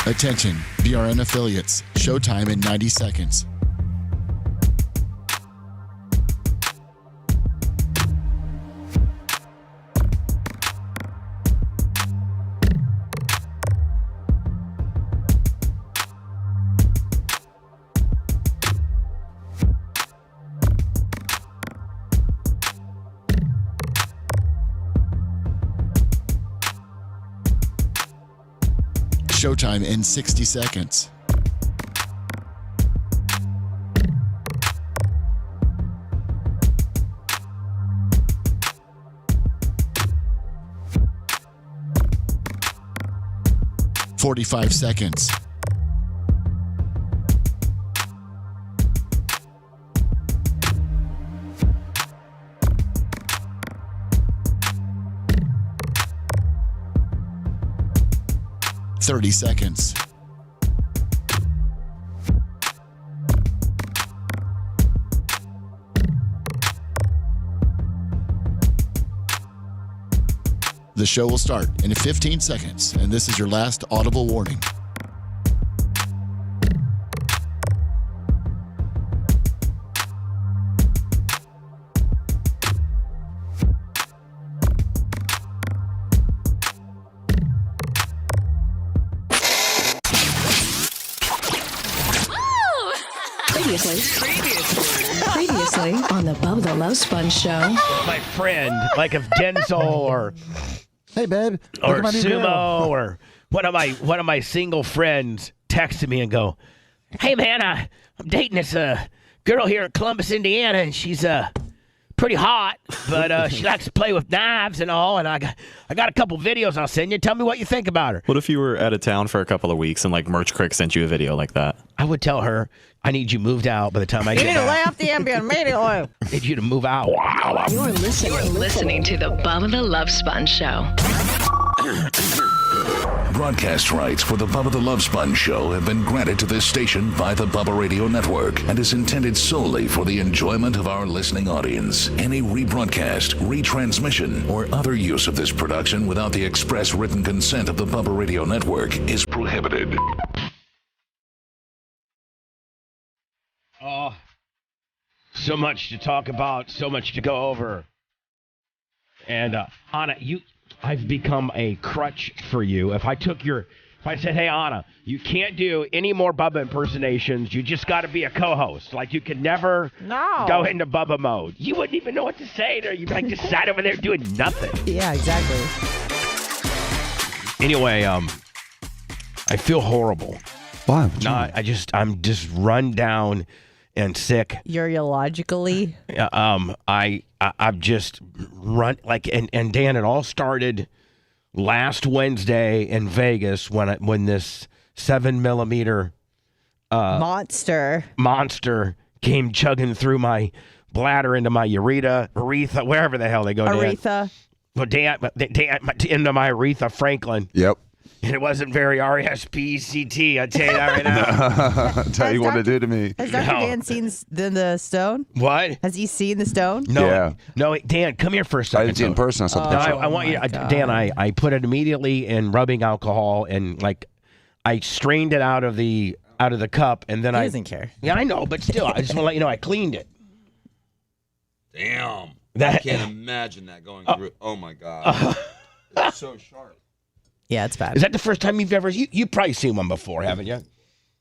Attention, BRN affiliates. Showtime in 90 seconds. Showtime in 60 seconds. "45 seconds. "30 seconds. The show will start in 15 seconds, and this is your last audible warning. Previously on the Bubba the Love Sponge show. My friend, like if Denzel or hey babe, or Sumo or one of my single friends texted me and go, "Hey man, I'm dating this girl here in Columbus, Indiana, and she's pretty hot, but she likes to play with knives and all, and I got a couple videos I'll send you. Tell me what you think about her." What if you were out of town for a couple of weeks and like Merch Crick sent you a video like that? I would tell her, I need you moved out by the time I get back. You need to lay off the Ambien immediately. I need you to move out. Wow. You're listening to the Bubba the Love Sponge show. Broadcast rights for the Bubba the Love Sponge show have been granted to this station by the Bubba Radio Network and is intended solely for the enjoyment of our listening audience. Any rebroadcast, retransmission, or other use of this production without the express written consent of the Bubba Radio Network is prohibited. Oh, so much to talk about, so much to go over. And Anna, I've become a crutch for you. If I said, "Hey Anna, you can't do any more Bubba impersonations. You just got to be a co-host. Like you could never go into Bubba mode. You wouldn't even know what to say to her. You'd like just sat over there doing nothing." Yeah, exactly. Anyway, I feel horrible. Why? I'm just run down and sick. Uriologically. I've just run like and Dan, it all started last Wednesday in Vegas when this 7mm monster came chugging through my bladder into my urethra, wherever the hell they go. Urethra. Well, Dan, into my urethra, Franklin. Yep. And it wasn't very R-E-S-P-C-T, I'll tell you that right now. That's how you want to do to me. Has Dr. Dan seen the stone? What? Has he seen the stone? No. Yeah. No, Dan, come here for a second. I didn't see it in person. I saw the picture. I want you, Dan, I put it immediately in rubbing alcohol and like I strained it out of the cup and then He doesn't care. Yeah, I know, but still, I just want to let you know I cleaned it. Damn. I can't imagine that going through. Oh my God. It's so sharp. Yeah, it's bad. Is that the first time you've probably seen one before, haven't you?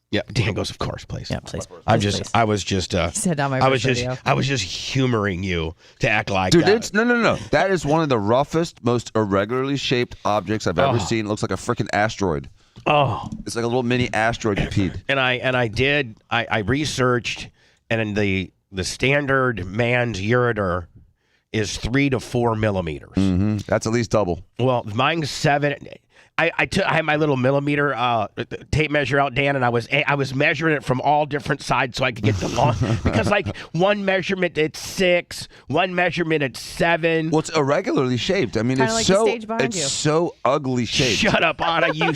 Yeah, Dan goes, of course, please. Yeah, please. I was just said on my first video. I was just humoring you to act like Dude, that. it's no. That is one of the roughest, most irregularly shaped objects I've ever seen. It looks like a freaking asteroid. Oh. It's like a little mini asteroid you peed. And I researched, and in the standard man's ureter is 3 to 4 millimeters. Mm-hmm. That's at least double. Well, mine's 7. I had my little millimeter tape measure out, Dan, and I was measuring it from all different sides so I could get the long because like one measurement it's 6, one measurement it's 7. Well, it's irregularly shaped. I mean, Kinda it's like the stage behind you. so ugly shaped. Shut up, Anna, you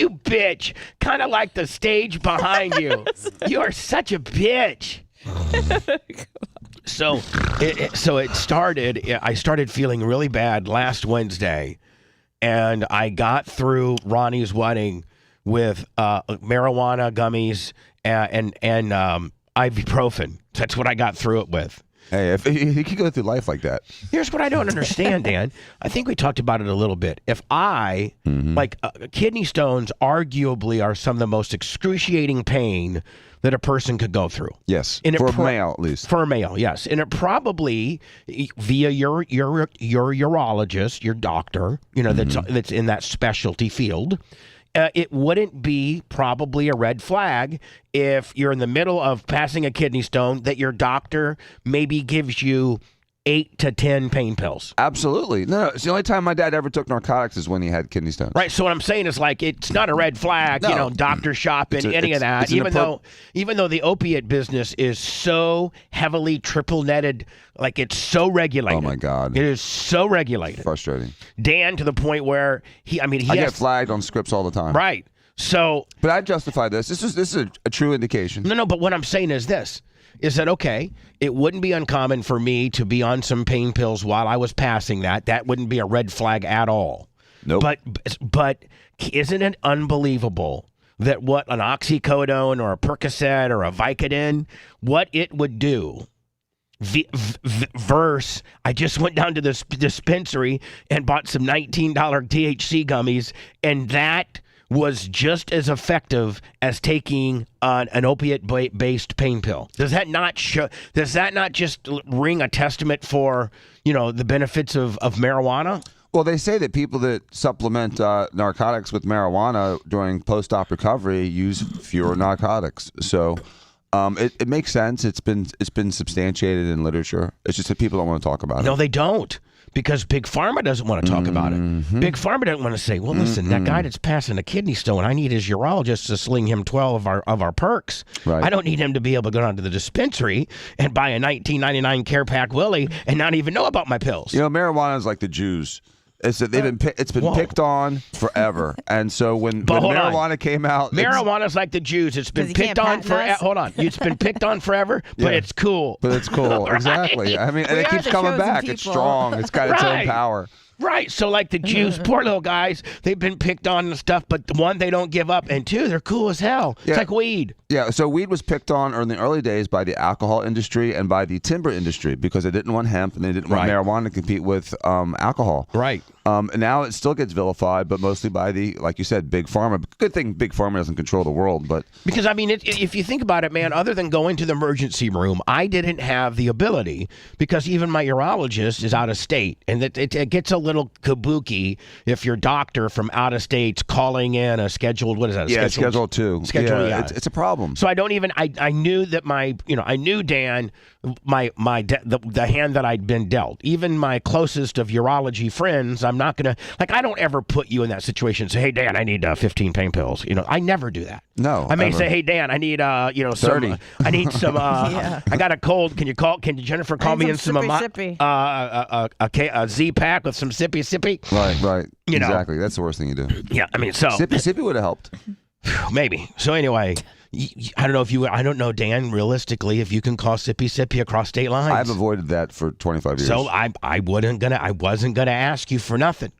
bitch. Kind of like the stage behind you. You are such a bitch. So it started. I started feeling really bad last Wednesday. And I got through Ronnie's wedding with marijuana gummies and ibuprofen. That's what I got through it with. Hey, if you could go through life like that. Here's what I don't understand, Dan. I think we talked about it a little bit. If kidney stones arguably are some of the most excruciating pain that a person could go through. Yes, and for a male at least. For a male, yes. And it probably, via your urologist, your doctor, that's in that specialty field, it wouldn't be probably a red flag if you're in the middle of passing a kidney stone that your doctor maybe gives you 8 to 10 pain pills. Absolutely. No, it's the only time my dad ever took narcotics is when he had kidney stones. Right. So what I'm saying is it's not a red flag, doctor shopping, any of that. Even though the opiate business is so heavily triple netted, it's so regulated. Oh my God. It is so regulated. Frustrating. Dan, to the point where I get flagged on scripts all the time. Right. So, but I justify this. This is a true indication. No. But what I'm saying is this. Is that okay? It wouldn't be uncommon for me to be on some pain pills while I was passing that. That wouldn't be a red flag at all. Nope. But isn't it unbelievable that what an oxycodone or a Percocet or a Vicodin, what it would do versus I just went down to the dispensary and bought some $19 THC gummies, and that was just as effective as taking an opiate-based pain pill. Does that not just ring a testament for the benefits of marijuana? Well, they say that people that supplement narcotics with marijuana during post-op recovery use fewer narcotics. So it makes sense. It's been substantiated in literature. It's just that people don't want to talk about it. No, they don't. Because Big Pharma doesn't want to talk about it. Big Pharma doesn't want to say, well, listen, that guy that's passing a kidney stone, I need his urologist to sling him 12 of our perks. Right. I don't need him to be able to go down to the dispensary and buy a $19.99 Care Pack Willie and not even know about my pills. Marijuana is like the Jews. It's been picked on forever, and so when marijuana came out, marijuana's like the Jews. It's been picked on forever. Hold on, it's been picked on forever, but it's cool. But it's cool, right? Exactly. I mean, and it keeps coming back. People. It's strong. It's got its own power. Right. So the Jews, poor little guys, they've been picked on and stuff, but one, they don't give up, and two, they're cool as hell. It's like weed. Yeah, so weed was picked on in the early days by the alcohol industry and by the timber industry because they didn't want hemp and they didn't want marijuana to compete with alcohol. Right. And now it still gets vilified, but mostly by like you said, Big Pharma. Good thing Big Pharma doesn't control the world, but because if you think about it, man, other than going to the emergency room, I didn't have the ability because even my urologist is out of state, and it gets a little kabuki if your doctor from out of state's calling in a scheduled Schedule 2. Yeah. It's a problem. So I don't even I knew that I knew Dan, the hand that I'd been dealt. Even my closest of urology friends, I'm not gonna I don't ever put you in that situation and say, hey Dan, I need 15 pain pills. I never do that. No. I may say, hey Dan, I need 30. some I need some I got a cold. Can Jennifer call me in some a Z pack with some sippy? Right. Exactly. That's the worst thing you do. Yeah, sippy would have helped. Maybe. So anyway, I don't know, Dan, realistically, if you can call sippy across state lines. I've avoided that for 25 years. So I wasn't gonna ask you for nothing.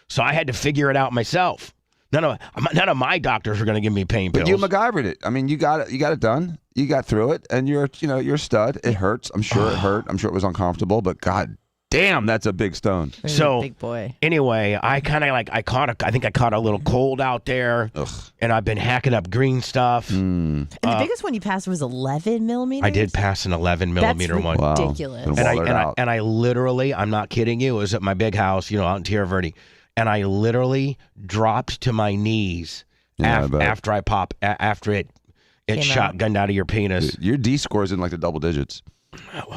So I had to figure it out myself. None of my doctors are gonna give me pain pills. But you MacGyvered it. I mean, you got it done. You got through it, and you're a stud. It hurts. I'm sure it hurt. I'm sure it was uncomfortable, but God damn, that's a big stone. So big boy. Anyway, I kind of I think I caught a little cold out there. Ugh. And I've been hacking up green stuff. And the biggest one you passed was 11 millimeters? I did pass an 11 millimeter one. That's ridiculous. Wow. And I literally, I'm not kidding you, it was at my big house, out in Tierra Verde. And I literally dropped to my knees after it shotgunned out of your penis. Your D score is in the double digits.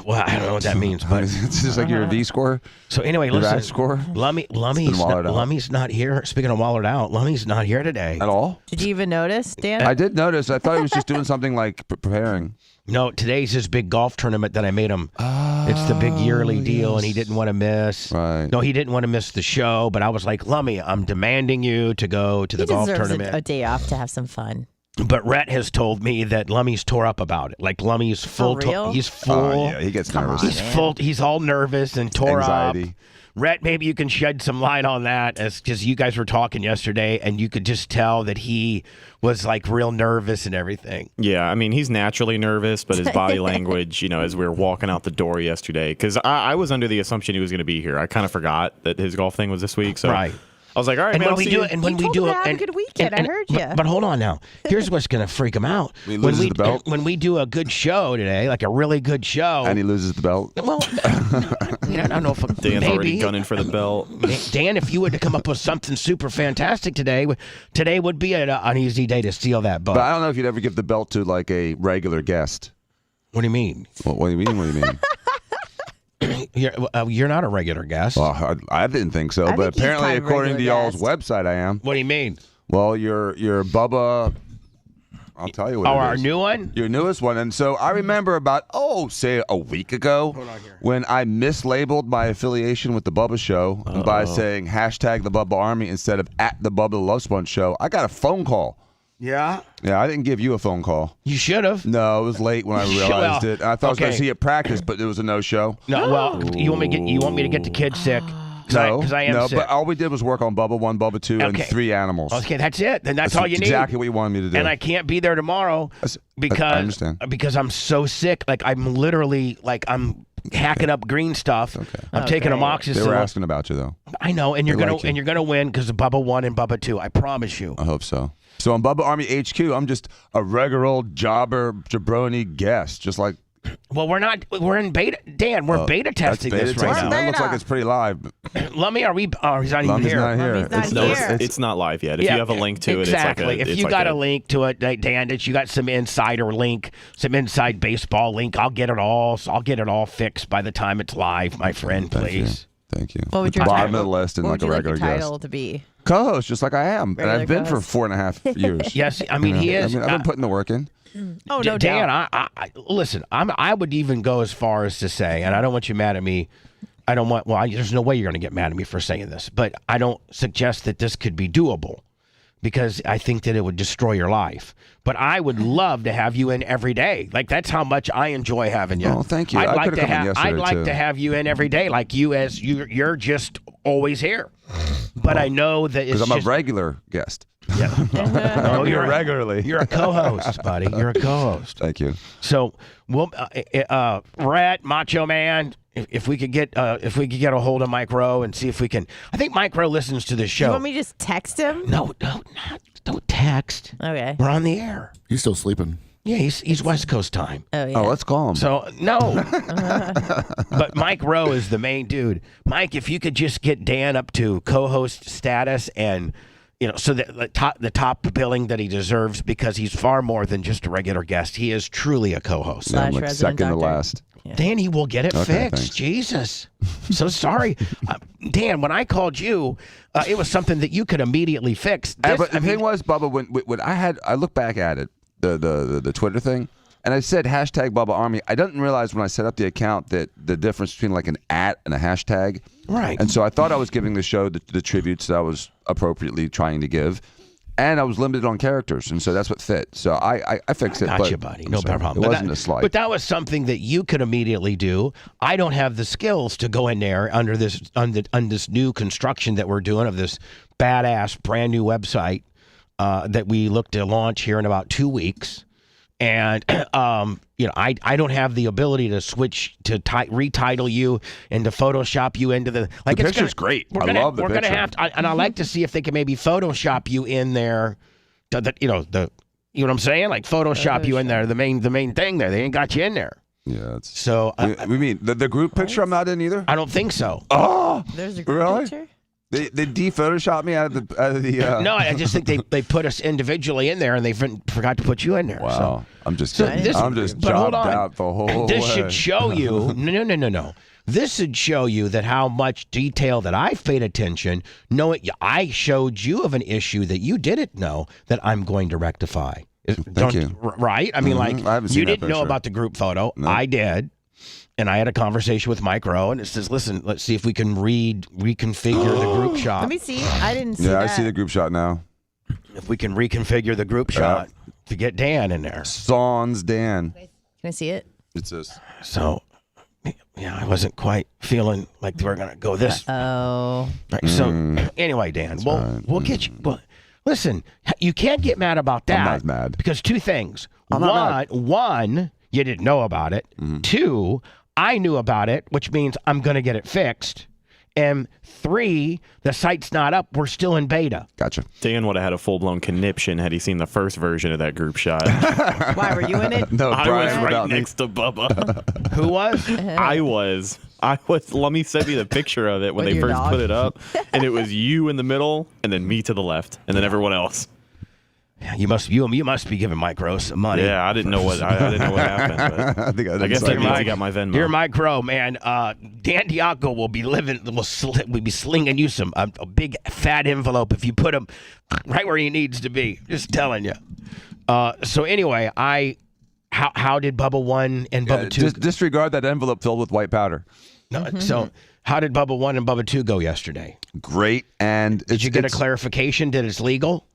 Well, I don't know what that means, but it's just like your V score. So anyway, your listen, score. Lummy's not here. Speaking of wallered out, Lummy's not here today at all. Did you even notice, Dan? I did notice. I thought he was just doing something like preparing. No, today's his big golf tournament that I made him. It's the big yearly deal, and he didn't want to miss. Right. No, he didn't want to miss the show, but I was like, Lummy, I'm demanding you to go to the golf tournament. He deserves a day off to have some fun. But Rhett has told me that Lummy's tore up about it. Lummy's full. For real? He's full. Oh, yeah, he gets nervous. He's full. He's all nervous and tore Anxiety. up. Rhett, maybe you can shed some light on that, because you guys were talking yesterday, and you could just tell that he was like real nervous and everything. Yeah, I mean, he's naturally nervous, but his body language, as we were walking out the door yesterday, because I was under the assumption he was going to be here. I kind of forgot that his golf thing was this week, so right. I was like, all right, And man, when we do it, and when we do it, have a good weekend. I heard you. But hold on now. Here's what's gonna freak him out. He loses the belt. When we do a good show today, like a really good show, And he loses the belt. well, I don't know if Dan's already maybe gunning for the belt. Dan, if you were to come up with something super fantastic today would be an easy day to steal that belt. But I don't know if you'd ever give the belt to like a regular guest. What do you mean? What do you mean? What do you mean? You're not a regular guest. Well, I didn't think so, but think he's apparently, kind of according to regular y'all's guest. website, I am. What do you mean? Well, you're Bubba. I'll tell you what. Oh, it our is. new one? Your newest one. And so I remember about, say a week ago when I mislabeled my affiliation with the Bubba Show by saying hashtag the Bubba Army instead of at the Bubba the Love Sponge Show. I got a phone call. Yeah. Yeah, I didn't give you a phone call. You should have. No, it was late when I realized it. I thought I was going to okay. see you at practice, but it was a no-show. No, well, you want me to get the kids sick? Because I am sick. But all we did was work on Bubba 1, Bubba 2, and Okay. 3 animals. Okay, that's it. Then that's all you need. Exactly what you wanted me to do. And I can't be there tomorrow I understand. because I'm so sick. Like I'm literally I'm hacking up green stuff. Okay. I'm taking great. amoxicillin. They were asking about you, though. I know, and you're They gonna like you. and you're gonna win because of Bubba 1 and Bubba 2. I promise you. I hope so. So on Bubba Army HQ, I'm just a regular old jobber, jabroni guest, just like. Well, we're not. We're in beta. Dan, we're beta testing that's beta this right testing. now. That looks like it's pretty live. Lummy, are we? Oh, he's not even Lummy's here. not here. Lummy's not here. It's not live yet. If you have a link to exactly. it, it's like if you got a link to it, Dan, that you got some insider link, some inside baseball link, I'll get it all. I'll get it all fixed by the time it's live, my friend. Please. Thank you. What would your Bottom title, of the list and what like would a you like regular your guest. title to be? Co-host, just like I am, and Regular I've been for co-host. 4.5 years. Yes, I mean he is. I've been putting the work in. Oh, no Dan, doubt. I listen. I would even go as far as to say, and I don't want you mad at me. I don't want. Well, there's no way you're going to get mad at me for saying this, but I don't suggest that this could be doable, because I think that it would destroy your life. But I would love to have you in every day. Like that's how much I enjoy having you. Oh, thank you. I'd I like could've to come in have. yesterday, I'd like too. to have you in every day, like you're just always here. But I know that it's Because I'm just, a regular guest. Yeah. No, I'm here regularly. You're a co-host, buddy. You're a co-host. Thank you. So we'll, Rhett, Macho Man. If we could get a hold of Mike Rowe and see if we can. I think Mike Rowe listens to this show. You want me to just text him? No, don't text. Okay. We're on the air. He's still sleeping. Yeah, he's West Coast time. Oh, yeah. Oh, let's call him. So no, but Mike Rowe is the main dude. Mike, if you could just get Dan up to co-host status, and so that the top billing that he deserves, because he's far more than just a regular guest. He is truly a co-host. Yeah, I'm Slash like resident second to doctor. last. Danny will get it Okay, fixed. thanks. Jesus. So sorry. Dan, when I called you, it was something that you could immediately fix. But the thing was, Bubba, when I look back at it, the Twitter thing, and I said hashtag Bubba Army. I didn't realize when I set up the account that the difference between like an @ and a hashtag. Right. And so I thought I was giving the show the tributes that I was appropriately trying to give. And I was limited on characters, and so that's what fit. So I fixed it. Gotcha, but, buddy. No so problem. It wasn't a slight. But that was something that you could immediately do. I don't have the skills to go in there under this on this new construction that we're doing of this badass brand new website that we look to launch here in about 2 weeks. And I don't have the ability to switch to retitle you and to Photoshop you into the the picture's great. I love the We're picture. gonna have to, and I like to see if they can maybe Photoshop you in there. You know what I'm saying? Like Photoshop you in there. The main thing there. They ain't got you in there. Yeah. It's, So we mean the group picture I'm not in either? I don't think so. Oh, There's a group really? picture? They de-photoshopped me out of the. No, I just think they put us individually in there, and they forgot to put you in there. Wow. So, I'm just So kidding. this- I'm just but hold jobbed on. out the whole this way. should show you. No. This should show you that how much detail that I've paid attention. I showed you of an issue that you didn't know that I'm going to rectify. Thank you. Right? I mean, like I haven't you seen that didn't know picture. about the group photo. No. I did. And I had a conversation with Mike Rowe, and it says, listen, let's see if we can reconfigure the group shot. Let me see. I didn't see Yeah, that. I see the group shot now. If we can reconfigure the group shot to get Dan in there. Sans Dan. Can I see it? It's this. So, I wasn't quite feeling like we were gonna go this. Oh. Right, so anyway, Dan, we'll get you. Well, listen, you can't get mad about that. I'm not mad. Because two things. I'm not mad. One, you didn't know about it. Two, I knew about it, which means I'm gonna get it fixed. And three, the site's not up. We're still in beta. Gotcha. Dan would have had a full-blown conniption had he seen the first version of that group shot. Why were you in it? No, I Brian was right without me. next to Bubba. Who was? I was. Let me send you the picture of it when With they your first dog? put it up. And it was you in the middle, and then me to the left, and then everyone else. You must be giving Mike Rose some money. Yeah, I didn't know what happened. But I think I guess that means he got my Venmo. You're Mike Rowe, man. Dan Diaco will be slinging you some a big fat envelope if you put him right where he needs to be. Just telling you. So anyway, how did Bubba 1 and Bubba 2? Disregard that envelope filled with white powder. No, so how did Bubba 1 and Bubba 2 go yesterday? Great. And Did you get a clarification that it's legal?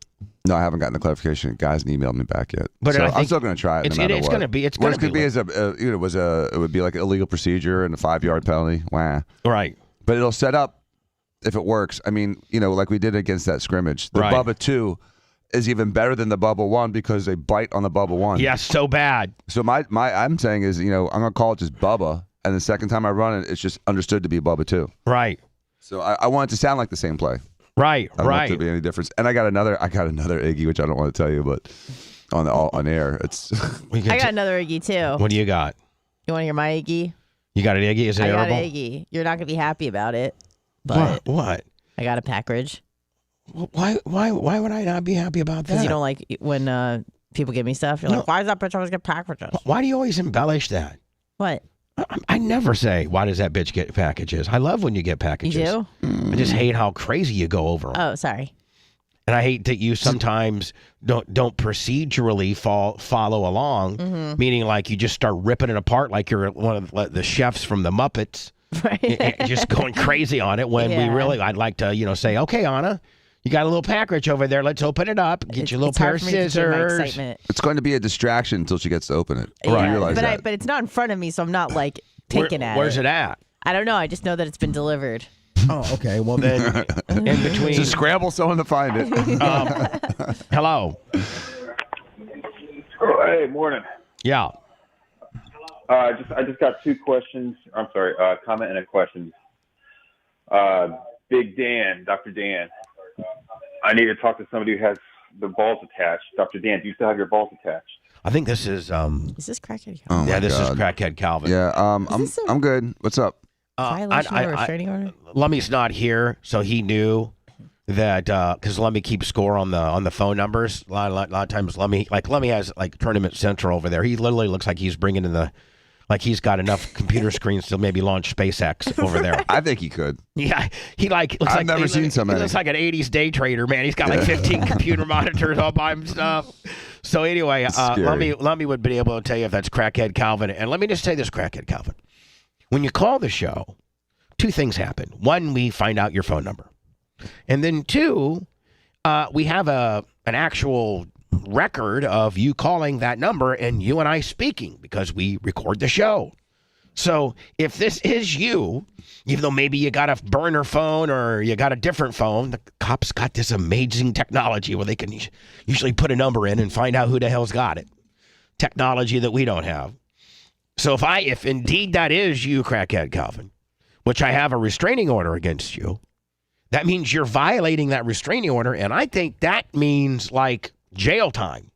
No, I haven't gotten the clarification. Guys hasn't emailed me back yet. But so I think I'm still going to try it. It's no matter it's what. going to be. It's What going it to could be. be is it would be like an illegal procedure and a 5-yard penalty. Wow. Right. But it'll set up if it works. I mean, like we did against that scrimmage. The Right. Bubba 2 is even better than the Bubba 1 because they bite on the Bubba 1. Yeah, so bad. So I'm saying is, I'm going to call it just Bubba, and the second time I run it, it's just understood to be Bubba 2. Right. So I want it to sound like the same play. Right. I don't want it to be any difference. And I got another Iggy, which I don't want to tell you, but on air, it's. I got another Iggy too. What do you got? You want to hear my Iggy? You got an Iggy? Is it I got edible? an Iggy. You're not gonna be happy about it, but What? I got a package. Why would I not be happy about that? Because you don't like when people give me stuff. You're like, why does that bitch always get packages? Why do you always embellish that? What? I never say, why does that bitch get packages? I love when you get packages. You do? I just hate how crazy you go over 'em. Oh, sorry. And I hate that you sometimes don't procedurally follow along, meaning like you just start ripping it apart like you're one of the chefs from the Muppets, Right. just going crazy on it when I'd like to, say, okay, Anna, you got a little package over there. Let's open it up. Get you a little It's pair hard of for me to contain my scissors. excitement. It's going to be a distraction until she gets to open it. Yeah, You realize that. but it's not in front of me, so I'm not like picking at it. Where's it at? I don't know. I just know that it's been delivered. Oh, okay. Well, then, in between. Just scramble someone to find it. Hello. Oh, hey, morning. Yeah. I just got two questions. I'm sorry, comment and a question. Big Dan, Dr. Dan. I need to talk to somebody who has the balls attached. Dr. Dan, do you still have your balls attached? I think this is. Is this crackhead? Oh yeah, my this God. is Crackhead Calvin. Yeah, this a- I'm good. What's up? Violation of a restraining order? Lummy's not here, so he knew that because Lummy keeps score on the phone numbers. A lot of times Lummy has like Tournament Central over there. He literally looks like he's bringing in he's got enough computer screens to maybe launch SpaceX over there. I think he could. Yeah, he looks I've like never seen so many. He looks like an '80s day trader, man. He's got like 15 computer monitors all by himself. So anyway, Scary. Lummy would be able to tell you if that's Crackhead Calvin. And let me just say this, Crackhead Calvin. When you call the show, two things happen. One, we find out your phone number. And then two, we have an actual record of you calling that number and you and I speaking because we record the show. So if this is you, even though maybe you got a burner phone or you got a different phone, the cops got this amazing technology where they can usually put a number in and find out who the hell's got it. Technology that we don't have. So if indeed that is you, Crackhead Calvin, which I have a restraining order against you, that means you're violating that restraining order, and I think that means like jail time.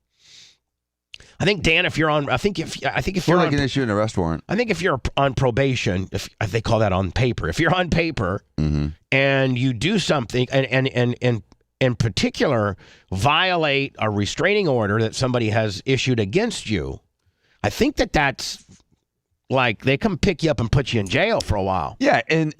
I think Dan, if you're on Like an issue in an arrest warrant. I think if you're on probation, if they call that on paper, if you're on paper and you do something and in particular violate a restraining order that somebody has issued against you, I think that's like they come pick you up and put you in jail for a while. Yeah, and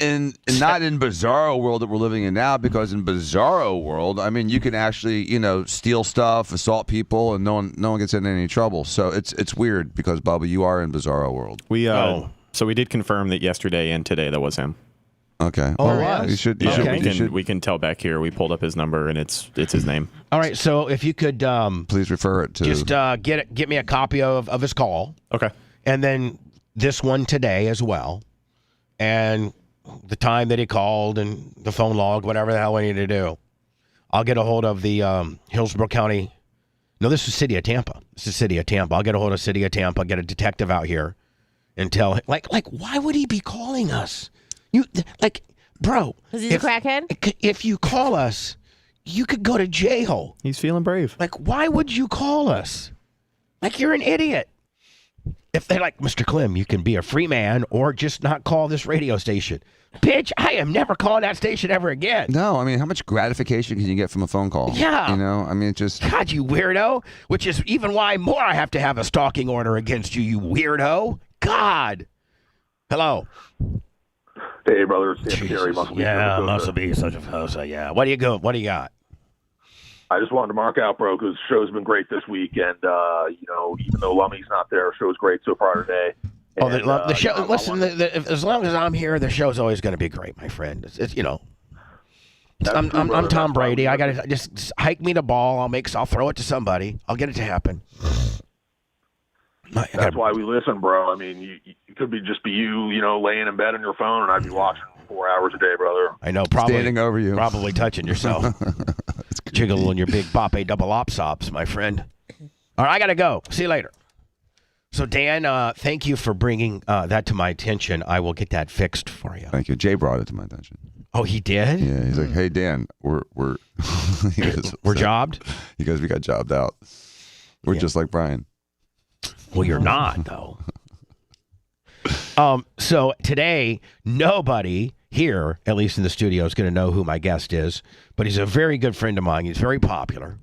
not in bizarro world that we're living in now, because in bizarro world, I mean, you can actually, steal stuff, assault people, and no one gets in any trouble. So it's weird because, Bubba, you are in bizarro world. So we did confirm that yesterday and today that was him. Okay. Oh, Well, it was? you should. We can tell back here. We pulled up his number and it's his name. All right, so if you could please refer it to just get me a copy of his call. Okay. And then this one today as well, and the time that he called and the phone log, whatever the hell we need to do. I'll get a hold of the Hillsborough County. No, this is City of Tampa. This is City of Tampa. I'll get a hold of City of Tampa, get a detective out here, and tell him, like, why would he be calling us? Bro. Because he's a crackhead? If you call us, you could go to jail. He's feeling brave. Like, why would you call us? Like, you're an idiot. If they're like, Mr. Clem, you can be a free man or just not call this radio station. Bitch, I am never calling that station ever again. No, I mean, how much gratification can you get from a phone call? Yeah. You know, I mean, it just... God, you weirdo. Which is even why more I have to have a stalking order against you, you weirdo. God. Hello. Hey, brother. It's Gary. Muscle be such a hosa. Yeah. What do you got? I just wanted to mark out, bro, because the show's been great this week. And, even though Lummy's not there, the show's great so far today. Oh, the show. Listen, as long as I'm here, the show's always going to be great, my friend. I'm Tom Brady. I got to just hike me the ball. I'll throw it to somebody. I'll get it to happen. That's why we listen, bro. I mean, it could just be you, laying in bed on your phone, and I'd be watching 4 hours a day, brother. I know, probably standing over you, probably touching yourself, jiggling your big boppe double opsops, my friend. All right, I got to go. See you later. So, Dan, thank you for bringing that to my attention. I will get that fixed for you. Thank you. Jay brought it to my attention. Oh, he did? Yeah, he's like, hey, Dan, we're we're jobbed? He goes, we got jobbed out. We're just like Brian. Well, you're not, though. So today, nobody here, at least in the studio, is going to know who my guest is, but he's a very good friend of mine. He's very popular,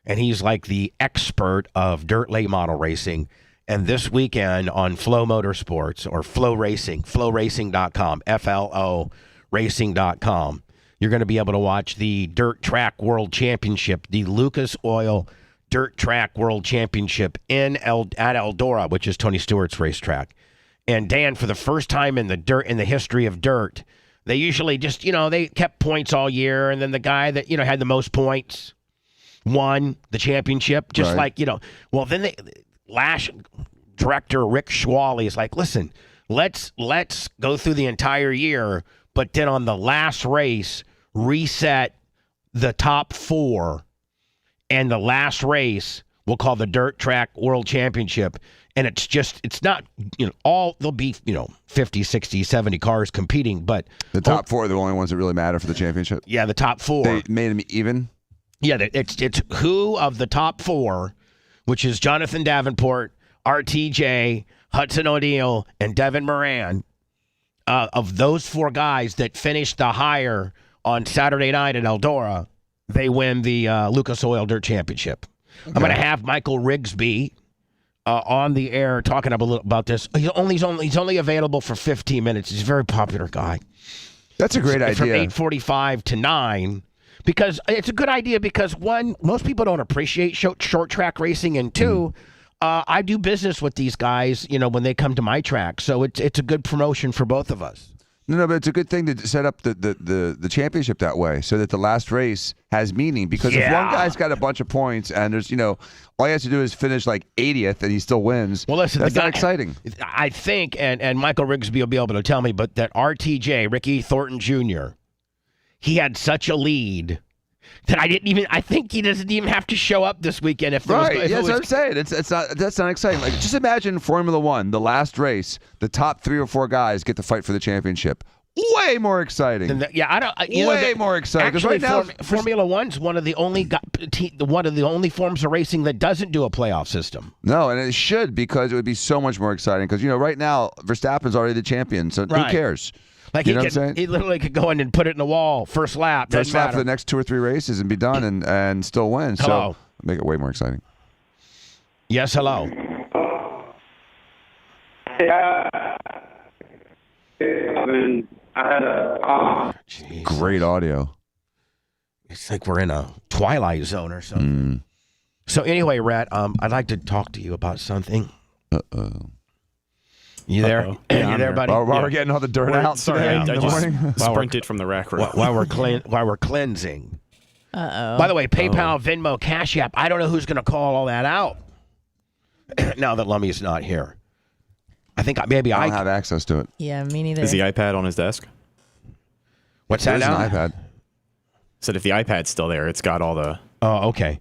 and he's like the expert of dirt late model racing. And this weekend on Flow Motorsports or Flow Racing, flowracing.com, FLO racing.com, you're going to be able to watch the Dirt Track World Championship, the Lucas Oil Dirt Track World Championship at Eldora, which is Tony Stewart's racetrack. And Dan, for the first time in the history of dirt, they usually just, they kept points all year, and then the guy that, had the most points won the championship, just right. Then Lash director Rick Schwally is like, listen, let's go through the entire year, but then on the last race, reset the top four, and the last race we'll call the Dirt Track World Championship. And it's not, there'll be, 50, 60, 70 cars competing, but the top four are the only ones that really matter for the championship. Yeah, the top four. They made them even? Yeah, it's who of the top four, which is Jonathan Davenport, RTJ, Hudson O'Neal, and Devin Moran, of those four guys that finished the higher on Saturday night at Eldora, they win the Lucas Oil Dirt Championship. Okay. I'm going to have Michael Rigsby on the air talking a little about this. He's only available for 15 minutes. He's a very popular guy. That's a great idea. From 8:45 to 9. Because it's a good idea because, one, most people don't appreciate short track racing, and two, I do business with these guys, when they come to my track. So it's a good promotion for both of us. No, but it's a good thing to set up the championship that way so that the last race has meaning. Because if one guy's got a bunch of points and there's, all he has to do is finish like 80th and he still wins. Well, listen, that's not exciting. I think, and Michael Rigsby will be able to tell me, but that RTJ, Ricky Thornton Jr., he had such a lead that I think he doesn't even have to show up this weekend if there was. Right, that's what I'm saying. That's not exciting. Like, just imagine Formula One, the last race, the top 3 or 4 guys get to fight for the championship. Way more exciting. Way more exciting. Actually, right now, Formula One's one of the only forms of racing that doesn't do a playoff system. No, and it should, because it would be so much more exciting. Because right now Verstappen's already the champion, so who cares? Like he literally could go in and put it in the wall first lap. First lap for the next 2 or 3 races and be done and still win. Hello. So make it way more exciting. Yes, hello. Great audio. It's like we're in a Twilight Zone or something. So anyway, Rat, I'd like to talk to you about something. Uh-oh. You there? Yeah, you there, buddy? While we're getting all the dirt out today in the morning. Sprinted from the rack room. While we're cleansing. Uh-oh. By the way, PayPal, Venmo, Cash App. I don't know who's going to call all that out now that Lummy's not here. I think maybe I don't have access to it. Yeah, me neither. Is the iPad on his desk? What's There's that an now? iPad. Said if the iPad's still there, it's got all the Oh, okay.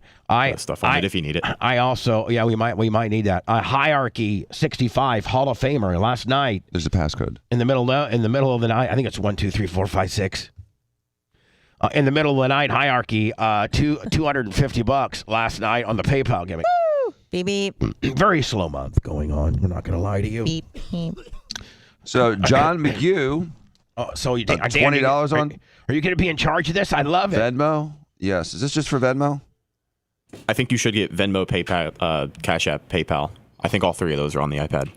stuff on it if you need it. I also, we might need that. Hierarchy 65 Hall of Famer last night There's a passcode. in the middle of the night. I think it's 1, 2, 3, 4, 5, 6. In the middle of the night, Hierarchy $250 last night on the PayPal gimmick. Beep, beep. Very slow month going on. We're not going to lie to you. Beep, beep. So John McHugh, So you think $20 on Are you going to be in charge of this? I love it. Venmo. Yes. Is this just for Venmo? I think you should get Venmo, PayPal, Cash App, PayPal. I think all three of those are on the iPad.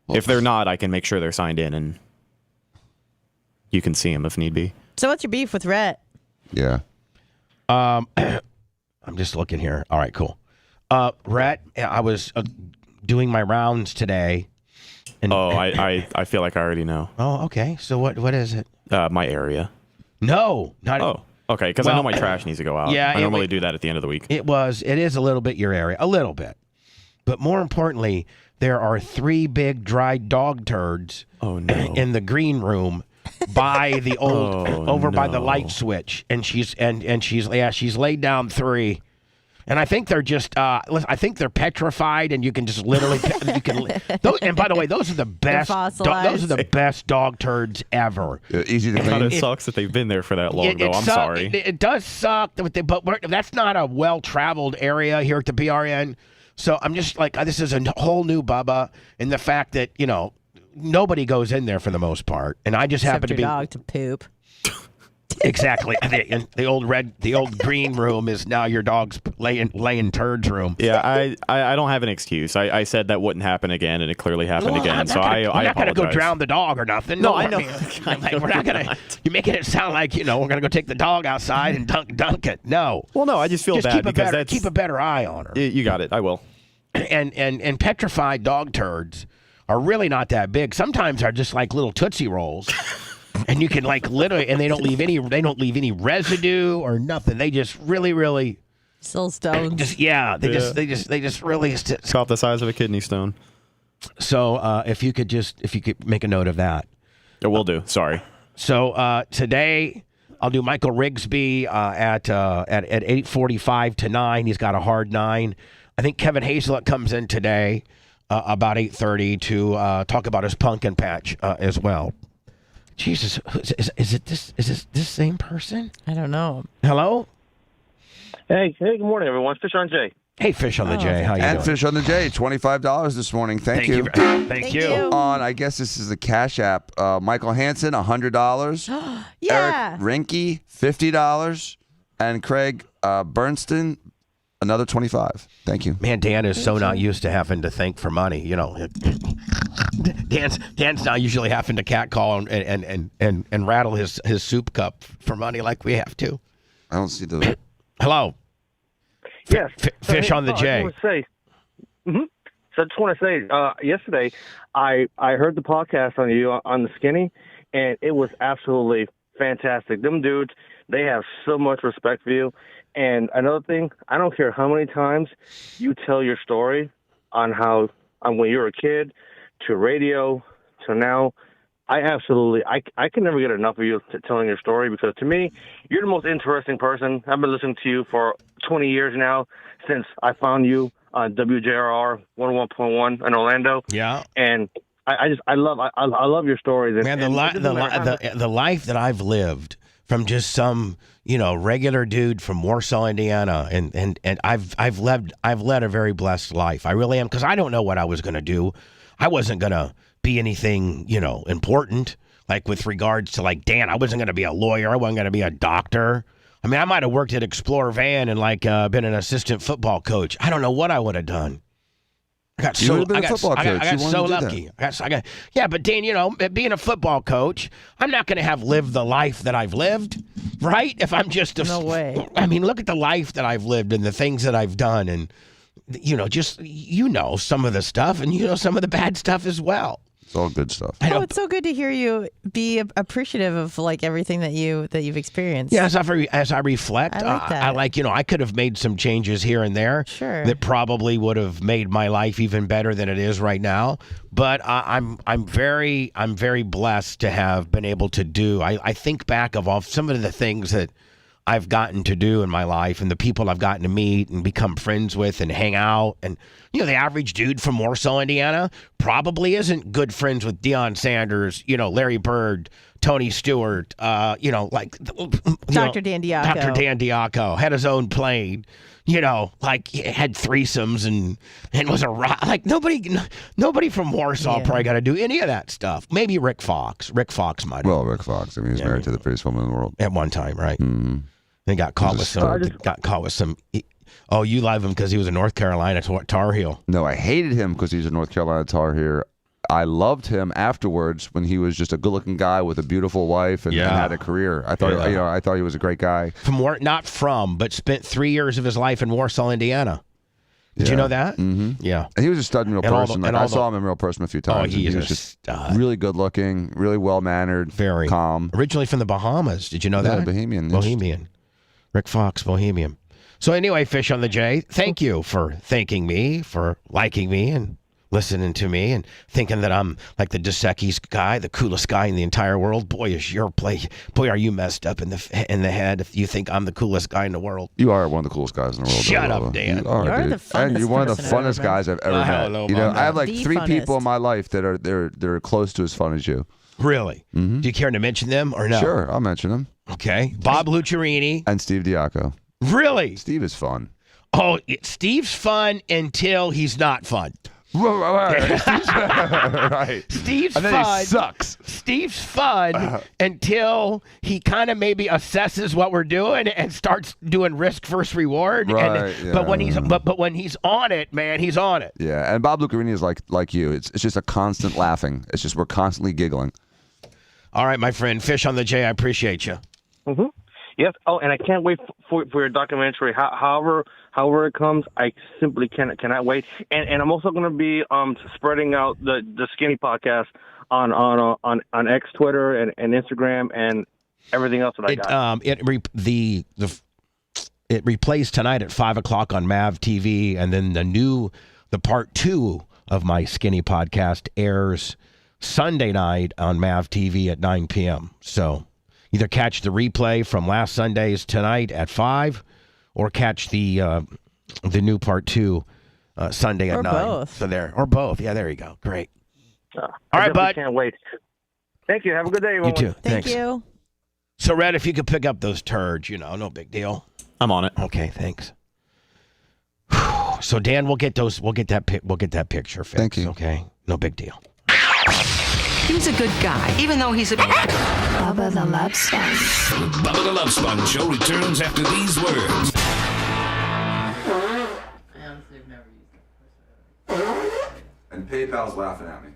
If they're not, I can make sure they're signed in, and you can see them if need be. So what's your beef with Rhett? Yeah. I'm just looking here. All right, cool. Rhett, I was doing my rounds today. And, I feel like I already know. Oh, okay. So what is it? My area. No, not. Oh, okay. Because I know my trash needs to go out. Yeah, I normally do that at the end of the week. It is a little bit your area, a little bit, but more importantly, there are 3 big dried dog turds. Oh no. In the green room. By the old by the light switch, and she's laid down 3, and I think they're just I think they're petrified, and you can just literally and by the way, those are the best those are the best dog turds ever. Easy to It clean. kind of sucks that they've been there for that long, though. I'm sorry. It does suck, but that's not a well-traveled area here at the BRN. So I'm just like, this is a whole new Bubba, and the fact that nobody goes in there for the most part, and I just happen to be dog to poop. Exactly. The old green room is now your dog's laying turds room. Yeah, I don't have an excuse. I said that wouldn't happen again, and it clearly happened again. So I We're not gonna apologize. go drown the dog or nothing. No, I know. We're not gonna. You're making it sound like we're gonna go take the dog outside and dunk it. No. Well, no, I just feel bad because keep a better eye on her. You got it. I will. And petrified dog turds are really not that big. Sometimes they're just like little Tootsie Rolls. And you can literally, and they don't leave any residue or nothing. They just really still stones. They just really it's about the size of a kidney stone. So if you could make a note of that. I will do. Sorry. So today I'll do Michael Rigsby at 8:45 to 9. He's got a hard 9. I think Kevin Hazelett comes in today about 8:30 to talk about his pumpkin patch as well. Jesus, is this the same person? I don't know. Hello? Hey, good morning, everyone. Fish on Jay. Hey, Fish on the J. How you And doing? Fish on the J, $25 this morning. Thank you. Thank you. On, I guess this is the Cash App. Michael Hansen, $100. Yeah. Eric Rinke, $50. And Craig Bernstein, another $25. Thank you. Man, Dan is so not used to having to thank for money. Dan's not usually having to catcall and rattle his soup cup for money like we have to. I don't see the. Hello. Yes. Fish on the J. So I just want to say, yesterday I heard the podcast on you on the Skinny, and it was absolutely fantastic. Them dudes, they have so much respect for you. And another thing, I don't care how many times you tell your story on how when you were a kid to radio to now. I can never get enough of you telling your story, because to me, you're the most interesting person. I've been listening to you for 20 years now, since I found you on WJRR 101.1 in Orlando. Yeah. And I love your stories. Man, the life that I've lived from just some, regular dude from Warsaw, Indiana, and I've led a very blessed life. I really am, because I don't know what I was going to do. I wasn't going to be anything, important, like with regards to Dan. I wasn't going to be a lawyer. I wasn't going to be a doctor. I mean, I might have worked at Explorer Van and been an assistant football coach. I don't know what I would have done. I got so lucky. Yeah, but Dan, being a football coach, I'm not going to have lived the life that I've lived, right? If I'm just no way. I mean, look at the life that I've lived and the things that I've done, and some of the stuff, and some of the bad stuff as well. It's all good stuff. Oh, it's so good to hear you be appreciative of like everything that you've experienced. Yeah, as I reflect, I like that. I like, I could have made some changes here and there that probably would have made my life even better than it is right now. But I'm very blessed to have been able to do. I think back of all some of the things that I've gotten to do in my life and the people I've gotten to meet and become friends with and hang out. And, the average dude from Warsaw, Indiana probably isn't good friends with Deion Sanders, Larry Bird, Tony Stewart, like Dr. Dan Diaco. Dr. Dan Diaco had his own plane, like had threesomes and was like nobody from Warsaw probably got to do any of that stuff. Maybe Rick Fox. Rick Fox might have. Well, Rick Fox. I mean, he's married to the prettiest woman in the world at one time, right? Mm-hmm. They got caught with some. Oh, you love him because he was a North Carolina Tar Heel. No, I hated him because he's a North Carolina Tar Heel. I loved him afterwards when he was just a good-looking guy with a beautiful wife and had a career. I thought, I thought he was a great guy. But spent 3 years of his life in Warsaw, Indiana. Did you know that? Mm-hmm. Yeah. And he was a stud in real person. I saw him in real person a few times. Oh, he was just really good-looking, really well-mannered, very calm. Originally from the Bahamas. Did you know that? Bohemian. Rick Fox, Bohemian. So anyway, Fish on the J, thank you for thanking me, for liking me and listening to me and thinking that I'm like the Dos Equis guy, the coolest guy in the entire world. Boy, are you messed up in the head if you think I'm the coolest guy in the world. You are one of the coolest guys in the world. Shut up, Dan. You are, You're dude. the funnest and you're one of the person funnest guys I've ever met. I have like three people in my life that are close to as fun as you. Really? Mm-hmm. Do you care to mention them or no? Sure, I'll mention them. Okay. Bob Lucerini. And Steve Diaco. Really? Steve is fun. Oh, Steve's fun until he's not fun. Right. Steve's and then fun. He sucks. Steve's fun until he kind of maybe assesses what we're doing and starts doing risk versus reward. Right. But when he's on it, man, he's on it. Yeah. And Bob Lucarini is like you. It's just a constant laughing. It's just we're constantly giggling. All right, my friend, Fish on the J. I appreciate you. Mm-hmm. Yes. Oh, and I can't wait for your documentary. However it comes, I simply cannot wait. And I'm also going to be spreading out the Skinny podcast on X, Twitter, and Instagram, and everything else that I got. It replays tonight at 5:00 on Mav TV, and then the part 2 of my Skinny podcast airs Sunday night on Mav TV at 9 p.m. So either catch the replay from last Sunday's tonight at 5, or catch the new part 2 Sunday at 9. Both. So or both. Yeah, there you go. Great. All right, bud. Can't wait. Thank you. Have a good day, everyone. You too. Thank Thanks. you. So, Red, if you could pick up those turds, no big deal. I'm on it. Okay, thanks. So, Dan, we'll get that picture fixed. Thank you. Okay, no big deal. He's a good guy, even though he's a Bubba the Love Sponge. The Bubba the Love Sponge show returns after these words. And PayPal's laughing at me.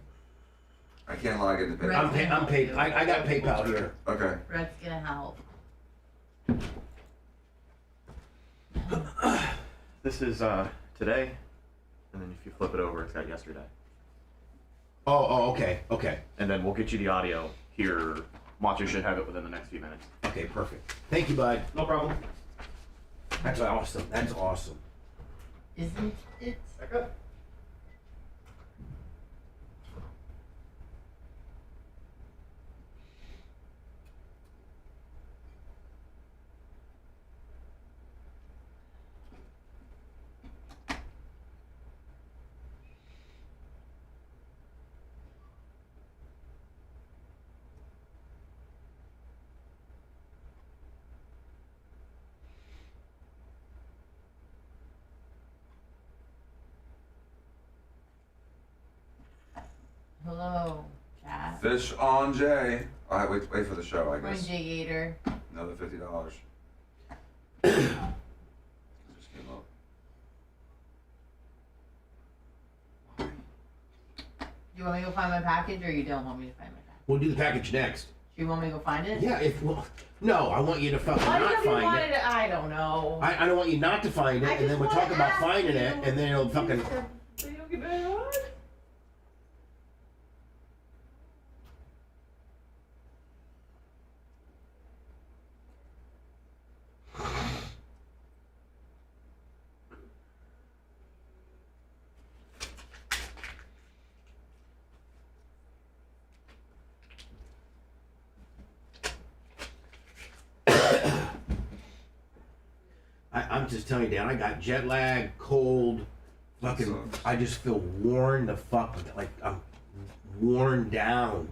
I can't log into PayPal. I'm paid. I got PayPal here. Okay. Brett's gonna help. This is today, and then if you flip it over, it's got yesterday. Oh, okay. And then we'll get you the audio here. Macho should have it within the next few minutes. Okay, perfect. Thank you, bud. No problem. That's awesome. Isn't it? Hello, chat. Fish on J. All right, wait for the show, I guess. J Gator. Another $50. Just came up. Do you want me to go find my package, or you don't want me to find my package? We'll do the package next. Do you want me to go find it? Yeah, no, I want you to fucking not find it. I don't know. I don't want you not to find it, and then we'll talk about finding it, and then it'll fucking... So you don't get better on? I'm just telling you, Dan, I got jet lag, cold, fucking, I just feel worn the fuck, like I'm worn down.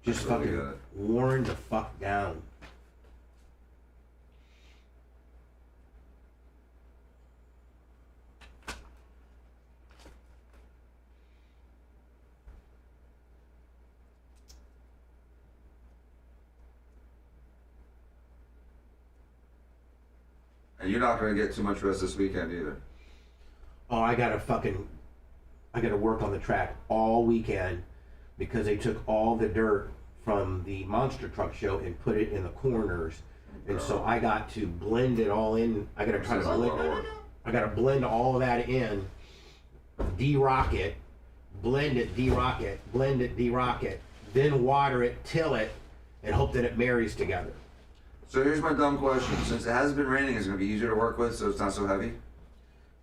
Just fucking worn the fuck down. And you're not going to get too much rest this weekend either. Oh, I gotta work on the track all weekend because they took all the dirt from the monster truck show and put it in the corners. And so I got to blend it all in. I gotta blend all of that in, de-rock it, blend it, de-rock it, blend it, de-rock it, then water it, till it, and hope that it marries together. So here's my dumb question. Since it hasn't been raining, is it going to be easier to work with so it's not so heavy?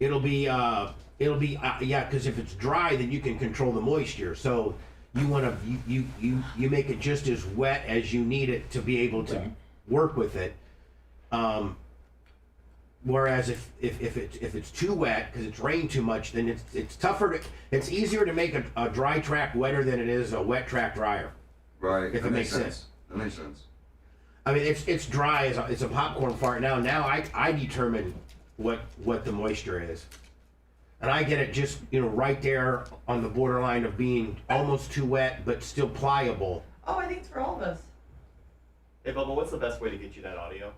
It'll be, yeah, because if it's dry, then you can control the moisture. So you want to, you make it just as wet as you need it to be able to work with it. Whereas if it's too wet because it's rained too much, then it's tougher to, it's easier to make a dry track wetter than it is a wet track drier. Right. If it makes sense. That makes sense. I mean, it's dry as it's a popcorn fart now. Now I determine what the moisture is, and I get it just right there on the borderline of being almost too wet but still pliable. Oh, I think it's for all of us. Hey, Bubba, what's the best way to get you that audio?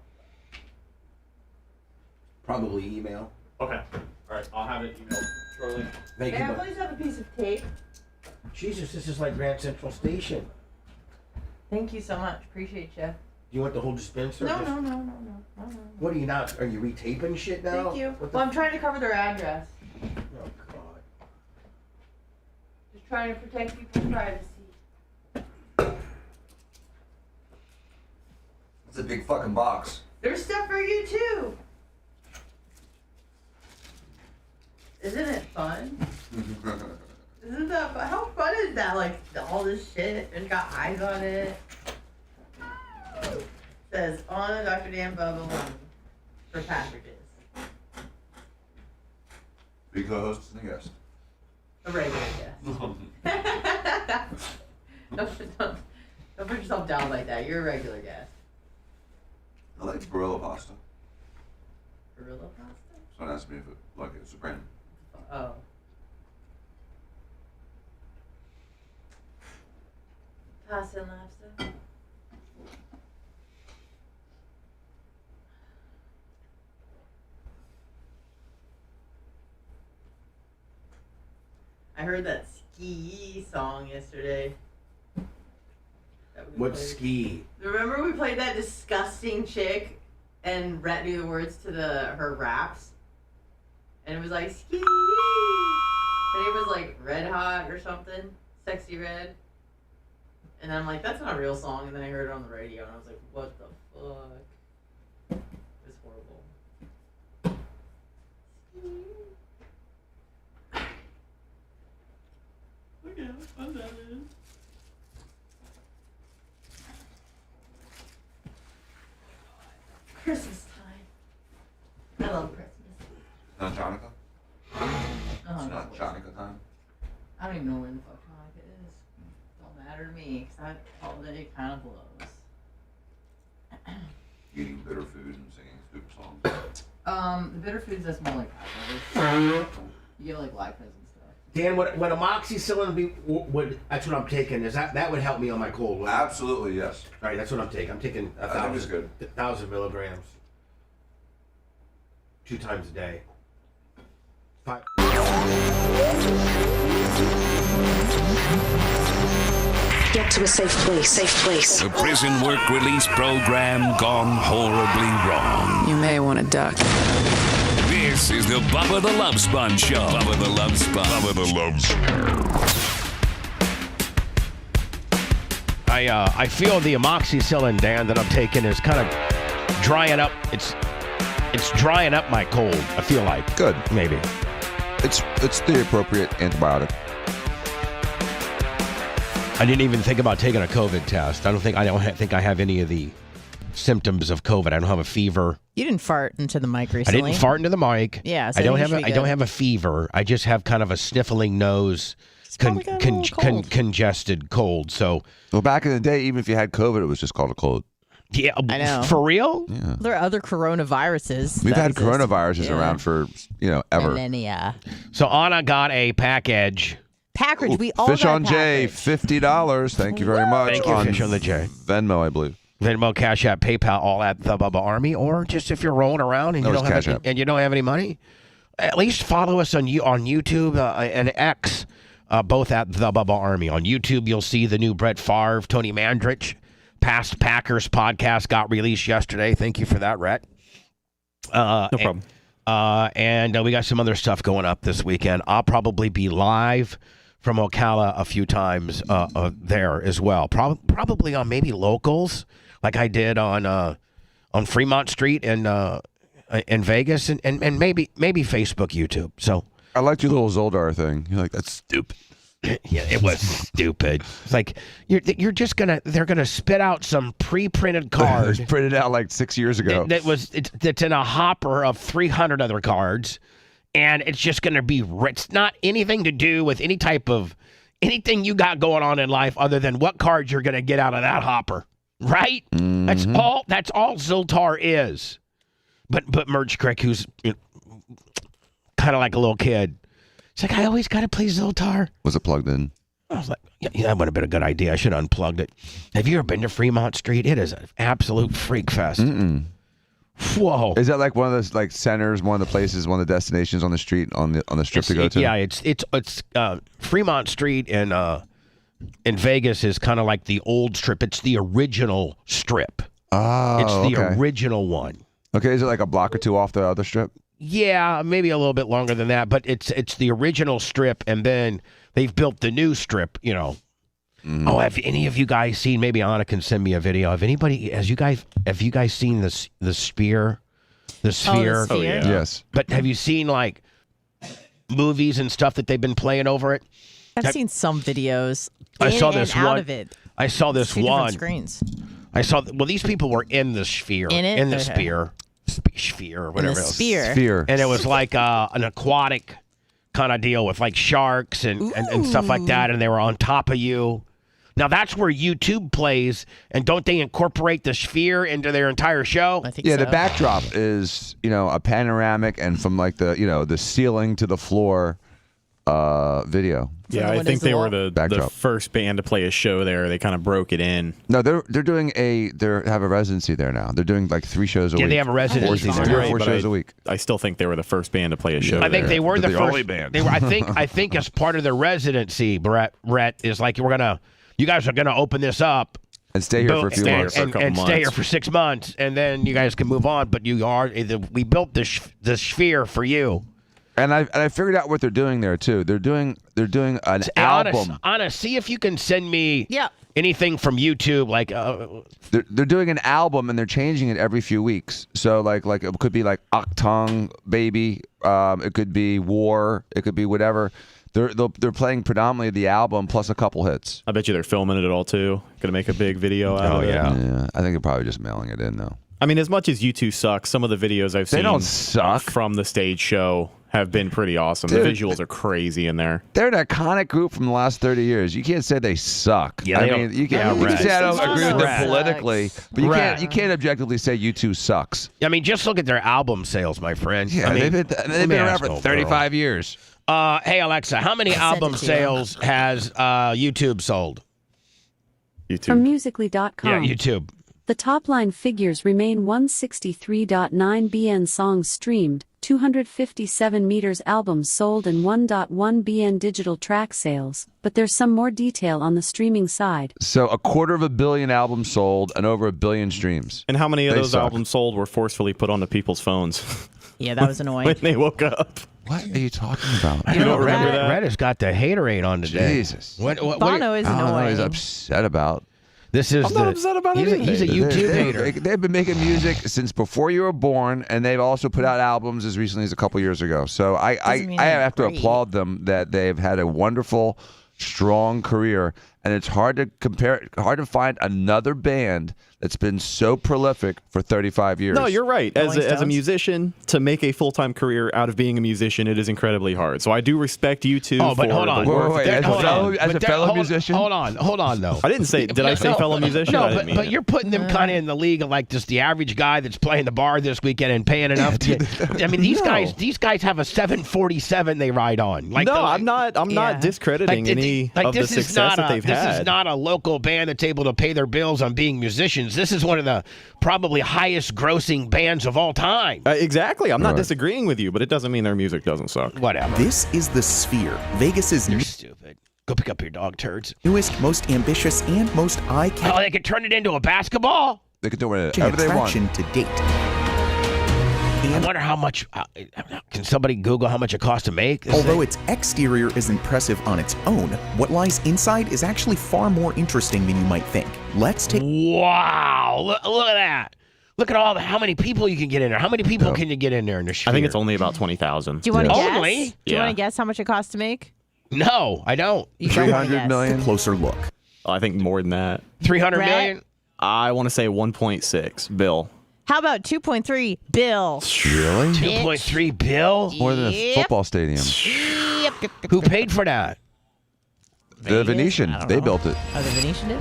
Probably email. Okay. All right, I'll have it emailed shortly. Thank May you. I please have a piece of tape? Jesus, this is like Grand Central Station. Thank you so much. Appreciate you. Do you want the whole dispenser? No. What are you not? Are you retaping shit now? Thank you. What the Well, I'm trying to cover their address. Oh God. Just trying to protect people's privacy. It's a big fucking box. There's stuff for you too. Isn't it fun? Isn't that fun? How fun is that? Like all this shit and got eyes on it. It says on a Dr. Dan Bubba one for packages. Three co-hosts and a guest. A regular guest. Don't put yourself down like that. You're a regular guest. I like Barilla pasta. Gorilla pasta? Someone asked me if it like it's a brand. Oh. Pasta and lobster? I heard that ski song yesterday. What ski? Remember we played that disgusting chick and Rhett knew the words to her raps? And it was like ski. Her name was like Red Hot or something. Sexy Red. And I'm like, that's not a real song. And then I heard it on the radio and I was like, what the fuck? It was horrible. Look at how fun that is. Christmas time. I love Christmas. Not Hanukkah? Oh, It's not Hanukkah time. I don't even know when the fuck Hanukkah is. Don't matter to me, because that holiday kind of blows. Eating bitter food and singing stupid songs. The bitter foods, that's more like alcohol. You get like lactose and stuff. Dan, would amoxicillin be? That's what I'm taking. Is that would help me on my cold? Right? Absolutely, yes. All right, that's what I'm taking. I'm taking I think it's good. 1,000 milligrams, 2 times a day. 5. Get to a safe place. Safe place. The prison work release program gone horribly wrong. You may want to duck. This is the Bubba the Love Sponge Show. Bubba the Love Sponge. Bubba the Love Sponge. I feel the amoxicillin, Dan, that I'm taking is kind of drying up. It's drying up my cold. I feel like Good. maybe. It's the appropriate antibiotic. I didn't even think about taking a COVID test. I don't think I have any of the symptoms of COVID. I don't have a fever. You didn't fart into the mic I recently. didn't fart into the mic. Yeah, so I don't you have should a, be I don't good. have a fever. I just have kind of a sniffling nose, congested cold. So, well, back in the day, even if you had COVID, it was just called a cold. Yeah, I know. For real? Yeah. There are other coronaviruses. We've that had exist. coronaviruses around for ever. Millennia. So Anna got a package. Package. We all Fish got on J, $50. Thank you very much. Thank you, on Fish on the J. Venmo, I believe. Venmo, Cash App, PayPal, all at the Bubba Army, or just if you're rolling around and No, you it's don't have Cash App. and you don't have any money, at least follow us on YouTube and X, both at the Bubba Army. On YouTube, you'll see the new Brett Favre, Tony Mandrich, Past Packers podcast got released yesterday. Thank you for that, Rhett. No problem. And we got some other stuff going up this weekend. I'll probably be live from Ocala a few times there as well. Probably on maybe locals, like I did on Fremont Street in Vegas, and maybe Facebook, YouTube. So I liked your little Zoldar thing. You're like, that's stupid. Yeah, it was stupid. It's like they're gonna spit out some pre-printed card. It was printed out like 6 years ago. That's in a hopper of 300 other cards, and it's just gonna be. It's not anything to do with anything you got going on in life other than what cards you're gonna get out of that hopper, right? Mm-hmm. That's all Zoltar is. But Merch Crick, who's kind of like a little kid. It's like, I always got to play Zoltar. Was it plugged in? I was like, yeah, that would have been a good idea. I should have unplugged it. Have you ever been to Fremont Street? It is an absolute freak fest. Mm-mm. Whoa. Is that like one of those like centers, one of the places, one of the destinations on the street, on the strip to go to? Yeah, it's Fremont Street in Vegas is kind of like the old strip. It's the original strip. Oh, it's the original one. Okay, is it like a block or two off the other strip? Yeah, maybe a little bit longer than that, but it's the original strip, and then they've built the new strip. Oh, have any of you guys seen? Maybe Anna can send me a video. Have you guys seen the sphere? The sphere. Oh, yeah. Yes. But have you seen like movies and stuff that they've been playing over it? I've seen some videos. I saw in this and out one. of it. I saw this Two different one. screens. Well, these people were in the sphere. In it? In the Okay. sphere. Sphere or In whatever the else. sphere. And it was like an aquatic kind of deal with like sharks and stuff like that, and they were on top of you. Now that's where YouTube plays, and don't they incorporate the sphere into their entire show? I think Yeah, so. the backdrop is a panoramic and from like the ceiling to the floor video. Yeah, I think they were the first band to play a show there. They kind of broke it in. No, they're doing they have a residency there now. They're doing like 3 shows a week. Yeah, they have a residency there. 3 or 4 But shows a week. I still think they were the first band to play a show I think there. they were the They're first only band. They were. I think as part of their residency, Brett is like you guys are gonna open this up And stay here for a few months. and stay here for 6 months, and then you guys can move on. But we built the sphere for you. And I figured out what they're doing there too. They're doing an album. Anna, see if you can send me Yeah. anything from YouTube. Like They're doing an album and they're changing it every few weeks. So like it could be like Octung Baby. It could be War. It could be whatever. They're playing predominantly the album plus a couple hits. I bet you they're filming it all too. Gonna make a big video out of it. Yeah, I think they're probably just mailing it in though. I mean, as much as you two suck, some of the videos I've seen They don't suck. from the stage show have been pretty awesome. Dude, the visuals are crazy in there. They're an iconic group from the last 30 years. You can't say they suck. Yeah, I they mean, don't- you can, yeah, you can right. say I don't Sucks. agree with them Sucks. politically, but you can't objectively say U2 sucks. I mean, just look at their album sales, my friend. Yeah, I mean, they've been around for 35 years. Hey Alexa, how many album it to you. sales has YouTube sold? YouTube. From musically.com. Yeah, YouTube. The top line figures remain 163.9 BN songs streamed, 257 meters albums sold, and 1.1 BN digital track sales, but there's some more detail on the streaming side. So 250 million albums sold and over 1 billion streams. And how many of They those suck. albums sold were forcefully put onto people's phones Yeah, that was annoying. when they woke up? What are you talking about? You don't remember that? Red has got the haterade on today. Jesus. What Bono is I don't know what annoying. he's upset about. This is I'm not upset about he's anything. He's a YouTube hater. They've been making music since before you were born, and they've also put out albums as recently as a couple years ago. So I Doesn't mean have to great. applaud them that they've had a wonderful, strong career, and it's hard to find another band that's been so prolific for 35 years. No, you're right. As a musician, to make a full-time career out of being a musician, it is incredibly hard. So I do respect you two. Oh, but hold on. Wait, as a fellow musician? Hold on, though. I didn't say. Did I say fellow musician? No, I didn't mean but it. you're putting them kind of in the league of like just the average guy that's playing the bar this weekend and paying enough to get. I mean, these guys have a 747 they ride on. Like, no, I'm not discrediting any of the success that they've had. This is not a local band that's able to pay their bills on being musicians. This is one of the probably highest grossing bands of all time. Exactly. I'm not disagreeing with you, but it doesn't mean their music doesn't suck. Whatever. This is the Sphere, Vegas's You're stupid. Go pick up your dog turds. newest, most ambitious, and most eye-catching. Oh, they could turn it into a basketball. They could do whatever they want. attraction to date. I wonder how much. Can somebody Google how much it costs to make? Although its exterior is impressive on its own, what lies inside is actually far more interesting than you might think. Let's take. Wow! Look at that. Look at how many people you can get in there. How many people can you get in there in the Sphere? I think it's only about 20,000. Do you want to guess? Only? Do you want to guess how much it costs to make? No, I don't. 300 million. A closer look. I think more than that. 300 Brett? million? I want to say 1.6 bill. How about 2.3 bill? Really? 2.3 bill? More than a football stadium. Yep. Who paid for that? The Venetian. They built it. Oh, the Venetian did?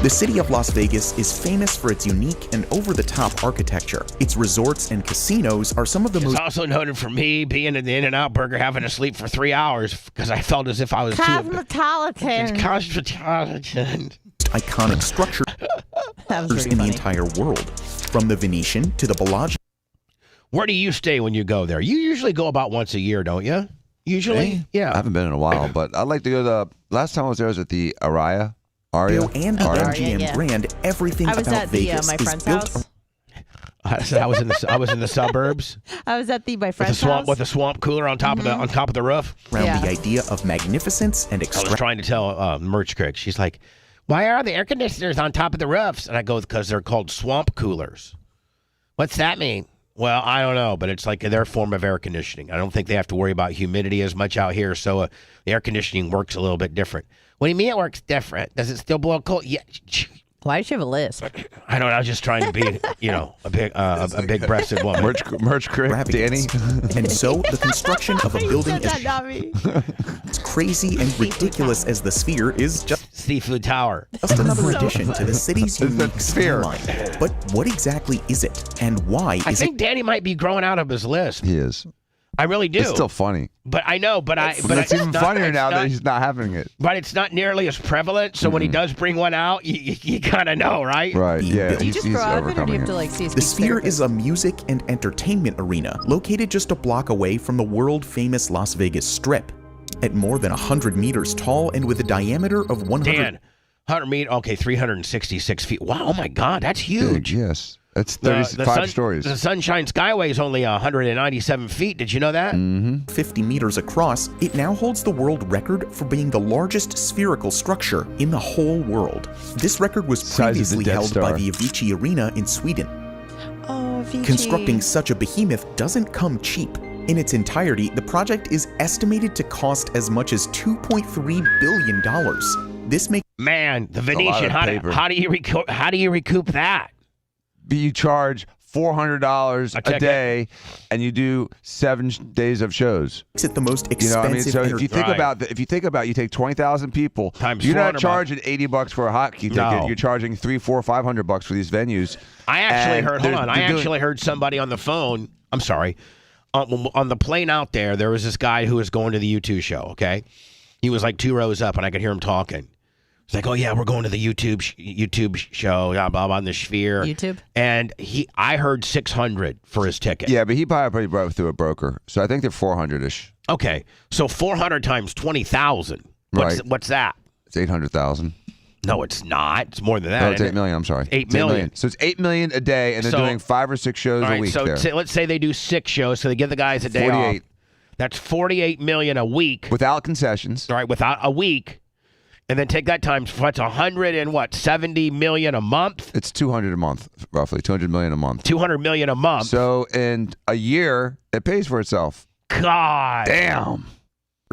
The city of Las Vegas is famous for its unique and over-the-top architecture. Its resorts and casinos are some of the It's most also noted for me being in the In-N-Out Burger having to sleep for 3 hours because I felt as if I was Cosmopolitan. Cosmopolitan. iconic structures That was pretty in the funny. entire world. From the Venetian to the Bellagio. Where do you stay when you go there? You usually go about once a year, don't you? Usually? I Yeah. haven't been in a while, but I'd like to go to last time I was there was at the Aria. And the Aria, MGM yeah. brand, everything I was about at the, Vegas my is friend's built house. I was in the suburbs I was at my with a friend's swamp house. with a swamp cooler on top of the roof. around Yeah. the idea of magnificence and I was extravagance. trying to tell Merch Crick. She's like, "Why are the air conditioners on top of the roofs?" And I go, "Because they're called swamp coolers." What's that mean? Well, I don't know, but it's like their form of air conditioning. I don't think they have to worry about humidity as much out here, so the air conditioning works a little bit different. What do you mean it works different? Does it still blow cold? Yeah. Why does she have a lisp? I don't know. I was just trying to be, a big-breasted woman. Merch Crick, Danny. And so the construction of a building Said that, not me. as crazy and ridiculous as the Sphere is just Seafood Tower. another addition to the city's unique Sphere. skyline. But what exactly is it, and why I is think Danny might be growing out of his lisp. He is. I really do. It's still funny. But I know, but It's even funnier now that he's not having it. But it's not nearly as prevalent. So when he does bring one out, you kind of know, right? Right. Yeah. Do you just grow out of it, or do you have to like see a The speech Sphere therapist? is a music and entertainment arena located just a block away from the world-famous Las Vegas Strip. At more than 100 meters tall and with a diameter of 100... Dan, 100 meters, okay, 366 feet. Wow, oh my God, that's huge. Big, yes. That's 35 stories. The Sunshine Skyway is only 197 feet. Did you know that? 50 meters across, it now holds the world record for being the largest spherical structure in the whole world. This record was Size of the previously Death held Star. by the Avicii Arena in Sweden. Oh, Vici. Constructing such a behemoth doesn't come cheap. In its entirety, the project is estimated to cost as much as $2.3 billion. This makes Man, the lot Venetian, of paper. how do you recoup that? You charge $400 a ticket. day, and you do 7 days of shows. it the most You know what I expensive. mean? So if you think Right. about, you take 20,000 people. Times You're not 400 charging $80 for a hockey ticket. No. You're charging $300, $400, $500 for these venues. I actually And heard. they're- Hold on. I they're doing- actually heard somebody on the phone. I'm sorry. On the plane out there was this guy who was going to the U2 show. Okay, he was like 2 rows up, and I could hear him talking. It's like, oh yeah, we're going to the YouTube show, blah blah blah, on the Sphere. YouTube. And I heard 600 for his ticket. Yeah, but he probably brought through a broker. So I think they're 400-ish. Okay, so 400 times 20,000. Right. What's that? It's 800,000. No, it's not. It's more than that. No, it's isn't 8 it? million. I'm sorry. 8 It's million. So it's 8 million a day, and they're So- doing 5 or 6 shows All a right, week so there. let's say they do 6 shows, so they give the guys a day 48. off. That's 48 million a week. Without concessions. All right, without a week, and then take that times what's 70 million a month. It's 200 a month, roughly 200 million a month. 200 million a month. So in a year, it pays for itself. God Damn.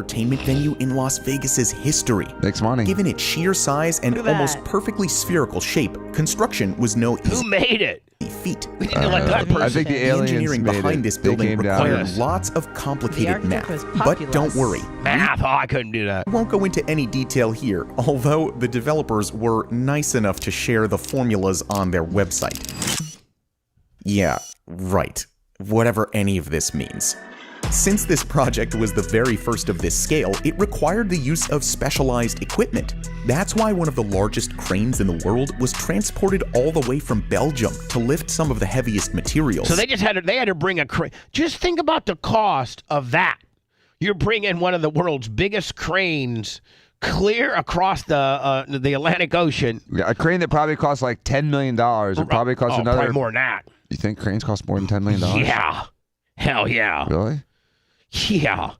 entertainment venue in Las Vegas's history. Makes money. Given its sheer size and Look at almost that. perfectly spherical shape, construction was no Who easy made it? feat. We didn't let that person. I think the The aliens engineering made behind it. this They building came down. required Yes. lots of complicated The math. architect was But populous. don't worry, Math. Oh, I couldn't do that. I won't go into any detail here, although the developers were nice enough to share the formulas on their website. Yeah, right. Whatever any of this means. Since this project was the very first of this scale, it required the use of specialized equipment. That's why one of the largest cranes in the world was transported all the way from Belgium to lift some of the heaviest materials. So they had to bring a crane. Just think about the cost of that. You're bringing one of the world's biggest cranes clear across the Atlantic Ocean. Yeah, a crane that probably costs like $10 million. It probably costs another. Probably more than that. You think cranes cost more than $10 million? Yeah. Hell yeah. Really? Yeah.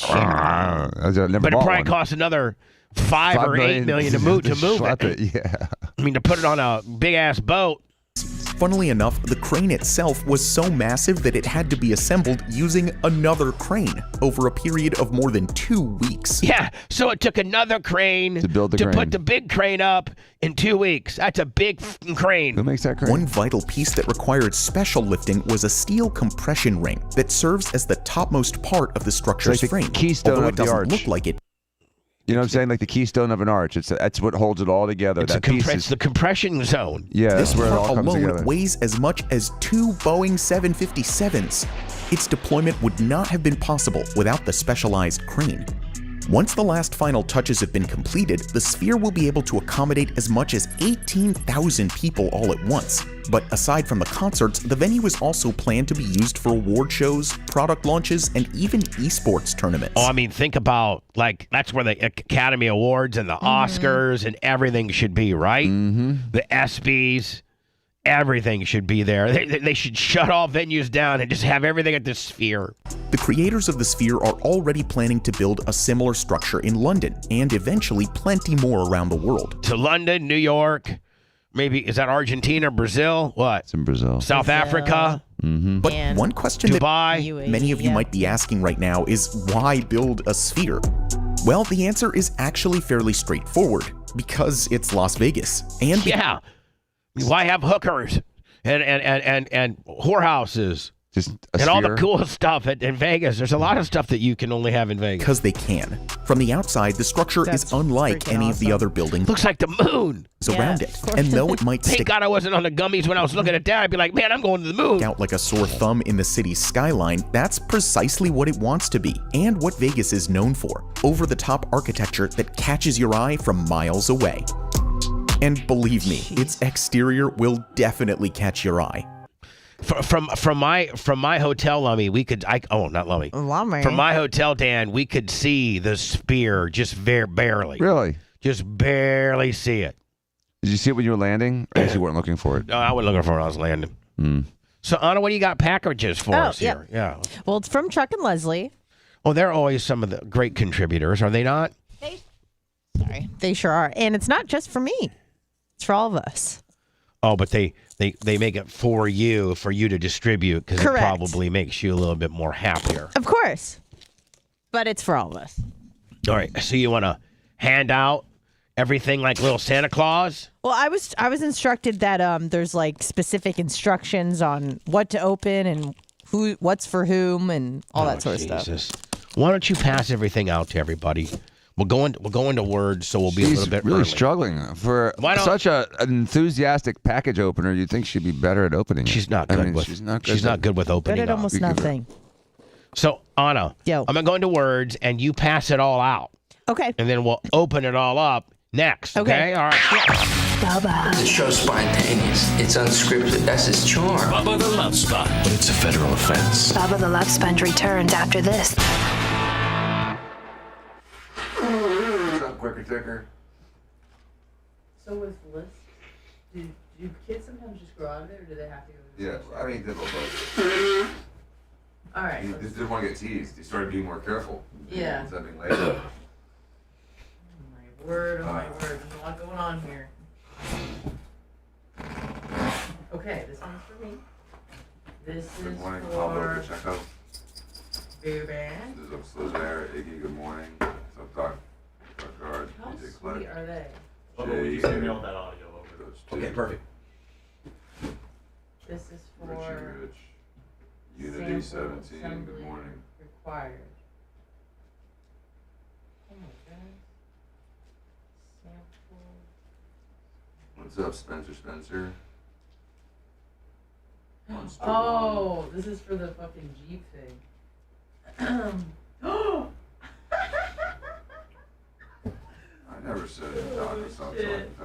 I've never But it bought probably one. costs another $5 or $8 million to move Schlep it. Yeah. I mean, to put it on a big ass boat. Funnily enough, the crane itself was so massive that it had to be assembled using another crane over a period of more than 2 weeks. Yeah, so it took another crane To build the crane. put the big crane up in 2 weeks. That's a big f***ing crane. Who makes that crane? One vital piece that required special lifting was a steel compression ring that serves as the topmost part of the structure's Like the frame. keystone Although of it the doesn't arch. look like it. You know what I'm saying? Like the keystone of an arch. That's what holds it all together. It's, that piece it's is, the compression zone. yeah, This that's where it part all comes alone together. weighs as much as 2 Boeing 757s. Its deployment would not have been possible without the specialized crane. Once the last final touches have been completed, the sphere will be able to accommodate as much as 18,000 people all at once. But aside from the concerts, the venue is also planned to be used for award shows, product launches, and even esports tournaments. Oh, I mean, think about, like, that's where the Academy Awards and the Oscars and everything should be, right? Mm-hmm. The ESPYs, everything should be there. They should shut all venues down and just have everything at the Sphere. The creators of the Sphere are already planning to build a similar structure in London, and eventually plenty more around the world. To London, New York, maybe, is that Argentina, Brazil? What? It's in Brazil. South Africa? Mm-hmm. But And one question Dubai? that many of you might be asking right now is why build a sphere? Well, the answer is actually fairly straightforward, because it's Las Vegas. And Yeah. Why have hookers and whorehouses? Just a And all the sphere. cool stuff in Vegas. There's a lot of stuff that you can only have in Vegas. because they can. From the outside, the structure That's is unlike freaking any of the awesome. other buildings Looks like the moon. around Yeah, it. of course. And though it might Thank stick God I wasn't on the gummies when I was looking at that. I'd be like, man, I'm going to the moon. out like a sore thumb in the city's skyline, that's precisely what it wants to be, and what Vegas is known for. Over-the-top architecture that catches your eye from miles away. And believe me, its exterior will definitely catch your eye. From my hotel, Lummy, we could. Not Lummy. Lummy. From my hotel, Dan, we could see the Sphere just barely. Really? Just barely see it. Did you see it when you were landing? Or you weren't looking for it? No, I wasn't looking for it when I was landing. Mm. So, Anna, what do you got packages for us yeah. here? Yeah. Well, it's from Chuck and Leslie. Oh, they're always some of the great contributors, are they not? Sorry. They sure are. And it's not just for me. It's for all of us. Oh, but they make it for you to distribute because it Correct. probably makes you a little bit more happier. Of course. But it's for all of us. All right. So you want to hand out everything like little Santa Claus? Well, I was instructed that there's like specific instructions on what to open and what's for whom and all that sort of stuff. Jesus. Why don't you pass everything out to everybody? We'll go into words, so we'll be a She's little bit really early. struggling. For Why don't- such an enthusiastic package opener, you'd think she'd be better at opening it. She's not I good mean, with. she's not good. She's not good with Good opening at up. almost nothing. So Anna, Yo. I'm gonna go into words, and you pass it all out, Okay. and then we'll open it all up next. Okay. All right. Bubba. The show's spontaneous. It's unscripted. That's its charm. Bubba the Love Sponge. But it's a federal offense. Bubba the Love Sponge returns after this. What's up, quicker ticker? So with lists, do kids sometimes just grow out of it, or do they have to go to the Yeah, school? I mean, he did a little both. All right. He just didn't want to get teased. He started being more careful. Yeah. Instead of being later. My word, oh my word, there's a lot going on here. Okay, this one's for me. This Good is morning, Pablo for Pacheco. Boo Bear. This is upstairs there. Iggy, good morning. What's up, Doc? Doc Guard, How DJ sweet Click. are they? Jay, just emailed that audio over. those two. Okay, perfect. This is for Richie Rich. Unity sample 17, assembly good morning. required. Oh my god. Sample. What's up, Spencer? Monster Oh, this is for the fucking Jeep thing. Oh! I never said it. Doc, or something. Shit.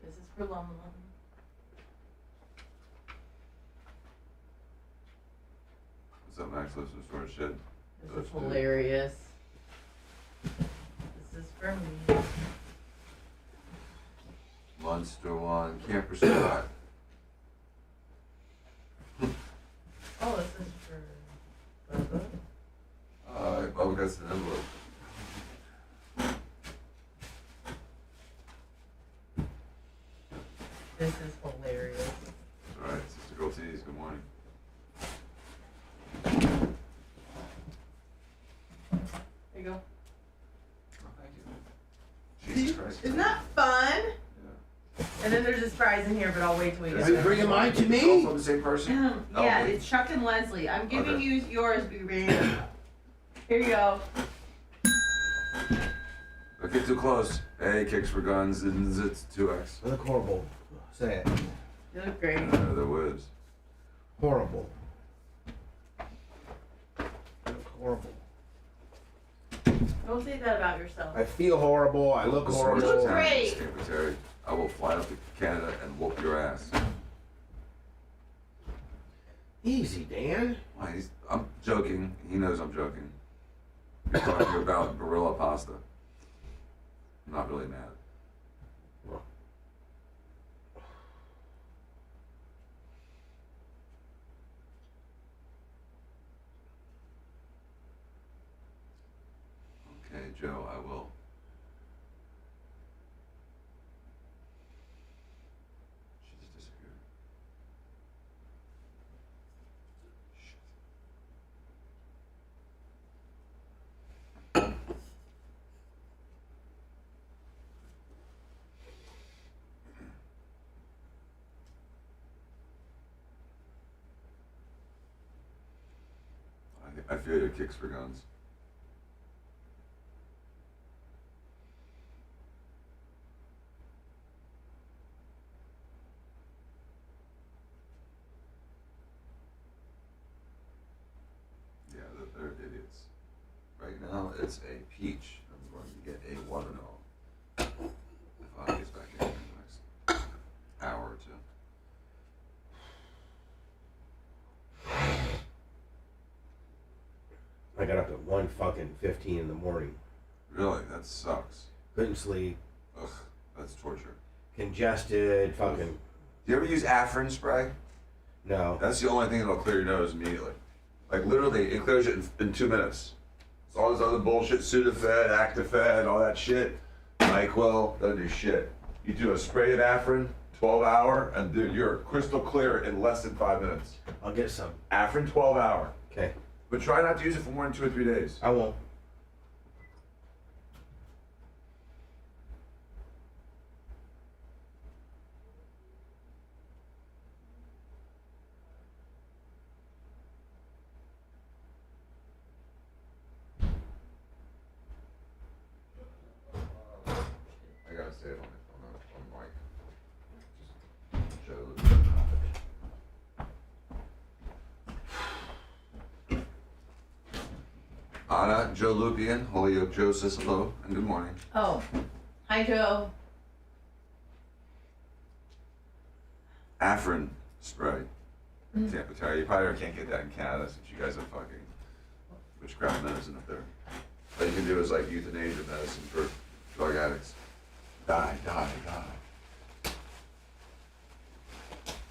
This is for Lum Lum. What's up, Max? Listen to Storage Shed. This is hilarious. This is for me. Monster One, Camper Scott. Oh, this is for Bubba. Bubba got an envelope. This is hilarious. Alright, Sister Girl T's, good morning. There you go. Jesus Christ. Isn't that fun? And then there's a surprise in here, but I'll wait till we get Are you there. bringing mine to me? All from the same person? Yeah, it's Chuck and Leslie. I'm giving Okay. you yours, Boo Bear. Here you go. Don't get too close. Hey, kicks for guns, and it's 2X. You look horrible. Say it. You look great. The Wiz. Horrible. You look horrible. Don't say that about yourself. I feel horrible. I look horrible. look great. Secretary, I will fly up to Canada and whoop your ass. Easy, Dan. Why, I'm joking. He knows I'm joking. You're talking about gorilla pasta. I'm not really mad. Okay, Joe, I will. She just disappeared. I feel your kicks for guns. Yeah, they're idiots. Right now, it's a peach. I'm going to get a watermelon. If I get back in the next hour or two. I got up at 1:15 in the morning. Really? That sucks. Couldn't sleep. Ugh, that's torture. Congested. Fucking. Do you ever use Afrin spray? No. That's the only thing that'll clear your nose immediately. Like literally, it clears it in 2 minutes. It's all this other bullshit, Sudafed, Actifed, all that shit. NyQuil, doesn't do shit. You do a spray of Afrin, 12-hour, and dude, you're crystal clear in less than 5 minutes. I'll get some. Afrin, 12-hour. Okay. But try not to use it for more than 2 or 3 days. I won't. I gotta say it on mic. Just show the Anna, Joe Lupian, Holyoke Joe Cicelo, and good morning. Oh, hi Joe. Afrin spray. Tampa Terry. You probably can't get that in Canada since you guys have fucking witchcraft medicine up there. All you can do is like euthanasia medicine for drug addicts. Die.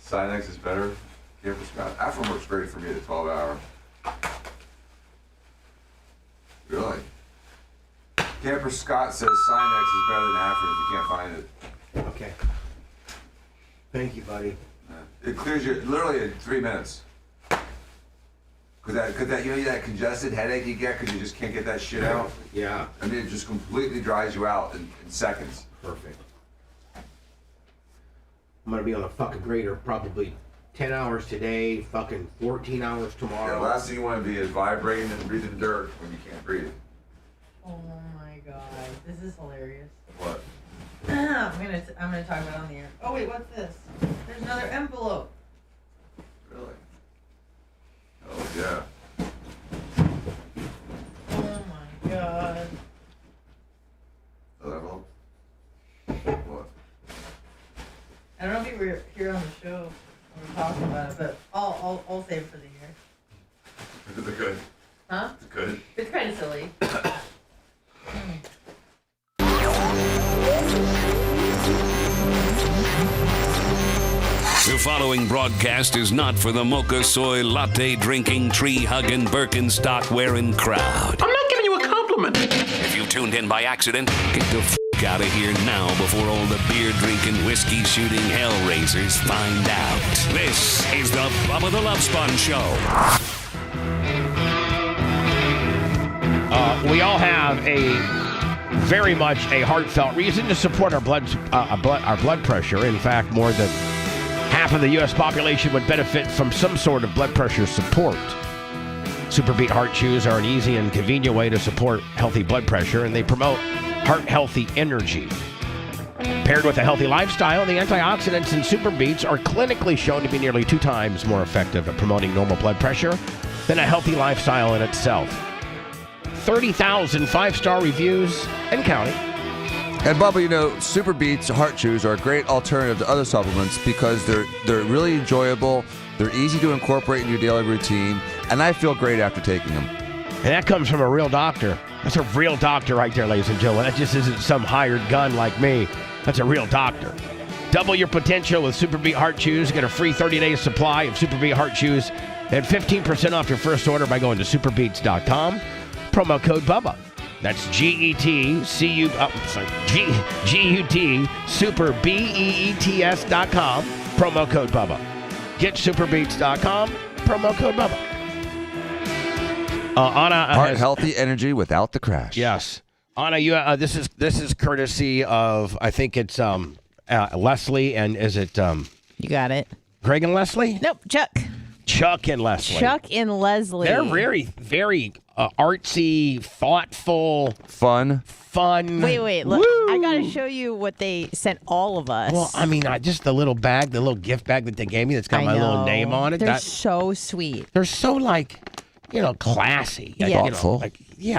Sinex is better. Camper Scott. Afrin works great for me at 12-hour. Really? Camper Scott says Sinex is better than Afrin if you can't find it. Okay. Thank you, buddy. It clears you literally in 3 minutes. Could that you know that congested headache you get because you just can't get that shit out? Yeah. I mean, it just completely dries you out in seconds. Perfect. I'm gonna be on a fucking grader probably 10 hours today, fucking 14 hours tomorrow. Yeah, the last thing you want to be is vibrating and breathing dirt when you can't breathe. Oh my god, this is hilarious. What? I'm gonna talk about it on the air. Oh wait, what's this? There's another envelope. Really? Oh yeah. Oh my god. Oh, envelope? What? I don't know if you were here on the show when we were talking about it, but I'll save it for the year. Is it good? Huh? Is it good? It's kind of silly. The following broadcast is not for the mocha soy latte drinking, tree hugging, Birkenstock wearing crowd. I'm not giving you a compliment. If you tuned in by accident, get the out of here now before all the beer drinking, whiskey shooting hellraisers find out. This is the Bubba the Love Sponge Show. We all have very much a heartfelt reason to support our blood pressure. In fact, more than half of the U.S. population would benefit from some sort of blood pressure support. Superbeat heart chews are an easy and convenient way to support healthy blood pressure, and they promote heart-healthy energy. Paired with a healthy lifestyle, the antioxidants in Superbeats are clinically shown to be nearly 2 times more effective at promoting normal blood pressure than a healthy lifestyle in itself. 30,000 5-star reviews and counting. And Bubba, you know, Superbeats Heart Chews are a great alternative to other supplements because they're really enjoyable, they're easy to incorporate in your daily routine, and I feel great after taking them. And that comes from a real doctor. That's a real doctor right there, ladies and gentlemen. That just isn't some hired gun like me. That's a real doctor. Double your potential with Superbeat Heart Chews. Get a free 30-day supply of Superbeat Heart Chews and 15% off your first order by going to superbeats.com. Promo code Bubba. That's G-U-T, super BEETS.com. Promo code Bubba. Get superbeats.com. Promo code Bubba. Anna healthy energy without the crash. Yes, Anna, you this is courtesy of, I think it's Leslie, and is it You got it. Greg and Leslie? Nope, Chuck and Leslie. Chuck and Leslie. They're very artsy, thoughtful, fun. Wait, look, I gotta show you what they sent all of us. Well, I mean, just the little gift bag that they gave me that's got my little name on it. They're so sweet. They're so classy. Yeah. Thoughtful.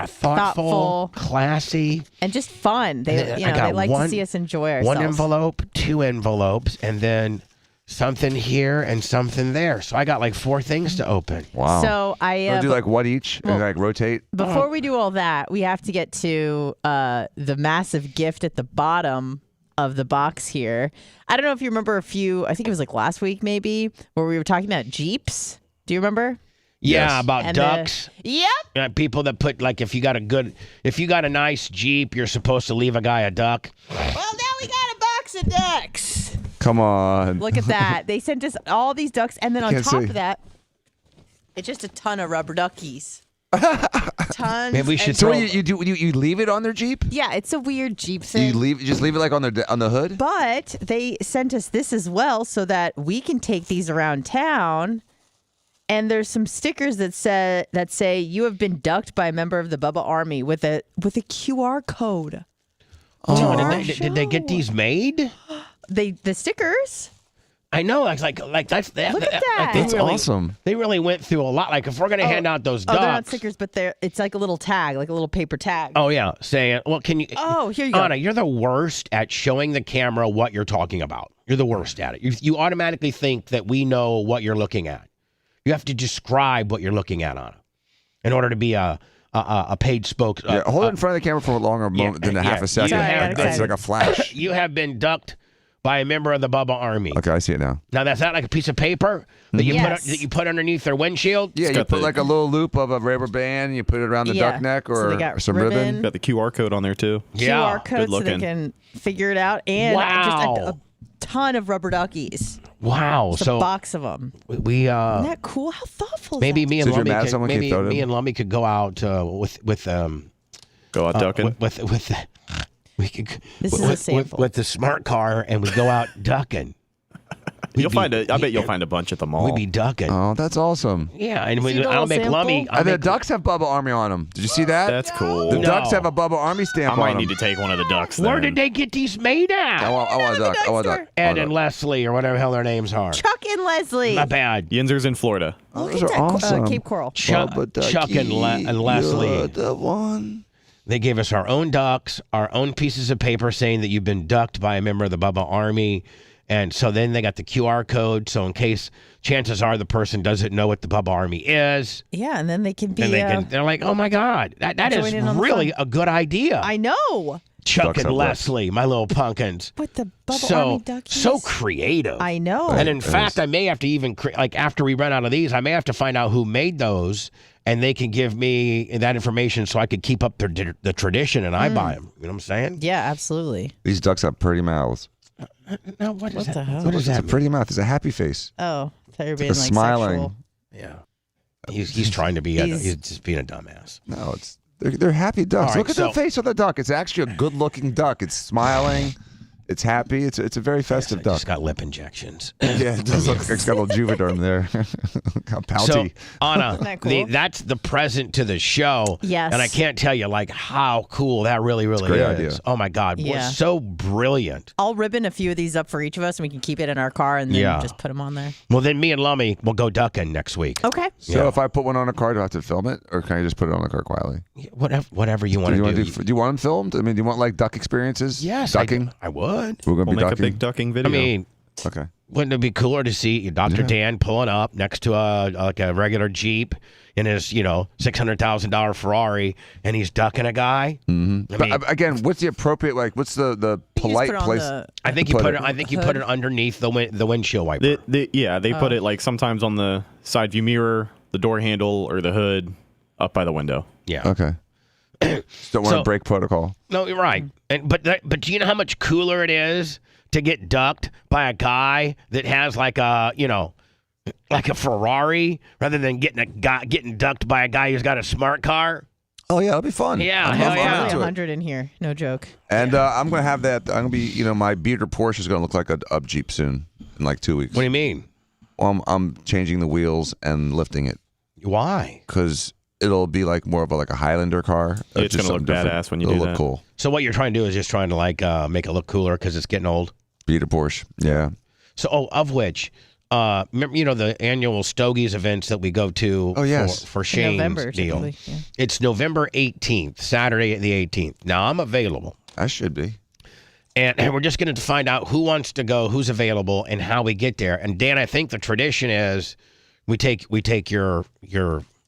Thoughtful, classy, and just fun. They like to see us enjoy ourselves. 1 envelope, 2 envelopes, and then something here and something there. So I got 4 things to open. Wow. So I do one each and rotate. Before we do all that, we have to get to the massive gift at the bottom of the box here. I don't know if you remember I think it was last week maybe, where we were talking about Jeeps. Do you remember? Yeah, Yes. about And ducks. Yep. People that put if you got a nice Jeep, you're supposed to leave a guy a duck. Well, now we got a box of ducks. Come on. Look at that. They sent us all these ducks, and then on Can't top see. of that, it's just a ton of rubber duckies. Tons. Maybe we should and- So you leave it on their Jeep? Yeah, it's a weird Jeep thing. You just leave it on the hood? But they sent us this as well so that we can take these around town. And there's some stickers that say you have been ducked by a member of the Bubba Army with a QR code. Did they get these made? The stickers? I know. That's that's that. Look at that. That's awesome. They really went through a lot. If we're gonna hand out those ducks, they're not stickers, but it's like a little tag, like a little paper tag. Oh yeah, saying, well, can you? Oh, here you go. Anna, you're the worst at showing the camera what you're talking about. You're the worst at it. You automatically think that we know what you're looking at. You have to describe what you're looking at, Anna, in order to be a paid spokes. Hold it in front of the camera for a longer moment than a half a second. It's like a flash. You have been ducked by a member of the Bubba Army. Okay, I see it now. Now, that's not like a piece of paper that you put underneath their windshield? Yeah, you put a little loop of a rubber band, you put it around the duck neck or some ribbon. Got the QR code on there, too. QR code so they can figure it out. And just a ton of rubber duckies. Wow. Just so a box of them. We Isn't that cool? How thoughtful is maybe that? me and Did your Lummy mad could, someone maybe keep photo? me and Lummy could go out with Go out ducking. with we could This is a sample. with the smart car and we go out ducking. I bet you'll find a bunch at the mall. We'd be ducking. Oh, that's awesome. Yeah, and See the I'll little make sample? Lummy. And the ducks have Bubba Army on them. Did you see that? That's cool. The No. ducks have a Bubba Army stamp I on might them. need to take one of the ducks. Where then. did they get these made at? I want a duck. I want a duck. Ed and Leslie, or whatever the hell their names are. Chuck and Leslie. My bad. Yinzer's in Florida. Look Those at are that awesome. Cape Coral. Chuck and Leslie. You're the one. They gave us our own ducks, our own pieces of paper saying that you've been ducked by a member of the Bubba Army. And so then they got the QR code. So in case, chances are the person doesn't know what the Bubba Army is. Yeah, and then they can be. And they're like, oh my God, that is join in on the really fun. a good idea. I know. Chuck Ducks and have Leslie, my little pumpkins. But the Bubba Army So, duckies. so creative. I know. And in fact, I may have to even, like after we run out of these, I may have to find out who made those and they can give me that information so I could keep up the tradition and I buy them. You know what I'm saying? Yeah, absolutely. These ducks have pretty mouths. No, what is What that? the hell? What is It's that? a pretty mouth. It's a happy face. Oh, I thought you were being It's like smiling. sexual. Yeah. He's trying to be, He's- he's just being a dumbass. No, they're happy ducks. All right, Look at so- the face of the duck. It's actually a good-looking duck. It's smiling. It's happy. It's a very festive I duck. just got lip injections. Yeah, it does look like it's got a little Juvederm there. How pouty. So, Anna, Isn't that cool? that's the present to the show. Yes. And I can't tell you, like, how cool that really, really great is. idea. Oh, my God. Yeah. So brilliant. I'll ribbon a few of these up for each of us, and we can keep it in our car and then Yeah. just put them on there. Well, then me and Lummy will go ducking next week. Okay. So if I put one on a car, do I have to film it, or can I just put it on the car quietly? Whatever you want to do. Do you want them filmed? I mean, do you want like duck experiences? Yes, ducking. I would. We're gonna We'll be make ducking. a big ducking video. I mean, okay. wouldn't it be cooler to see Dr. Dan pulling up next to a regular Jeep in his, $600,000 Ferrari, and he's ducking a guy? Mm-hmm. I mean, But again, what's the appropriate what's the polite put it on place? the- I think you put it. I think you put it underneath the windshield wiper. They put it like sometimes on the side view mirror, the door handle, or the hood, up by the window. Yeah. Okay. Just don't want to break protocol. No, you're right. But do you know how much cooler it is to get ducked by a guy that has like a Ferrari rather than getting ducked by a guy who's got a smart car? Oh yeah, that'll be fun. Yeah, I'm hell into yeah. Probably it. 100 in here. No joke. And I'm gonna have that. I'm gonna be, my beater Porsche is gonna look like a up Jeep soon in like 2 weeks. What do you mean? Well, I'm changing the wheels and lifting it. Why? Because it'll be like more of a Highlander car. Yeah, it's Just gonna look something different. badass when you It'll do look that. cool. So what you're trying to do is just trying to make it look cooler because it's getting old. Beater Porsche. Yeah. So of which. Remember, the annual Stogies events that we go to for Shane's November, deal. typically, yeah. It's November 18th, Saturday the 18th. Now, I'm available. I should be. And we're just going to find out who wants to go, who's available, and how we get there. And Dan, I think the tradition is we take your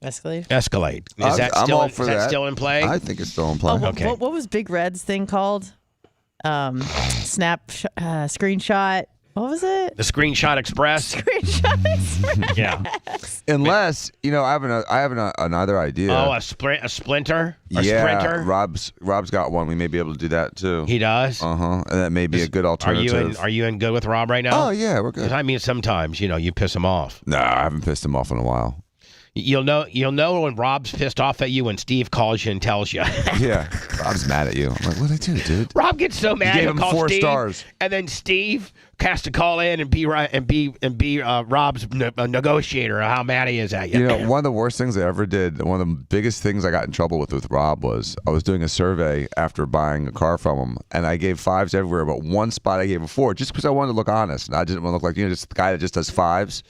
Escalade. Escalade. Is I'm that still all in, for is that that. still in play? I think it's still in play. Oh, Okay. what was Big Red's thing called? Screenshot. What was it? The Screenshot Express. Screenshot Express. Yeah. Unless I have another idea. Oh, a splinter. A yeah, sprinter. Rob's got one. We may be able to do that too. He does. And that may be a good alternative. Are you in good with Rob right now? Oh yeah, we're good. 'Cause I mean, sometimes you piss him off. No, I haven't pissed him off in a while. You'll know when Rob's pissed off at you when Steve calls you and tells you. Yeah, Rob's mad at you. I'm like, what did I do, dude? Rob gets so mad. You gave He'll him call 4 Steve, stars. and then Steve has to call in and be Rob's negotiator of how mad he is at you. One of the worst things I ever did, one of the biggest things I got in trouble with Rob was I was doing a survey after buying a car from him, and I gave 5s everywhere, but one spot I gave a 4 just because I wanted to look honest. And I didn't want to look like just the guy that just does 5s.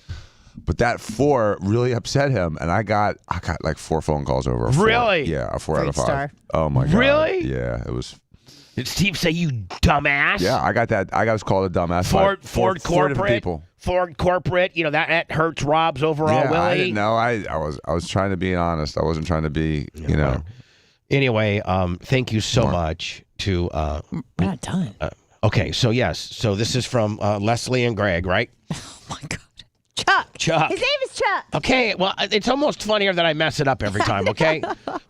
But that 4 really upset him, and I got like 4 phone calls over a 4. Really? Yeah, a 4 out of Great 5. star. Oh my god. Really? Yeah, it was. Did Steve say you dumbass? Yeah, I got that. I got called a dumbass. Ford by 4 different corporate. people. Ford corporate. that hurts Rob's overall Yeah, willie. I didn't know. I was trying to be honest. I wasn't trying to be. Anyway, thank you so much to. We're not done. Okay, so yes, so this is from Leslie and Greg, right? Oh my God. Chuck. His name is Chuck. Okay, well, it's almost funnier that I mess it up every time. Okay,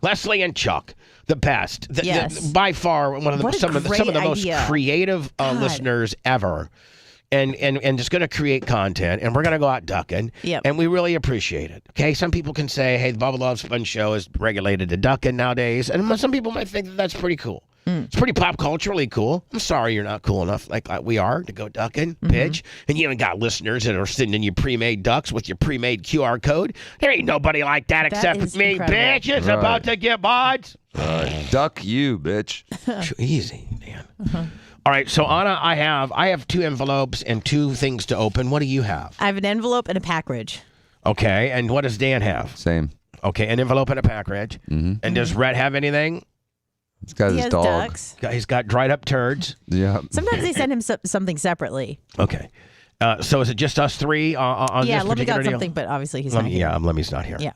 Leslie and Chuck, the best, Yes. by far one of What a some of the great most idea. creative God. listeners ever. and just going to create content, and we're going to go out ducking, and we really appreciate it. Okay, some people can say, hey, the Bubba the Love Sponge show is regulated to ducking nowadays, and some people might think that that's pretty cool. It's pretty pop culturally cool. I'm sorry you're not cool enough like we are to go ducking, pitch, and you even got listeners that are sending you pre-made ducks with your pre-made QR code. There ain't nobody like that except me, incredible. Bitch. It's about to get mods. Duck you, bitch. Easy, man. All right, so Anna, I have 2 envelopes and 2 things to open. What do you have? I have an envelope and a package. Okay, and what does Dan have? Same. Okay, an envelope and a package. And does Rhett have anything? He's got his dog. Ducks. He's got dried up turds. Yeah. Sometimes they send him something separately. Okay. So is it just us 3 on this particular Lemmy got deal? something, but obviously he's not here. Yeah, Lemmy's not here. Yeah.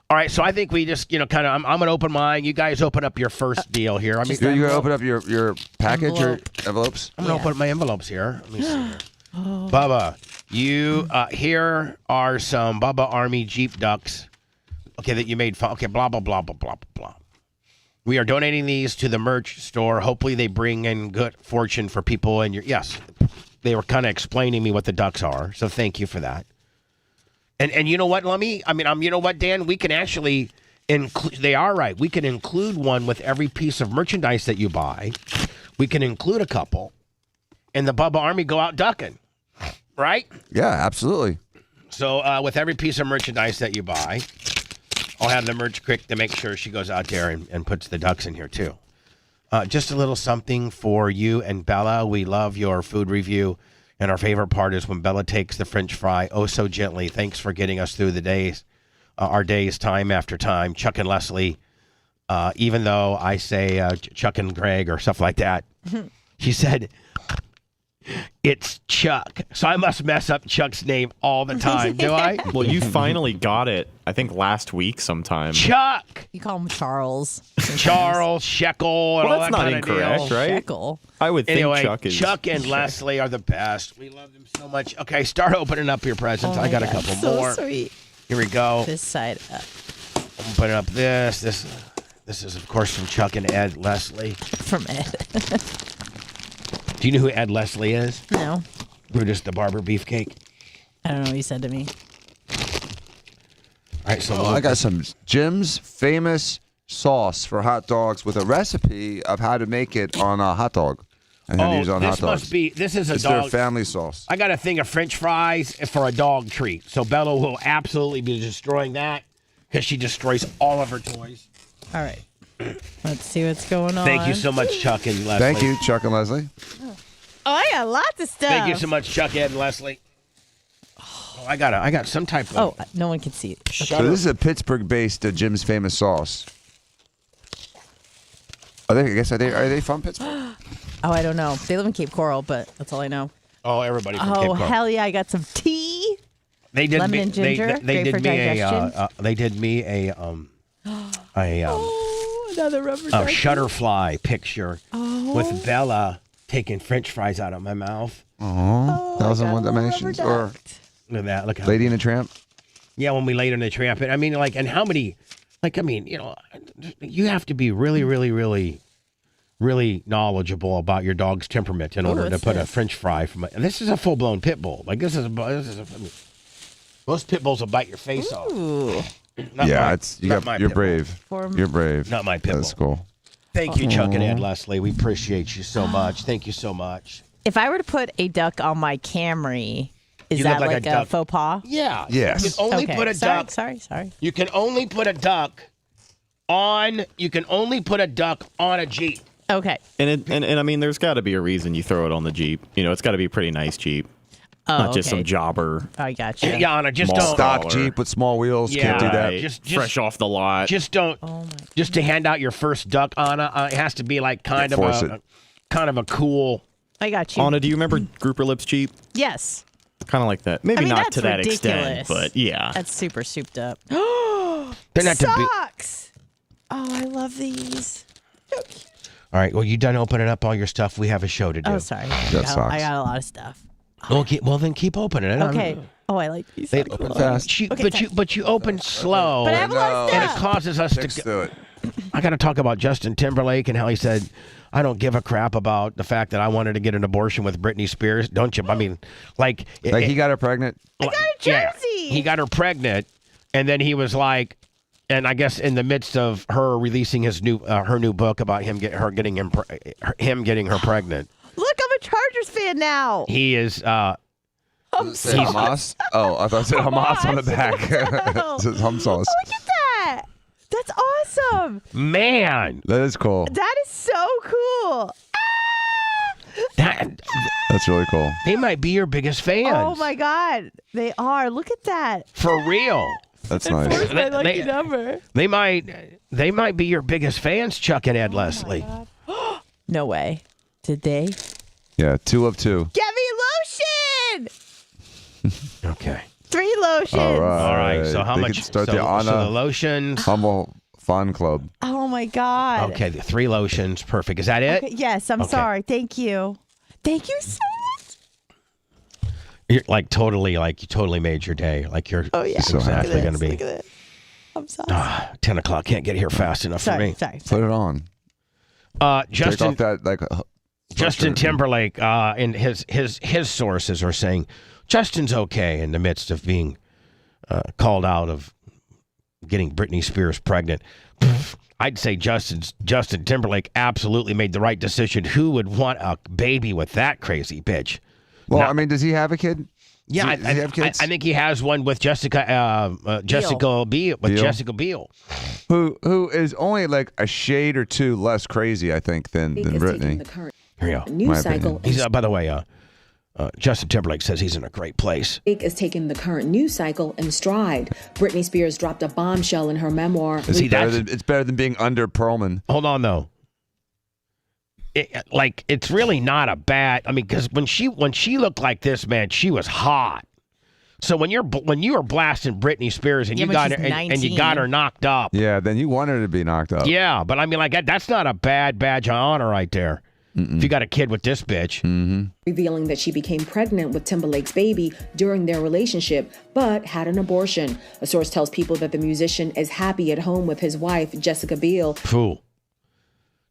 All right, so I think we just, kind of, I'm going to open mine. You guys open up your first deal here. I mean, You're going to open up your package or envelopes? I'm going to open up my envelopes here. Let me see here. Bubba, you, here are some Bubba Army Jeep ducks, okay, that you made. Okay, blah, blah, blah, blah, blah, blah. We are donating these to the merch store. Hopefully they bring in good fortune for people. And yes, they were kind of explaining me what the ducks are. So thank you for that. And you know what, Lemmy? I mean, you know what, Dan? We can actually include, they are right. We can include one with every piece of merchandise that you buy. We can include a couple. And the Bubba Army go out ducking. Right? Yeah, absolutely. So with every piece of merchandise that you buy, I'll have the merch quick to make sure she goes out there and puts the ducks in here, too. Just a little something for you and Bella. We love your food review. And our favorite part is when Bella takes the French fry oh so gently. Thanks for getting us through the days, our days, time after time. Chuck and Leslie, even though I say Chuck and Greg or stuff like that, she said, it's Chuck. So I must mess up Chuck's name all the time, do I? Well, you finally got it, I think, last week sometime. Chuck! You call him Charles. Charles, Shekel, and well, all that's that not kind incorrect, of deal. right? Shekel. I would think Anyway, Chuck is. Chuck and Leslie are the best. We love them so much. Okay, start opening up your presents. I got a couple more. Sweet. Here we go. This side up. I'm putting up this. This is, of course, from Chuck and Ed Leslie. From Ed. Do you know who Ed Leslie is? No. Brutus the Barber Beefcake. I don't know what you said to me. All right, so I got some Jim's famous sauce for hot dogs with a recipe of how to make it on a hot dog. And how to use it on hot dogs. This is a it's dog. Their family sauce. I got a thing of French fries for a dog treat. So Bella will absolutely be destroying that because she destroys all of her toys. All right. Let's see what's going on. Thank you so much, Chuck and Leslie. Thank you, Chuck and Leslie. Oh, I got lots of stuff. Thank you so much, Chuck, Ed, and Leslie. Oh, I got some type of. Oh, no one can see it. So this is a Pittsburgh-based Jim's famous sauce. Are they from Pittsburgh? Oh, I don't know. They live in Cape Coral, but that's all I know. Oh, everybody from Cape Oh, Coral. hell yeah! I got some tea. They did lemon me, and ginger. They great did for me digestion. they did me a Another rubber duck. Shutterfly picture with Bella taking French fries out of my mouth. Oh, 1,001 Dalmatians or look at that. Look how Lady and the Tramp. Yeah, when we laid in the tramp. I mean, and how many? You have to be really, really, really, really knowledgeable about your dog's temperament in order to put a French fry from. This is a full blown pit bull. Most pit bulls will bite your face off. You're brave. You're brave. Not my pit bull. That's cool. Thank you, Chuck and Ed Leslie. We appreciate you so much. Thank you so much. If I were to put a duck on my Camry, is You that look like a faux pas? Yeah. Yes. You can only put a duck. Sorry. You can only put a duck on. You can only put a duck on a Jeep. Okay. And I mean, there's got to be a reason you throw it on the Jeep. It's got to be a pretty nice Jeep. Not just some jobber. I got you. Yeah, Anna, just don't. Stock Jeep with small wheels. Yeah, can't do that. Just fresh off the lot. Just don't. Just to hand out your first duck, Anna. It has to be like kind of a cool. I got you. Anna, do you remember Grouper Lips Jeep? Yes. Kind of like that. Maybe not that's to that ridiculous. extent, but yeah. That's super souped up. They're not Socks. Oh, I love these. All right. Well, you done opening up all your stuff? We have a show to do. Oh, sorry. I got a lot of stuff. Okay. Well, then keep opening it. Okay. Oh, I like these. They socks. open fast. But you open slow. But I have a lot of and it stuff. causes us to I got to talk about Justin Timberlake and how he said, I don't give a crap about the fact that I wanted to get an abortion with Britney Spears. Don't you? I mean, like he got her pregnant. I got a jersey. He got her pregnant, and then he was like, and I guess in the midst of her releasing his her new book about him getting her pregnant. Look, I'm a Chargers fan now. He is. Say Hamas? Oh, I thought it said Hamas on the back. It says hum sauce. Oh, look at that. That's awesome. Man. That is cool. That is so cool. That's really cool. They might be your biggest fans. Oh, my God. They are. Look at that. For real. That's nice. Where's my lucky number? They might be your biggest fans, Chuck and Ed Leslie. No way. Did they? Yeah, 2 of 2. Get me lotion. Okay. 3 lotions. All right. So how They much? could start so, the Anna so the lotions. Humble Fun Club. Oh, my God. Okay, the 3 lotions. Perfect. Is that it? Okay, yes, I'm sorry. Thank you. Thank you so much. You're you totally made your day. Like you're exactly going to be. Look at it. I'm sorry. 10 o'clock. Can't get here fast enough for me. Sorry. Put it on. Justin, Take off that Justin Timberlake and his sources are saying Justin's okay in the midst of being called out of getting Britney Spears pregnant. I'd say Justin Timberlake absolutely made the right decision. Who would want a baby with that crazy bitch? Well, I mean, does he have a kid? Yeah, Does he have kids? I think he has one with Jessica Biel, who is only like a shade or 2 less crazy, I think, than Britney. Here we News cycle. He's by the way, Justin Timberlake says he's in a great place. Is taking the current news cycle in stride. Britney Spears dropped a bombshell in her memoir. It's better than being under Perlman. Hold on, though. It's really not a bad. I mean, because when she looked like this, man, she was hot. So when you were blasting Britney Spears and you got her and you got her knocked up, yeah, then you want her to be knocked up. Yeah, but I mean, like that's not a bad badge of honor right there. If you got a kid with this bitch. Revealing that she became pregnant with Timberlake's baby during their relationship, but had an abortion. A source tells People that the musician is happy at home with his wife, Jessica Biel. Fool.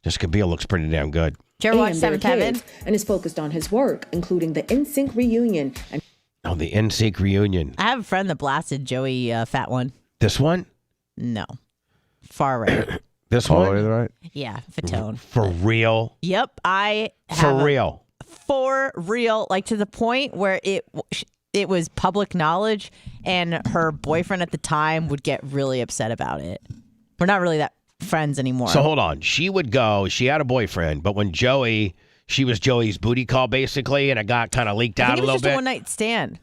Jessica Biel looks pretty damn good. Did you ever watch Seventh Heaven? And is focused on his work, including the NSYNC reunion. Oh, the NSYNC reunion. I have a friend that blasted Joey Fat One. This one? No. Far right. This one? All the way to the right? Yeah, Fatone. For real? Yep, I have For real? For real, like to the point where it was public knowledge, and her boyfriend at the time would get really upset about it. We're not really that friends anymore. So hold on. She would go, she had a boyfriend, but when she was Joey's booty call basically, and it got kind of leaked out a little bit. It was just a one-night stand.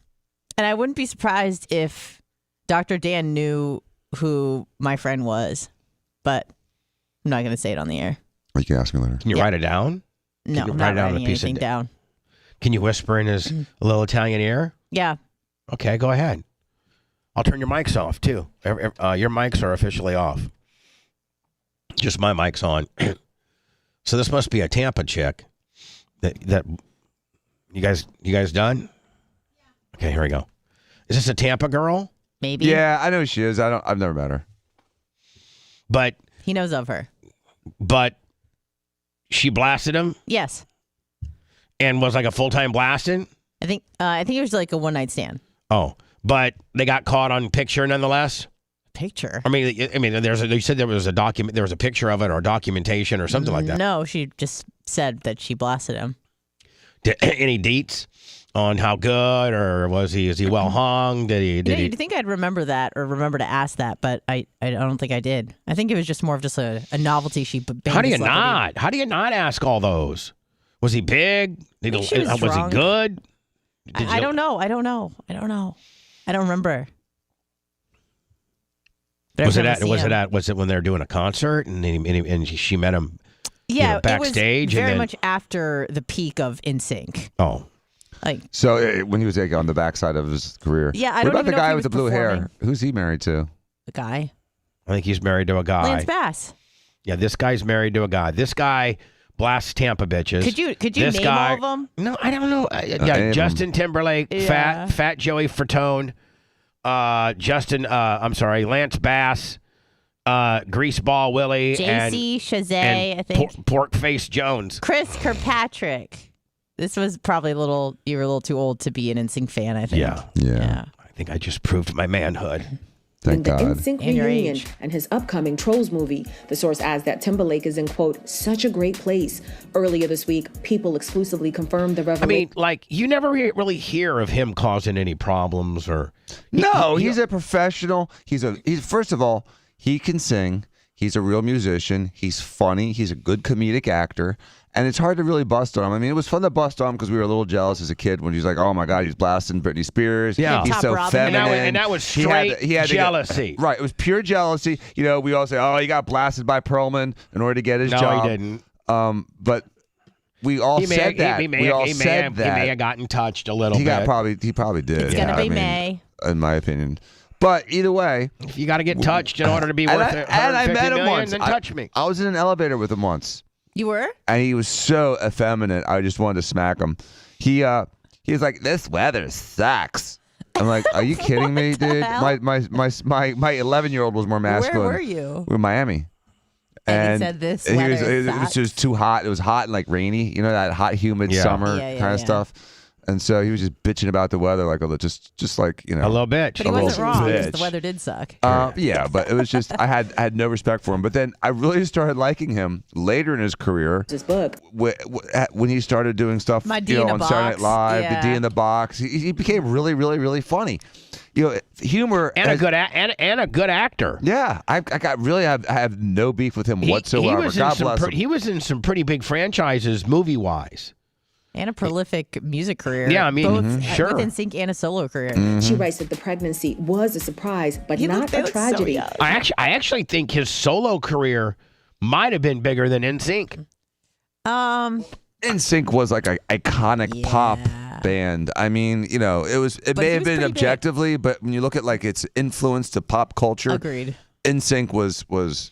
And I wouldn't be surprised if Dr. Dan knew who my friend was, but I'm not going to say it on the air. You can ask me later. Can you write it down? No, I'm not writing anything down. Can you whisper in his little Italian ear? Yeah. Okay, go ahead. I'll turn your mics off, too. Your mics are officially off. Just my mic's on. So this must be a Tampa chick. That you guys done? Okay, here we go. Is this a Tampa girl? Maybe. Yeah, I know who she is. I've never met her. But he knows of her. But she blasted him? Yes. And was like a full-time blasting? I think it was like a one-night stand. Oh, but they got caught on picture nonetheless? Picture? I mean, you said there was a picture of it or documentation or something like that. No, she just said that she blasted him. Any deets on how good, or is he well hung? You'd think I'd remember that or remember to ask that, but I don't think I did. I think it was just more of just a novelty. How do you not? How do you not ask all those? Was he big? Was he good? I don't know. I don't remember. Was it when they were doing a concert and she met him? Yeah, backstage. It was very much after the peak of NSYNC. Oh, so when he was on the backside of his career. Yeah, I what don't about even the know guy if he with the was blue performing. hair? Who's he married to? The guy. I think he's married to a guy. Lance Bass. Yeah, this guy's married to a guy. This guy blasts Tampa bitches. Could you name all of them? No, I don't know. Justin Timberlake, Fat Joey Fatone, Lance Bass, Greaseball Willie, JC Chazet, and I think. Pork Face Jones. Chris Kirkpatrick. This was probably you were a little too old to be an NSYNC fan, I think. Yeah. I think I just proved my manhood. In the NSYNC And your reunion age. and his upcoming Trolls movie. The source adds that Timberlake is in, quote, such a great place. Earlier this week, People exclusively confirmed the revelation. You never really hear of him causing any problems or. He's a professional. He's first of all, he can sing. He's a real musician. He's funny. He's a good comedic actor. And it's hard to really bust on him. I mean, it was fun to bust on him because we were a little jealous as a kid when he's like, "Oh my God, he's blasting Britney Spears. Yeah, he's so feminine." And that was straight jealousy. Right, it was pure jealousy. We all say, "Oh, he got blasted by Perlman in order to get his job." No, he didn't. But we all said that. He may have gotten touched a little bit. He probably did. It's gonna be May, in my opinion. But either way, if you got to get touched in order to be worth it. And I met him once. Then touch me. I was in an elevator with him once. You were? And he was so effeminate. I just wanted to smack him. He was like, "This weather sucks." I'm like, "Are you kidding me, dude?" My 11-year-old was more masculine. Where were you? We were in Miami. And he said this and weather it was just too hot. It was hot and like rainy. You know, that hot, humid summer kind of stuff. And so he was just bitching about the weather, like just like a little bitch. But he wasn't wrong because the weather did suck. Yeah, but it was just I had no respect for him. But then I really started liking him later in his career. His book when he started doing stuff, on Saturday Night Live, the D in the Box, he became really, really, really funny. Humor and a good actor. Yeah, I have no beef with him whatsoever. God bless him. He was in some pretty big franchises, movie wise. And a prolific music career. Yeah, I mean, both sure. with NSYNC and a solo career. She writes that the pregnancy was a surprise, but not a tragedy. So I actually think his solo career might have been bigger than NSYNC. NSYNC was like an iconic pop band. I mean, it may have been objectively, but when you look at like its influence to pop culture, agreed. NSYNC was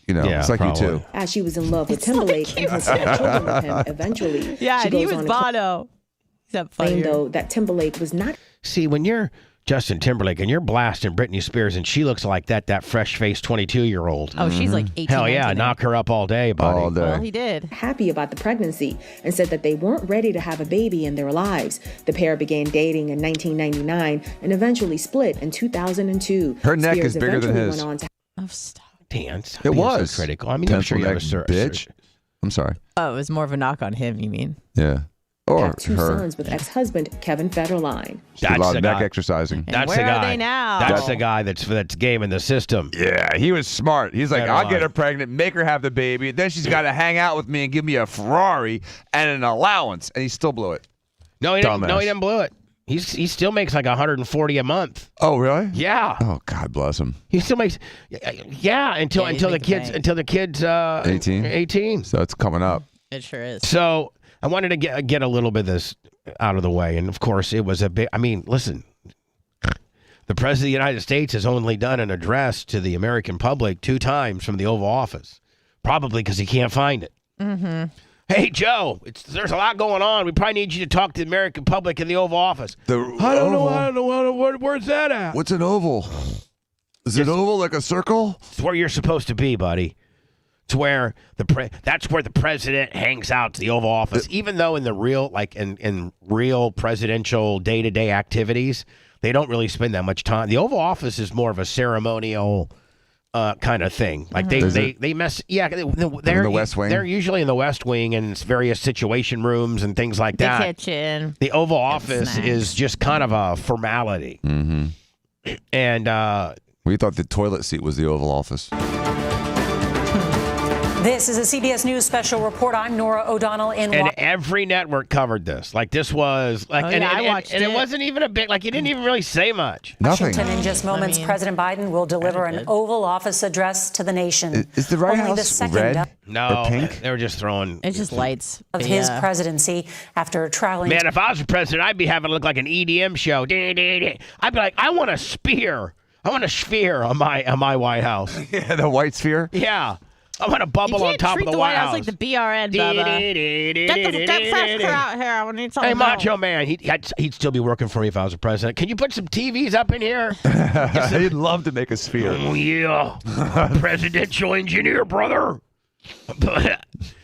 it's like probably. you too. As she was in love with Timberlake and has had children with him eventually. Yeah, she and he goes was on Bono. to claim, though, that Timberlake was not. See, when you're Justin Timberlake and you're blasting Britney Spears and she looks like that fresh-faced 22-year-old. Oh, she's like 18. Hell yeah, 19. knock her up all day, buddy. All day. Well, he did. Happy about the pregnancy and said that they weren't ready to have a baby in their lives. The pair began dating in 1999 and eventually split in 2002. Her neck Spears is bigger than eventually his. went on to Oh, stop. Dan, It was so critical. I mean, I'm sure you have a bitch. I'm sorry. Oh, it was more of a knock on him, you mean? Yeah. Or have two her. sons with ex-husband Kevin Federline. She did a lot of neck exercising. That's where the guy. are they now? That's the guy that's gaming the system. Yeah, he was smart. He's like, I'll get her pregnant, make her have the baby, then she's got to hang out with me and give me a Ferrari and an allowance, and he still blew it. No, he didn't blow it. He still makes like $140 a month. Oh, really? Yeah. Oh, God bless him. He still makes, until the kids 18. 18. So it's coming up. It sure is. So I wanted to get a little bit of this out of the way, and of course it was a big. I mean, listen, the president of the United States has only done an address to the American public 2 times from the Oval Office, probably because he can't find it. Mm-hmm. Hey, Joe, there's a lot going on. We probably need you to talk to the American public in the Oval Office. I don't know. Where's that at? What's an oval? Is it oval like a circle? It's where you're supposed to be, buddy. It's where that's where the president hangs out, to the Oval Office. Even though in the real, in real presidential day-to-day activities, they don't really spend that much time. The Oval Office is more of a ceremonial kind of thing. Like they mess. Yeah, they're in the West Wing. They're usually in the West Wing and it's various situation rooms and things like that. The kitchen. The Oval Office is just kind of a formality. Mm-hmm. And we thought the toilet seat was the Oval Office. This is a CBS News special report. I'm Nora O'Donnell in And every network covered this. Like this was like, I watched it wasn't even a big. Like he didn't even really say much. Washington. In just moments, President Biden will deliver an Oval Office address to the nation. Is the White Only the House second red No, or pink? They were just throwing. It's just lights of his presidency after traveling. Man, if I was the president, I'd be having it look like an EDM show. I'd be like, I want a spear. I want a sphere on my White House. Yeah, the white sphere. Yeah. I want a bubble on top of the White House. Like the BRN, Bubba. Get fresh out here. We need something. Hey, Macho Man, he'd still be working for me if I was a president. Can you put some TVs up in here? He'd love to make a sphere. Oh, yeah. Presidential engineer, brother.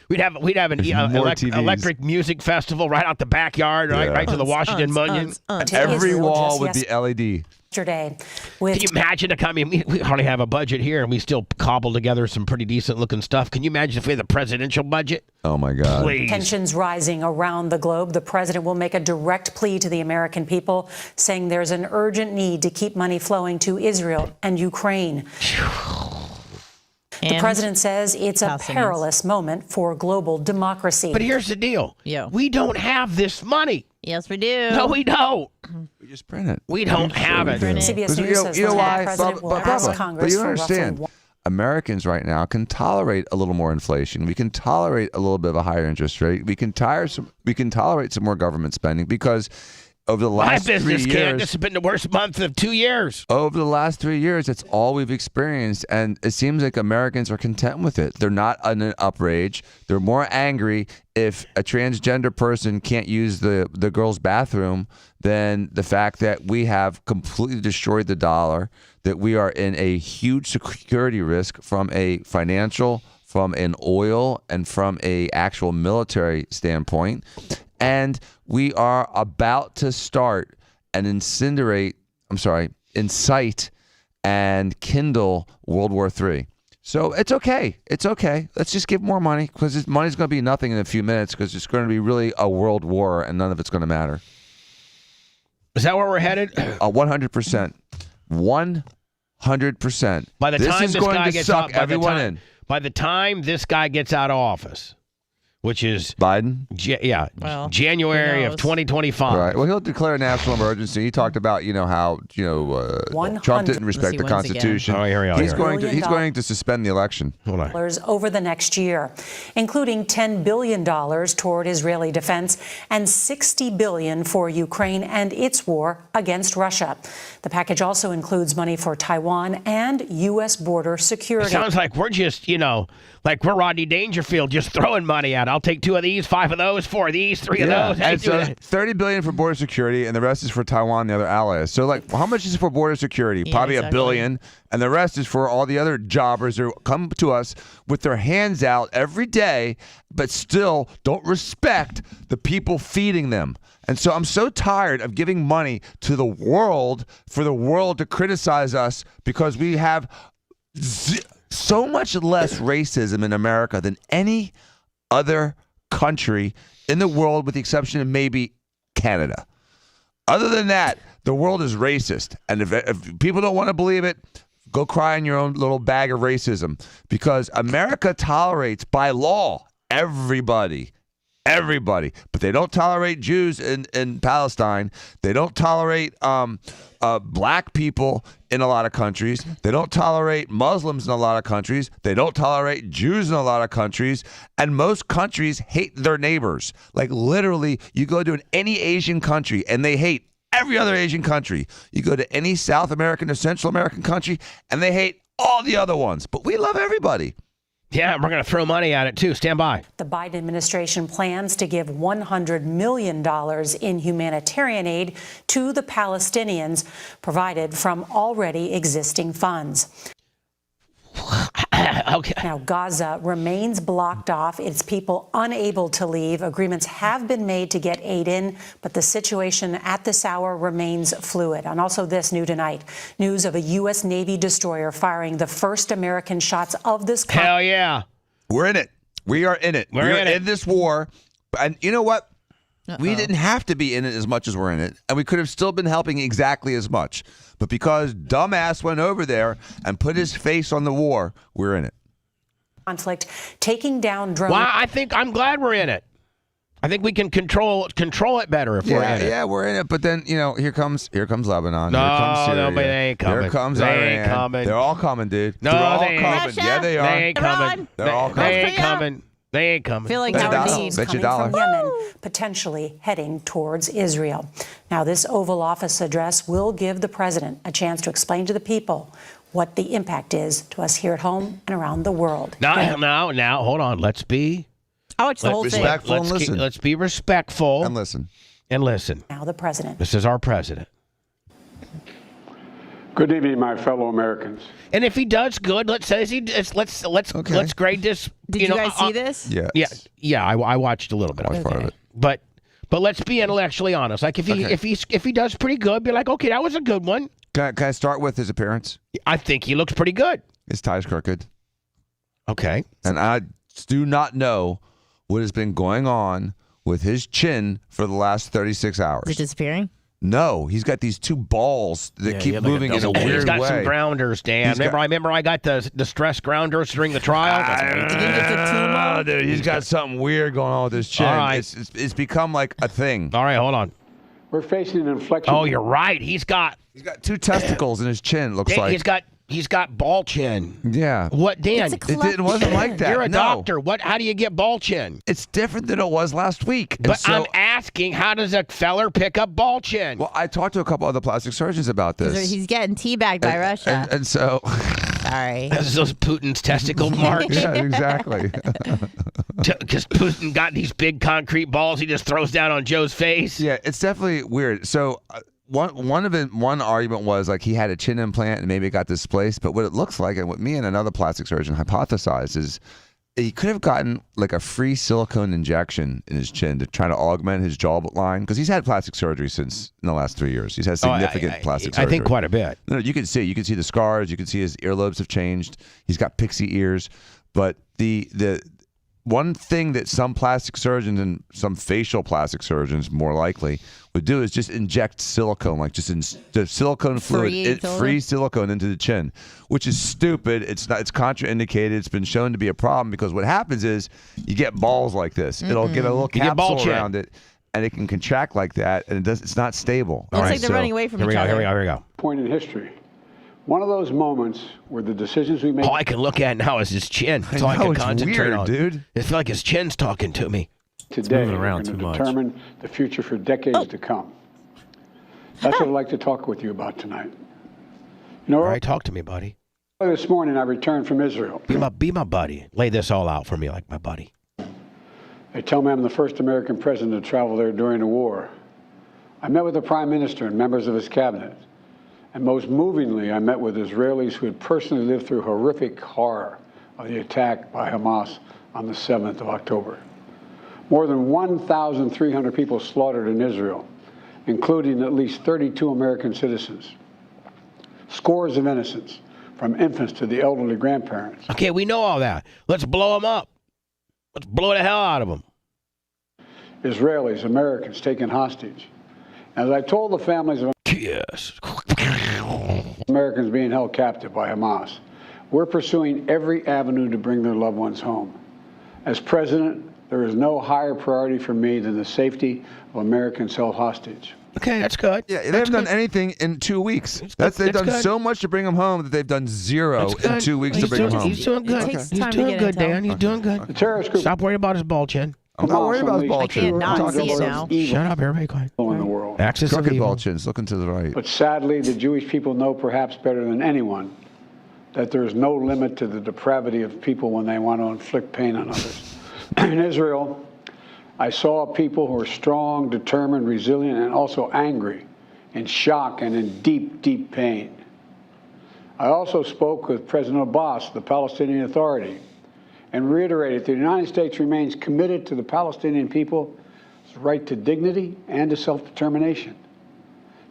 We'd have an electric music festival right out the backyard, right to the Washington Monument. Every wall would be LED. Yesterday, can you imagine? We hardly have a budget here, and we still cobble together some pretty decent looking stuff. Can you imagine if we had the presidential budget? Oh my God! Please. Tensions rising around the globe. The president will make a direct plea to the American people, saying there's an urgent need to keep money flowing to Israel and Ukraine. The president says it's a perilous moment for global democracy. But here's the deal. We don't have this money. Yes, we do. No, we don't. We just print it. We don't have it. CBS News says the president will ask Congress but you for understand, roughly Americans right now can tolerate a little more inflation. We can tolerate a little bit of a higher interest rate. We can tolerate some more government spending because over the last 3 years, my business can't. This has been the worst month of 2 years. Over the last 3 years, it's all we've experienced, and it seems like Americans are content with it. They're not in an outrage. They're more angry if a transgender person can't use the girls' bathroom than the fact that we have completely destroyed the dollar, that we are in a huge security risk from a financial, from an oil, and from a actual military standpoint. And we are about to start and incite and kindle World War III. So it's okay. It's okay. Let's just give more money because this money's going to be nothing in a few minutes because it's going to be really a world war and none of it's going to matter. Is that where we're headed? 100%. 100%. By the time this guy gets suck everyone in. By the time this guy gets out of office, which is Biden? January of 2025. Right. Well, he'll declare a national emergency. He talked about, how, Trump didn't respect the Constitution. Oh, here we are. He's going to suspend the election. over the next year, including $10 billion toward Israeli defense and $60 billion for Ukraine and its war against Russia. The package also includes money for Taiwan and U.S. border security. It sounds like we're just, like we're Rodney Dangerfield just throwing money at it. I'll take 2 of these, 5 of those, 4 of these, 3 of those. And so $30 billion for border security, and the rest is for Taiwan and the other allies. So, how much is it for border security? Probably $1 billion, and the rest is for all the other jobbers who come to us with their hands out every day, but still don't respect the people feeding them. And so I'm so tired of giving money to the world for the world to criticize us because we have so much less racism in America than any other country in the world, with the exception of maybe Canada. Other than that, the world is racist. And if people don't want to believe it, go cry in your own little bag of racism, because America tolerates by law everybody, but they don't tolerate Jews in Palestine. They don't tolerate black people in a lot of countries. They don't tolerate Muslims in a lot of countries. They don't tolerate Jews in a lot of countries. And most countries hate their neighbors. Like literally, you go to any Asian country and they hate every other Asian country. You go to any South American or Central American country and they hate all the other ones. But we love everybody. Yeah, we're going to throw money at it, too. Stand by. The Biden administration plans to give $100 million in humanitarian aid to the Palestinians, provided from already existing funds. Okay. Now, Gaza remains blocked off, its people unable to leave. Agreements have been made to get aid in, but the situation at this hour remains fluid. And also this new tonight, news of a U.S. Navy destroyer firing the first American shots of this conflict. Hell yeah. We're in it. We are in it. We're in this war. And you know what? We didn't have to be in it as much as we're in it, and we could have still been helping exactly as much. But because dumbass went over there and put his face on the war, we're in it. Conflict taking down drones. Well, I'm glad we're in it. I think we can control it better if we're in it. Yeah, we're in it. But then, here comes Lebanon. No, here comes Syria. but they ain't coming. Here comes they Iran. Ain't coming. They're all coming, dude. No, they're all they ain't. coming. Russia? Yeah, they are. They ain't coming. They're all coming. They ain't coming. They ain't coming. I feel like Bet Howard $1. Dean. Bet you coming $1. from Yemen, potentially heading towards Israel. Now, this Oval Office address will give the president a chance to explain to the people what the impact is to us here at home and around the world. Now, hold on. Let's be I watched the whole thing. Respectful and listen. Let's be respectful And listen. and listen. Now the president. This is our president. Good evening, my fellow Americans. And if he does good, let's grade this. Did you guys see this? Yeah. I watched a little bit. Part of it. But let's be intellectually honest. Like if he does pretty good, be like, okay, that was a good one. Can I start with his appearance? I think he looks pretty good. His tie's crooked. Okay. And I do not know what has been going on with his chin for the last 36 hours. Is it disappearing? No, he's got these two balls that keep moving in a weird way. He's got some grounders, Dan. Remember I got the stress grounders during the trial? Dude, he's got something weird going on with his chin. All right. It's become like a thing. All right, hold on. We're facing an inflection. Oh, you're right. He's got two testicles in his chin, looks like. He's got ball chin. Yeah. What, Dan? It wasn't like that. You're a No. doctor. How do you get ball chin? It's different than it was last week. And But so, I'm asking, how does a feller pick up ball chin? well, I talked to a couple other plastic surgeons about this. He's getting teabagged by Russia. And so... Sorry. That's those Putin's testicle marks. Yeah, exactly. Because Putin got these big concrete balls he just throws down on Joe's face. Yeah, it's definitely weird. So one argument was like he had a chin implant and maybe it got displaced. But what it looks like, and what me and another plastic surgeon hypothesized, is he could have gotten like a free silicone injection in his chin to try to augment his jawline, because he's had plastic surgery since in the last 3 years. He's had significant plastic surgery. I think quite a bit. No, you can see the scars. You can see his earlobes have changed. He's got pixie ears. But the one thing that some plastic surgeons and some facial plastic surgeons more likely would do is just inject silicone, like just the silicone fluid, free silicone into the chin, which is stupid. It's contraindicated. It's been shown to be a problem because what happens is you get balls like this. It'll get a little capsule around it, and it can contract like that, and it's not stable. Looks like they're running away from each other. Here we go. Point in history. One of those moments where the decisions we make. All I can look at now is his chin. That's all I can concentrate weird, on. Dude. It's like his chin's talking to me. Today are going to determine the future for decades to come. That's what I'd like to talk with you about tonight. You know, all right, talk to me, buddy. This morning I returned from Israel. Be my buddy. Lay this all out for me like my buddy. They tell me I'm the first American president to travel there during the war. I met with the Prime Minister and members of his cabinet. And most movingly, I met with Israelis who had personally lived through horrific horror of the attack by Hamas on the 7th of October. More than 1,300 people slaughtered in Israel, including at least 32 American citizens. Scores of innocents, from infants to the elderly grandparents. Okay, we know all that. Let's blow them up. Let's blow the hell out of them. Israelis, Americans taken hostage. As I told the families of Americans being held captive by Hamas, we're pursuing every avenue to bring their loved ones home. As president, there is no higher priority for me than the safety of Americans held hostage. Okay, that's good. Yeah, they haven't done anything in 2 weeks. They've done so much to bring them home that they've done zero in 2 weeks to bring them home. He's doing good. He's doing good, Dan. He's doing good. The terrorist group. Stop worrying about his ball chin. I'm not worried about his ball chin. I cannot see it now. Shut up, everybody quiet. In the world. Axis of Crooked evil. ball chins, looking to the right. But sadly, the Jewish people know perhaps better than anyone that there is no limit to the depravity of people when they want to inflict pain on others. In Israel, I saw people who are strong, determined, resilient, and also angry, in shock and in deep, deep pain. I also spoke with President Abbas, the Palestinian Authority, and reiterated that the United States remains committed to the Palestinian people's right to dignity and to self-determination.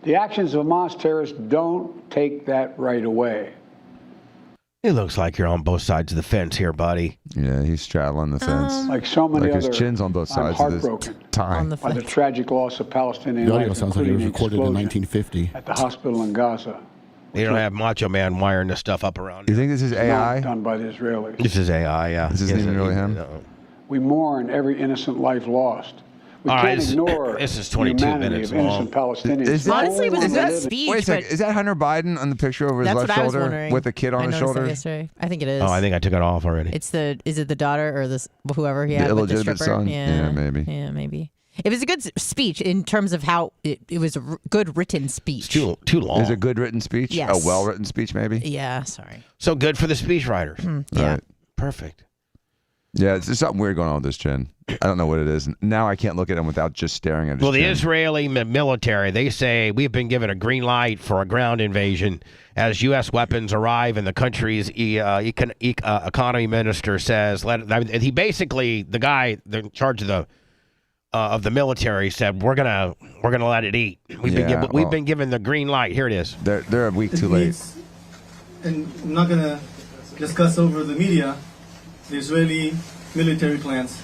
The actions of Hamas terrorists don't take that right away. It looks like you're on both sides of the fence here, buddy. Yeah, he's straddling the fence. Like so many like others, his chin's on both sides I'm of this heartbroken time. by the tragic loss of Palestinian The audio lives, sounds like it was including recorded in the explosion 1950. at the hospital in Gaza. You don't have Macho Man wiring this stuff up around You here. think this is Not AI? done by the Israelis. This is AI, yeah. This isn't even really him? No. We mourn every innocent life lost. We All right, can't ignore this is the 22 humanity minutes of innocent long. Palestinians. Honestly, it was a Is good that- speech. Wait a second. but Is that Hunter Biden on the picture over his that's left what I was shoulder wondering. with a kid on I his noticed that shoulder? yesterday. I think it is. Oh, I think I took it off already. Is it the daughter or this whoever he The had with the illegitimate stripper? son? Yeah, Yeah, maybe. Yeah, maybe. It was a good speech in terms of how it was a good written speech. Too long. Is it a good written speech? Yes. A well written speech, maybe. Yeah. Sorry. So good for the speechwriters. Yeah. Right. Perfect. Yeah, it's something weird going on with this chin. I don't know what it is. Now I can't look at him without just staring at his Well, the chin. Israeli military, they say we've been given a green light for a ground invasion as U.S. weapons arrive, and the country's economy minister says, he basically, the guy in charge of the military said, we're gonna let it eat. We've been given the green light. Here it is. They're a week too late. And I'm not going to discuss over the media the Israeli military plans.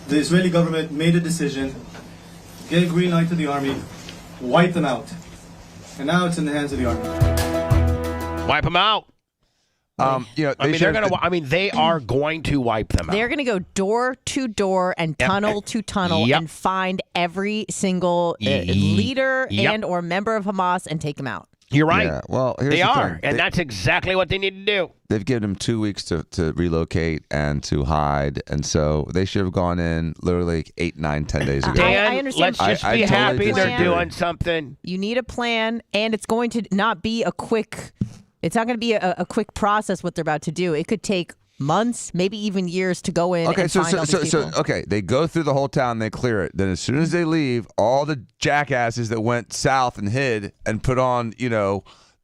The Israeli government made a decision, gave a green light to the army, wipe them out. And now it's in the hands of the army. Wipe them out. They are going to wipe them out. They're going to go door to door and tunnel to tunnel and find every single leader and or member of Hamas and take them out. You're right. Yeah, well, here's they the are, thing. and that's exactly what they need to do. They've given them 2 weeks to relocate and to hide, and so they should have gone in literally 8, 9, 10 days ago. Dan, I understand. let's just be happy they're doing something. You need a plan, and it's going to not be a quick. It's not going to be a quick process. What they're about to do, it could take months, maybe even years to go in. and find all these people. Okay, they go through the whole town, they clear it. Then as soon as they leave, all the jackasses that went south and hid and put on,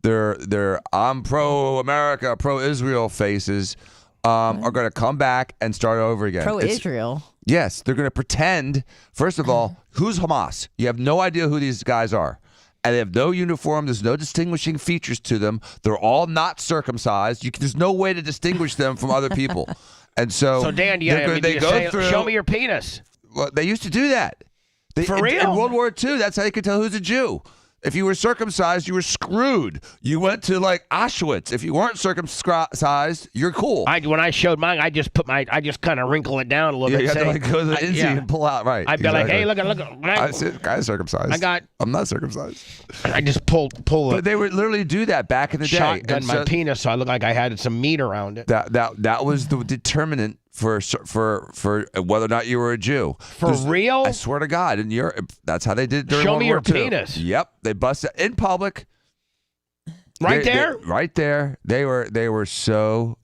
their I'm pro-America, pro-Israel faces, are going to come back and start over again. Pro-Israel. Yes, they're going to pretend. First of all, who's Hamas? You have no idea who these guys are. And they have no uniform. There's no distinguishing features to them. They're all not circumcised. There's no way to distinguish them from other people. And so Dan, they go through. Show me your penis. Well, they used to do that. For real? In World War II, that's how you could tell who's a Jew. If you were circumcised, you were screwed. You went to like Auschwitz. If you weren't circumcised, you're cool. When I showed mine, I just kind of wrinkle it down a little bit. You had to like go to the Inzi and pull out, right? I'd be like, hey, look. Guy's circumcised. I'm not circumcised. I just pull But they would literally do that back in the day. Shotgun my penis, so I looked like I had some meat around it. That was the determinant for whether or not you were a Jew. For real? I swear to God, in Europe, that's how they did it during Show World me War your II. penis. Yep, they busted in public. Right there? Right there. They were so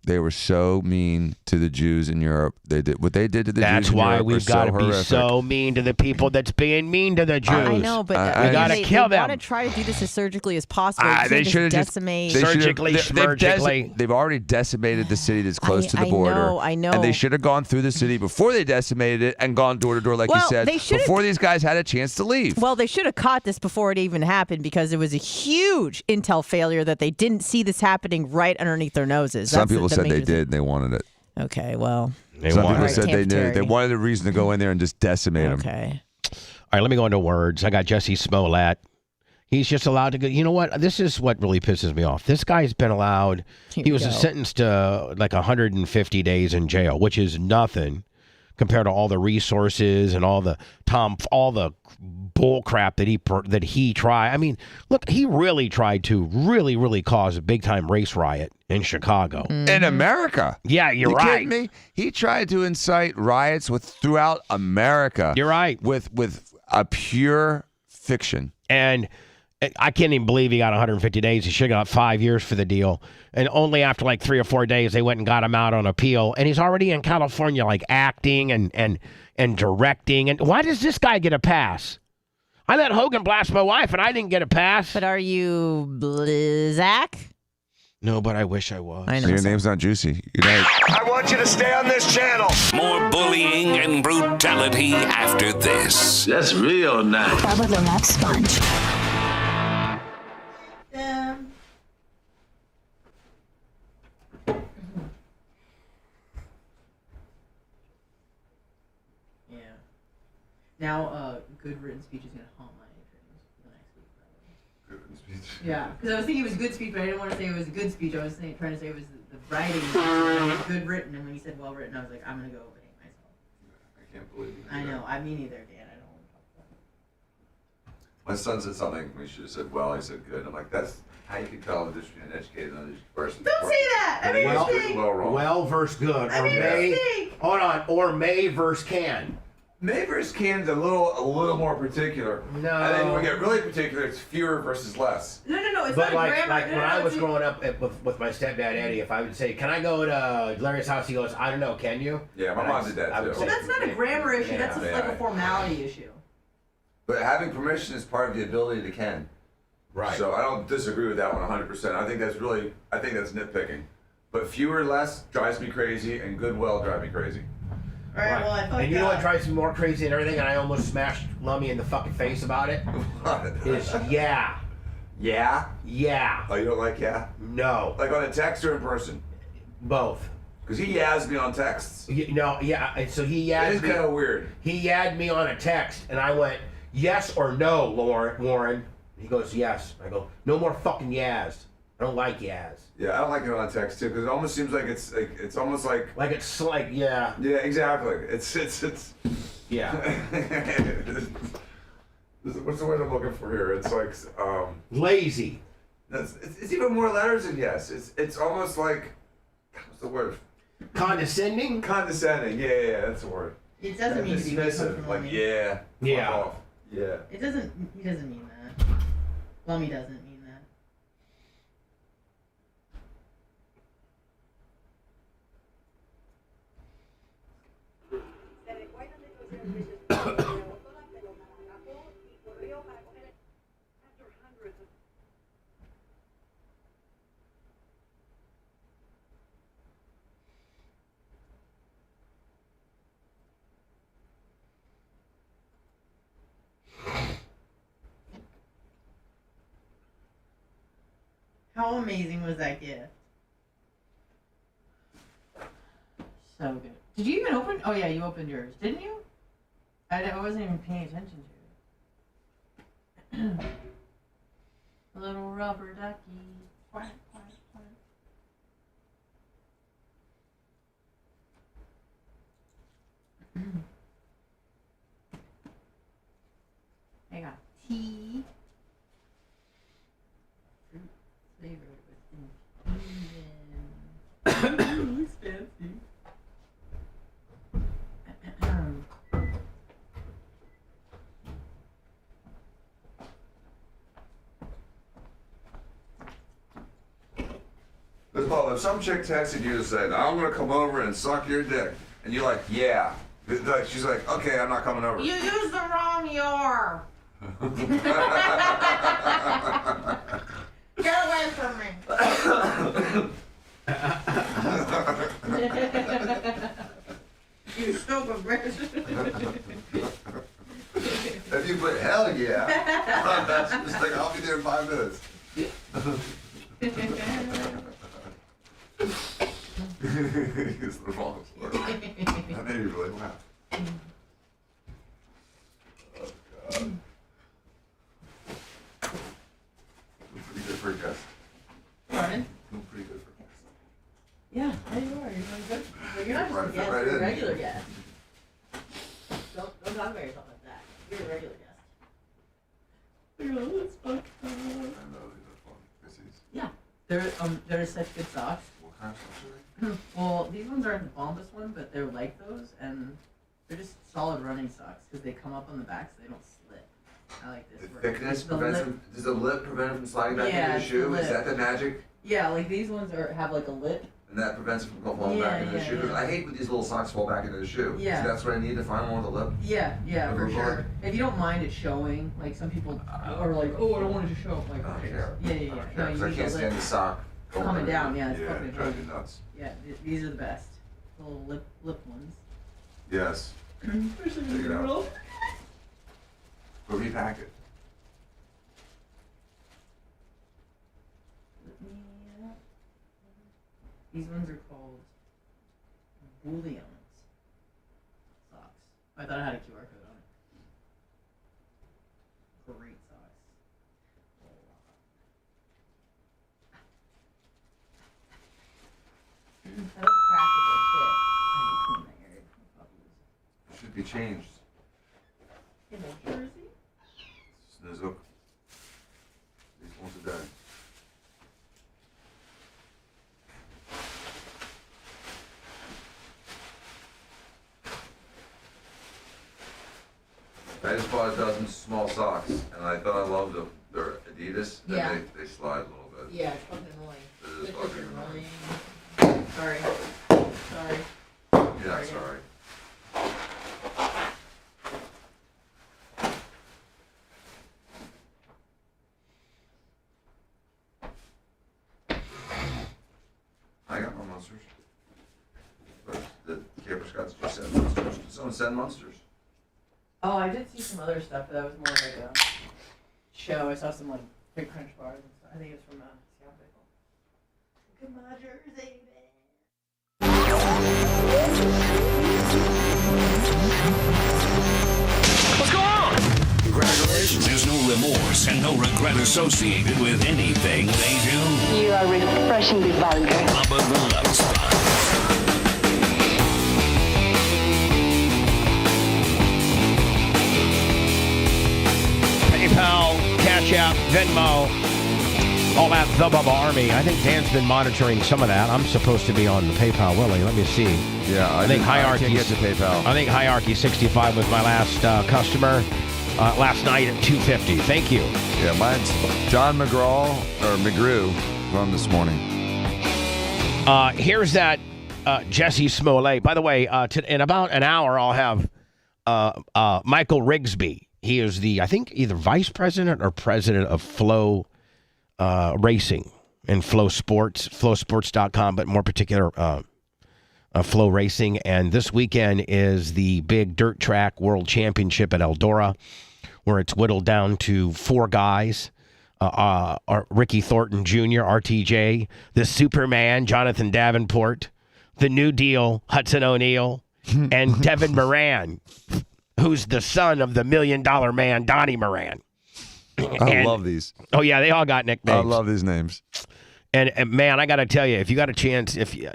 mean to the Jews in Europe. They did what they did to the Jews in Europe. That's why we've got to be horrific. so mean to the people that's being mean to the Jews. I know, but we got to kill them. They want to try to do this as surgically as possible. They should have decimate. They've already decimated the city that's close to the border. I know. And they should have gone through the city before they decimated it and gone door to door, like you said, before these guys had a chance to leave. Well, they should have caught this before it even happened because it was a huge intel failure that they didn't see this happening right underneath their noses. Some people said they did. They wanted it. Okay, well. Some people said they knew. They wanted a reason to go in there and just decimate them. Okay. All right, let me go into words. I got JUSSIE SMOLLET. He's just allowed to go. You know what? This is what really pisses me off. This guy's been allowed. He was sentenced to like 150 days in jail, which is nothing compared to all the resources and all the bull crap that he tried. I mean, look, he really tried to really cause a big time race riot in Chicago. In America. Yeah, you're you right. Kidding me? He tried to incite riots throughout America. You're right. With a pure fiction. And I can't even believe he got 150 days. He should have got 5 years for the deal. And only after like 3 or 4 days, they went and got him out on appeal. And he's already in California, like acting and directing. And why does this guy get a pass? I let Hogan blast my wife, and I didn't get a pass. But are you Zach? No, but I wish I was. I know. Your name's not Juicy. I want you to stay on this channel. More bullying and brutality after this. That's real nice. Bubba the Love Sponge. Yeah. Now, good written speech is going to haunt my trainings for the next week, probably. Good written speech? Yeah, because I was thinking it was a good speech, but I didn't want to say it was a good speech. I was trying to say it was the writing was good written, and when he said well written, I was like, I'm going to go hate myself. I can't believe you. I know. Me neither, Dan. I don't want to talk about it. My son said something. We should have said well. I said good. I'm like, that's how you can tell the difference between an educated and uneducated person. Don't say that! I made a mistake! Well versus good. I made a mistake! Hold on. Or may versus can. Neighbor's can's a little more particular. No. And then when we get really particular, it's fewer versus less. No, it's But not like, a grammar. like no, when no, I was it's- growing up with my stepdad Eddie, if I would say, "Can I go to Larry's house?" He goes, "I don't know, can you?" Yeah, my And mom I- did that I would too. Well, say- that's not a grammar issue. That's just like Yeah. a formality issue. But having permission is part of the ability to can. Right. So I don't disagree with that one 100%. I think that's nitpicking. But fewer, less drives me crazy, and goodwill drive me crazy. All right, well, I fucked And you know up. what drives me more crazy than everything, and I almost smashed Lummy in the fucking face about it? Is yeah. Yeah? Yeah. Oh, you don't like yeah? No. Like on a text or in person? Both. Because he yas me on texts. No, yeah, and so he yadded It is me. kind of weird. He yadded me on a text, and I went, yes or no, Warren. He goes, yes. I go, no more fucking yas. I don't like yas. Yeah, I don't like it on text too, because it almost seems like it's almost like it's like yeah. Yeah, exactly. It's yeah. What's the word I'm looking for here? It's like lazy. It's even more letters than yes. It's almost like what's the word? Condescending. Condescending. Yeah, that's the word. It doesn't mean to be dismissive. Like yeah. Yeah. Fuck off. Yeah. It doesn't. He doesn't mean that. Lummy doesn't mean that. How amazing was that gift? So good. Did you even open? Oh yeah, you opened yours, didn't you? I wasn't even paying attention to it. A little rubber ducky. Quack, quack, quack. I got tea. Fruit flavored with infusion. Ooh, fancy. Paul, if some chick texted you and said, I'm gonna come over and suck your dick, and you're like, yeah. Like, she's like, okay, I'm not coming over. You used the wrong your. Get away from me. You stupid bitch. If you put hell yeah, that's just like, I'll be there in 5 minutes. It's the wrong slur. That made me really laugh. Oh, God. I'm pretty good for a guest. Pardon? I'm pretty good for a guest. Yeah, there you are. You're really good. Well, you're not just a Right, guest, right you're a in. regular guest. Don't talk about yourself like that. You're a regular guest. Look at all this fuck. I know, these are fun. Yeah, they're such good socks. What kind of socks are they? Well, these ones aren't the bombas one, but they're like those, and they're just solid running socks because they come up on the back so they don't slip. I like this. The thickness The prevents lip- them. Does the lip prevent it from sliding back Yeah, into the it's the shoe? Is lip. that the magic? Yeah, like these ones have like a lip. And that prevents it from falling back into the shoe? 'Cause I hate when these little socks fall back into the shoe. Yeah. So that's what I need to find one with a lip. Yeah, for Over sure. board. If you don't mind it showing, like some people are like, oh, I don't want it to show. Like, I don't okay. care. Yeah. I don't No, care, you 'cause I need can't the stand lip the sock coming down. Yeah, it's Yeah, fucking it drives me annoying. nuts. Yeah, these are the best. Little lip ones. Yes. Especially Check it out. We'll repack it. These ones are called Bullions socks. I thought I had a QR code on it. Great socks. I look practical shit. I need to clean my area from puppies. It should be changed. In New Jersey? Snizzle. These ones are done. I just bought a dozen small socks, and I thought I loved them. They're Adidas, and Yeah. they slide a little bit. Yeah, it's fucking annoying. It is It's fucking just annoying. annoying. Sorry. Sorry. You're not sorry. I got no monsters. But the Caper Scouts just said monsters. Did someone send monsters? Oh, I did see some other stuff, but that was more like a show. I saw some like big crunch bars and stuff. I think it's from Seattle Pickle. Look at my jersey, What's going on? Congratulations. There's no remorse and no regret associated with anything they do. You are refreshingly vulgar. Bubba the Love Sponge. PayPal, Cash App, Venmo, all that the Bubba Army. I think Dan's been monitoring some of that. I'm supposed to be on the PayPal, Willie. Let me see. Yeah, I think Hierarchy. I can't get to PayPal. I think Hierarchy 65 was my last customer last night at 250. Thank you. Yeah, mine's John McGrew from this morning. Here's that Jussie Smollett. By the way, in about an hour, I'll have Michael Rigsby. He is the, I think, either vice president or president of Flow Racing and Flow Sports, flowsports.com, but more particular, Flow Racing. And this weekend is the big dirt track world championship at Eldora, where it's whittled down to 4 guys. Ricky Thornton Jr., RTJ, the Superman, Jonathan Davenport, the New Deal, Hudson O'Neal, and Devin Moran, who's the son of the $1 Million Man, Donnie Moran. I love these. Oh, yeah, they all got nicknames. I love these names. And man, I got to tell you, if you got a chance, and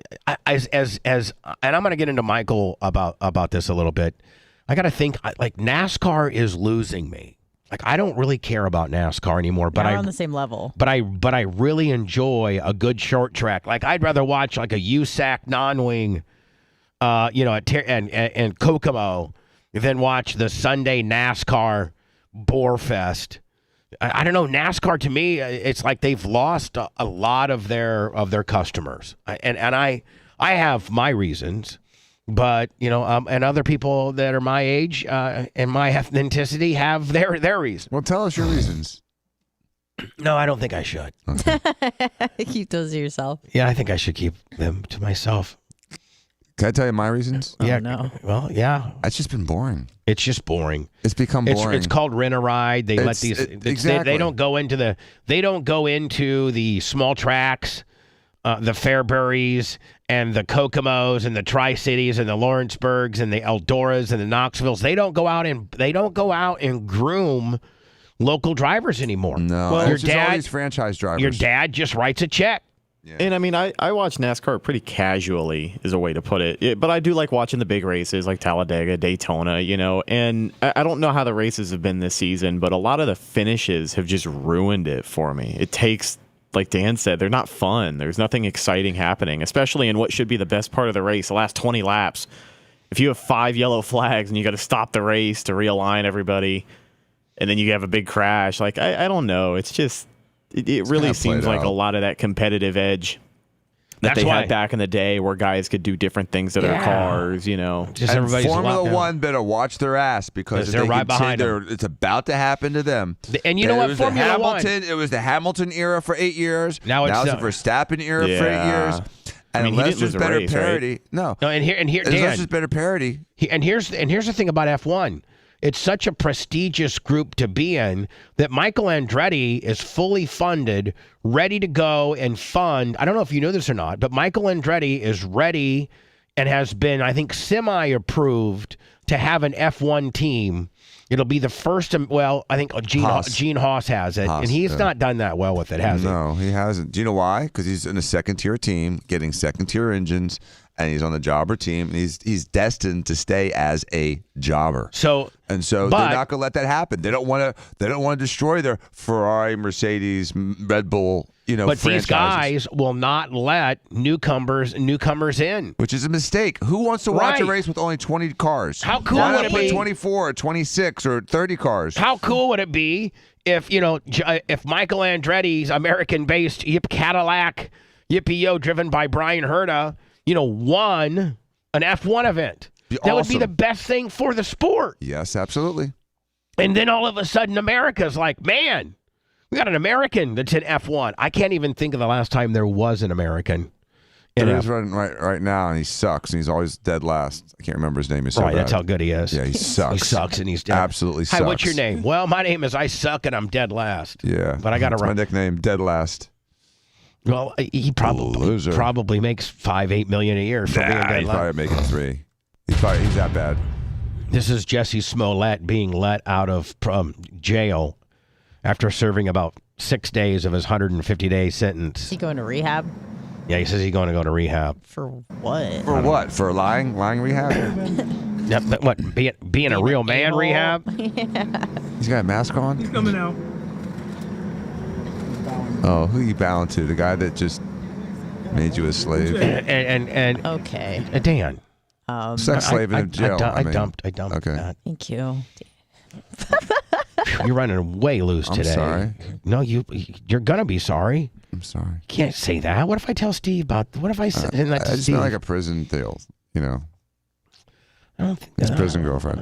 I'm going to get into Michael about this a little bit. I got to think, like, NASCAR is losing me. Like, I don't really care about NASCAR anymore, but We're on the same level. But I really enjoy a good short track. Like, I'd rather watch like a USAC non-wing, and Kokomo, than watch the Sunday NASCAR Boar Fest. I don't know. NASCAR, to me, it's like they've lost a lot of their customers, and I have my reasons, but and other people that are my age and my ethnicity have their reasons. Well, tell us your reasons. No, I don't think I should. Keep those to yourself. Yeah, I think I should keep them to myself. Can I tell you my reasons? Yeah. No. Well, yeah. It's just been boring. It's just boring. It's become boring. It's called rent a ride. They let these exactly. They don't go into the small tracks, the Fairburys and the Kokomos and the Tri-Cities and the Lawrenceburgs and the Eldoras and the Knoxvilles. They don't go out and groom local drivers anymore. No, well, it's just all these franchise drivers. Your dad just writes a check. Yeah. And I mean, I watch NASCAR pretty casually, is a way to put it. But I do like watching the big races like Talladega, Daytona, and I don't know how the races have been this season, but a lot of the finishes have just ruined it for me. It takes, like Dan said, they're not fun. There's nothing exciting happening, especially in what should be the best part of the race, the last 20 laps. If you have 5 yellow flags and you got to stop the race to realign everybody, and then you have a big crash, like, I don't know. It's just... It really seems like a lot of that competitive edge that they had back in the day where guys could do different things to their cars, Just and Formula One better watch their ass because they're right behind them. It's about to happen to them. And you know what? Formula One. It was the Hamilton era for 8 years. Now it's the Verstappen era for 8 years. And unless there's better parity, no. And here, unless Dan, there's better parity. And here's the thing about F1. It's such a prestigious group to be in that Michael Andretti is fully funded, ready to go and fund. I don't know if you know this or not, but Michael Andretti is ready and has been, I think, semi-approved to have an F1 team. It'll be the first, I think Gene Haas has it, and he's not done that well with it, has he? No, he hasn't. Do you know why? Because he's in a second-tier team, getting second-tier engines, and he's on the jobber team, and he's destined to stay as a jobber. So they're not going to let that happen. They don't want to destroy their Ferrari, Mercedes, Red Bull But these franchises. guys will not let newcomers in. Which is a mistake. Who wants to watch a race with only 20 cars? How cool Why would not it put be? 24 or 26 or 30 cars? How cool would it be if, if Michael Andretti's American-based Cadillac Yippee-Yo driven by Brian Herta, won an F1 event? That would be the best thing for the sport. Yes, absolutely. And then all of a sudden, America's like, man, we got an American that's in F1. I can't even think of the last time there was an American. There is running right now, and he sucks, and he's always dead last. I can't remember his name. He's so Right, that's bad. how good he is. Yeah, he sucks. He sucks, and he's dead. Absolutely sucks. Hi, what's your name? Well, my name is I Suck, and I'm dead last. Yeah, but I got to my nickname, Dead Last. Well, he probably makes $5-8 million a year for being dead He's last. probably making 3. He's that bad. This is Jussie Smollett being let out of jail after serving about 6 days of his 150-day sentence. Is he going to rehab? Yeah, he says he's going to go to rehab. For what? For what? For lying? Lying rehab? Yep, what? Being a real man rehab? Yeah. He's got a mask on? He's coming out. Oh, who you bowing to? The guy that just made you a slave? And okay. Dan. Sex slave in jail. I dumped Okay. that. Thank you. You're running way loose I'm today. sorry. No, you're gonna be sorry. I'm sorry. You can't say that. What if I tell Steve about? What if I send that to It's Steve? not like a prison deal, I don't think His that- prison girlfriend.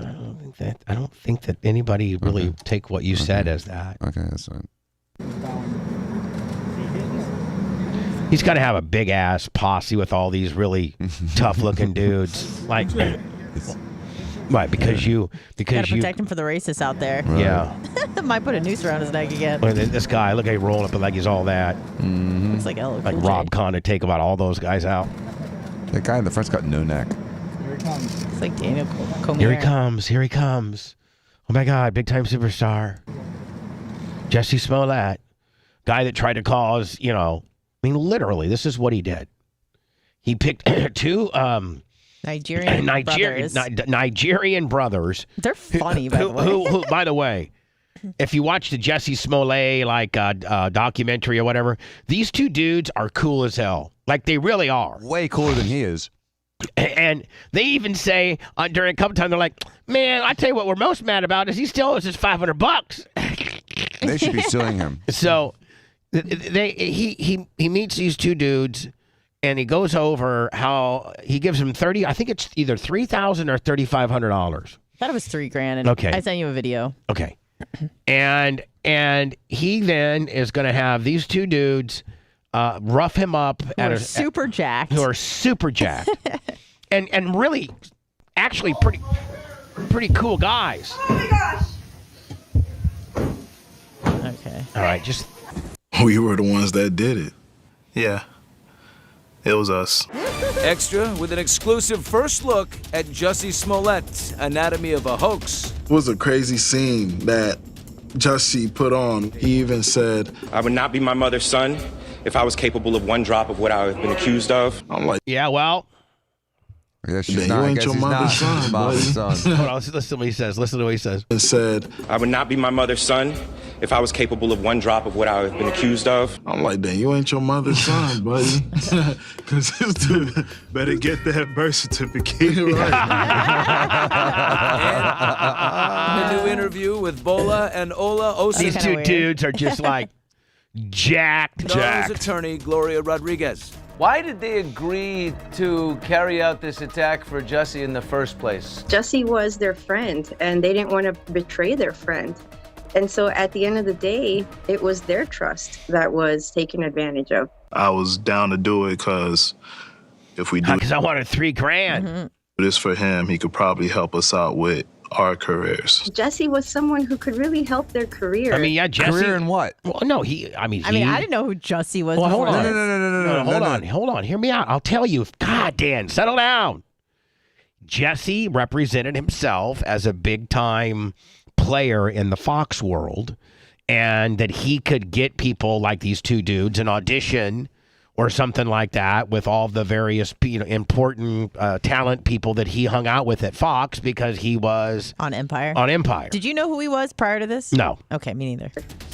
I don't think that anybody really take what you said as that. Okay, that's fine. He's got to have a big ass posse with all these really tough looking dudes. Like, right? Because you Gotta protect him for the racists out there. Yeah. Might put a noose around his neck again. Look at this guy. Look at him rolling up like he's all that. Looks like Ella Like Cool J. Rob Kahn to take about all those guys out. That guy in the front's got no neck. Looks like Daniel Comier. Here he comes. Here he comes. Oh my God! Big time superstar. Jussie Smollett, guy that tried to cause, literally, this is what he did. He picked two Nigerian brothers. Nigerian brothers. They're funny, by the way. Who, by the way, if you watch the Jussie Smollett documentary or whatever, these two dudes are cool as hell. Like they really are. Way cooler than he is. And they even say during a couple times, they're like, "Man, I tell you what, we're most mad about is he still owes us $500." They should be suing him. So he meets these two dudes, and he goes over how he gives them I think it's either $3,000 or $3,500. Thought it was $3,000. And Okay. I sent you a video. Okay. And he then is going to have these two dudes rough him up Who are super jacked. Who are super jacked. and really, actually pretty cool guys. Oh my gosh. Okay. All right, just. We were the ones that did it. Yeah. It was us. Extra with an exclusive first look at Jussie Smollett, Anatomy of a Hoax. It was a crazy scene that JUSSIE put on. He even said, I would not be my mother's son if I was capable of one drop of what I have been accused of. I'm like, yeah, well. Yeah, then you ain't your mother's son, buddy. Hold on, listen to what he says. Listen to what he says. It said, I would not be my mother's son if I was capable of one drop of what I have been accused of. I'm like, then you ain't your mother's son, buddy. Because this dude better get that birth certificate. The new interview with Bola and Ola Osa. These two dudes are just like jacked. Attorney Gloria Rodriguez. Why did they agree to carry out this attack for Jussie in the first place? Jussie was their friend, and they didn't want to betray their friend. And so at the end of the day, it was their trust that was taken advantage of. I was down to do it because if we do Because I wanted $3,000. this for him, he could probably help us out with our careers. Jussie was someone who could really help their career. I mean, yeah, Jussie. Career in what? Well, no, I didn't know who Jussie was. Well, hold before on. this. No, hold on. Hear me out. I'll tell you. God, Dan, settle down. Jussie represented himself as a big-time player in the Fox world, and that he could get people like these two dudes an audition or something like that with all the various important talent people that he hung out with at Fox because he was on Empire. On Empire. Did you know who he was prior to this? No. Okay, me neither.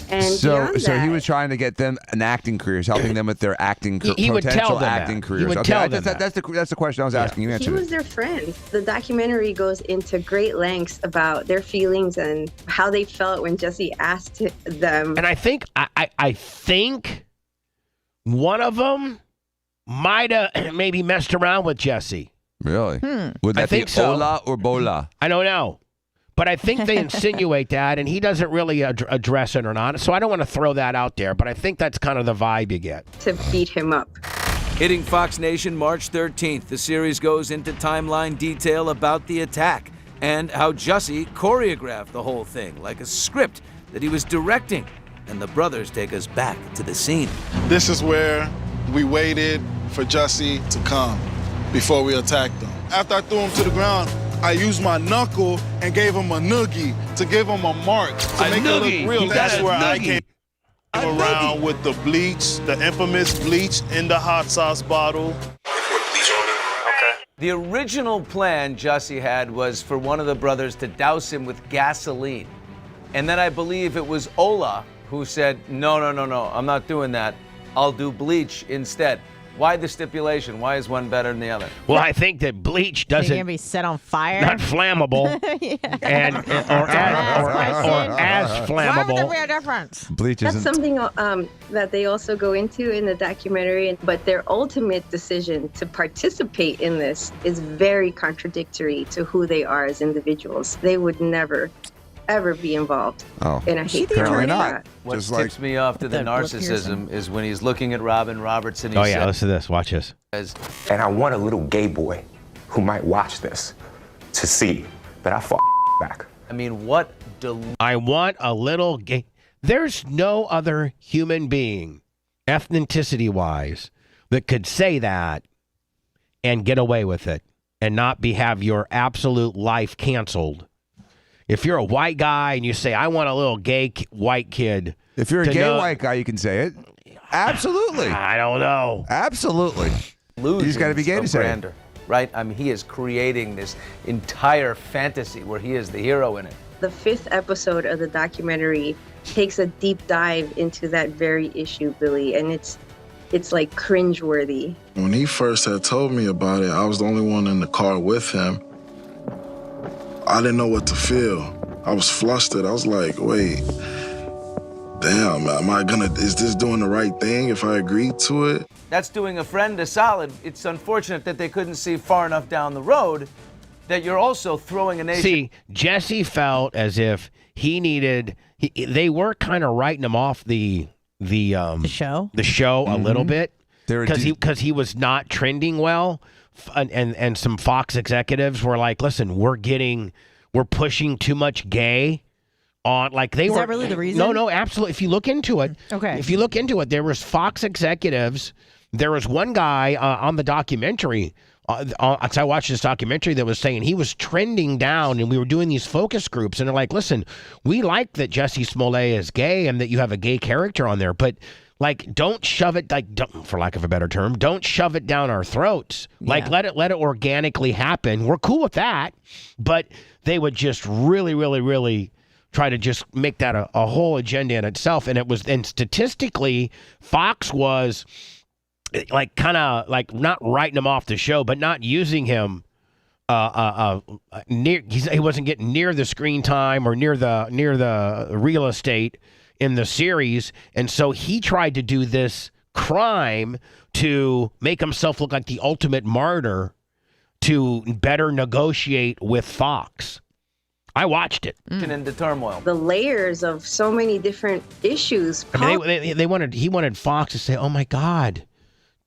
And So beyond he that, was trying to get them an acting careers, helping them with their acting He would tell potential them acting that. careers. He would Okay, tell them that's the question I was asking. You he answered was it. their friend. The documentary goes into great lengths about their feelings and how they felt when Jussie asked them. And I think I think one of them might have maybe messed around with Jussie. Really? Would that I think be so. Ola or Bola? I don't know. But I think they insinuate that, and he doesn't really address it or not. So I don't want to throw that out there, but I think that's kind of the vibe you get. To beat him up. Hitting Fox Nation March 13th, the series goes into timeline detail about the attack and how Jussie choreographed the whole thing like a script that he was directing. And the brothers take us back to the scene. This is where we waited for Jussie to come before we attacked him. After I threw him to the ground, I used my knuckle and gave him a noogie to give him a mark to make it look real. That's where I came around with the bleach, the infamous bleach in the hot sauce bottle. The original plan Jussie had was for one of the brothers to douse him with gasoline. And then I believe it was Ola who said, no, I'm not doing that. I'll do bleach instead. Why the stipulation? Why is one better than the other? Well, I think that bleach They're doesn't gonna be set on fire. not flammable and or as Why flammable. would there be a difference? Bleach That's isn't. something that they also go into in the documentary. But their ultimate decision to participate in this is very contradictory to who they are as individuals. They would never, ever be involved in a hate crime like that. What tips me off to the narcissism is when he's looking at Robin Robertson. He Oh yeah, says, listen to this. Watch this. And I want a little gay boy who might watch this to see that I fought back. I mean, what I want a little gay. There's no other human being, ethnicity-wise, that could say that and get away with it and not have your absolute life canceled. If you're a white guy and you say, I want a little gay white kid. If you're a gay white guy, you can say it. Absolutely. I don't know. Absolutely. He's got to be gay to say it. Right? I mean, he is creating this entire fantasy where he is the hero in it. The 5th episode of the documentary takes a deep dive into that very issue, Billy, and it's like cringeworthy. When he first had told me about it, I was the only one in the car with him. I didn't know what to feel. I was flustered. I was like, wait, damn, is this doing the right thing if I agreed to it? That's doing a friend a solid. It's unfortunate that they couldn't see far enough down the road that you're also throwing a nation. See, Jussie felt as if he needed. They were kind of writing him off the show a little bit because he was not trending well, and some Fox executives were like, "Listen, we're pushing too much gay." On like they Is were. that really the reason? No, absolutely. If you look into it, there was Fox executives. There was one guy on the documentary. I watched this documentary that was saying he was trending down, and we were doing these focus groups, and they're like, "Listen, we like that Jussie Smollett is gay and that you have a gay character on there, but like, don't shove it for lack of a better term, don't shove it down our throats. Like, let it organically happen. We're cool with that, but they would just really, really, really." Try to just make that a whole agenda in itself. And statistically, Fox was like kind of like not writing him off the show, but not using him near. He wasn't getting near the screen time or near the real estate in the series. And so he tried to do this crime to make himself look like the ultimate martyr to better negotiate with Fox. I watched it. Into turmoil. The layers of so many different issues. I mean, he wanted Fox to say, "Oh my God,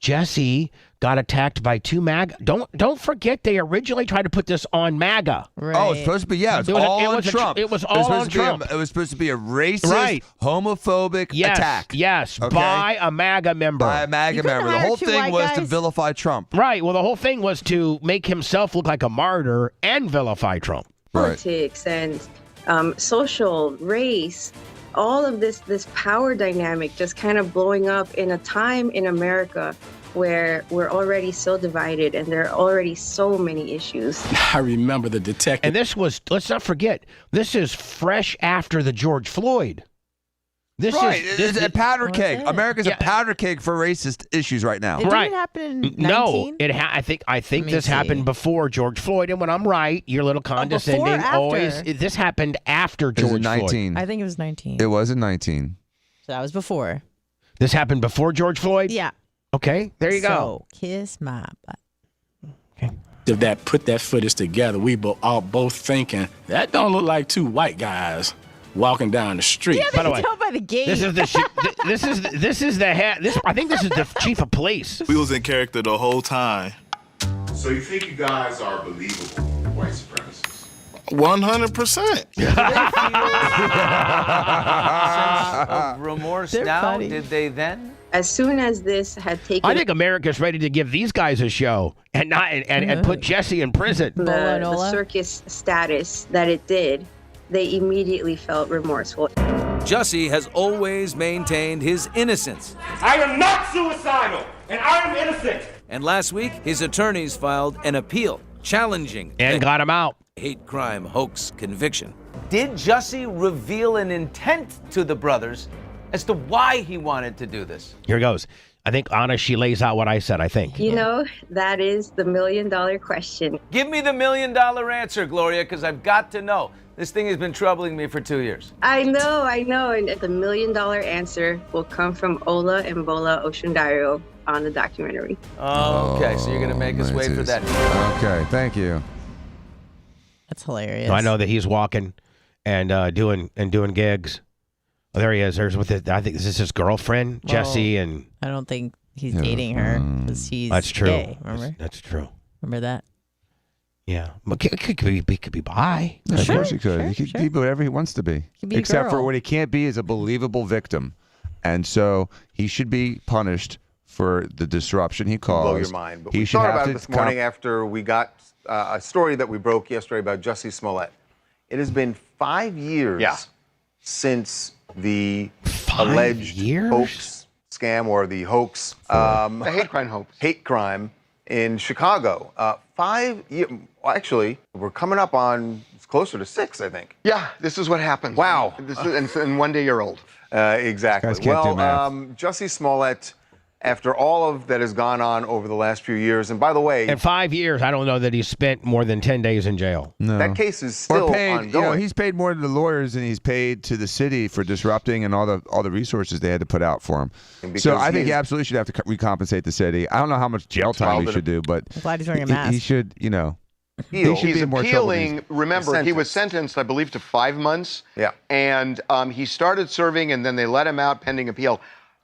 Jussie got attacked by 2 MAGA." Don't forget they originally tried to put this on MAGA. Right. Oh, it's supposed to be It's all on Trump. It was all on Trump. It was supposed to be a racist, homophobic attack. Yes, by a MAGA member. By a MAGA member. The whole thing was to vilify Trump. Right. Well, the whole thing was to make himself look like a martyr and vilify Trump. Politics and social, race, all of this power dynamic just kind of blowing up in a time in America where we're already so divided and there are already so many issues. I remember the detective. And this was, let's not forget, this is fresh after the George Floyd. This right. is It's a powder What's keg. it? America's a powder keg for racist issues right now. Didn't it happen in 19? No, I think me this see. happened before George Floyd. And when I'm right, you're a little condescending. or after? Always, this happened after It was George in 19. I think it was 19. It was in 19. So that was before. This happened before George Floyd. Yeah. Okay, there you go. So kiss my butt. That put that footage together, we all both thinking that don't look like two white guys walking down the street. Yeah, they can tell by the gate. This is the this is the head. I think this is the chief of police. We was in character the whole time. So you think you guys are believable white supremacists? 100%. Sense of remorse They're now? funny. Did they then? As soon as this had taken I think America's ready to give these guys a show and not and put Jesse in prison. the circus status that it did, they immediately felt remorseful. Jussie has always maintained his innocence. I am not suicidal, and I am innocent. And last week, his attorneys filed an appeal challenging And got him out. hate crime hoax conviction. Did Jussie reveal an intent to the brothers as to why he wanted to do this? Here goes. I think Anna, she lays out what I said. I think. You know, that is the $1 million question. Give me the $1 million answer, Gloria, because I've got to know. This thing has been troubling me for 2 years. I know. And the $1 million answer will come from Ola and Bola Osundairo on the documentary. Okay, so you're going to make us wait for that. Okay, thank you. That's hilarious. So I know that he's walking and doing gigs. Oh, there he is. There's with it. I think this is his girlfriend, Jesse, and I don't think he's dating her because he's that's true. gay. Remember? That's true. Remember that? Yeah, but it could be bi. Of course he could. He could be whatever he wants to be. Could be a Except for girl. what he can't be is a believable victim. And so he should be punished for the disruption he caused. Blow your mind. But he we should thought have about to it this morning after we got a story that we broke yesterday about Jussie Smollett. It has been 5 years since the alleged hoax scam or the hoax, The hate crime hoax. Hate crime in Chicago. 5 years. Well, actually, we're coming up on it's closer to 6, I think. Yeah, this is what happens. Wow. This is, and 1 day you're old. Exactly. Guys can't do math. Jussie Smollett, after all of that has gone on over the last few years, and by the way, In 5 years, I don't know that he spent more than 10 days in jail. No. that case is still paid, ongoing. he's paid more to the lawyers than he's paid to the city for disrupting and all the resources they had to put out for him. And So because I think he he's- absolutely should have to recompensate the city. I don't know how much jail time he should do, but I'm glad he's wearing a he mask. should, he Appeal. should He's be in more trouble. appealing. Remember, he was sentenced, I believe, to 5 months. Yeah. And he started serving, and then they let him out pending appeal.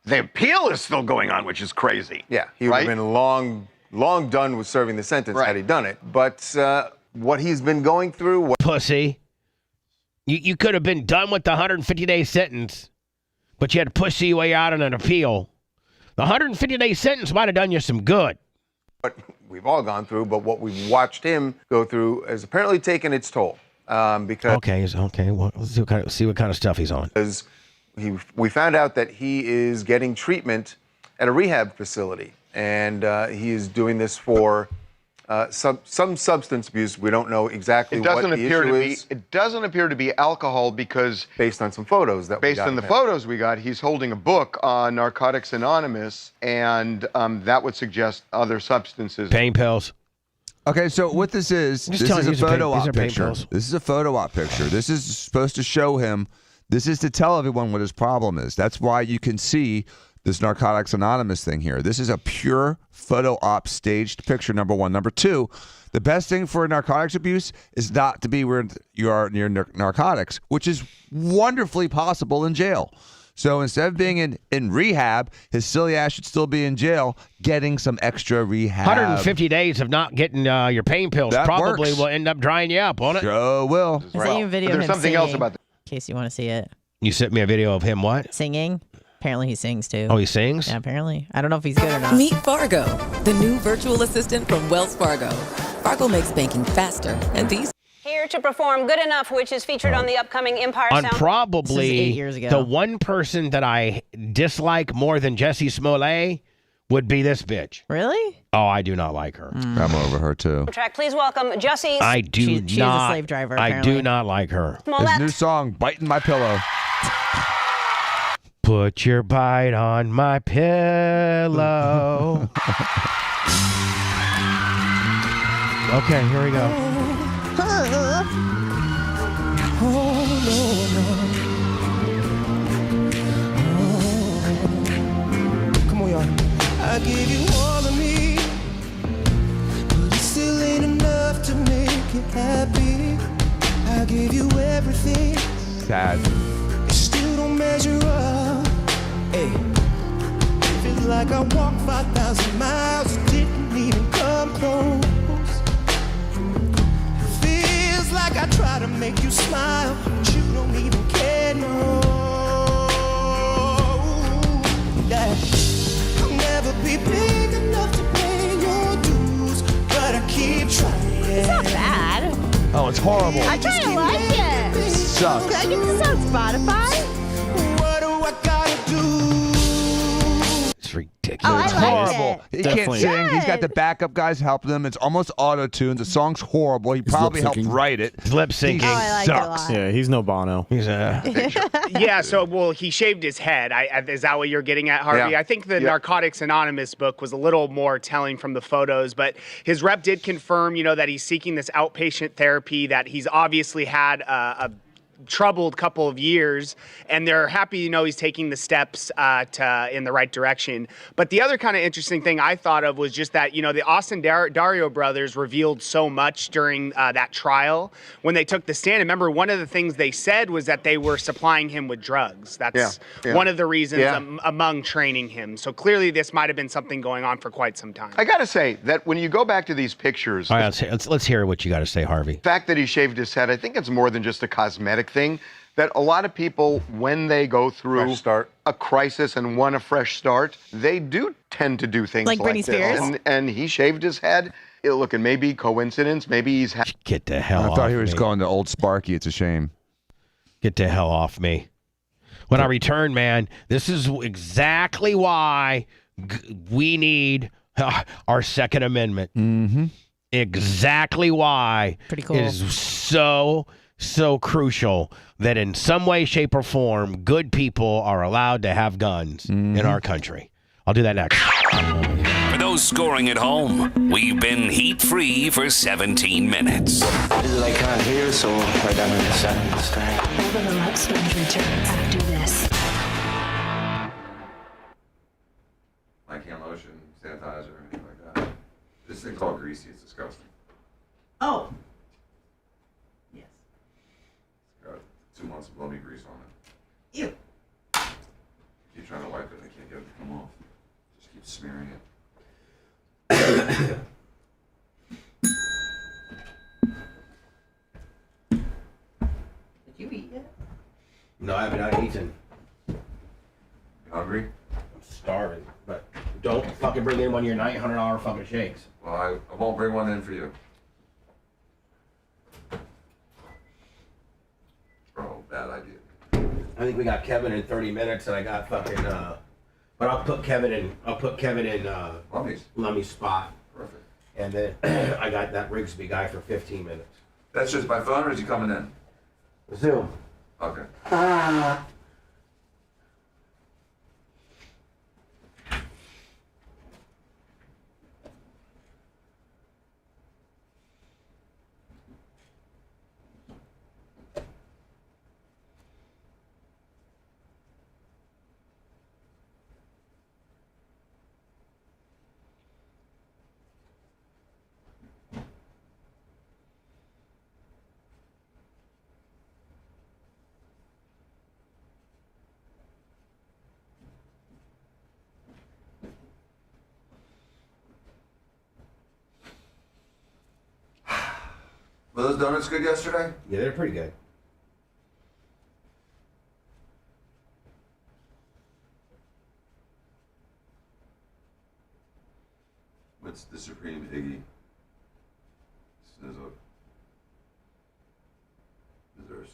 The appeal is still going on, which is crazy. Yeah, he would right? have been long done with serving the sentence Right. had he done it. But what he's been going through, Pussy. You could have been done with the 150-day sentence, but you had to pussy your way out on an appeal. The 150-day sentence might have done you some good. what we've all gone through, but what we've watched him go through has apparently taken its toll. Because Okay. Well, let's see what kind of stuff he's on. we found out that he is getting treatment at a rehab facility, and he is doing this for some substance abuse. We don't know exactly It what doesn't the appear issue to be. is. It doesn't appear to be alcohol because, based on some photos that we based got on the of him. photos we got, he's holding a book on Narcotics Anonymous, and that would suggest other substances. Pain pills. Okay, so what this is, Just this tell is you, a these are photo pain- these op are pain picture. pills. This is a photo op picture. This is supposed to show him, this is to tell everyone what his problem is. That's why you can see this Narcotics Anonymous thing here. This is a pure photo op staged picture, number one. Number two, the best thing for narcotics abuse is not to be where you are near narcotics, which is wonderfully possible in jail. So instead of being in rehab, his silly ass should still be in jail getting some extra rehab. 150 days of not getting your pain pills That probably works. will end up drying you up, won't it? Sure will. I sent you a video of him singing, in case you want to see it. You sent me a video of him what? Singing. Apparently he sings too. Oh, he sings? Yeah, apparently. I don't know if he's good or not. Meet Fargo, the new virtual assistant from Wells Fargo. Fargo makes banking faster, and these Here to perform Good Enough, which is featured on the upcoming Empire On Sound. probably 8 years ago. the one person that I dislike more than Jessie Smollett would be this bitch. Really? Oh, I do not like her. I'm over her too. Track. Please welcome Jussie's. I do She's not. a slave driver, I apparently. do not like her. His new song, "Biting My Pillow." Put your bite on my pillow. Okay, here we go. Come on, y'all. I give you all of me, but it still ain't enough to make you happy. I give you everything. Sad. It still don't measure up. Hey, feels like I walked 5,000 miles, it didn't even come close. Feels like I try to make you smile, but you don't even care, no. Yeah. I'll never be big enough to pay your dues, but I keep trying. It's not bad. Oh, it's horrible. I kind of like it. Sucks. Can I get this on Spotify? What do I gotta do? It's ridiculous. Oh, I It's like horrible. it. He Definitely. can't sing. He's got the backup guys helping him. It's almost auto-tuned. The song's horrible. He probably helped lip-syncing. write it. He's lip syncing. Oh, I like it a sucks. lot. Yeah, he's no Bono. He's Yeah, so, well, he shaved his head. Is that what you're getting at, Harvey? Yeah. I think the Narcotics Anonymous book was a little more telling from the photos, but his rep did confirm, that he's seeking this outpatient therapy, that he's obviously had a troubled couple of years, and they're happy, he's taking the steps in the right direction. But the other kind of interesting thing I thought of was just that, the Austin Dario brothers revealed so much during that trial when they took the stand. And remember, one of the things they said was that they were supplying him with drugs. That's one of the reasons among training him. So clearly this might have been something going on for quite some time. I got to say that when you go back to these pictures, All right, let's hear what you got to say, Harvey. the fact that he shaved his head, I think it's more than just a cosmetic thing. That a lot of people, when they go through a crisis and want a fresh start, they do tend to do things Like Britney this. Spears? And he shaved his head. Look, it may be coincidence. Maybe he's Get the hell I off thought he was me. going to Old Sparky. It's a shame. Get the hell off me. When I return, man, this is exactly why we need our Second Amendment. Mm-hmm. Exactly why Pretty cool. it is so crucial that in some way, shape, or form, good people are allowed to have guns in our country. I'll do that next. For those scoring at home, we've been heat-free for 17 minutes. I can't hear, so write down in the sentence. Bubba the Love Sponge returns after this. Like hand lotion, sanitizer, anything like that. This thing's all greasy. It's disgusting. Oh. It's got 2 months of bloody grease on it. Ew. Keep trying to wipe it. I can't get it to come off. Just keep smearing it. Did you eat yet? No, I have not eaten. You hungry? I'm starving, but don't fucking bring in one of your $900 fucking shakes. Well, I won't bring one in for you. Bro, bad idea. I think we got Kevin in 30 minutes, and I got fucking. But I'll put Kevin in. Lummy's spot. Perfect. And then I got that Rigsby guy for 15 minutes. That's just by phone, or is he coming in? Zoom. Okay. Were those donuts good yesterday? Yeah, they're pretty good. What's the Supreme Iggy? Snizzle. Xerxes.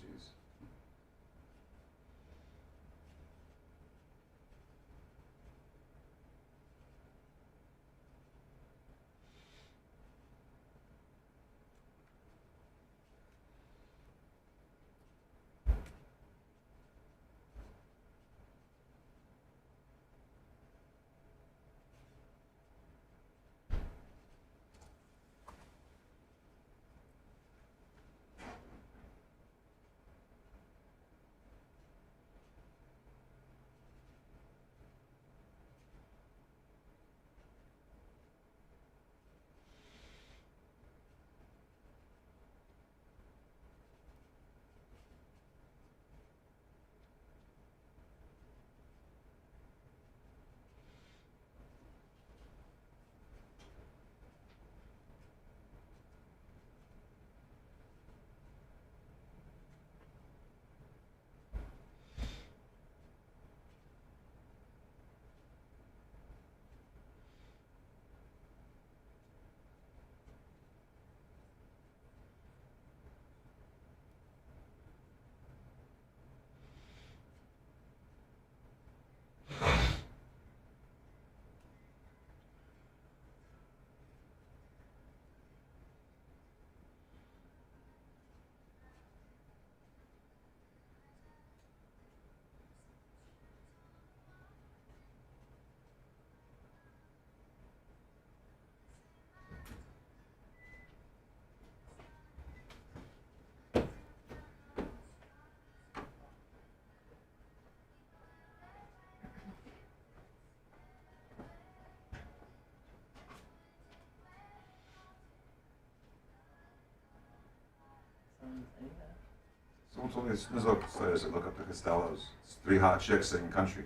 Someone told me as soon as I look up the Costellos. It's 3 hot chicks singing country.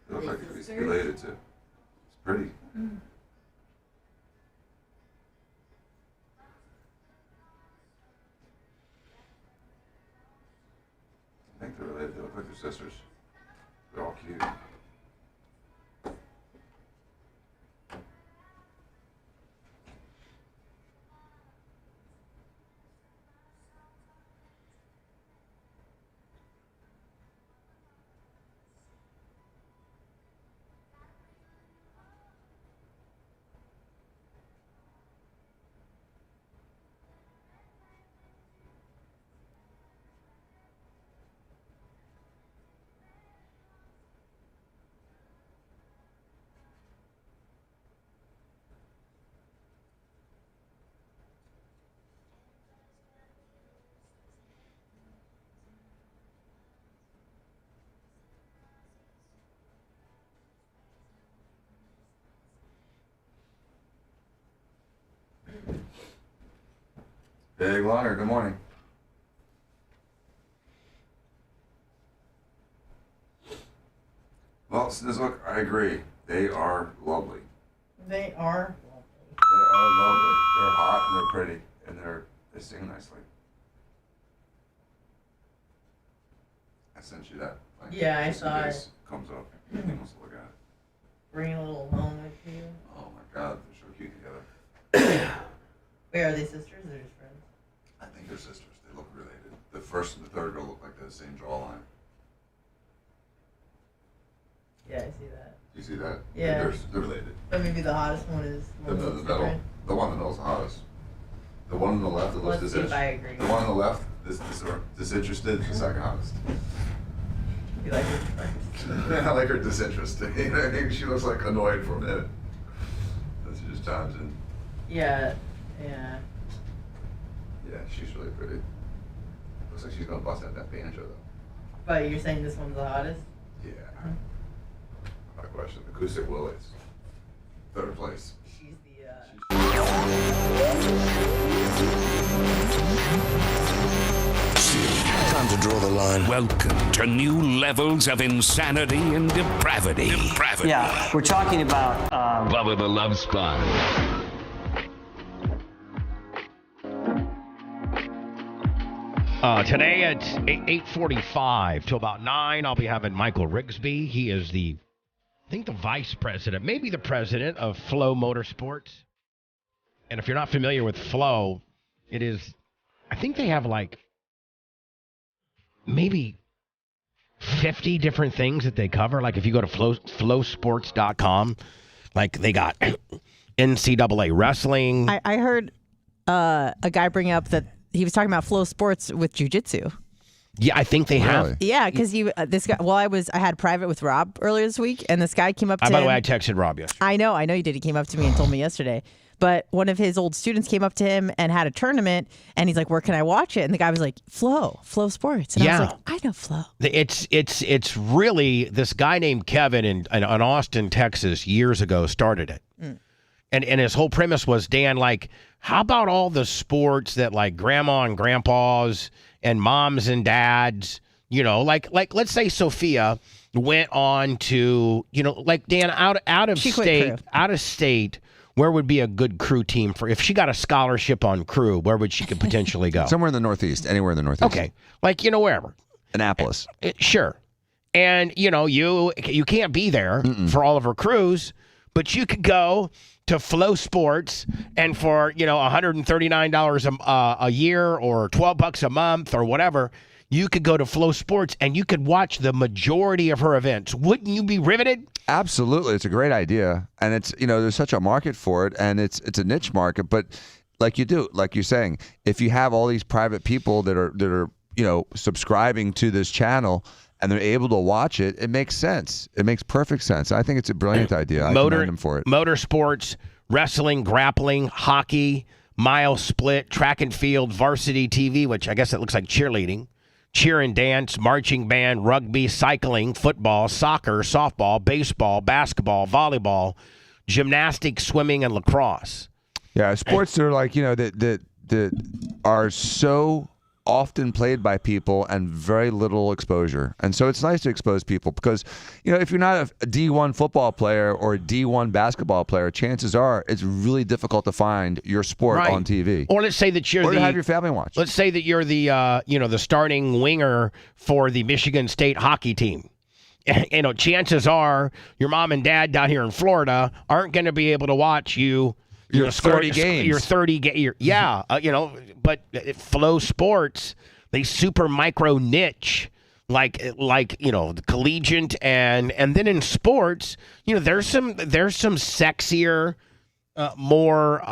They look like it's related to. It's pretty. I think they're related. They look like they're sisters. They're all cute. Big Lonner, good morning. Well, Snizzle, I agree. They are lovely. They are. They are lovely. They're hot and they're pretty and they sing nicely. I sent you that. Like, Yeah, I just in saw case it. Comes up. Anything else to look at? Bring a little home with you. Oh my God, they're so cute together. Wait, are they sisters or just friends? I think they're sisters. They look related. The first and the third girl look like the same jawline. Yeah, I see that. You see that? Yeah. They're related. But maybe the hottest one is The middle. The one in the middle is the hottest. The one on the left that looks Let's see if I agree. The one on the left, disinterested, is the second hottest. You like her? I like her disinterested. She looks like annoyed for a minute. Then she just chimes in. Yeah, yeah. Yeah, she's really pretty. Looks like she's gonna bust out that banjo though. But you're saying this one's the hottest? Yeah. My question. Acoustic Willies. Third place. She's the Time to draw the line. Welcome to new levels of insanity and depravity. Yeah, we're talking about Bubba the Love Sponge. Today at 8:45 to about 9, I'll be having Michael Rigsby. He is the vice president, maybe the president of Flow Motorsports. And if you're not familiar with Flow, I think they have like maybe 50 different things that they cover. Like if you go to flowsports.com, like they got NCAA wrestling. I heard a guy bring up that he was talking about Flow Sports with jiu-jitsu. Yeah, I think they have. Yeah, because this guy. Well, I had private with Rob earlier this week, and this guy came up to By him. the way, I texted Rob yesterday. I know you did. He came up to me and told me yesterday. But one of his old students came up to him and had a tournament, and he's like, "Where can I watch it?" And the guy was like, Flow Sports. And I was like, I know Flow. It's really this guy named Kevin in Austin, Texas, years ago started it. And his whole premise was, Dan, like, how about all the sports that like grandma and grandpas and moms and dads, like let's say Sophia went on to, like Dan out of state, where would be a good crew team for if she got a scholarship on crew, where would she could potentially go? Somewhere in the Northeast, anywhere in the Northeast. Okay. Like, wherever. Annapolis. Sure. And, you can't be there for all of her crews, but you could go to Flow Sports and for, $139 a year or $12 a month or whatever, you could go to Flow Sports and you could watch the majority of her events. Wouldn't you be riveted? Absolutely. It's a great idea. And it's, there's such a market for it, and it's a niche market, but like you're saying, if you have all these private people that are subscribing to this channel and they're able to watch it, it makes sense. It makes perfect sense. I think it's a brilliant idea. I commend them for it. Motorsports, wrestling, grappling, hockey, mile split, track and field, varsity TV, which I guess it looks like cheerleading, cheer and dance, marching band, rugby, cycling, football, soccer, softball, baseball, basketball, volleyball, gymnastics, swimming, and lacrosse. Yeah, sports are like, that are so often played by people and very little exposure. And so it's nice to expose people because, if you're not a D1 football player or a D1 basketball player, chances are it's really difficult to find your sport on TV. Or let's say that you're to have your family watch. Let's say that you're the the starting winger for the Michigan State hockey team. Chances are your mom and dad down here in Florida aren't going to be able to watch you. Your 30 games. Your 30 yeah, but Flow Sports, they super micro niche like the collegiate and then in sports, there's some sexier more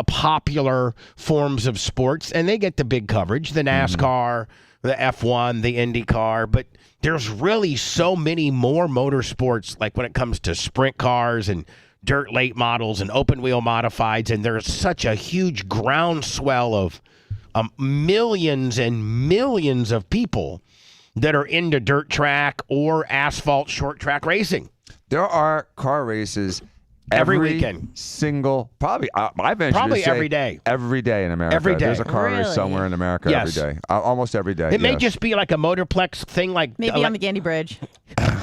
popular forms of sports and they get the big coverage, the NASCAR, the F1, the IndyCar, but there's really so many more motorsports like when it comes to sprint cars and dirt late models and open wheel modifieds, and there's such a huge groundswell of millions and millions of people that are into dirt track or asphalt short track racing. There are car races every weekend. Probably every day. Every day in America. Every day. There's a car race somewhere in America every day. Almost every day. It may just be like a motorplex thing, like maybe on the Gandy Bridge.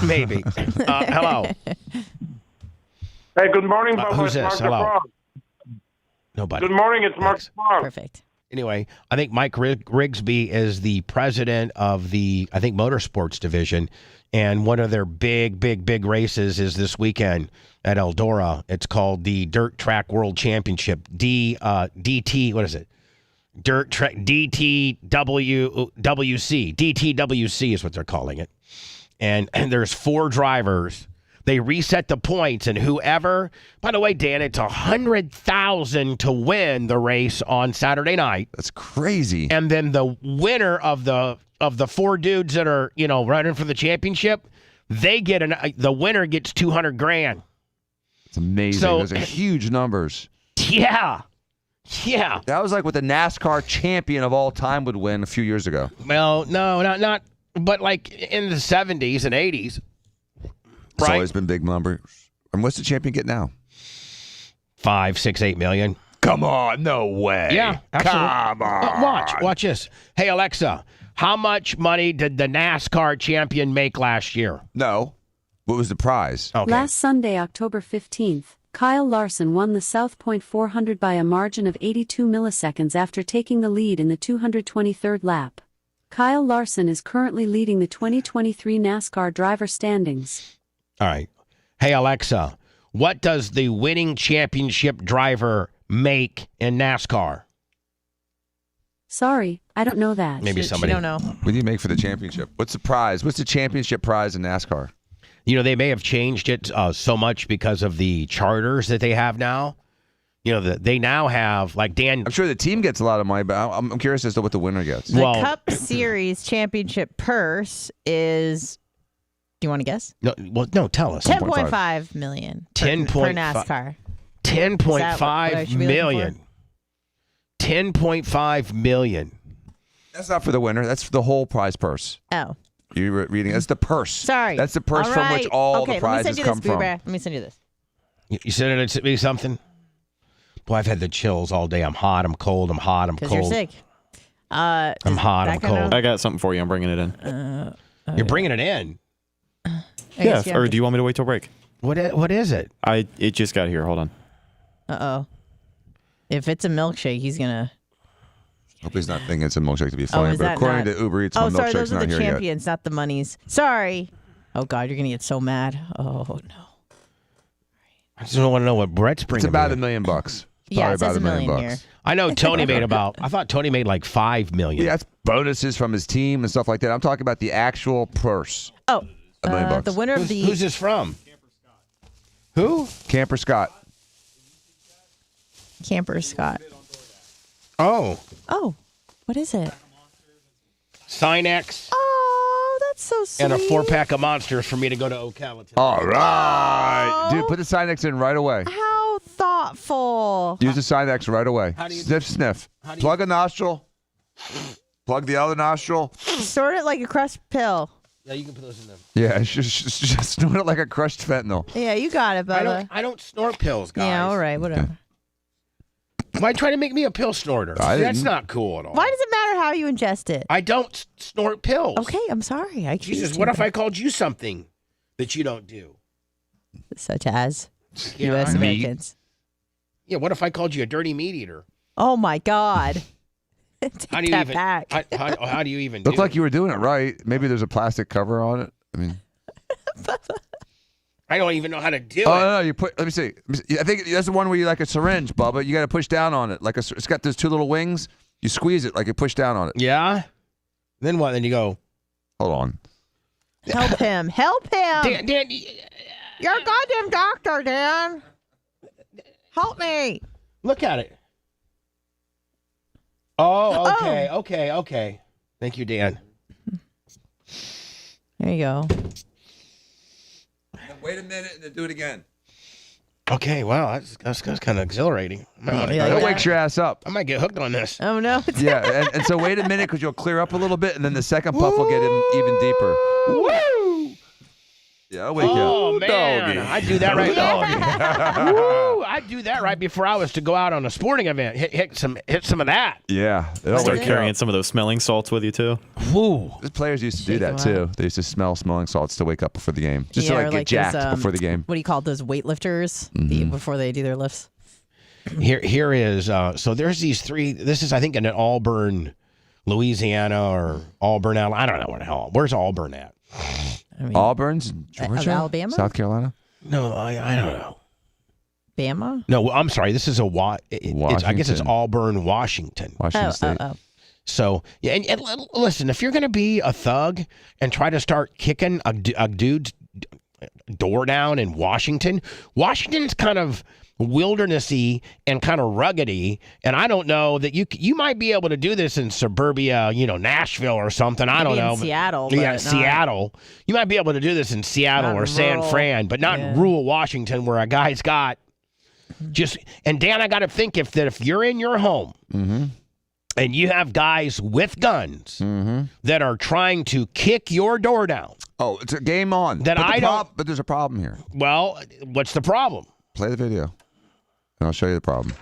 Maybe. Hello. Hey, good morning, Bubba. Who's this? Hello. Nobody. Good morning, it's Mark Smart. Perfect. Anyway, I think Mike Rigsby is the president of the, motorsports division, and one of their big races is this weekend at Eldora. It's called the Dirt Track World Championship, DT, what is it? Dirt Track, DTWC. DTWC is what they're calling it. And there's 4 drivers. They reset the points, and whoever, by the way, Dan, it's $100,000 to win the race on Saturday night. That's crazy. And then the winner of the 4 dudes that are, running for the championship, they get the winner gets $200,000. It's amazing. So, those are huge numbers. Yeah. Yeah. That was like what the NASCAR champion of all time would win a few years ago. Well, no, not but like in the 70s and 80s. It's always been big numbers. And what's the champion get now? 5, 6, 8 million. Come on, no way. Yeah, absolutely. Come on. Watch this. Hey, Alexa, how much money did the NASCAR champion make last year? No. What was the prize? Okay. Last Sunday, October 15th, Kyle Larson won the South Point 400 by a margin of 82 milliseconds after taking the lead in the 223rd lap. Kyle Larson is currently leading the 2023 NASCAR driver standings. All right. Hey, Alexa, what does the winning championship driver make in NASCAR? Sorry, I don't know that. Maybe somebody. She don't know. What do you make for the championship? What's the prize? What's the championship prize in NASCAR? They may have changed it so much because of the charters that they have now. They now have, like Dan. I'm sure the team gets a lot of money, but I'm curious as to what the winner gets. The Cup Series championship purse is. Do you want to guess? No, tell us. $10.5 million per NASCAR. $10.5 million. $10.5 million. That's not for the winner. That's for the whole prize purse. Oh. You're reading. That's the purse. Sorry. That's the purse from which all the prizes come from. Let me send you this. You sent me something? Boy, I've had the chills all day. I'm hot. I'm cold. I'm hot. I'm cold. Because you're sick. I'm hot. I'm cold. I got something for you. I'm bringing it in. You're bringing it in? Yeah, or do you want me to wait till break? What is it? It just got here. Hold on. Uh-oh. If it's a milkshake, he's going to... Hope he's not thinking it's a milkshake to be funny, but according to Uber Eats, milkshake's not here yet. Oh, sorry, those are the champions, not the monies. Sorry. Oh, God, you're going to get so mad. Oh, no. I just don't want to know what Brett's bringing. It's about $1 million. Yeah, it says $1 million here. I know Tony made I thought Tony made like $5 million. Yeah, that's bonuses from his team and stuff like that. I'm talking about the actual purse. Oh, $1 million. The winner of the... Who's this from? Who? Camper Scott. Camper Scott. Oh. Oh, what is it? Sinex. Oh, that's so sweet. And a 4-pack of Monsters for me to go to Ocala today. All right. Dude, put the Sinex in right away. How thoughtful. Use the Sinex right away. Sniff. Plug a nostril. Plug the other nostril. Sort it like a crushed pill. Yeah, you can put those in there. Yeah, just snort it like a crushed fentanyl. Yeah, you got it, Bubba. I don't snort pills, guys. Yeah, all right, whatever. Why try to make me a pill snorter? That's not cool at all. Why does it matter how you ingest it. I don't snort pills. Okay, I'm sorry. I Jesus, accused what you, if I called you something that you don't do? Such as Yeah, U.S. meat. Americans. Yeah, what if I called you a dirty meat eater? Oh my God. How do you that even? back. How do you even? Looked do like it? you were doing it right. Maybe there's a plastic cover on it. I mean, I don't even know how to do oh it. no, you put. Let me see. I think that's the one where you like a syringe, Bubba. You got to push down on it. It's got those two little wings. You squeeze it like you push down on it. Yeah. Then what? Then you go. Hold on. Help him. Help him. Dan, You're a goddamn doctor, Dan. Help me. look at it. Oh, okay. Thank you, Dan. There you go. Wait a minute and then do it again. Okay, wow, that's kind of exhilarating. That wakes your ass up. I might get hooked on this. Oh no. Yeah, and so wait a minute because you'll clear up a little bit, and then the second puff will get even deeper. Woo! Yeah, I'll wake you Oh up. man, I do that right. Woo! I do that right before I was to go out on a sporting event. Hit some of that. Yeah. It'll Start wake you carrying up. some of those smelling salts with you too. Woo! The players used to do Shake that 'em too. They used to smell smelling salts to wake up before the game, just to or like get those, jacked before the game. What do you call it, those weightlifters before they do their lifts? Here is so there's these three. This is I think in Auburn, Louisiana or Auburn. I don't know where the hell. Where's Auburn at? I mean, Auburn's Georgia, Alabama? South Carolina. No, I don't know. Bama? No, I'm sorry. This is I guess it's Washington. Auburn, Washington. Washington State. So yeah, and listen, if you're gonna be a thug and try to start kicking a dude's door down in Washington, Washington's kind of wildernessy and kind of ruggedy, and I don't know that you might be able to do this in suburbia, Nashville or something. I don't Maybe in know. Seattle, Yeah, but not- Seattle. You might be able to do this in Seattle Not or San rural. Fran, but not Yeah. rural Washington where a guy's got just. And Dan, I got to think if you're in your home. And you have guys with guns that are trying to kick your door down. Oh, it's a game on. That But there's a problem here. Well, what's the problem? Play the video, and I'll show you the problem.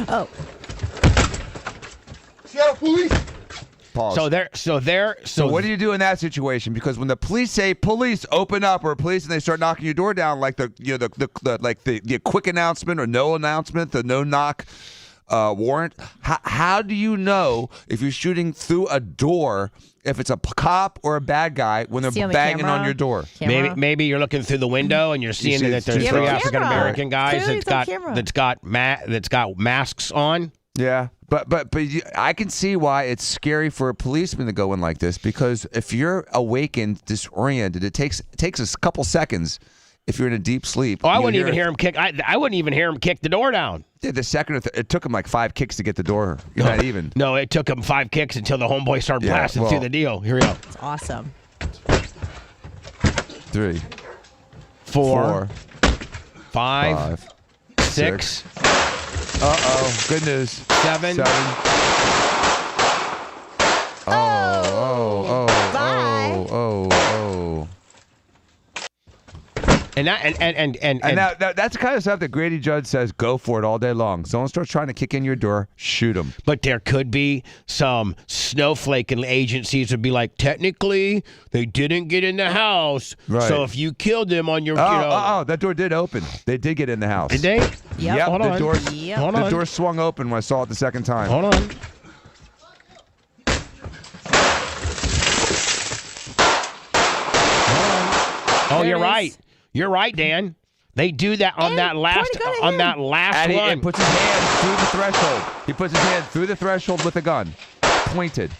Oh. Seattle police. Pause. So what do you do in that situation? Because when the police say police open up or police and they start knocking your door down, like the quick announcement or no announcement, the no knock warrant. How do you know if you're shooting through a door if it's a cop or a bad guy when See they're on the banging camera? on your door? Maybe you're looking through the window and you're seeing see that it's there's just three on African American guys Clearly it's on camera. that's got masks on. Yeah, but I can see why it's scary for a policeman to go in like this, because if you're awakened, disoriented, it takes a couple seconds. If you're in a deep sleep, Oh, I wouldn't even hear him kick. I wouldn't even hear him kick the door down. The second it took him like 5 kicks to get the door. Not even. No, it took him 5 kicks until the homeboy started Yeah, blasting well- through the deal. Here we go. It's awesome. 3, 4, 5, 5, 6. Good news. 7. Oh. And That's the kind of stuff that Grady Judd says, go for it all day long. Someone starts trying to kick in your door, shoot them. But there could be some snowflake agencies would be like, technically, they didn't get in the house. Right. So if you killed them on your, that door did open. They did get in the house. Did they? Yep. Yep, Hold the on. door, Yep. Hold the on. door swung open when I saw it the second time. Hold on. Oh, There you're it right. is. You're right, Dan. They do that on that last And he one. puts his hand through the threshold. He puts his hand through the threshold with a gun, pointed.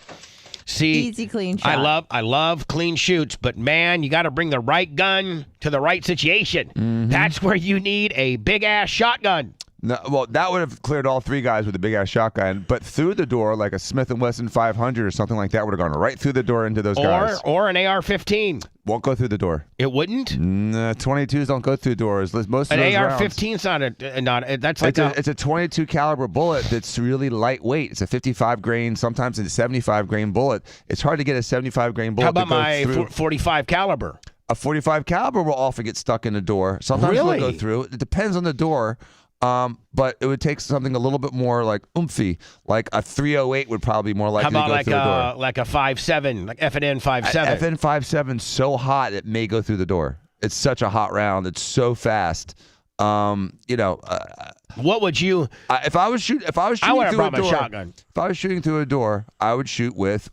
See, Easy, clean shot. I love clean shoots, but man, you got to bring the right gun to the right situation. That's where you need a big ass shotgun. No, well, that would have cleared all 3 guys with a big ass shotgun, but through the door, like a Smith & Wesson 500 or something like that, would have gone right through the door into those guys. Or an AR-15. Won't go through the door. It wouldn't. 22s don't go through doors. Most of An those rounds. AR-15's not. That's like It's a 22 caliber bullet that's really lightweight. It's a 55 grain, sometimes it's a 75 grain bullet. It's hard to get a 75 grain bullet. How about to go my through. 45 caliber? A 45 caliber will often get stuck in the door. Sometimes Really? it'll go through. It depends on the door. But it would take something a little bit more like oomphy, like a 308 would probably be more likely How about to go through the door. like a 5.7, like FNN 5.7? FN 5.7 so hot it may go through the door. It's such a hot round. It's so fast. What would you? If I was shooting I would through have a brought my door, shotgun. if I was shooting through a door, I would shoot with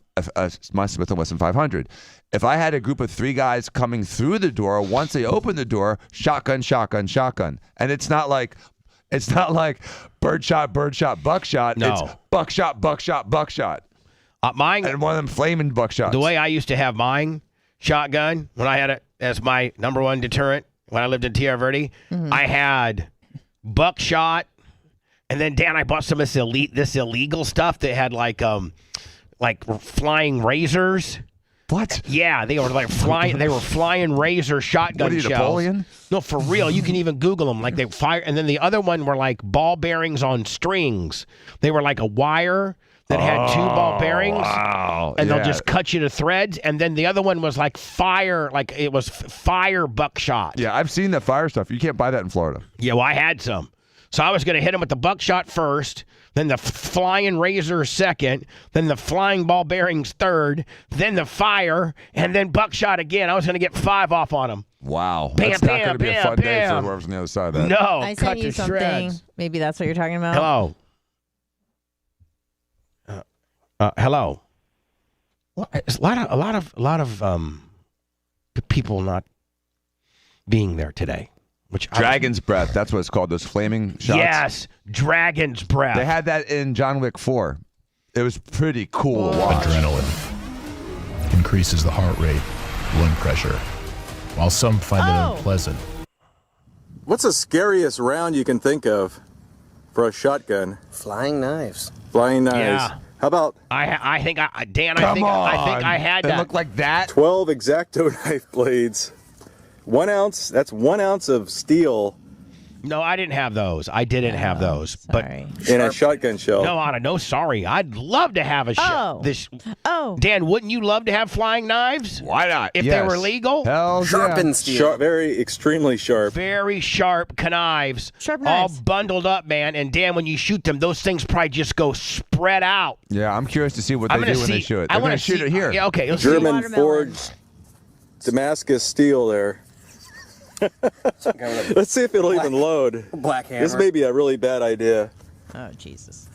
my Smith & Wesson 500. If I had a group of 3 guys coming through the door, once they open the door, shotgun, shotgun, shotgun, and it's not like birdshot, buckshot. No. It's buckshot, buckshot, buckshot. Mine, and one of them flaming buckshots. The way I used to have mine shotgun when I had it as my number one deterrent when I lived in Tierra Verde, I had buckshot, and then Dan, I bought some of this illegal stuff that had like flying razors. What? Yeah, they were like flying. They were flying razor shotgun What are you, shells. Napoleon? No, for real. You can even Google them. Like they fire, and then the other one were like ball bearings on strings. They were like a wire that had 2 ball bearings. Wow. And they'll just cut you to threads. And then the other one was like fire, like it was fire buckshot. Yeah, I've seen that fire stuff. You can't buy that in Florida. Yeah, well, I had some. So I was going to hit him with the buckshot first, then the flying razor second, then the flying ball bearings third, then the fire, and then buckshot again. I was going to get 5 off on him. Wow. Bam, That's not bam, going to be a bam, fun day bam. for whoever's on the other side of that. No, I cut sent you to something. shreds. Maybe that's what you're talking about. Hello. Hello. Well, it's a lot of people not being there today. Dragon's breath. That's what it's called. Those flaming shots. Yes, dragon's breath. They had that in John Wick 4. It was pretty cool to watch. Adrenaline increases the heart rate, blood pressure, while some find it unpleasant. What's the scariest round you can think of for a shotgun? Flying knives. Flying knives. Yeah. How about? I think Dan. Come I think I had They that. look like that. 12 X-Acto knife blades. 1 ounce. That's 1 ounce of steel. No, I didn't have those. I didn't have those. But in a shotgun shell. No, Anna, no, sorry. I'd love to have a Dan, wouldn't you love to have flying knives? Why not? If they were legal? Hell Sharpened steel. Very extremely sharp. Very sharp knives. Sharp all knives. bundled up, man. And Dan, when you shoot them, those things probably just go spread out. Yeah, I'm curious to see what I'm they gonna do when they see- shoot it. I They're wanna going to shoot see- it here. Yeah, okay. Let's German see. forged Damascus steel there. Let's see if it'll even load. Black hammer. This may be a really bad idea. Oh, Jesus.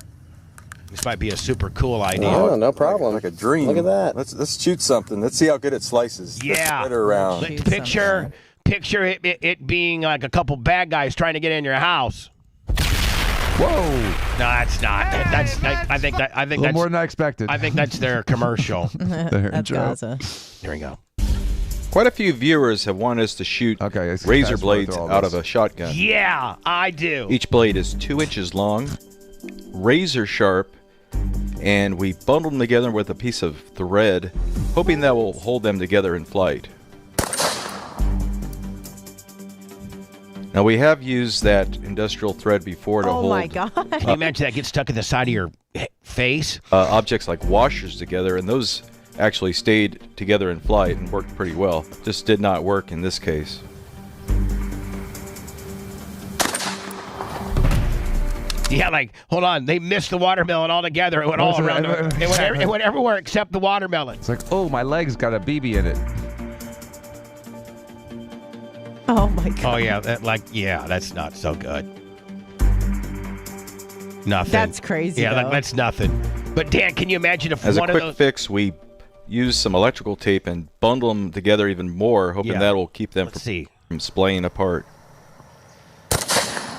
This might be a super cool idea. Oh, no problem. Like a dream. Look at that. Let's shoot something. Let's see how good it slices. Let's Yeah. spread it around. Picture it being like a couple bad guys trying to get in your house. Whoa! No, that's not. I think A little more than I expected. I think that's their commercial. That's Gaza. Here we go. Quite a few viewers have wanted us to shoot razor blades out of a shotgun. Yeah, I do. Each blade is 2 inches long, razor sharp, and we bundle them together with a piece of thread, hoping that will hold them together in flight. Now, we have used that industrial thread before to hold my God. Can you imagine that gets stuck in the side of your face? Objects like washers together, and those actually stayed together in flight and worked pretty well. Just did not work in this case. Yeah, like, hold on. They missed the watermelon altogether. It went all around. It went everywhere except the watermelon. It's like, oh, my leg's got a BB in it. Oh, my God. Oh, yeah. That's not so good. Nothing. That's crazy, Yeah, though. that's nothing. But, Dan, can you imagine if As a one of quick those... fix, we use some electrical tape and bundle them together even more, hoping Yeah. that will keep them from splaying apart.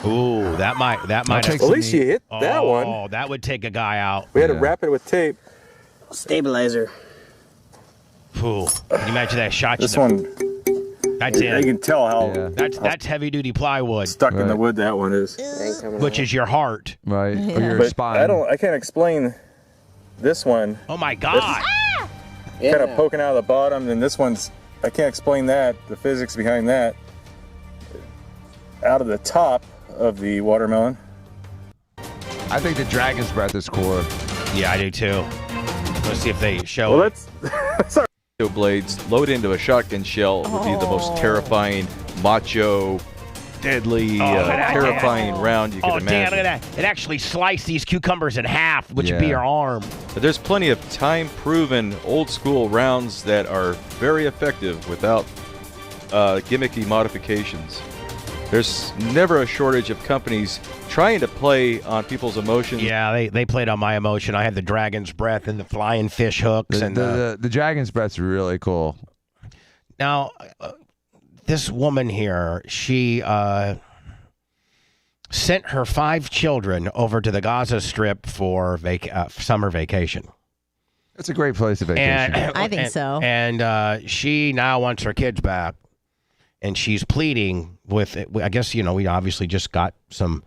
Ooh, that might. At least you hit that one. Oh, that would take a guy out. We had to wrap it with tape. Stabilizer. Ooh, can you imagine that shot? This you one. That's you it. can tell how That's heavy duty plywood. stuck in the wood that one is. Which is your heart. Right. Or your But spine. I can't explain this one. Oh my God. Kind of poking out of the bottom, and this one's, I can't explain that, the physics behind that. Out of the top of the watermelon. I think the dragon's breath is cooler. Yeah, I do too. Let's see if they show. Well, that's Blades load into a shotgun shell would be the most terrifying macho deadly, terrifying round you could imagine. Dan, look at that. It actually sliced these cucumbers in half, which would be your arm. But there's plenty of time-proven, old-school rounds that are very effective without gimmicky modifications. There's never a shortage of companies trying to play on people's emotions. Yeah, they played on my emotion. I had the dragon's breath and the flying fish hooks. The dragon's breath's really cool. Now, this woman here, she sent her 5 children over to the Gaza Strip for summer vacation. It's a great place to vacation. I think so. And she now wants her kids back. And she's pleading with, I guess, we obviously just got some,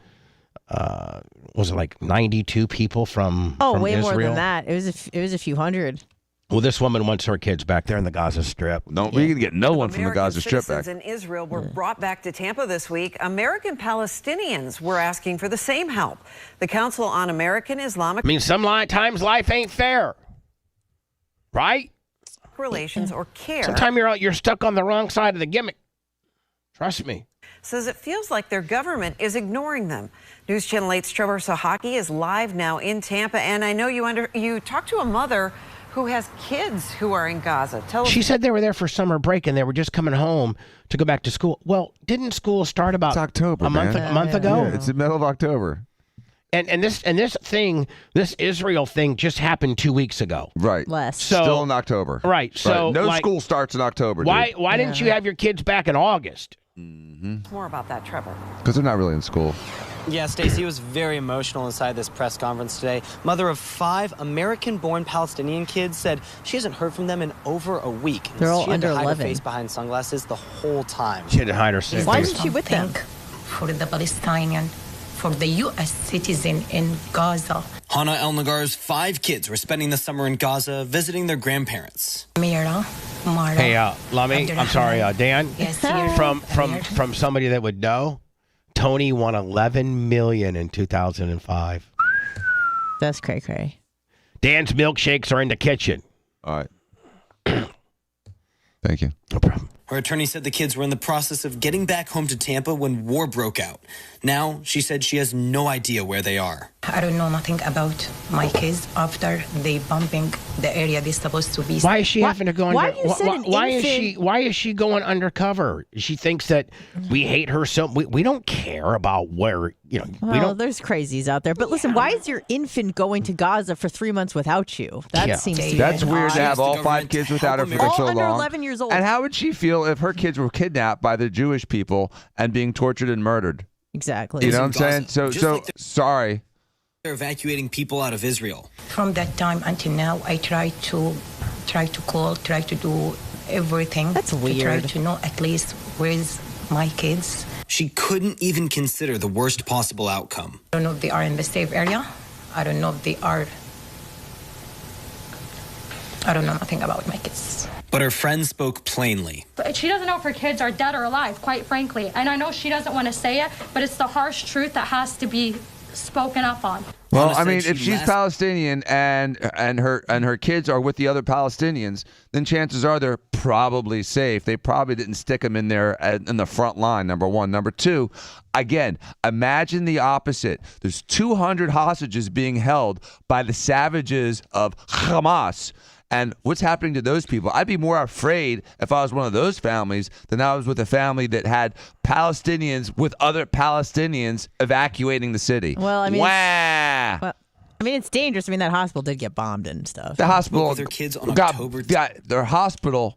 was it like 92 people from way Israel? more than that. It was a few hundred. Well, this woman wants her kids back there in the Gaza Strip. We can get no one from the Gaza Strip back. Citizens in Israel were brought back to Tampa this week. American Palestinians were asking for the same help. The Council on American Islamic... I mean, sometimes life ain't fair, right? ...relations or care... Sometimes you're stuck on the wrong side of the gimmick. Trust me. Says it feels like their government is ignoring them. News Channel 8's Trevor Sahaki is live now in Tampa, and I know you talked to a mother who has kids who are in Gaza. She said they were there for summer break and they were just coming home to go back to school. Well, didn't school start about October, a month ago? Yeah, it's the middle of October. And this Israel thing just happened 2 weeks ago. Right. So, still in October. Right. So no school starts in October. Why didn't you have your kids back in August? More about that, Trevor. Because they're not really in school. Yeah, Stacey was very emotional inside this press conference today. Mother of 5 American-born Palestinian kids said she hasn't heard from them in over a week. They're all she had under to hide 11. her face behind sunglasses the whole time. She had to hide her face. Why isn't she with them? For the Palestinian, for the U.S. citizen in Gaza. Hannah El-Nagar's 5 kids were spending the summer in Gaza visiting their grandparents. Mira, Mara. Hey, Lami, I'm sorry, Dan. Yes, from somebody that would know, Tony won $11 million in 2005. That's cray-cray. Dan's milkshakes are in the kitchen. All right. Thank you. No problem. Her attorney said the kids were in the process of getting back home to Tampa when war broke out. Now, she said she has no idea where they are. I don't know nothing about my kids after they bombing the area they're supposed to be. Why is she having to go under? Why is she going undercover? She thinks that we hate her so. We don't care about where we don't. There's crazies out there. But listen, why is your infant going to Gaza for 3 months without you? That seems to be That's odd. weird to have all 5 kids without her for so long. All under 11 years old. And how would she feel if her kids were kidnapped by the Jewish people and being tortured and murdered? Exactly. You know what I'm saying? So sorry. They're evacuating people out of Israel. From that time until now, I try to call, try to do everything. That's weird. To try to know at least where's my kids. She couldn't even consider the worst possible outcome. I don't know if they are in the safe area. I don't know if they are. I don't know nothing about my kids. But her friend spoke plainly. She doesn't know if her kids are dead or alive, quite frankly. And I know she doesn't want to say it, but it's the harsh truth that has to be spoken up on. Well, I mean, if she's Palestinian and her kids are with the other Palestinians, then chances are they're probably safe. They probably didn't stick them in there in the front line, number one. Number two, again, imagine the opposite. There's 200 hostages being held by the savages of Hamas. And what's happening to those people? I'd be more afraid if I was one of those families than I was with a family that had Palestinians with other Palestinians evacuating the city. Well, I mean, Wah! It's dangerous. I mean, that hospital did get bombed and stuff. The hospital their kids on October. Their hospital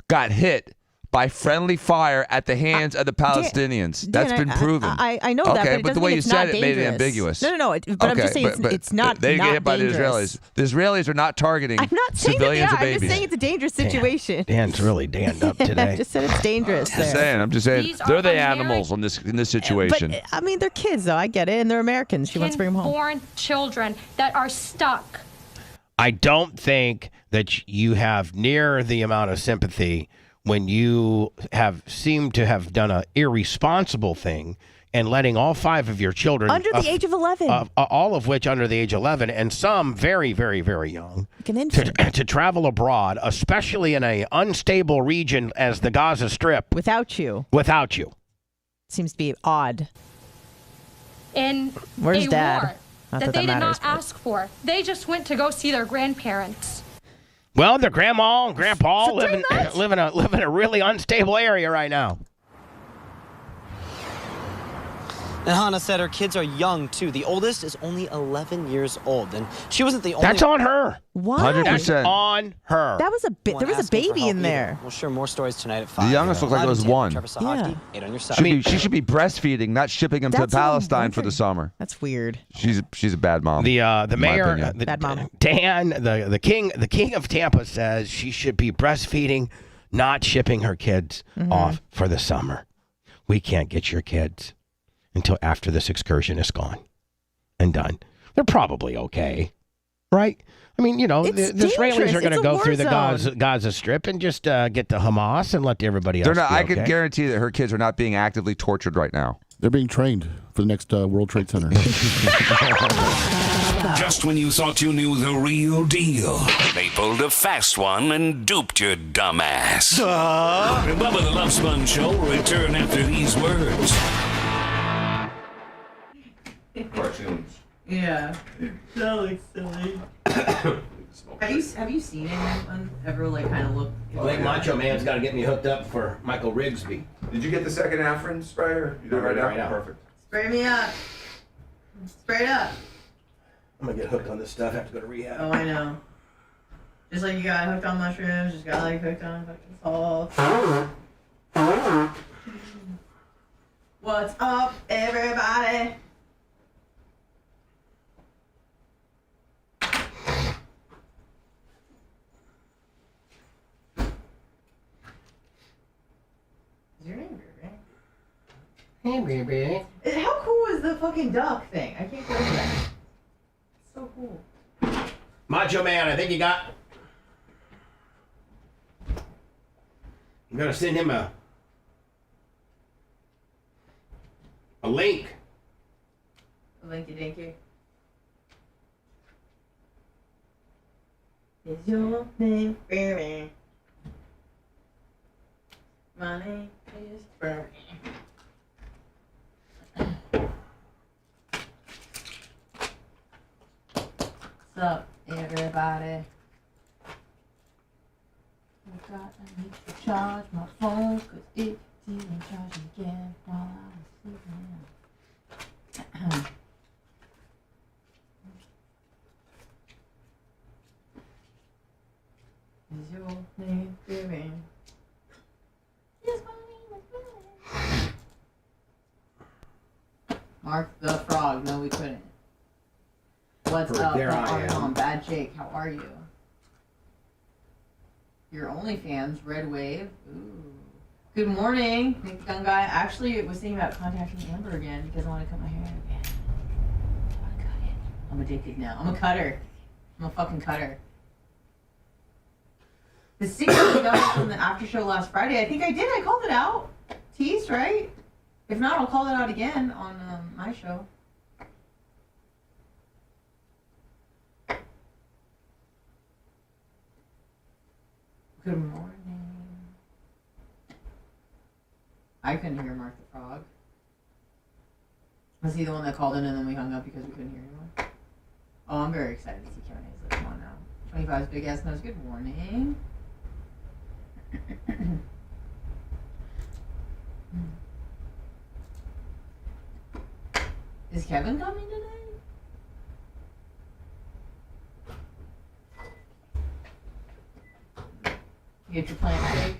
got hit by friendly fire at the hands of the Palestinians. That's been proven. I know that, but the way you said it made it ambiguous. No. But I'm just saying it's not. They get hit by the dangerous. Israelis. The Israelis are not targeting I'm not saying civilians that. or I'm babies. just saying it's a dangerous situation. Dan's really damned up today. I just said it's dangerous. I'm just saying they're the animals in this situation. But I mean, they're kids though. I get it, and they're Americans. She wants to bring them home. Born children that are stuck. I don't think that you have near the amount of sympathy when you have seemed to have done an irresponsible thing and letting all 5 of your children under the age of 11, all of which under the age of 11, and some very, very, very young, to travel abroad, especially in an unstable region as the Gaza Strip, without you. It's seems to be odd. In Where's a Dad? war Not that that they did matters, not ask for. They just went to go see their grandparents. Well, their grandma and grandpa live in a really unstable area right now. And Hannah said her kids are young, too. The oldest is only 11 years old, and she wasn't the only... That's on her. Why? 100%. That's on her. That was there was a baby in there. We'll share more stories tonight at 5. The youngest looked like it was 1. Trevor Sahaki, 8 on your side. She should be breastfeeding, not shipping him to That's what I'm Palestine for the wondering. summer. That's weird. She's a bad mom. The in my mayor, opinion. Bad mom. Dan, the king of Tampa says she should be breastfeeding, not shipping her kids off for the summer. We can't get your kids until after this excursion is gone and done. They're probably okay, right? I mean, the Israelis are going to go through the Gaza Strip and just get to Hamas and let everybody else. They're not. be I okay. can guarantee that her kids are not being actively tortured right now. They're being trained for the next World Trade Center. Just when you thought you knew the real deal, they pulled a fast one and duped your dumbass. The Bubba the Love Sponge Show will return after these words. Cartoons. Yeah. That looks silly. have you seen anyone ever kind of look? I think Macho Man's got to get me hooked up for Michael Rigsby. Did you get the second Afrin sprayer? You did it right now? Perfect. Spray me up. Spray it up. I'm gonna get hooked on this stuff. I have to go to rehab. Oh, I know. Just like you got hooked on mushrooms, just got hooked on fucking salt. What's up, everybody? Is your name Baby? Hey, baby. How cool is the fucking duck thing? I can't get over that. It's so cool. Macho Man, I think you got. I'm gonna send him a link. A linky dinky. Is your name Baby? My name is Bernie. What's up, everybody? I need to charge my phone, cause it didn't charge again while I was sleeping. Is your name Baby? Mark the Frog. No, we couldn't. What's up? There I am. Bad Jake. How are you? Your OnlyFans, Red Wave. Ooh. Good morning, Nick the Gun Guy. Actually, I was thinking about contacting Amber again because I want to cut my hair again. I want to cut it. I'm addicted now. I'm a cutter. I'm a fucking cutter. The secret we got from the after show last Friday. I think I did. I called it out. Teased, right? If not, I'll call it out again on my show. Good morning. I couldn't hear Mark the Frog. Was he the one that called in and then we hung up because we couldn't hear anyone? Oh, I'm very excited to see Kevin Hayes. Come on now. 25's big ass nose. Good morning. Is Kevin coming today? You get your plant shake?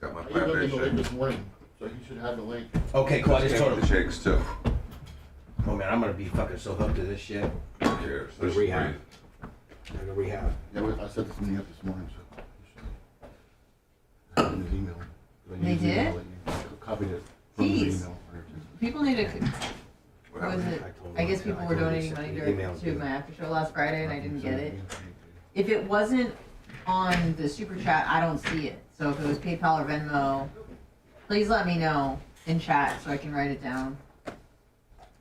Got my I looked plant at the link shake. this morning, so you should have the link. Okay, cool. I just told The him. shakes too. Oh man, I'm gonna be fucking so hooked to this shit. Who cares? Go to rehab. Go to rehab. Yeah, I sent this meeting up this morning, so. In his email. They did? Copied it from the Jeez. email. People need to. What was it? I guess people were donating money to my after show last Friday and I didn't get it. If it wasn't on the super chat, I don't see it. So if it was PayPal or Venmo, please let me know in chat so I can write it down.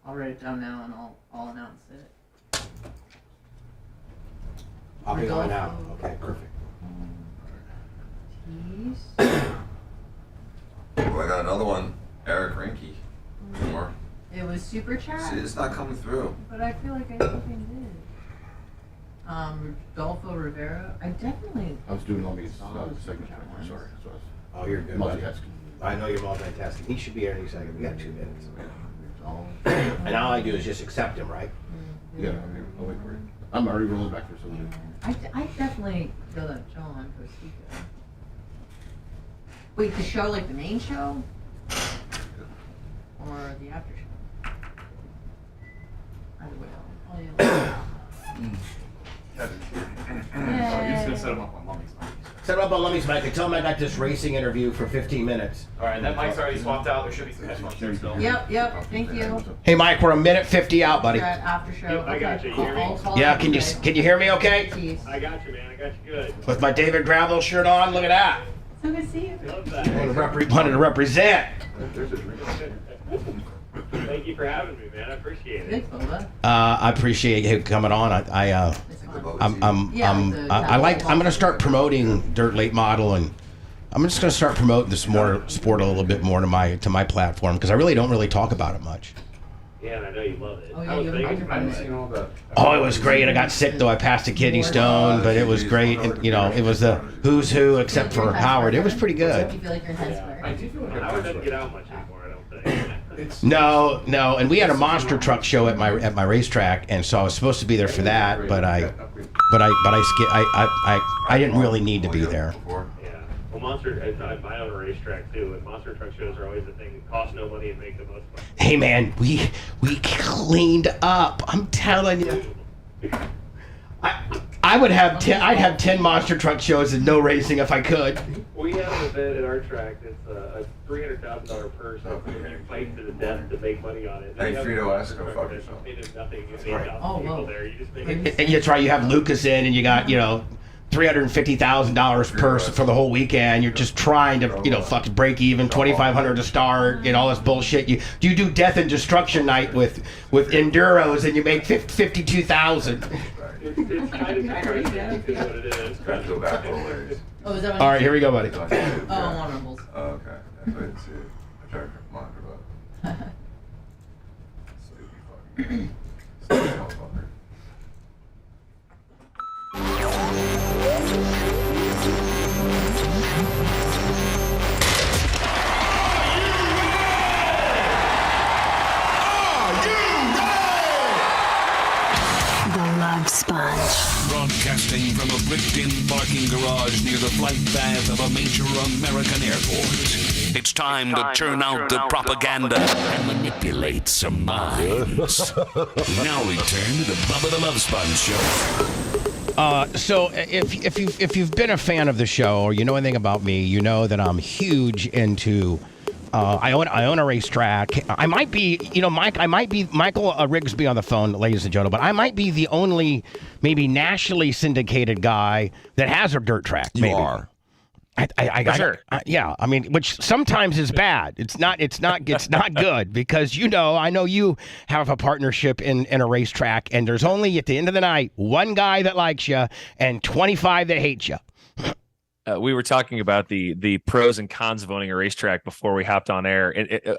I'll write it down now and I'll announce it. I'll be on now. Okay, perfect. Oh, I got another one. Eric Rinke. was super chat. See, it's not coming through. But I feel like I fucking did. Rodolfo Rivera. I definitely. I was doing all these segments. I'm sorry. So Oh, you're good. multitasking. I know you're multitasking. He should be here any second. We got 2 minutes. And all I do is just accept him, right? Yeah, I'll wait for it. I'm already rolling back for something. I definitely feel that John Costico. Wait, the show, like the main show? Or the after show? Either way, He's gonna set him up on Lummy's mic. Set him up on Lummy's mic and tell him I got this racing interview for 15 minutes. All right, that mic's already swapped out. There should be some headphones there still. Yep, thank you. Hey, Mike, we're a minute 50 out, buddy. You're at after show. I got you. You hear me? Yeah, can you hear me okay? I got you, man. I got you good. With my David Gravel shirt on, look at that. So good to see you. Love that. Wanted to represent. Thank you for having me, man. I appreciate it. Thanks, Bubba. I appreciate you coming on. I'm gonna start promoting Dirt Late Model, and I'm just gonna start promoting this sport a little bit more to my platform because I really don't talk about it much. Yeah, and I know you love it. Oh, yeah, you have a Oh, it was great. I got sick though. I passed a kidney stone, but it was great. And, it was the who's who except for Howard. It was pretty good. You feel like your head's better. I do feel like Howard doesn't get out much anymore, I don't think. No, and we had a monster truck show at my racetrack, and so I was supposed to be there for that, but I didn't really need to be there. Yeah. Well, I own a racetrack too, and monster truck shows are always the thing that cost no money and make the most money. Hey man, we cleaned up. I'm telling you. I'd have 10 monster truck shows and no racing if I could. We have an event at our track that's a $300,000 purse. You fight to the death to make money on it. Hey, Frito, ask go fuck yourself. Nothing. You made people there. You just make it. And that's right. You have Lucas in, and you got $350,000 purse for the whole weekend. You're just trying to fucking break even. $2,500 to start, and all this bullshit. You do death and destruction night with enduros, and you make $52,000. It's kind of depressing to what it is. Go back a little ways. Oh, is that what All right, here we go, buddy. Oh, honorables. Oh, okay. I didn't see it. I tried to monitor, but. Sleepy fucking. Motherfucker. The Love Sponge. Broadcasting from a bricked-in parking garage near the flight path of a major American airport. It's time to turn out the propaganda and manipulate some minds. Now we turn to the Bubba the Love Sponge show. So if you've been a fan of the show or you know anything about me, you know that I'm huge into. I own a racetrack. I might be, Michael Rigsby on the phone, ladies and gentlemen, but I might be the only maybe nationally syndicated guy that has a dirt track. Maybe. You are. Sure. Yeah, I mean, which sometimes is bad. It's not good because I know you have a partnership in a racetrack, and there's only at the end of the night one guy that likes you and 25 that hate you. We were talking about the pros and cons of owning a racetrack before we hopped on air.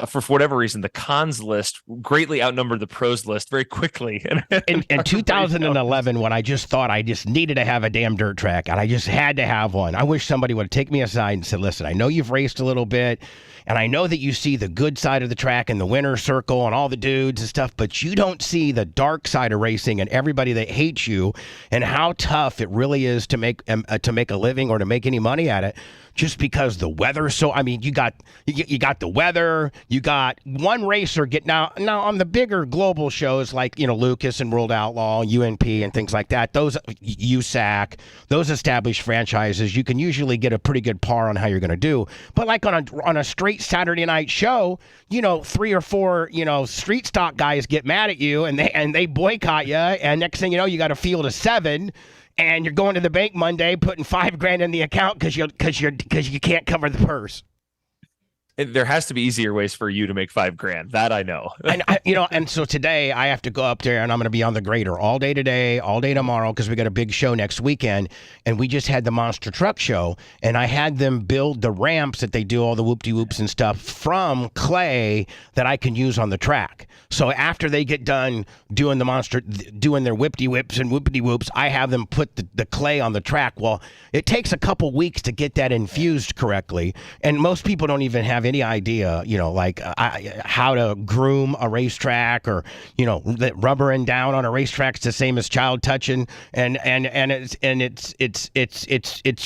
For whatever reason, the cons list greatly outnumbered the pros list very quickly. In 2011, when I just thought I just needed to have a damn dirt track, and I just had to have one, I wish somebody would take me aside and said, listen, I know you've raced a little bit, and I know that you see the good side of the track and the winner's circle and all the dudes and stuff, but you don't see the dark side of racing and everybody that hates you and how tough it really is to make a living or to make any money at it just because the weather. So, I mean, you got the weather, you got one racer now on the bigger global shows like, Lucas and World Outlaw, UNP and things like that, those USAC, those established franchises, you can usually get a pretty good par on how you're going to do. But like on a straight Saturday night show, 3 or 4, street stock guys get mad at you and they boycott you. And next thing you know, you got a field of 7. And you're going to the bank Monday, putting $5,000 in the account because you can't cover the purse. There has to be easier ways for you to make $5,000. That I know. And so today I have to go up there and I'm going to be on the grader all day today, all day tomorrow, because we got a big show next weekend. And we just had the monster truck show, and I had them build the ramps that they do all the whoop-de-whoops and stuff from clay that I can use on the track. So after they get done doing their whip-de-whips and whoop-de-whoops, I have them put the clay on the track. Well, it takes a couple weeks to get that infused correctly, and most people don't even have any idea, how to groom a racetrack, or that rubbering down on a racetrack's the same as child touching, and it's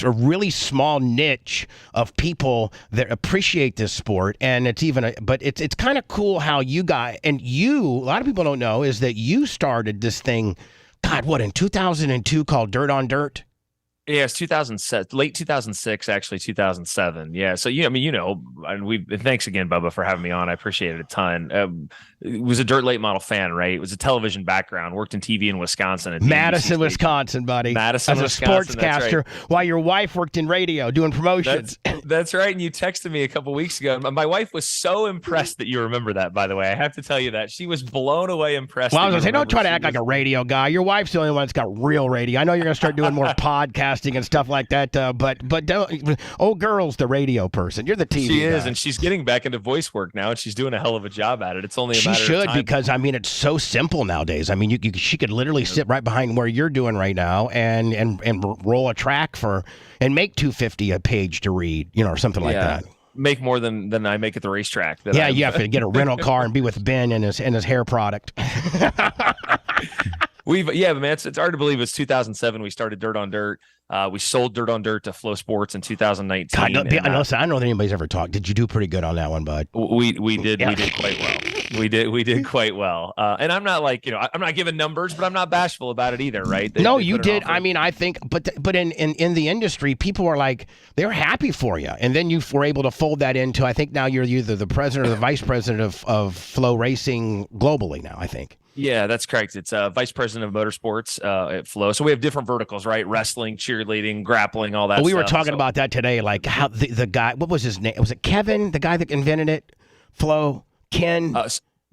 a really small niche of people that appreciate this sport, and it's kind of cool how you got, and a lot of people don't know is that you started this thing, in 2002 called Dirt on Dirt. Yeah, it's 2007, late 2006, actually 2007. Yeah, so and thanks again, Bubba, for having me on. I appreciate it a ton. Was a dirt late model fan, right? It was a television background. Worked in TV in Wisconsin. Madison, Wisconsin, buddy. Madison, as a Wisconsin, sportscaster, right. While your wife worked in radio doing promotions. That's right. And you texted me a couple weeks ago. My wife was so impressed that you remember that. By the way, I have to tell you that she was blown away impressed. Well, I was gonna say, don't try to act like a radio guy. Your wife's the only one that's got real radio. I know you're gonna start doing more podcasting and stuff like that. But don't, girl's the radio person. You're the TV. She is, guy. and she's getting back into voice work now, and she's doing a hell of a job at it. It's only a matter of time. Because it's so simple nowadays. I mean, she could literally sit right behind where you're doing right now and roll a track and make $250 a page to read, or something like that. Make more than I make at the racetrack. You have to get a rental car and be with Ben and his hair product. Man, it's hard to believe it's 2007. We started Dirt on Dirt. We sold Dirt on Dirt to Flow Sports in 2019. Listen, I don't know that anybody's ever talked. Did you do pretty good on that one, bud? We did quite well. We did quite well. And I'm not I'm not giving numbers, but I'm not bashful about it either, right? You did. I mean, I think, but in the industry, people are like, they're happy for you, and then you were able to fold that into. I think now you're either the president or the vice president of Flow Racing globally now, I think. Yeah, that's correct. It's vice president of motorsports at Flow. So we have different verticals, right? Wrestling, cheerleading, grappling, all that stuff. We were talking about that today, like how the guy, what was his name? Was it Kevin, the guy that invented it? Flow? Ken?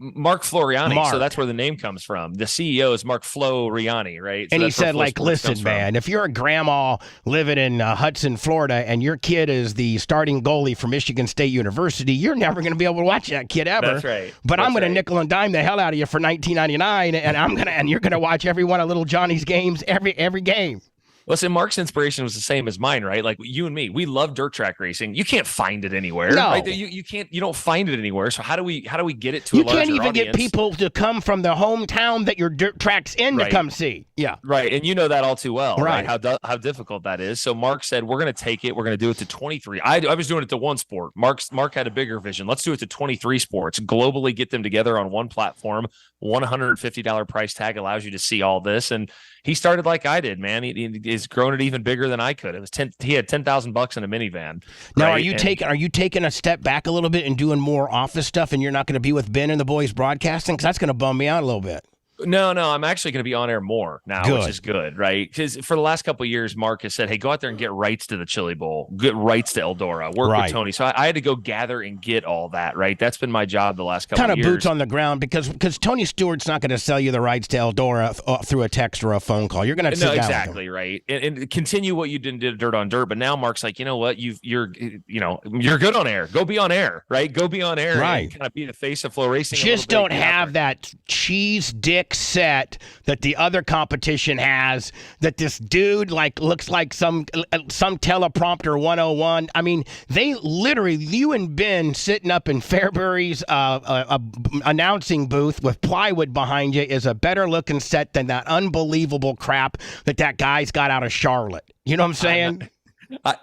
Mark Floriani. Mark. So that's where the name comes from. The CEO is Mark Floriani, right? So and he said, listen, from. man, if you're a grandma living in Hudson, Florida, and your kid is the starting goalie for Michigan State University, you're never going to be able to watch that kid ever. That's right. But I'm going to nickel and dime the hell out of you for $19.99, and you're going to watch every one of Little Johnny's games, every game. Listen, Mark's inspiration was the same as mine, right? Like you and me, we love dirt track racing. You can't find it anywhere. No. Right? You don't find it anywhere. So how do we get it to a larger audience? You can't even get people to come from the hometown that your dirt track's in to come see. Yeah. Right. And you know that all too well, right? How difficult that is. So Mark said, we're going to take it. We're going to do it to 23. I was doing it to one sport. Mark had a bigger vision. Let's do it to 23 sports, globally get them together on one platform. $150 price tag allows you to see all this. And he started like I did, man. He's grown it even bigger than I could. It was he had $10,000 in a minivan. Now, right? are you taking a step back a little bit and doing more office stuff, and you're not going to be with Ben and the boys broadcasting? Because that's going to bum me out a little bit. No, I'm actually going to be on air more now, which is good, right? Because for the last couple of years, Mark has said, hey, go out there and get rights to the Chili Bowl, get rights to Eldora, work with Tony. So I had to go gather and get all that, right? That's been my job the last couple of years. Kind of boots on the ground, because Tony Stewart's not going to sell you the rights to Eldora through a text or a phone call. You're going to sit down exactly, right? And continue what you did Dirt on Dirt. But now Mark's like, you know what? You're good on air. Go be on air, right? Go be on air, right? And kind of be the face of Flow Racing. Just don't have that cheese dick set that the other competition has, that this dude looks like some teleprompter 101. I mean, they literally, you and Ben sitting up in Fairbury's announcing booth with plywood behind you is a better looking set than that unbelievable crap that guy's got out of Charlotte. You know what I'm saying?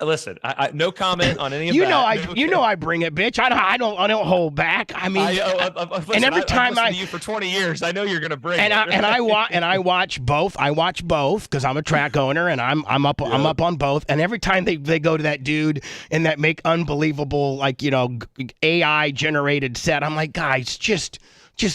Listen, I no comment on any of that. You know I bring it, bitch. I don't hold back. I mean, listen, and every time I've listened to you for 20 years, I know you're going to bring it. I watch both. I watch both because I'm a track owner and I'm up on both. And every time they go to that dude and that make unbelievable AI generated set, I'm like, guys, just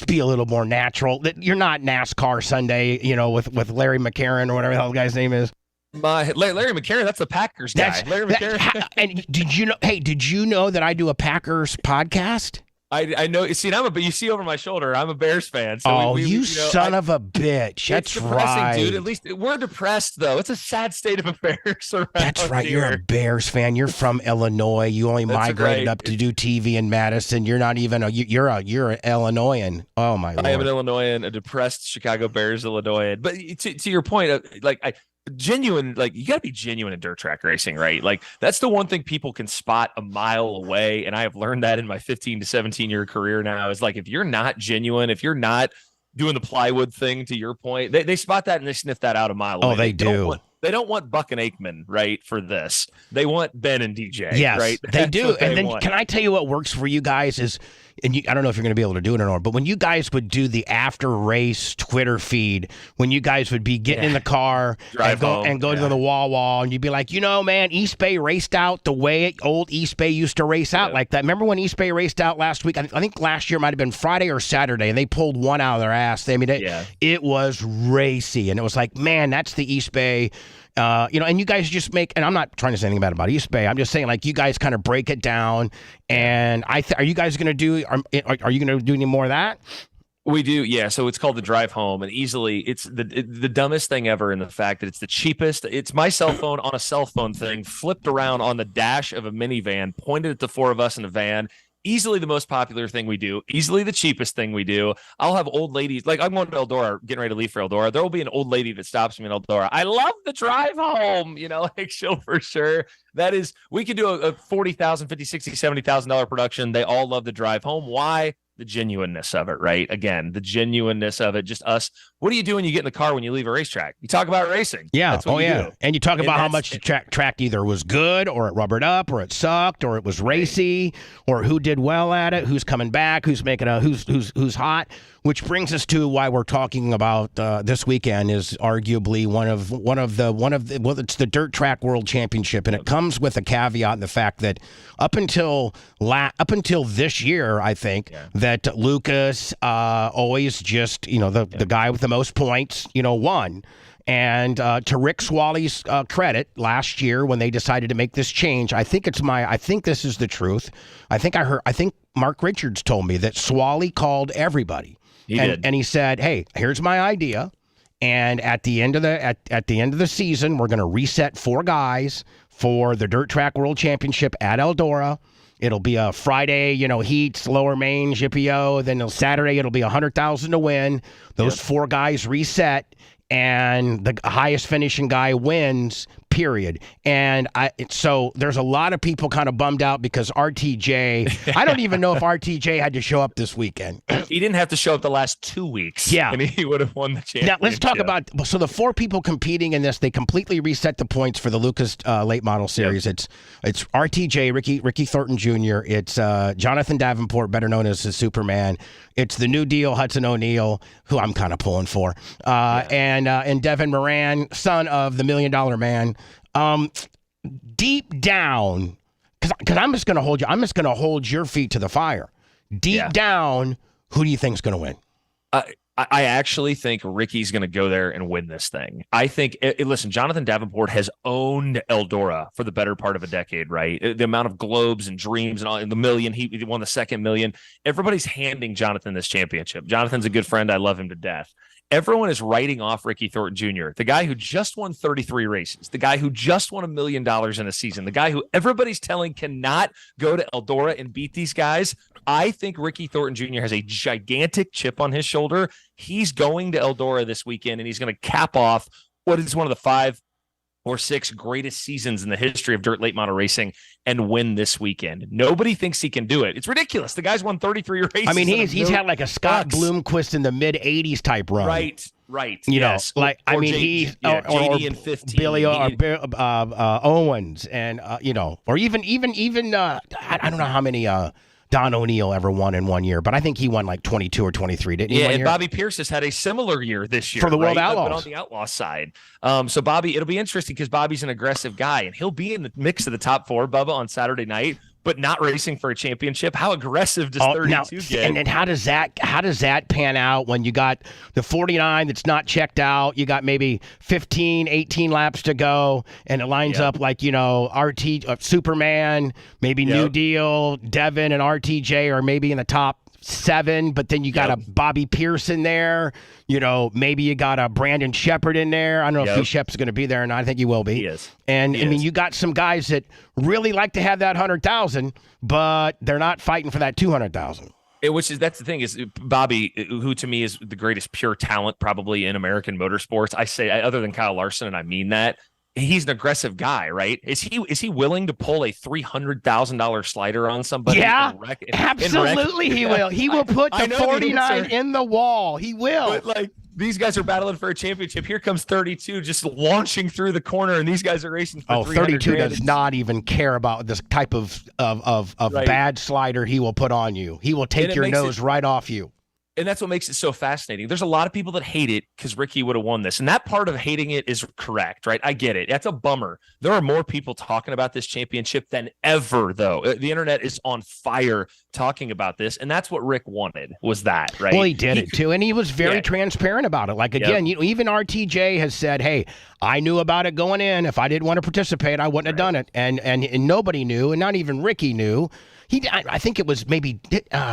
be a little more natural. That you're not NASCAR Sunday, with Larry McCarron or whatever the hell the guy's name is. Larry McCarron, that's the Packers guy. Larry McCarron. And did you know? Hey, did you know that I do a Packers podcast? I know. See, but you see over my shoulder, I'm a Bears fan. So you son of a bitch! That's right, dude. At least we're depressed, though. It's a sad state of affairs around That's right. here. You're a Bears fan. You're from Illinois. You only migrated up to do TV in Madison. You're not even you're an Illinoisan. Oh my Lord. I am an Illinoisan, a depressed Chicago Bears Illinoisan. But to your point, genuine, you got to be genuine in dirt track racing, right? That's the one thing people can spot a mile away, and I have learned that in my 15 to 17 year career now, is if you're not genuine, if you're not doing the plywood thing, to your point, they spot that and they sniff that out a mile away. They do. They don't want Buck and Aikman, right, for this. They want Ben and DJ, yes, right? They do. And then want. Can I tell you what works for you guys is, and I don't know if you're going to be able to do it or not, but when you guys would do the after race Twitter feed, when you guys would be getting in the car and go to the wall, and you'd be like, man, East Bay raced out the way old East Bay used to race out like that. Remember when East Bay raced out last week? I think last year might have been Friday or Saturday, and they pulled one out of their ass. It was racy, and it was like, man, that's the East Bay. And you guys just make, and I'm not trying to say anything bad about East Bay. I'm just saying, you guys kind of break it down. And are you guys going to do? Are you going to do any more of that? We do, yeah. So it's called the drive home, and easily it's the dumbest thing ever in the fact that it's the cheapest. It's my cell phone on a cell phone thing, flipped around on the dash of a minivan, pointed at the four of us in a van. Easily the most popular thing we do, easily the cheapest thing we do. I'll have old ladies, I'm going to Eldora, getting ready to leave for Eldora. There will be an old lady that stops me in Eldora. I love the drive home, she'll for sure. That is, we could do a $40,000, $50,000, $60,000, $70,000 production. They all love the drive home. Why? The genuineness of it, right? Again, the genuineness of it, just us. What do you do when you get in the car when you leave a racetrack? You talk about racing. Yeah. That's what you do. And you talk about how much the track either was good or it rubbered up or it sucked or it was racy or who did well at it, who's coming back, who's making who's hot. Which brings us to why we're talking about this weekend is arguably it's the Dirt Track World Championship, and it comes with a caveat in the fact that up until this year, I think that Lucas always just the guy with the most points won. And to Rick Swaley's credit, last year when they decided to make this change, I think this is the truth. I think Mark Richards told me that Swaley called everybody. And he said, "Hey, here's my idea, and at the end of the season, we're going to reset 4 guys for the Dirt Track World Championship at Eldora. It'll be a Friday, heats, Lower Main, Jippio. Then Saturday, it'll be $100,000 to win. Those 4 guys reset, and the highest finishing guy wins." Period. And so there's a lot of people kind of bummed out because RTJ, I don't even know if RTJ had to show up this weekend. He didn't have to show up the last 2 weeks. Yeah. And he would have won the championship. Now, let's talk about, so the 4 people competing in this, they completely reset the points for the Lucas Late Model Series. Yep. It's RTJ, Ricky Thornton Jr., it's Jonathan Davenport, better known as Superman. It's the New Deal, Hudson O'Neal, who I'm kind of pulling for, and Devin Moran, son of the $1 Million Man. Deep down, because I'm just going to hold your feet to the fire. Deep down, who do you think is going to win? I actually think Ricky's going to go there and win this thing. I think, listen, Jonathan Davenport has owned Eldora for the better part of a decade, right? The amount of globes and dreams and all, in the million, he won the second million. Everybody's handing Jonathan this championship. Jonathan's a good friend. I love him to death. Everyone is writing off Ricky Thornton Jr., the guy who just won 33 races, the guy who just won $1 million in a season, the guy who everybody's telling cannot go to Eldora and beat these guys. I think Ricky Thornton Jr. has a gigantic chip on his shoulder. He's going to Eldora this weekend, and he's going to cap off what is one of the 5 or 6 greatest seasons in the history of dirt late model racing and win this weekend. Nobody thinks he can do it. It's ridiculous. The guy's won 33 races. I mean, he's had like a Scott Bloomquist in the mid 80s type run. Right. Yes. JD in 15. Billy Owens, and or even I don't know how many Don O'Neill ever won in one year, but I think he won like 22 or 23, didn't he? Yeah, and Bobby Pierce has had a similar year this year for the World Outlaws, but on the outlaw side. So Bobby, it'll be interesting because Bobby's an aggressive guy, and he'll be in the mix of the top 4, Bubba, on Saturday night. but not racing for a championship. How aggressive does 32 get? And how does that pan out when you got the 49 that's not checked out? You got maybe 15, 18 laps to go, and it lines up like, RT, Superman, maybe New Deal, Devin, and RTJ are maybe in the top 7, but then you got a Bobby Pearson there. Maybe you got a Brandon Shepard in there. I don't know if Shepard's going to be there or not. I think he will be. He is. And you got some guys that really like to have that 100,000, but they're not fighting for that 200,000. That's the thing is Bobby, who to me is the greatest pure talent probably in American motorsports. I say other than Kyle Larson, and I mean that. He's an aggressive guy, right? Is he willing to pull a $300,000 slider on somebody? Yeah, absolutely. He will. He will put the 49 in the wall. He will. But these guys are battling for a championship. Here comes 32 just launching through the corner, and these guys are racing for 32 does not even care about this type of bad slider he will put on you. He will take your nose right off you. And that's what makes it so fascinating. There's a lot of people that hate it because Ricky would have won this. And that part of hating it is correct, right? I get it. That's a bummer. There are more people talking about this championship than ever, though. The internet is on fire talking about this. And that's what Rick wanted, was that, right? Well, he did it, too. And he was very transparent about it. Like, again, even RTJ has said, hey, I knew about it going in. If I didn't want to participate, I wouldn't have done it. And nobody knew, and not even Ricky knew. I think it was maybe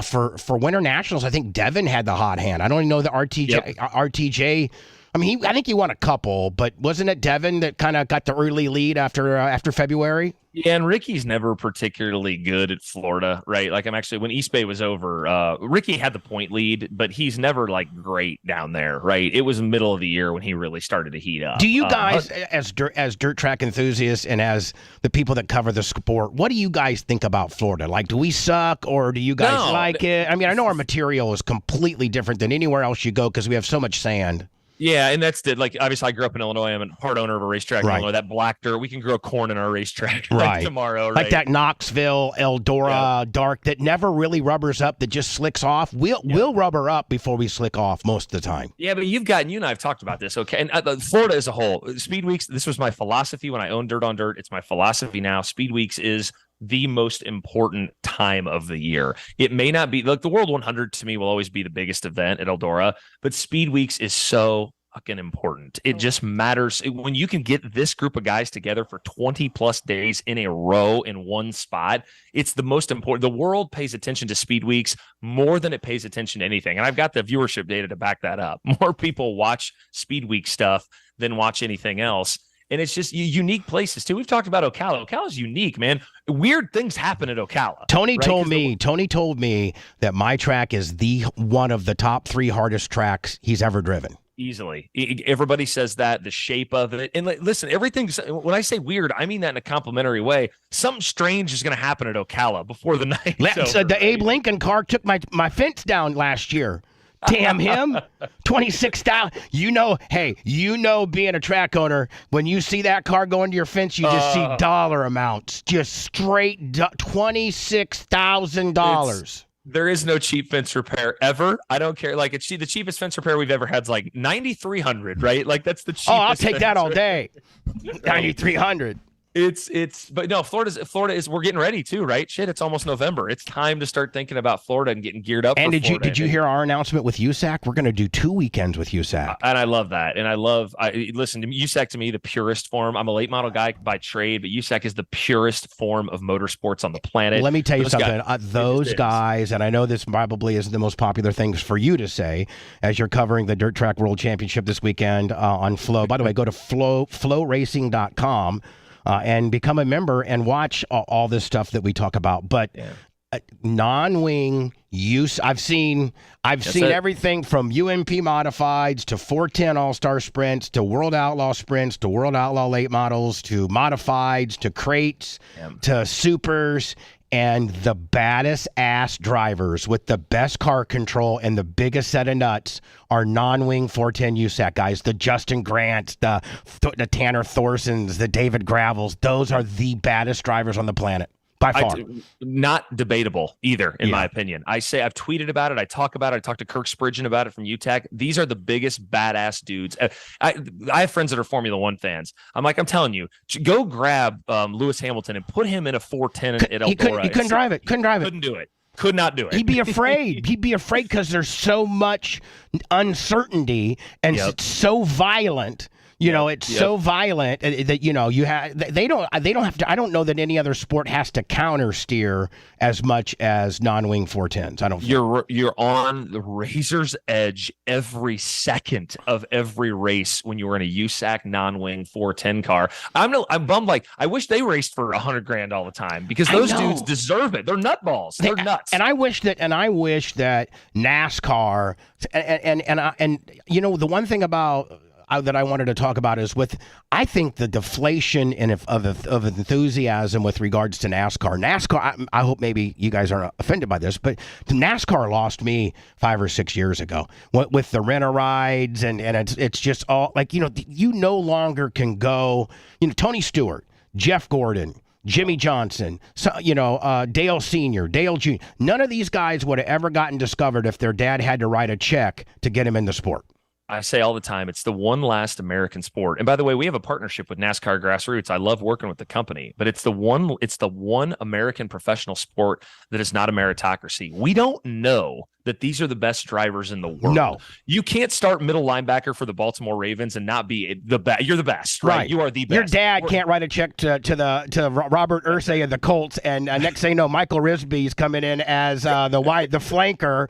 for Winter Nationals. I think Devin had the hot hand. I don't even know the RTJ. I mean, I think he won a couple, but wasn't it Devin that kind of got the early lead after February? Yeah, and Ricky's never particularly good at Florida, right? Like when East Bay was over, Ricky had the point lead, but he's never great down there, right? It was the middle of the year when he really started to heat up. Do you guys, as dirt track enthusiasts and as the people that cover the sport, what do you guys think about Florida? Do we suck, or do you guys like it? I mean, I know our material is completely different than anywhere else you go because we have so much sand. Yeah, and that's obviously I grew up in Illinois. I'm a part owner of a racetrack in Illinois. That black dirt, we can grow corn in our racetrack tomorrow, right? Like that Knoxville, Eldora dark that never really rubbers up, that just slicks off. We'll rubber up before we slick off most of the time. Yeah, but you and I have talked about this, okay? And Florida as a whole, Speed Weeks, this was my philosophy when I owned Dirt on Dirt. It's my philosophy now. Speed Weeks is the most important time of the year. It may not be the World 100 to me will always be the biggest event at Eldora, but Speed Weeks is so fucking important. It just matters when you can get this group of guys together for 20 plus days in a row in one spot. It's the most important. The world pays attention to Speed Weeks more than it pays attention to anything. And I've got the viewership data to back that up. More people watch Speed Week stuff than watch anything else. And it's just unique places too. We've talked about Ocala. Ocala's unique, man. Weird things happen at Ocala. Tony told me that my track is one of the top 3 hardest tracks he's ever driven. Easily. Everybody says that, the shape of it. And listen, everything's, when I say weird, I mean that in a complimentary way. Something strange is going to happen at Ocala before the night. The Abe Lincoln car took my fence down last year. Damn him. 26,000. Being a track owner, when you see that car going to your fence, you just see dollar amounts. Just straight $26,000. There is no cheap fence repair ever. I don't care. The cheapest fence repair we've ever had is $9,300, right? That's the cheapest. Oh, I'll take that all day. $9,300. But no, Florida is, we're getting ready too, right? Shit, it's almost November. It's time to start thinking about Florida and getting geared up. And for did you hear our announcement with USAC? We're going to do 2 weekends with USAC. And I love that. And listen to USAC, to me, the purest form. I'm a late model guy by trade, but USAC is the purest form of motorsports on the planet. Let me tell you something. Those guys, and I know this probably isn't the most popular things for you to say as you're covering the Dirt Track World Championship this weekend on Flow. By the way, go to flowracing.com. And become a member and watch all this stuff that we talk about. But non-wing use, I've seen everything from UMP modifieds to 410 All-Star sprints to World Outlaw sprints to World Outlaw late models to modifieds to crates to supers. And the baddest ass drivers with the best car control and the biggest set of nuts are non-wing 410 USAC guys. The Justin Grants, the Tanner Thorsons, the David Gravels. Those are the baddest drivers on the planet. By far. Not debatable either, in my opinion. I've tweeted about it. I talk about it. I talked to Kirk Spridgen about it from UTAC. These are the biggest badass dudes. I have friends that are Formula One fans. I'm telling you, go grab Lewis Hamilton and put him in a 410 at Eldora. He couldn't drive it. Couldn't do it. Could not do it. He'd be afraid. He'd be afraid because there's so much uncertainty and it's so violent. It's so violent that you have. They don't have to. I don't know that any other sport has to counter steer as much as non-wing 410s. I don't. You're on the razor's edge every second of every race when you were in a USAC non-wing 410 car. I'm bummed. I wish they raced for $100,000 all the time because those dudes deserve it. They're nutballs. They're nuts. And I wish that NASCAR and the one thing about. That I wanted to talk about is I think the deflation of enthusiasm with regards to NASCAR. NASCAR, I hope maybe you guys aren't offended by this, but NASCAR lost me 5 or 6 years ago with the rent-a-rides and it's just all you no longer can go. Tony Stewart, Jeff Gordon, Jimmy Johnson, Dale Sr., Dale Jr. None of these guys would have ever gotten discovered if their dad had to write a check to get him in the sport. I say all the time, it's the one last American sport. And by the way, we have a partnership with NASCAR Grassroots. I love working with the company, but it's the one American professional sport that is not a meritocracy. We don't know that these are the best drivers in the world. No. You can't start middle linebacker for the Baltimore Ravens and not be the best. You're the best, right? You are the best. Your dad can't write a check to Robert Irsay of the Colts, and next thing you know, Michael Risby's coming in as the flanker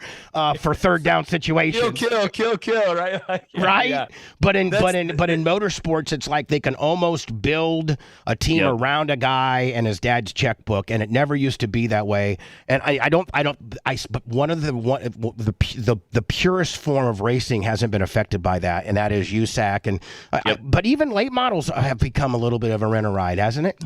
for third down situations. Kill, right? Right? Yeah. But in motorsports, it's like they can almost build a team around a guy and his dad's checkbook, and it never used to be that way. And but one of the purest form of racing hasn't been affected by that, and that is USAC. And but even late models have become a little bit of a rent-a-ride, hasn't it?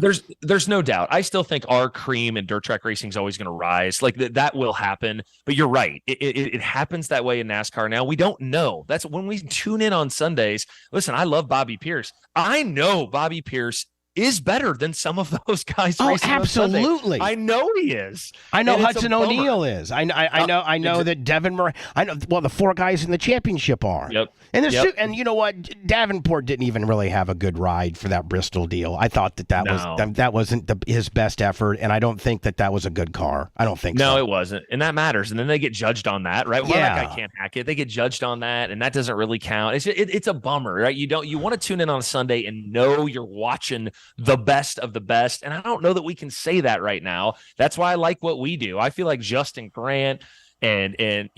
There's no doubt. I still think our cream and dirt track racing is always going to rise. That will happen. But you're right. It happens that way in NASCAR now. We don't know. That's when we tune in on Sundays. Listen, I love Bobby Pierce. I know Bobby Pierce is better than some of those guys. Racing absolutely. I know he is. I know Hudson O'Neal is. I know that Devin Murray. I know. Well, the 4 guys in the championship are. Yep. And you know what? Davenport didn't even really have a good ride for that Bristol deal. I thought that wasn't his best effort, and I don't think that was a good car. I don't think so. No, it wasn't, and that matters. And then they get judged on that, right? Well, that guy can't hack it. They get judged on that, and that doesn't really count. It's a bummer, right? You want to tune in on a Sunday and know you're watching the best of the best, and I don't know that we can say that right now. That's why I like what we do. I feel like Justin Grant and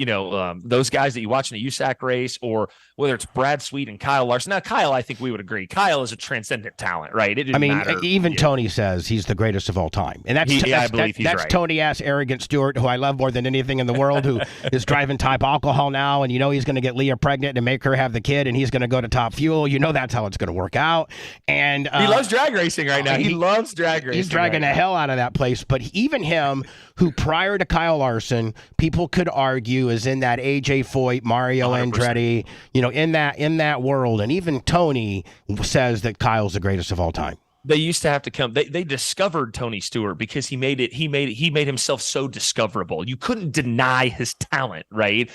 those guys that you watch in the USAC race, or whether it's Brad Sweet and Kyle Larson. Now, Kyle, I think we would agree. Kyle is a transcendent talent, right? It didn't matter. Even Tony says he's the greatest of all time. And I believe he's right. Tony-ass arrogant Stewart, who I love more than anything in the world, who is driving Type Alcohol now, and he's going to get Leah pregnant and make her have the kid, and he's going to go to Top Fuel. That's how it's going to work out. And he loves drag racing right now. He loves drag racing. He's dragging the hell out of that place. But even him, who prior to Kyle Larson, people could argue is in that AJ Foyt, Mario 100%. Andretti, in that world, and even Tony says that Kyle's the greatest of all time. They used to have to come. They discovered Tony Stewart because he made himself so discoverable. You couldn't deny his talent, right?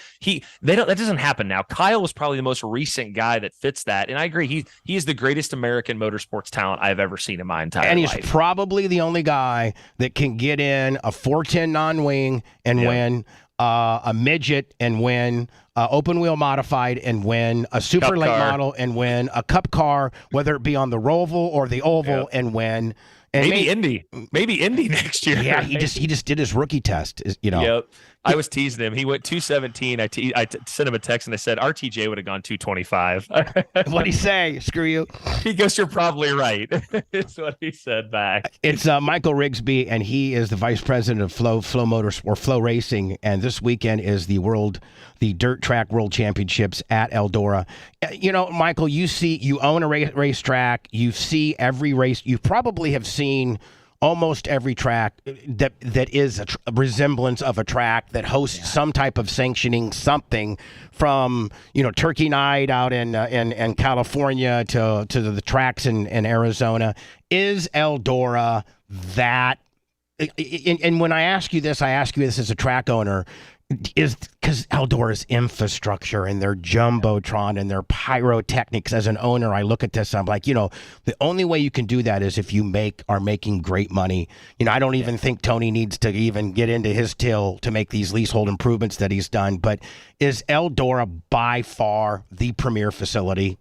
That doesn't happen now. Kyle was probably the most recent guy that fits that, and I agree. He is the greatest American motorsports talent I've ever seen in my entire life. And he's probably the only guy that can get in a 410 non-wing and win a midget and win open wheel modified and win a super late model and win a cup car, whether it be on the Roval or the oval and win. And maybe Indy next year. Yeah, he just did his rookie test. Yep. I was teasing him. He went 217. I sent him a text and I said RTJ would have gone 225. What'd he say? Screw you. He goes, "You're probably right." It's what he said back. It's Michael Rigsby, and he is the vice president of Flow Motors or Flow Racing. And this weekend is the Dirt Track World Championships at Eldora. Michael, you own a racetrack. You see every race. You probably have seen almost every track that is a resemblance of a track that hosts some type of sanctioning, something from Turkey Night out in California to the tracks in Arizona. Is Eldora that and when I ask you this as a track owner, is because Eldora's infrastructure and their jumbotron and their pyrotechnics. As an owner, I look at this, I'm like, the only way you can do that is if you are making great money. I don't even think Tony needs to even get into his till to make these leasehold improvements that he's done. But is Eldora by far the premier facility?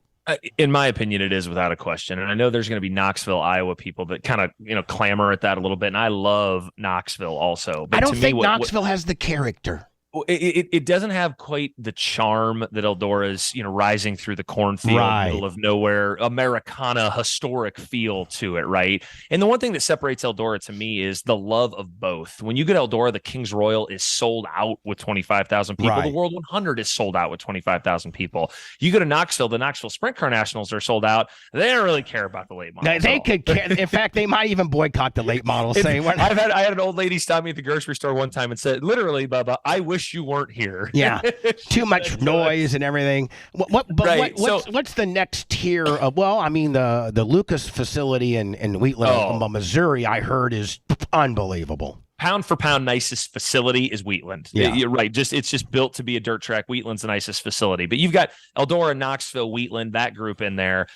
In my opinion, it is without a question. And I know there's going to be Knoxville, Iowa people that kind of, clamor at that a little bit. And I love Knoxville also. But I don't think Knoxville has the character. It doesn't have quite the charm that Eldora's, rising through the cornfield, middle of nowhere, Americana historic feel to it, right? And the one thing that separates Eldora to me is the love of both. When you get Eldora, the Kings Royal is sold out with 25,000 people. Right. The World 100 is sold out with 25,000 people. You go to Knoxville, the Knoxville Sprint Car Nationals are sold out. They don't really care about the late models. They could care. In fact, they might even boycott the late models. I had an old lady stop me at the grocery store one time and said, literally, Bubba, I wish you weren't here. Yeah, too much noise and everything. What's the next tier of? Well, I mean the Lucas facility in Wheatland, Missouri, I heard is unbelievable. Pound for pound, nicest facility is Wheatland. Yeah. You're right. It's just built to be a dirt track. Wheatland's the nicest facility, but you've got Eldora, Knoxville, Wheatland, that group in there.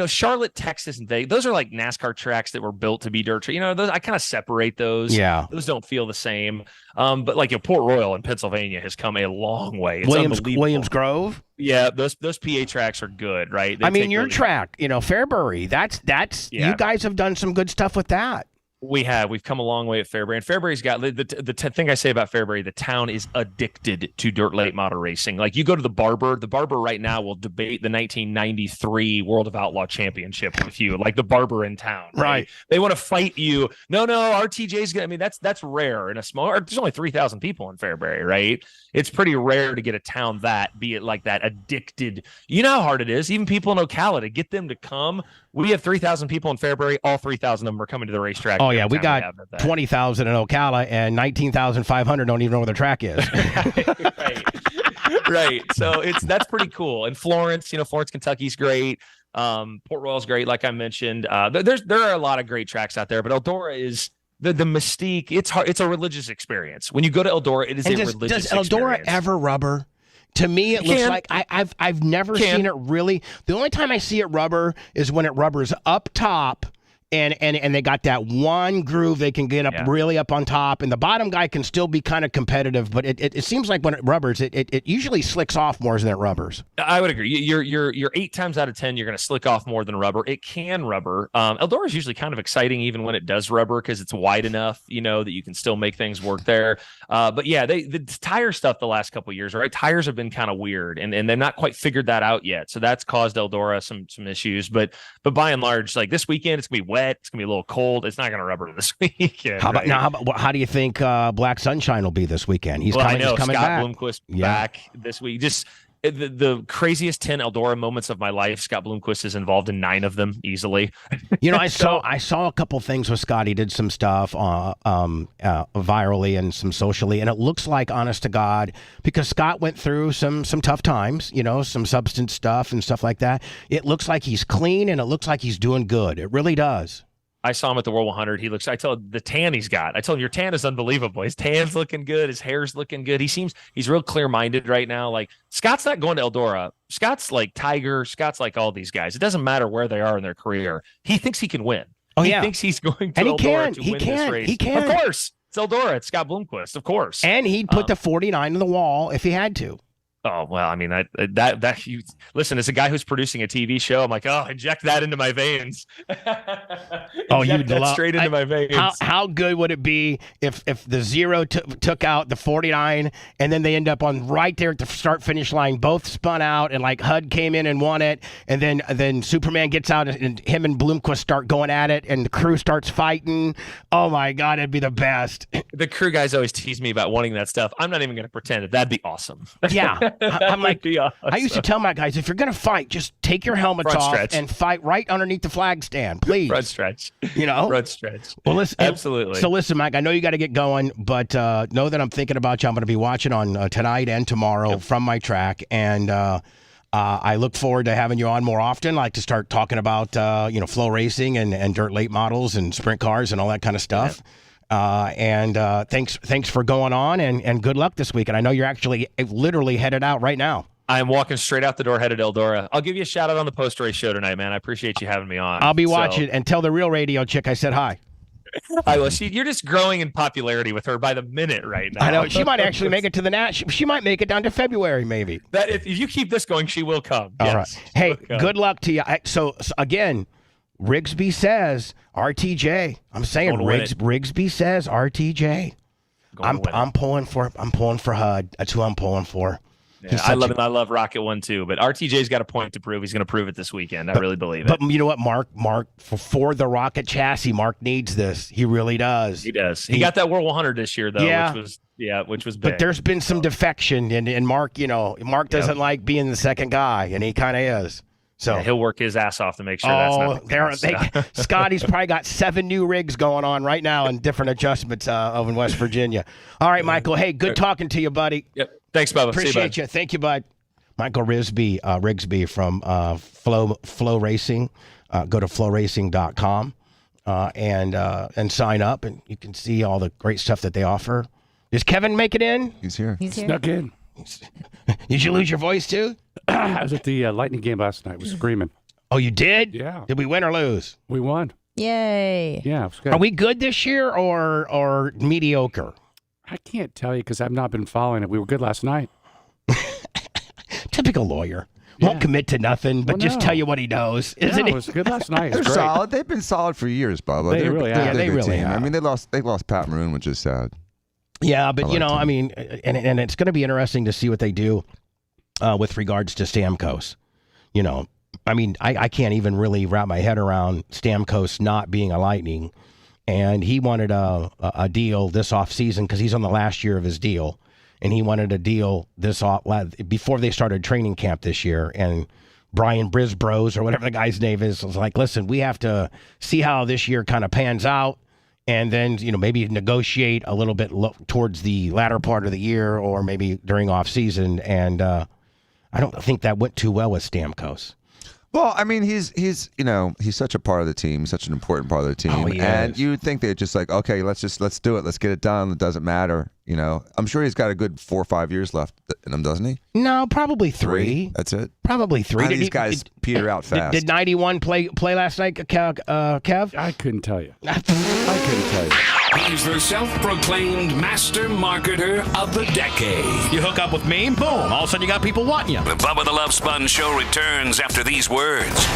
Charlotte, Texas, and Vegas. Those are like NASCAR tracks that were built to be dirt track. Those I kind of separate those. Yeah, those don't feel the same. But like Port Royal in Pennsylvania has come a long way. It's Williams Grove. Yeah, those PA tracks are good, right? Your track, Fairbury. That's you guys have done some good stuff with that. We've come a long way at Fairbury, and Fairbury's got the thing I say about Fairbury. The town is addicted to dirt late model racing. Like you go to the Barber right now will debate the 1993 World of Outlaw Championship with you, like the Barber in town. Right? They want to fight you. No, RTJ's gonna. I mean, that's rare in a small. There's only 3,000 people in Fairbury, right? It's pretty rare to get a town be it like that addicted. You know how hard it is, even people in Ocala, to get them to come. We have 3,000 people in Fairbury. All 3,000 of them are coming to the racetrack. Oh yeah, we got 20,000 in Ocala, and 19,500 don't even know where the track is. Right. So that's pretty cool. And Florence, Florence, Kentucky's great. Port Royal's great, like I mentioned. There are a lot of great tracks out there, but Eldora is the mystique. It's a religious experience. When you go to Eldora, it is a religious experience. Does Eldora ever rubber? To me, it looks like I've never seen it really. The only time I see it rubber is when it rubbers up top. And they got that one groove they can get up really up on top, and the bottom guy can still be kind of competitive, but it seems like when it rubbers, it usually slicks off more than it rubbers. I would agree. You're 8 times out of 10 you're going to slick off more than rubber. It can rubber. Eldora is usually kind of exciting even when it does rubber because it's wide enough, that you can still make things work there. But yeah, the tire stuff the last couple of years, right? Tires have been kind of weird, and they've not quite figured that out yet. So that's caused Eldora some issues. But by and large, like this weekend, it's gonna be wet. It's gonna be a little cold. It's not gonna rubber this weekend. How do you think Black Sunshine will be this weekend? He's coming Scott back. Bloomquist back this week. Just the craziest 10 Eldora moments of my life. Scott Bloomquist is involved in 9 of them easily. I saw a couple things with Scott. He did some stuff virally and some socially, and it looks like, honest to God, because Scott went through some tough times, some substance stuff and stuff like that. It looks like he's clean, and it looks like he's doing good. It really does. I saw him at the World 100. I told the tan he's got. I told him your tan is unbelievable. His tan's looking good. His hair's looking good. He's real clear-minded right now. Like Scott's not going to Eldora. Scott's like Tiger. Scott's like all these guys. It doesn't matter where they are in their career. He thinks he can win. He thinks he's going to Eldora to win this race. He can. Of course. It's Eldora. It's Scott Bloomquist. Of course. And he'd put the 49 on the wall if he had to. Oh, well, I mean, listen, as a guy who's producing a TV show, I'm like, inject that into my veins. You'd love straight into my veins. How good would it be if the 0 took out the 49 and then they end up on right there at the start finish line, both spun out, and like HUD came in and won it, and then Superman gets out and him and Bloomquist start going at it, and the crew starts fighting. Oh my God, it'd be the best. The crew guys always tease me about wanting that stuff. I'm not even going to pretend it. That'd be awesome. Yeah. I'm like, I used to tell my guys, if you're going to fight, just take your helmets off and fight right underneath the flag stand, please. Front stretch. Front stretch. Well, listen, absolutely. So listen, Mike, I know you got to get going, but know that I'm thinking about you. I'm going to be watching on tonight and tomorrow from my track, and I look forward to having you on more often. I like to start talking about flow racing and dirt late models and sprint cars and all that kind of stuff. And thanks for going on, and good luck this week. And I know you're actually literally headed out right now. I'm walking straight out the door, headed to Eldora. I'll give you a shout out on the post-race show tonight, man. I appreciate you having me on. I'll be watching, and tell the real radio chick I said hi. I will. You're just growing in popularity with her by the minute right now. I know. She might actually make it to the Nat. She might make it down to February, maybe. That if you keep this going, she will come. All yes, right. Hey, good luck to you. So again, Rigsby says RTJ. I'm saying Rigsby says RTJ. I'm pulling for HUD. That's who I'm pulling for. Yeah, I love him. I love Rocket One too, but RTJ's got a point to prove. He's going to prove it this weekend. I really believe it. But you know what, Mark, for the Rocket chassis, Mark needs this. He really does. He does. He got that World 100 this year though, which was big. But there's been some defection, and Mark, Mark doesn't like being the second guy, and he kind of is. So he'll work his ass off to make sure that's not the case. Scotty's probably got 7 new rigs going on right now and different adjustments over in West Virginia. All right, Michael. Hey, good talking to you, buddy. Yep. Thanks, Bubba. Appreciate you. Thank you, bud. Michael Rigsby from Flow Racing. Go to flowracing.com and sign up, and you can see all the great stuff that they offer. Does Kevin make it in? He's here. Snuck in. Did you lose your voice too? I was at the Lightning game last night. I was screaming. Oh, you did? Yeah. Did we win or lose? We won. Yay. Yeah, it was good. Are we good this year or mediocre? I can't tell you because I've not been following it. We were good last night. Typical lawyer. Won't commit to nothing, but just tell you what he knows. Isn't it was good last night. They're solid. They've been solid for years, Bubba. They really have. They're a good really team. have. I mean, they lost Pat Maroon, which is sad. Yeah, but I mean, and it's going to be interesting to see what they do with regards to Stamkos. I mean, I can't even really wrap my head around Stamkos not being a Lightning, and he wanted a deal this offseason because he's on the last year of his deal, and he wanted a deal before they started training camp this year, and Brian Brisbros or whatever the guy's name is was like, listen, we have to see how this year kind of pans out. And then, maybe negotiate a little bit towards the latter part of the year or maybe during off season. And I don't think that went too well with Stamkos. Well, I mean, he's such a part of the team, such an important part of the team. And you would think they'd just like, okay, let's do it. Let's get it done. It doesn't matter. I'm sure he's got a good 4 or 5 years left in him, doesn't he? No, probably 3. That's it? Probably 3. These guys peter out fast. Did 91 play last night, Kev? I couldn't tell you. I couldn't tell you. He's the self-proclaimed master marketer of the decade. You hook up with me, boom. All of a sudden you got people wanting you. The Bubba the Love Sponge show returns after these words.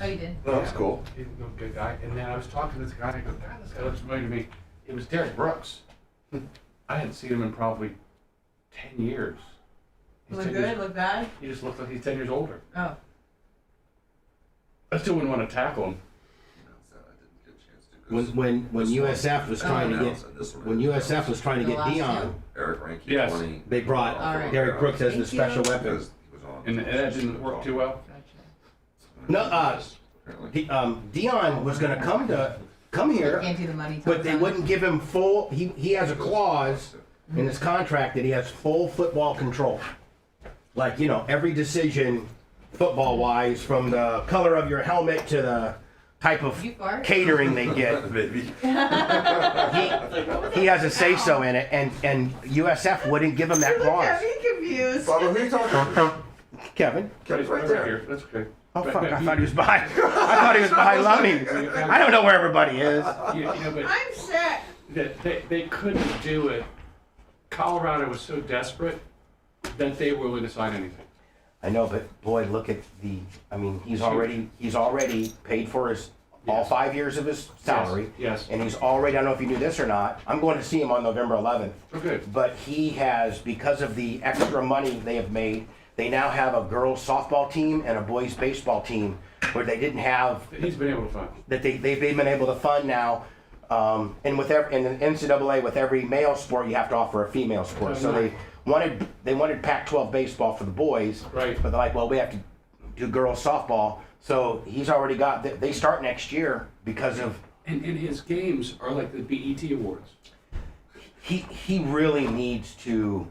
Oh, you did? Oh, that's cool. He's a good guy. And then I was talking to this guy, and I go, God, this guy looks familiar to me. It was Derek Brooks. I hadn't seen him in probably 10 years. Look good? Look bad? He just looks like he's 10 years older. Oh. I still wouldn't want to tackle him. When USF was trying to get Dion, Eric Ranky, Yes. 20. they brought Derek Brooks as the special weapon. And that didn't work too well? No, Dion was going to come here, Can't do the money but they wouldn't give him full. He has a clause in his contract that he has full football control. Like, every decision football wise, from the color of your helmet to the type of catering they get. he has a say-so in it, and USF wouldn't give him that clause. I'm confused. Bubba, who are you talking about? Kevin. Kevin's right there. That's okay. Oh, fuck, I thought he was behind. I thought he was behind Lummy. I don't know where everybody is. But I'm sick. they couldn't do it. Colorado was so desperate that they were willing to sign anything. I know, but boy, look at he's already paid for his all 5 years of his salary. Yes. And he's already, I don't know if you knew this or not, I'm going to see him on November 11th. Oh, good. But he has, because of the extra money they have made, they now have a girls softball team and a boys baseball team where they didn't have. He's been able to fund. That they've been able to fund now. And in the NCAA, with every male sport, you have to offer a female sport. So they wanted Pac-12 baseball for the boys, right? But they're like, well, we have to do girls softball. So he's already got. They start next year because of. And his games are like the BET awards. He really needs to.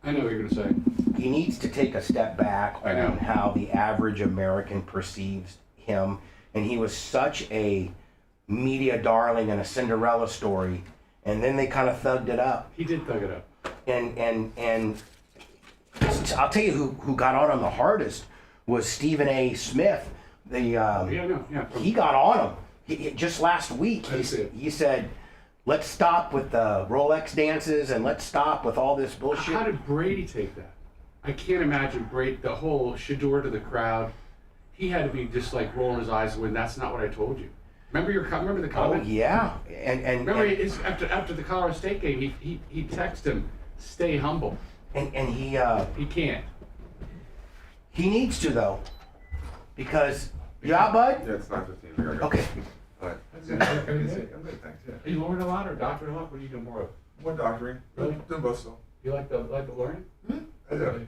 I know what you're going to say. He needs to take a step back on how the average American perceives him, and he was such a media darling and a Cinderella story, and then they kind of thugged it up. He did thug it up. And I'll tell you who got on him the hardest was Stephen A. Smith. He got on him. Just last week, he said, let's stop with the Rolex dances and let's stop with all this bullshit. How did Brady take that? I can't imagine Brady, the whole Shador to the crowd. He had to be just like rolling his eyes when that's not what I told you. Remember the comment? Oh yeah, and remember after the Colorado State game, he texted him, stay humble. And he can't. He needs to though, because you out, bud? Yeah, it's 9:15. Okay. All right. I'm good, thanks. Yeah. Are you learning a lot or doctoring a lot? What are you doing more of? More doctoring. Really? Doing both still. You like the learning? I do.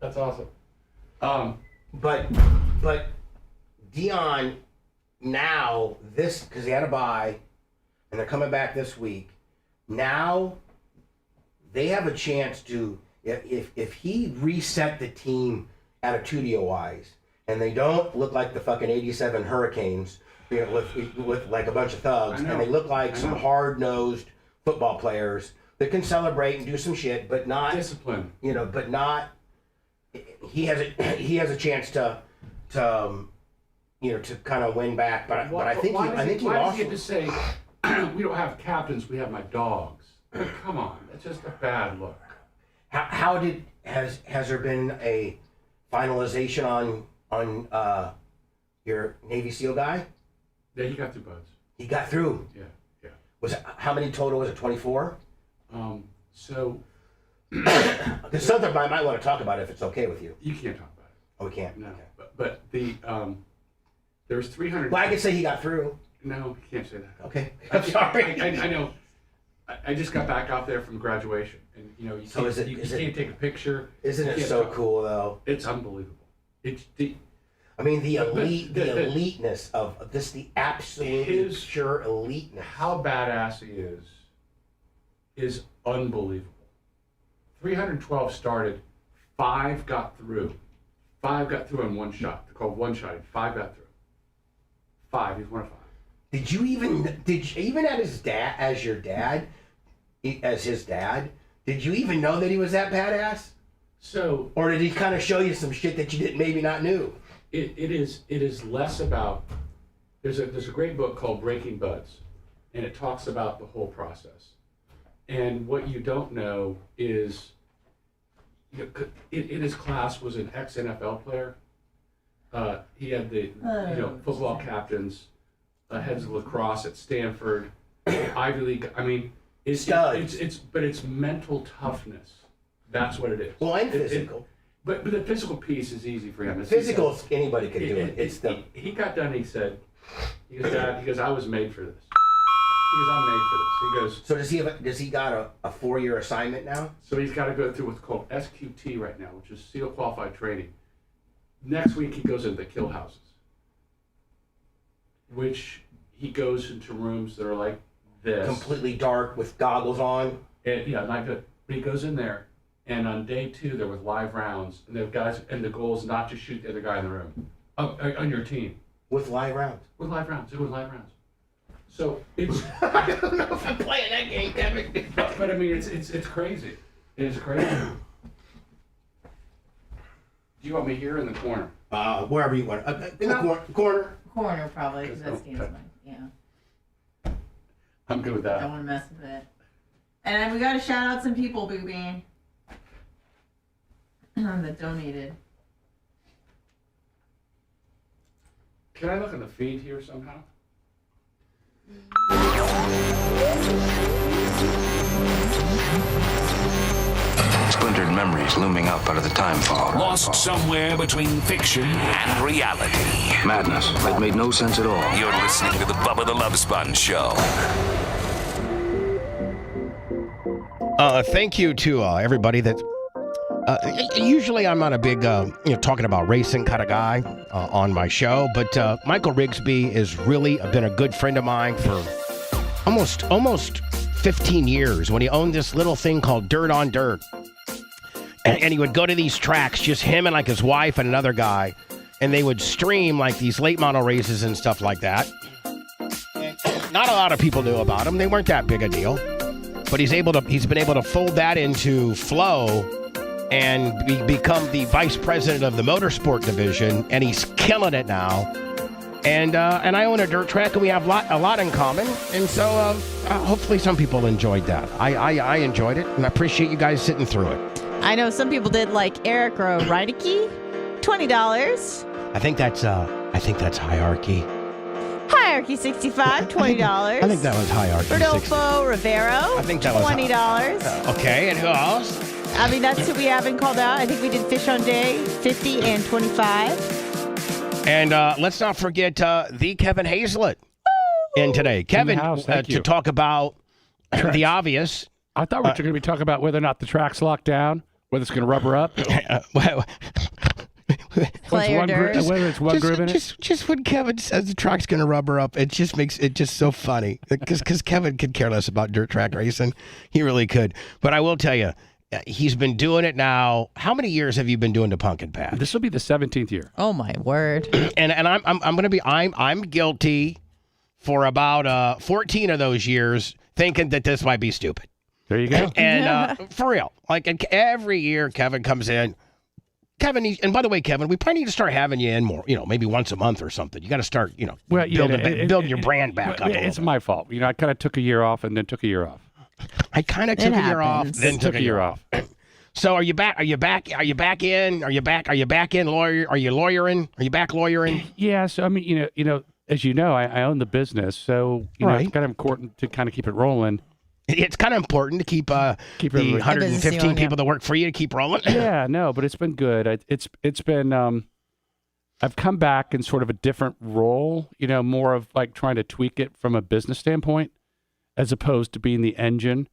That's awesome. But Dion now because he had a bye, and they're coming back this week. Now they have a chance to if he reset the team attitude wise, and they don't look like the fucking '87 Hurricanes, with like a bunch of thugs, and they look like some hard-nosed football players that can celebrate and do some shit, but not discipline. But not. He has a chance to kind of win back, but I think he why lost. Does he have to say we don't have captains, we have my dogs? Come on, that's just a bad look. Has there been a finalization on your Navy SEAL guy? Yeah, he got through, buds. He got through. Yeah. Was it, how many total was it? 24. So. There's something I might want to talk about if it's okay with you. You can't talk about it. Oh, we can't. No, okay. but the there's 300. Well, I can say he got through. No, you can't say that. Okay, I'm sorry. I know. I just got back out there from graduation, and you can't take a picture. Isn't it so cool though? It's unbelievable. It's the. I mean the eliteness of this, the absolute pure eliteness. How badass he is unbelievable. 312 started, 5 got through. 5 got through in one shot. They're called one-shotted. 5 got through. 5, he's one of 5. Did you even as his dad, did you even know that he was that badass? So, or did he kind of show you some shit that you maybe not knew? It is less about. There's a great book called Breaking Buds, and it talks about the whole process. And what you don't know is, in his class was an ex-NFL player. He had the football captains, heads of lacrosse at Stanford, Ivy League. I mean, it's mental toughness. That's what it is. Well, and physical. But the physical piece is easy for him. Physical, anybody can do it. He got done. He said, Dad, I was made for this. Because I'm made for this. He goes. So does he got a 4-year assignment now? So he's got to go through what's called SQT right now, which is SEAL Qualified Training. Next week he goes into the kill houses, which he goes into rooms that are like this, completely dark with goggles on. And not good. But he goes in there, and on day 2 they're with live rounds, and the goal is not to shoot the other guy in the room on your team. With live rounds. With live rounds. So it's. I don't know if I'm playing that game, Kevin. But I mean, it's crazy. It's crazy. Do you want me here in the corner? Wherever you want. In the corner. Corner probably, because that's Dan's mic. Yeah. I'm good with that. Don't want to mess with it. And we got to shout out some people, Boo Bean, that donated. Can I look in the feed here somehow? Splintered memories looming up out of the time fog. Lost somewhere between fiction and reality. Madness that made no sense at all. You're listening to the Bubba the Love Sponge Show. Thank you to everybody that. Usually I'm not a big, talking about racing kind of guy on my show, but Michael Rigsby has really been a good friend of mine for almost 15 years when he owned this little thing called Dirt on Dirt. And he would go to these tracks, just him and like his wife and another guy, and they would stream like these late model races and stuff like that. not a lot of people knew about them. They weren't that big a deal. But he's been able to fold that into flow and become the vice president of the motorsport division, and he's killing it now. And I own a dirt track, and we have a lot in common. And so hopefully some people enjoyed that. I enjoyed it, and I appreciate you guys sitting through it. I know some people did, like Eric Reinecke, $20. I think that's hierarchy. Hierarchy 65, $20. I think that was hierarchy. Rodolfo Rivero, I think that was $20. Okay, and who else? I mean, that's who we haven't called out. I think we did Fish on Day, 50 and 25. And let's not forget the Kevin Hazlett in today. Kevin, to talk about the obvious. I thought we were going to be talking about whether or not the track's locked down, whether it's going to rubber up. Whether it's one groove in it. Just when Kevin says the track's going to rubber up, it just makes it just so funny. Because Kevin could care less about dirt track racing. He really could. But I will tell you, he's been doing it now. How many years have you been doing the pumpkin patch? This will be the 17th year. Oh my word! And I'm going to be I'm guilty for about 14 of those years thinking that this might be stupid. There you go. And for real, like every year Kevin comes in. Kevin, and by the way, Kevin, we probably need to start having you in more, maybe once a month or something. You got to start, building your brand back up. It's my fault. I kind of took a year off and then took a year off. I kind of took a year off, then took a year off. So are you back? Are you back in? Are you back in lawyer? Are you lawyering? Are you back lawyering? Yeah. So I mean, as you know, I own the business, so it's kind of important to kind of keep it rolling. It's kind of important to keep the 115 people that work for you to keep rolling. Yeah, no, but it's been good. It's been. I've come back in sort of a different role. More of like trying to tweak it from a business standpoint, as opposed to being the engine.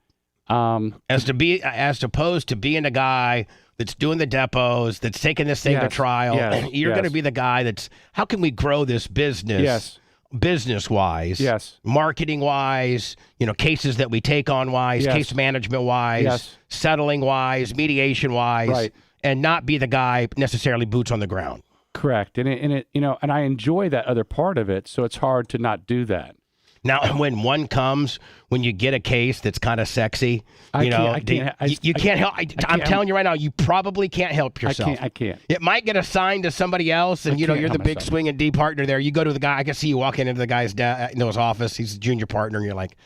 As opposed to being the guy that's doing the depots, that's taking this thing to trial. Yes, You're going to be the guy that's. How can we grow this business? Yes. Business-wise, yes. Marketing-wise, cases that we take on-wise, yes. case management-wise, yes. Settling-wise, mediation-wise, right. And not be the guy necessarily boots on the ground. Correct, and I enjoy that other part of it, so it's hard to not do that. Now, when one comes, when you get a case that's kind of sexy, you can't help. I'm telling you right now, you probably can't help yourself. I can't. It might get assigned to somebody else, and you're the big swing and D partner there. You go to the guy. I can see you walking into the guy's his office. He's a junior partner, and you're like,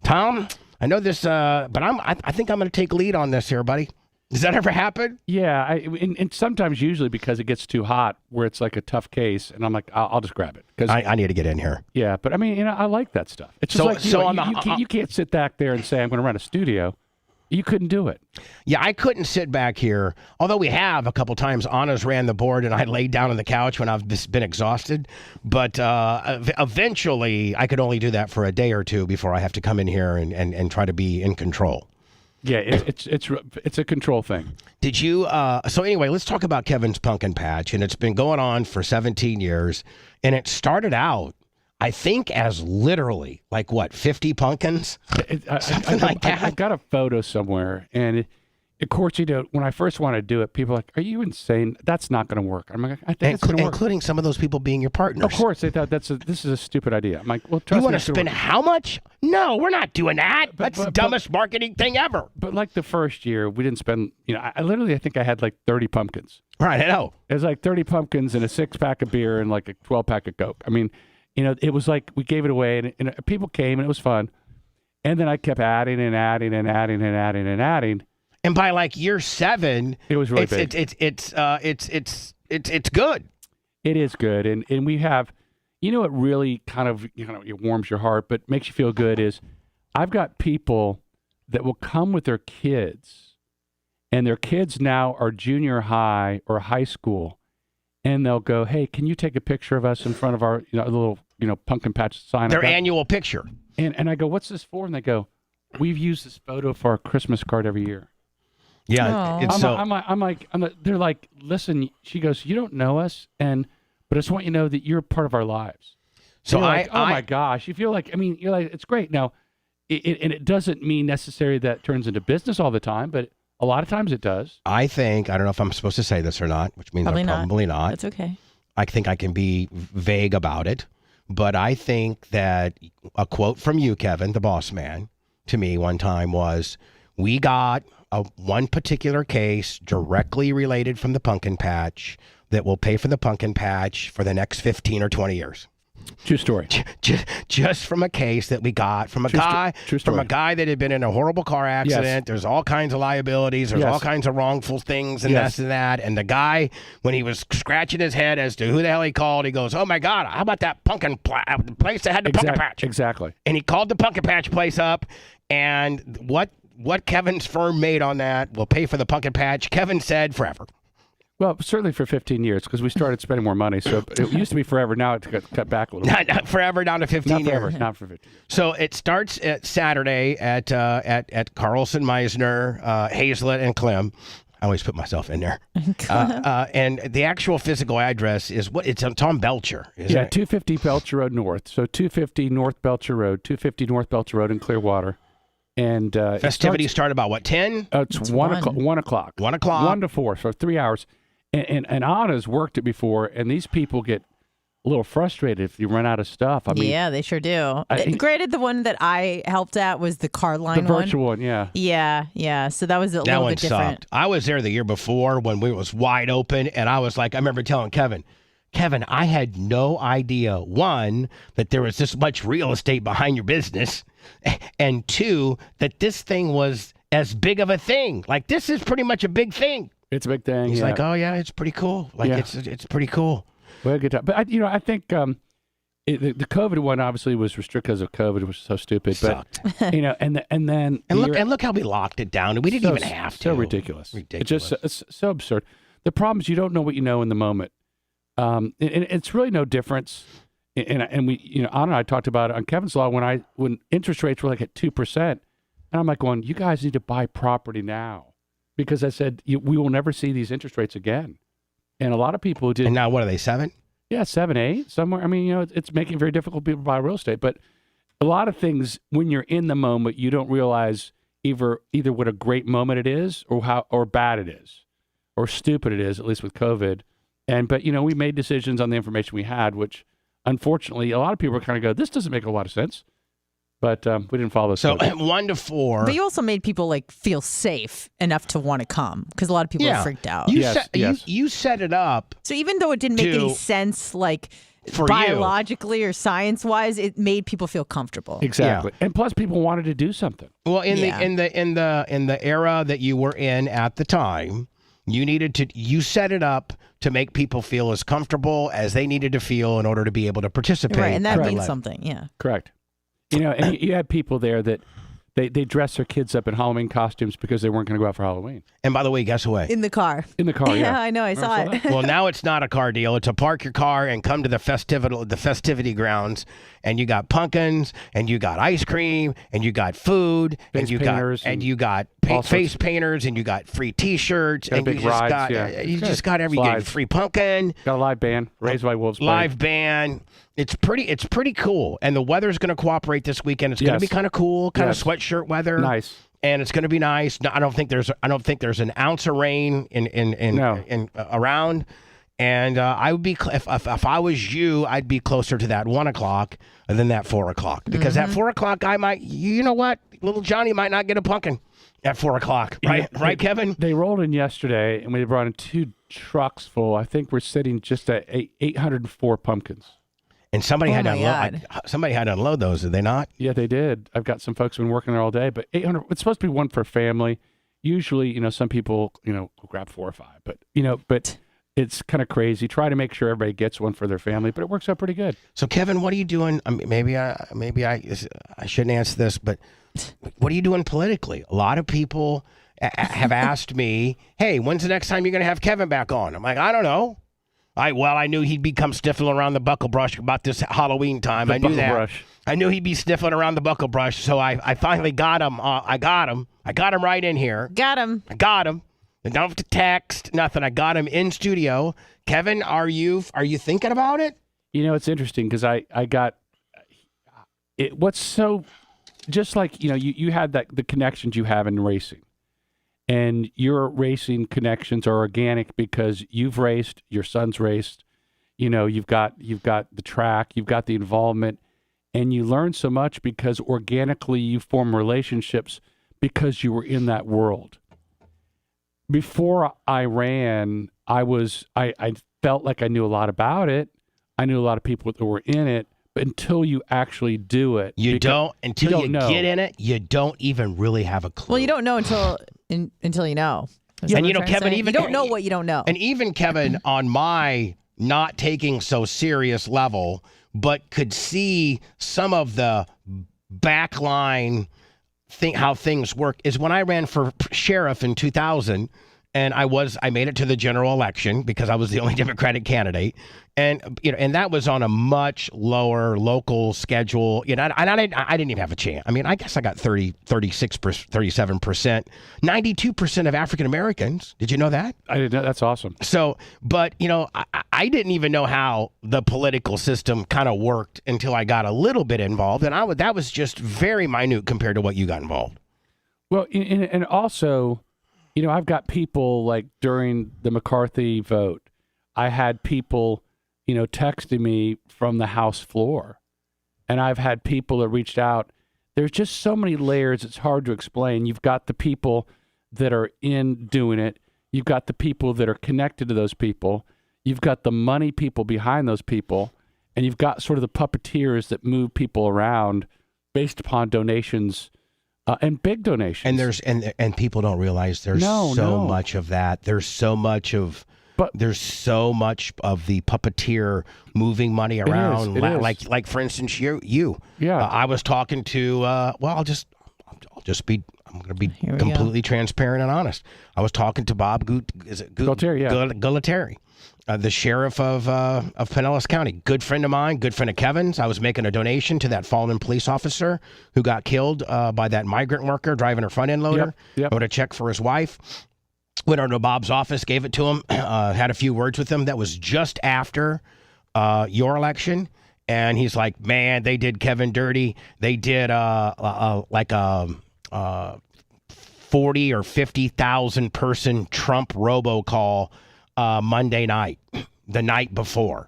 Tom, I know this, but I think I'm going to take lead on this here, buddy. Does that ever happen? Yeah, and sometimes usually because it gets too hot where it's like a tough case, and I'm like, I'll just grab it. Because I need to get in here. Yeah, but I mean, I like that stuff. It's just you can't sit back there and say, I'm going to run a studio. You couldn't do it. Yeah, I couldn't sit back here. Although we have a couple times, Anna's ran the board, and I laid down on the couch when I've been exhausted. But eventually, I could only do that for a day or two before I have to come in here and try to be in control. Yeah, it's a control thing. Did you? So anyway, let's talk about Kevin's pumpkin patch, and it's been going on for 17 years, and it started out, I think, as literally 50 pumpkins, something like that. I've got a photo somewhere, and of course, when I first wanted to do it, people were like, "Are you insane? That's not going to work." I'm like, "I think it's going to work." Including some of those people being your partners. Of course, they thought this is a stupid idea. I'm like, "Well, trust me." You want to spend how much? No, we're not doing that. That's the dumbest marketing thing ever. But like the first year, we didn't spend. I think I had like 30 pumpkins. Right, I know. It was like 30 pumpkins and a 6-pack of beer and like a 12-pack of Coke. I mean, it was like we gave it away, and people came, and it was fun. And then I kept adding and adding and adding and adding and adding. And by like year 7, it was really big. It's good. It is good, and we have, it really kind of it warms your heart, but makes you feel good. Is I've got people that will come with their kids, and their kids now are junior high or high school, and they'll go, "Hey, can you take a picture of us in front of our little pumpkin patch sign?" Their annual picture. And I go, "What's this for?" And they go, "We've used this photo for our Christmas card every year." Yeah, they're like, "Listen," she goes, "You don't know us, but I just want you to know that you're a part of our lives." So oh my gosh, you feel like, you're like, it's great. Now, it doesn't mean necessarily that turns into business all the time, but a lot of times it does. I don't know if I'm supposed to say this or not, which means I'm probably not. That's okay. I think I can be vague about it. But I think that a quote from you, Kevin, the boss man, to me one time was, we got one particular case directly related from the pumpkin patch that will pay for the pumpkin patch for the next 15 or 20 years. True story. Just from a case that we got from a guy that had been in a horrible car accident. Yes. There's all kinds of liabilities. There's all kinds of wrongful things and this and that. And the guy, when he was scratching his head as to who the hell he called, he goes, "Oh my God, how about that pumpkin place that had the pumpkin patch?" Exactly. And he called the pumpkin patch place up, and what Kevin's firm made on that will pay for the pumpkin patch. Kevin said forever. Well, certainly for 15 years, because we started spending more money. So it used to be forever. Now it's got cut back a little bit. Not forever, down to 15 years. Not for 15 years. So it starts at Saturday at Carlson, Meisner, Hazlett, and Clem. I always put myself in there. And the actual physical address is it's on Belcher, isn't it? 250 Belcher Road North. So 250 North Belcher Road, 250 North Belcher Road in Clearwater. And festivities start about what, 10? It's 1 o'clock. 1 o'clock. 1 o'clock. 1 to 4, so 3 hours. And Anna's worked it before, and these people get a little frustrated if you run out of stuff. I mean, yeah, they sure do. Granted, the one that I helped at was the card line the virtual one, yeah. Yeah. So that was a little bit different. Sucked. I was there the year before when it was wide open, and I was like, I remember telling Kevin, I had no idea, one, that there was this much real estate behind your business, and two, that this thing was as big of a thing. Like, this is pretty much a big thing. It's a big thing. He's like, oh yeah, it's pretty cool. Like it's pretty cool. Well, good time. But I think the COVID one obviously was restricted because of COVID. It was so stupid. Sucked. But look how we locked it down. We didn't even have to. So ridiculous. It's so absurd. The problem is you don't know what you know in the moment. And it's really no difference. And we, Anna and I talked about it on Kevin's Law when interest rates were like at 2%, and I'm like going, you guys need to buy property now. Because I said, we will never see these interest rates again. And a lot of people did. And now what are they, 7? Yeah, 7, 8, somewhere. I mean, it's making it very difficult for people to buy real estate. But a lot of things, when you're in the moment, you don't realize either what a great moment it is or bad it is or stupid it is, at least with COVID. But we made decisions on the information we had, which unfortunately, a lot of people kind of go, this doesn't make a lot of sense. But we didn't follow this. So 1 to 4. But you also made people feel safe enough to want to come because a lot of people are freaked out. You set it up. So even though it didn't make any sense, biologically or science-wise, it made people feel comfortable. Exactly, and plus people wanted to do something. Well, in the era that you were in at the time, you set it up to make people feel as comfortable as they needed to feel in order to be able to participate. Right, and that means something. Yeah, correct. And you had people there that they dress their kids up in Halloween costumes because they weren't going to go out for Halloween. And by the way, guess what? In the car. Yeah. I know. I saw it. Well, now it's not a car deal. It's a park your car and come to the festivity grounds. And you got pumpkins, and you got ice cream, and you got food, and you got face painters, and you got free T-shirts, and you just got everything. Free pumpkin. Got a live band, Raised by Wolves. Live band. It's pretty cool, and the weather's going to cooperate this weekend. It's going to be kind of cool, kind of sweatshirt weather. Nice. And it's going to be nice. No, I don't think there's an ounce of rain in around. And I would be if I was you, I'd be closer to that 1 o'clock than that 4 o'clock because at 4 o'clock I might, little Johnny might not get a pumpkin at 4 o'clock, right? Right, Kevin? They rolled in yesterday, and we brought in 2 trucks full. I think we're sitting just at 804 pumpkins. And somebody had to unload those, did they not? Yeah, they did. I've got some folks who've been working there all day, but 800. It's supposed to be one for family. Usually, some people, will grab 4 or 5, but it's kind of crazy. Try to make sure everybody gets one for their family, but it works out pretty good. So, Kevin, what are you doing? I mean, maybe I shouldn't answer this, but what are you doing politically? A lot of people have asked me, "Hey, when's the next time you're going to have Kevin back on?" I'm like, I don't know. I knew he'd become sniffling around the buckle brush about this Halloween time. I knew that. Brush. I knew he'd be sniffling around the buckle brush, so I finally got him. I got him right in here. Got him. I got him. I don't have to text, nothing. I got him in studio. Kevin, are you thinking about it? It's interesting because I got it. What's so just like you had the connections you have in racing. And your racing connections are organic because you've raced, your son's raced, You've got the track, you've got the involvement, and you learn so much because organically you form relationships because you were in that world. Before I ran, I felt like I knew a lot about it. I knew a lot of people that were in it, but until you actually do it, until you know. get in it, you don't even really have a clue. Well, you don't know until you know. And Kevin, you don't know what you don't know. And even Kevin, on my not taking so serious level, but could see some of the backline how things work, is when I ran for sheriff in 2000. And I made it to the general election because I was the only Democratic candidate, and and that was on a much lower local schedule. And I didn't even have a chance. I mean, I guess I got 36%, 37%, 92% of African Americans. Did you know that? I didn't know. That's awesome. So, but I didn't even know how the political system kind of worked until I got a little bit involved, and that was just very minute compared to what you got involved. Well, and also, I've got people like during the McCarthy vote, I had people, texting me from the House floor, and I've had people that reached out. There's just so many layers. It's hard to explain. You've got the people that are in doing it. You've got the people that are connected to those people. You've got the money people behind those people, and you've got sort of the puppeteers that move people around based upon donations. And big donations. And there's people don't realize there's so much of that. There's so much of the puppeteer moving money around. It is. Like for instance, you. Yeah. I was talking to I'm going to be completely transparent and honest. I was talking to Bob Gualtieri, the sheriff of Pinellas County. Good friend of mine, good friend of Kevin's. I was making a donation to that fallen police officer who got killed by that migrant worker driving her front end loader. Yep. I wrote a check for his wife. Went over to Bob's office, gave it to him, had a few words with him. That was just after your election. And he's like, man, they did Kevin dirty. They did 40 or 50,000 person Trump robocall Monday night, the night before.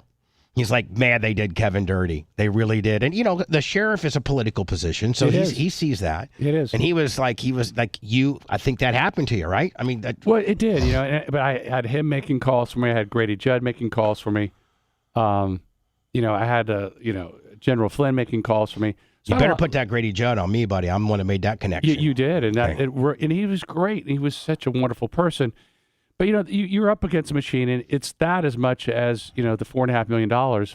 He's like, man, they did Kevin dirty. They really did. And the sheriff is a political position, so he sees that. It is. And he was like you. I think that happened to you, right? I mean, well, it did. But I had him making calls for me. I had Grady Judd making calls for me. I had General Flynn making calls for me. So you better put that Grady Judd on me, buddy. I'm the one that made that connection. You did, and and he was great. He was such a wonderful person. But you're up against a machine, and it's that as much as the $4.5 million,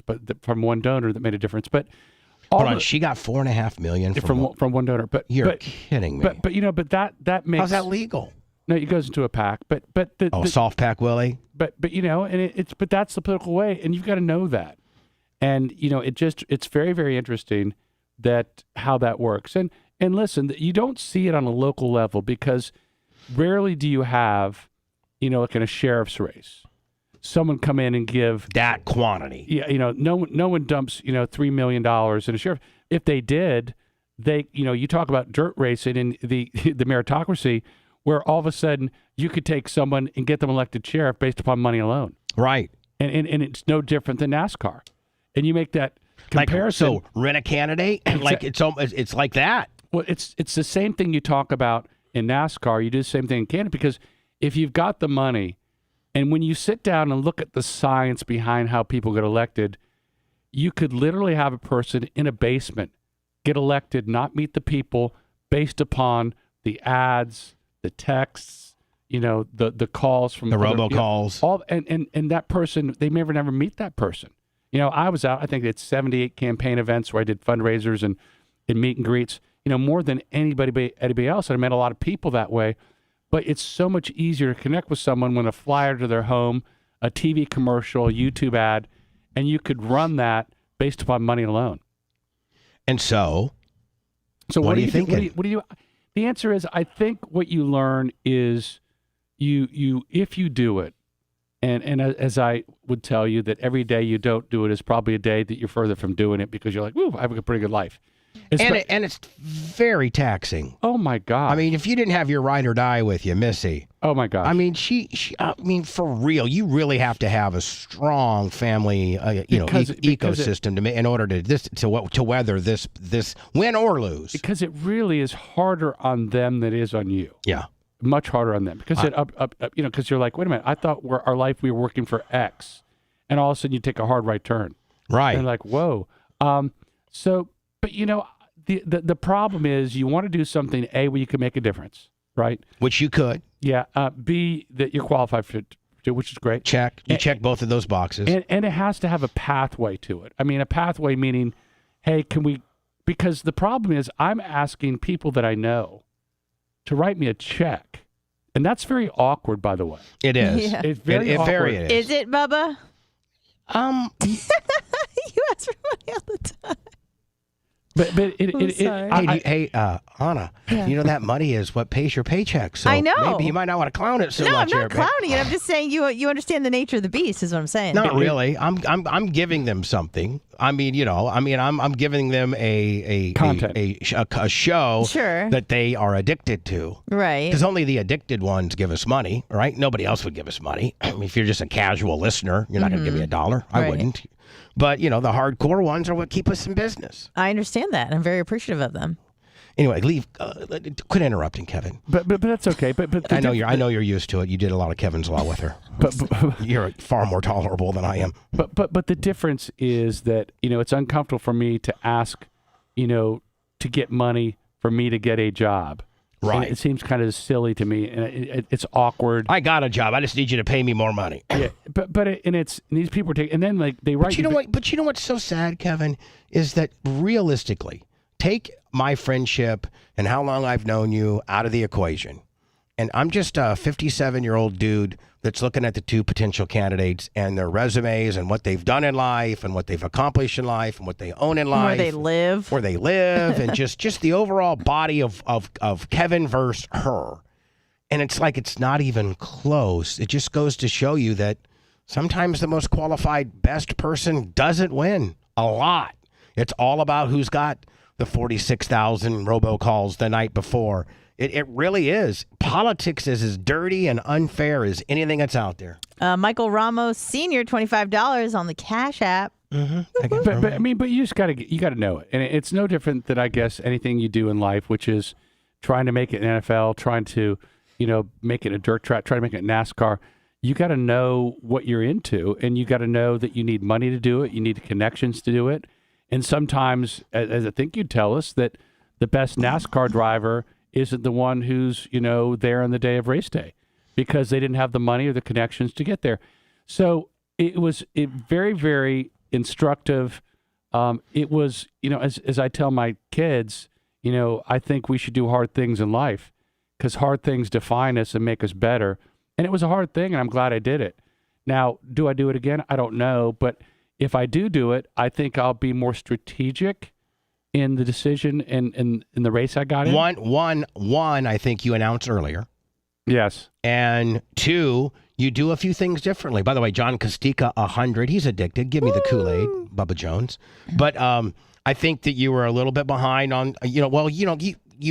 but from one donor that made a difference. But hold on, she got $4.5 million from one donor. But you're kidding me. But that makes, how's that legal? No, it goes into a PAC. But soft PAC, Willie. But but that's the political way, and you've got to know that. And it's very, very interesting that how that works. And listen, you don't see it on a local level because rarely do you have like in a sheriff's race, someone come in and give that quantity. Yeah, no one dumps $3 million in a sheriff. If they did, you talk about dirt racing in the meritocracy, where all of a sudden you could take someone and get them elected sheriff based upon money alone. Right. And it's no different than NASCAR. And you make that comparison. So rent a candidate, like it's like that. Well, it's the same thing you talk about in NASCAR. You do the same thing in Canada because if you've got the money, and when you sit down and look at the science behind how people get elected, you could literally have a person in a basement get elected, not meet the people based upon the ads, the texts, the calls from the robocalls, and that person, they may never meet that person. I was out, I think it's 78 campaign events where I did fundraisers and meet and greets, more than anybody else. And I met a lot of people that way. But it's so much easier to connect with someone when a flyer to their home, a TV commercial, a YouTube ad, and you could run that based upon money alone. And so what are you thinking? The answer is, I think what you learn is you if you do it, and as I would tell you that every day you don't do it is probably a day that you're further from doing it because you're like, ooh, I have a pretty good life. And it's very taxing. Oh my God! I mean, if you didn't have your ride or die with you, Missy. Oh my God! I mean, I mean, for real, you really have to have a strong family, ecosystem in order to weather this win or lose. Because it really is harder on them than it is on you. Yeah, much harder on them because because you're like, wait a minute, I thought our life we were working for X, and all of a sudden you take a hard right turn. Right. And like, whoa. But the problem is you want to do something A where you can make a difference, right? Which you could. Yeah. B, that you're qualified for, which is great. Check. You check both of those boxes. And it has to have a pathway to it. I mean, a pathway meaning, hey, can we? Because the problem is, I'm asking people that I know to write me a check, and that's very awkward, by the way. It is. Yeah. It's very awkward. Very it Is it, Bubba? You ask for money all the time. But hey, Anna, Yeah. you know that money is what pays your paycheck. So I know. maybe you might not want to clown it so No, much. I'm not clowning it. I'm just saying you understand the nature of the beast, is what I'm saying. Not really. I'm giving them something. I mean, I'm giving them a content, a show Sure. that they are addicted to. Right. Because only the addicted ones give us money, right? Nobody else would give us money. I mean, if you're just a casual listener, you're not going to give me $1. I Right. wouldn't. But, the hardcore ones are what keep us in business. I understand that. I'm very appreciative of them. Anyway, quit interrupting, Kevin. But that's okay. But I know you're used to it. You did a lot of Kevin's Law with her. But you're far more tolerable than I am. But the difference is that it's uncomfortable for me to ask, to get money for me to get a job. Right. And it seems kind of silly to me, and it's awkward. I got a job. I just need you to pay me more money. Yeah, and these people are taking, and then like they write. But you know what? But you know what's so sad, Kevin, is that realistically, take my friendship and how long I've known you out of the equation, and I'm just a 57-year-old dude that's looking at the two potential candidates and their resumes and what they've done in life and what they've accomplished in life and what they own in life, where they live, and just the overall body of Kevin versus her. And it's like it's not even close. It just goes to show you that sometimes the most qualified best person doesn't win a lot. It's all about who's got the 46,000 robocalls the night before. It really is. Politics is as dirty and unfair as anything that's out there. Michael Ramos Sr., $25 on the Cash App. Mm-hmm. But you just gotta know it, and it's no different than I guess anything you do in life, which is trying to make it in NFL, trying to make it a dirt track, trying to make it NASCAR. You got to know what you're into, and you got to know that you need money to do it. You need the connections to do it, and sometimes, as I think you'd tell us, that the best NASCAR driver isn't the one who's, there on the day of race day because they didn't have the money or the connections to get there. So it was very, very instructive. It was, as I tell my kids, I think we should do hard things in life because hard things define us and make us better. And it was a hard thing, and I'm glad I did it. Now, do I do it again? I don't know. But if I do it, I think I'll be more strategic in the decision and in the race I got in? One, I think you announced earlier. Yes. And two, you do a few things differently. By the way, John Costica, 100. He's addicted. Give me the Kool-Aid, Bubba Jones. But I think that you were a little bit behind on, you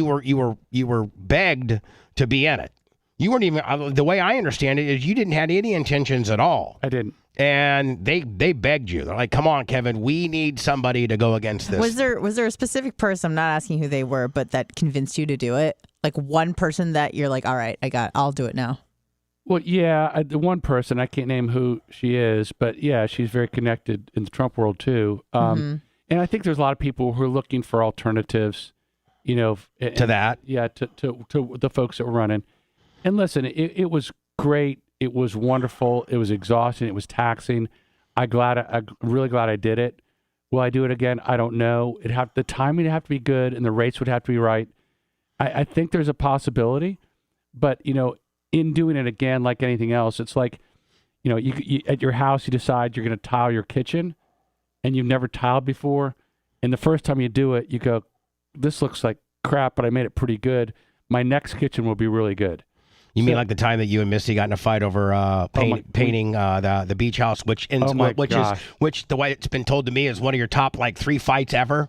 were begged to be in it. You weren't even, the way I understand it is you didn't have any intentions at all. I didn't. And they begged you. They're like, "Come on, Kevin, we need somebody to go against this." Was there a specific person, I'm not asking who they were, but that convinced you to do it? Like one person that you're like, "All right, I'll do it now." Well, yeah, the one person, I can't name who she is, but yeah, she's very connected in the Trump world too. And I think there's a lot of people who are looking for alternatives, to that. Yeah, to the folks that were running. And listen, it was great. It was wonderful. It was exhausting. It was taxing. I'm really glad I did it. Will I do it again? I don't know. The timing would have to be good, and the rates would have to be right. I think there's a possibility, but in doing it again, like anything else, it's like, you at your house, you decide you're going to tile your kitchen, and you've never tiled before, and the first time you do it, you go, "This looks like crap, but I made it pretty good. My next kitchen will be really good." You mean like the time that you and Missy got in a fight over painting the beach house, which the way it's been told to me is one of your top 3 fights ever?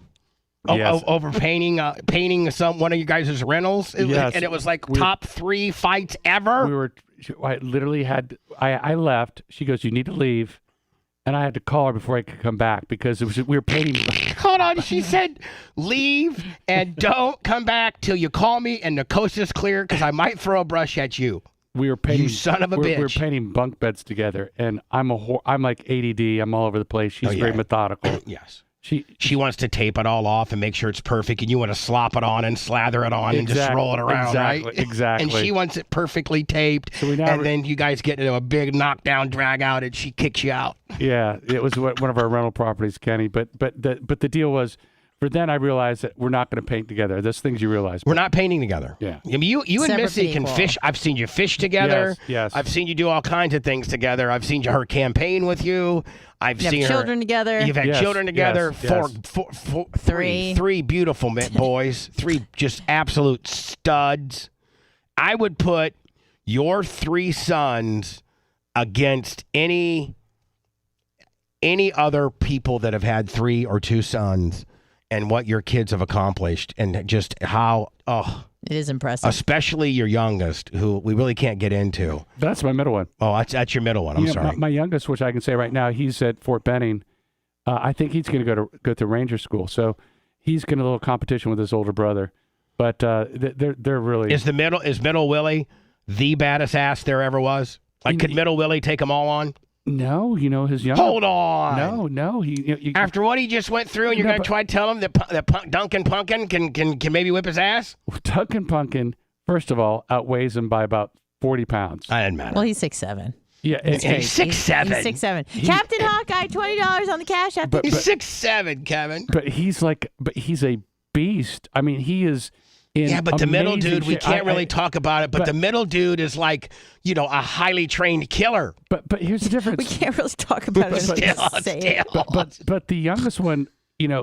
Yes. over painting one of you guys' rentals. Yes. And it was like top 3 fights ever. I literally had. I left. She goes, "You need to leave," and I had to call her before I could come back because we were painting. Hold on. She said, "Leave and don't come back till you call me and the coast is clear because I might throw a brush at you." We were painting. You son of a bitch. We were painting bunk beds together, and I'm like ADD. I'm all over the place. She's very methodical. Yes. She wants to tape it all off and make sure it's perfect, and you want to slop it on and slather it on and just roll it around, right? Exactly. And she wants it perfectly taped, and then you guys get into a big knockdown, drag out, and she kicks you out. Yeah, it was one of our rental properties, Kenny. But the deal was, for then I realized that we're not going to paint together. There's things you realize. We're not painting together. Yeah. I mean, you and Separate Missy can people. fish. I've seen you fish together. Yes. I've seen you do all kinds of things together. I've seen her campaign with you. I've You have seen her. children together. You've had Yes, children together. yes, Three beautiful boys. 3 just absolute studs. I would put your 3 sons against any other people that have had 3 or 2 sons, and what your kids have accomplished, and just how it is impressive. Especially your youngest, who we really can't get into. That's my middle one. Oh, that's your middle one. I'm sorry. My youngest, which I can say right now, he's at Fort Benning. I think he's going to go to Ranger School, so he's going to a little competition with his older brother. But they're really is Middle Willie the baddest ass there ever was? Like, could Middle Willie take them all on? No, his young. Hold on. No. After what he just went through, and you're going to try to tell him that Duncan Punkin can maybe whip his ass? Duncan Punkin, first of all, outweighs him by about 40 pounds. I didn't matter. Well, he's 6'7". Yeah, he's 6'7". He's 6'7". Captain Hawkeye, $20 on the cash app. He's 6'7", Kevin. But he's a beast. I mean, he is. Yeah, but the middle dude, we can't really talk about it. But the middle dude is like, a highly trained killer. But here's the difference. We can't really talk about it. But the youngest one,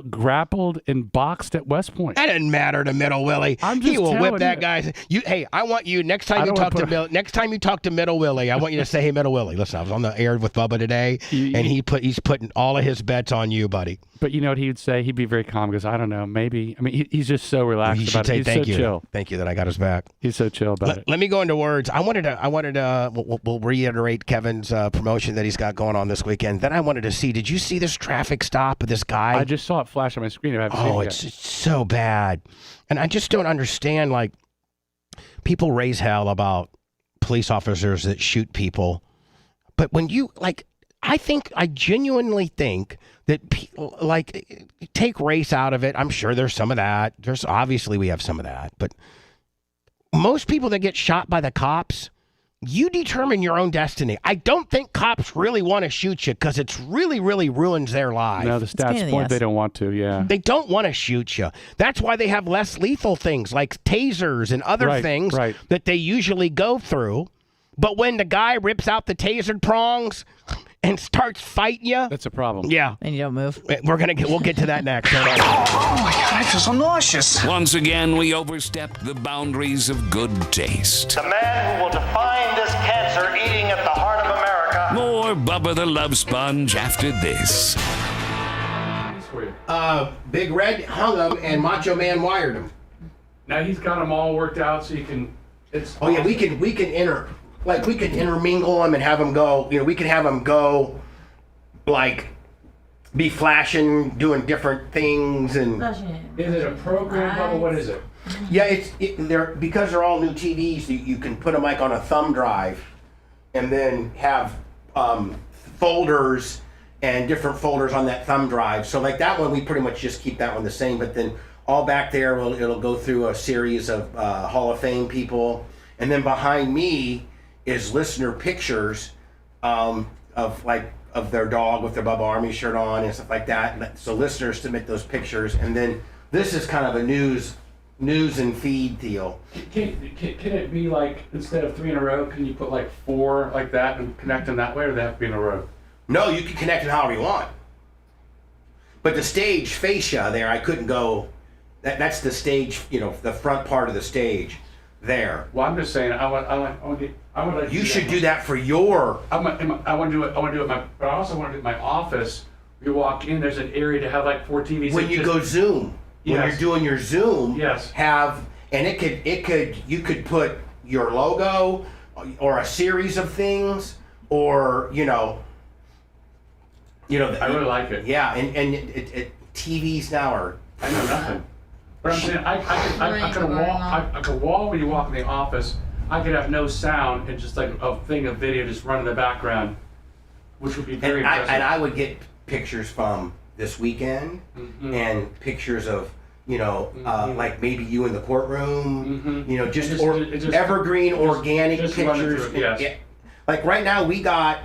grappled and boxed at West Point. That doesn't matter to Middle Willie. He will whip that guy. Hey, I want you next time you talk to Middle Willie, I want you to say, "Hey, Middle Willie, listen, I was on the air with Bubba today, and he's putting all of his bets on you, buddy." But you know what he would say? He'd be very calm. He goes, "I don't know, maybe." I mean, he's just so relaxed about it. He's so chill. Thank you that I got his back. He's so chill about it. Let me go into words. I wanted to. We'll reiterate Kevin's promotion that he's got going on this weekend. Then I wanted to see. Did you see this traffic stop of this guy? I just saw it flash on my screen. I haven't seen it yet. It's so bad, and I just don't understand. Like, people raise hell about police officers that shoot people, but when you I genuinely think that people take race out of it. I'm sure there's some of that. Obviously we have some of that, but most people that get shot by the cops, you determine your own destiny. I don't think cops really want to shoot you because it's really, really ruins their life. No, the stats point they don't want to. Yeah, they don't want to shoot you. That's why they have less lethal things like tasers and other things that they usually go through. But when the guy rips out the tasered prongs and starts fighting you, that's a problem. Yeah, and you don't move. We'll get to that next. Oh my God, I feel so nauseous. Once again, we overstepped the boundaries of good taste. The man who will define this cancer eating at the heart of America. More Bubba the Love Sponge after this. Big Red hung him and Macho Man wired him. Now he's got them all worked out, so you can. Yeah, we can intermingle them and have them go. We can have them go, be flashing, doing different things, and. Is it a program, Bubba? What is it? Yeah, they're because they're all new TVs. You can put them on a thumb drive, and then have folders and different folders on that thumb drive. So that one, we pretty much just keep that one the same. But then all back there, it'll go through a series of Hall of Fame people. And then behind me is listener pictures of their dog with their Bubba Army shirt on and stuff like that. So listeners submit those pictures, and then this is kind of a news and feed deal. Can it be instead of 3 in a row, can you put 4 like that and connect them that way, or they have to be in a row? No, you can connect it however you want. But the stage fascia there, I couldn't go. That's the stage, the front part of the stage. There. Well, I'm just saying. I want to. You should do that for your. I want to do it. But I also want to do it in my office. You walk in. There's an area to have 4 TVs. When you go Zoom. when Yes. you're doing your Zoom, Yes. you could put your logo or a series of things, or I really like it. Yeah, and TVs now are. I know nothing. But I'm saying I could wall when you walk in the office. I could have no sound and just like a thing of video just run in the background, which would be very impressive. And I would get pictures from this weekend and pictures of like maybe you in the courtroom, just evergreen organic just run it pictures. through, yes. Like right now we got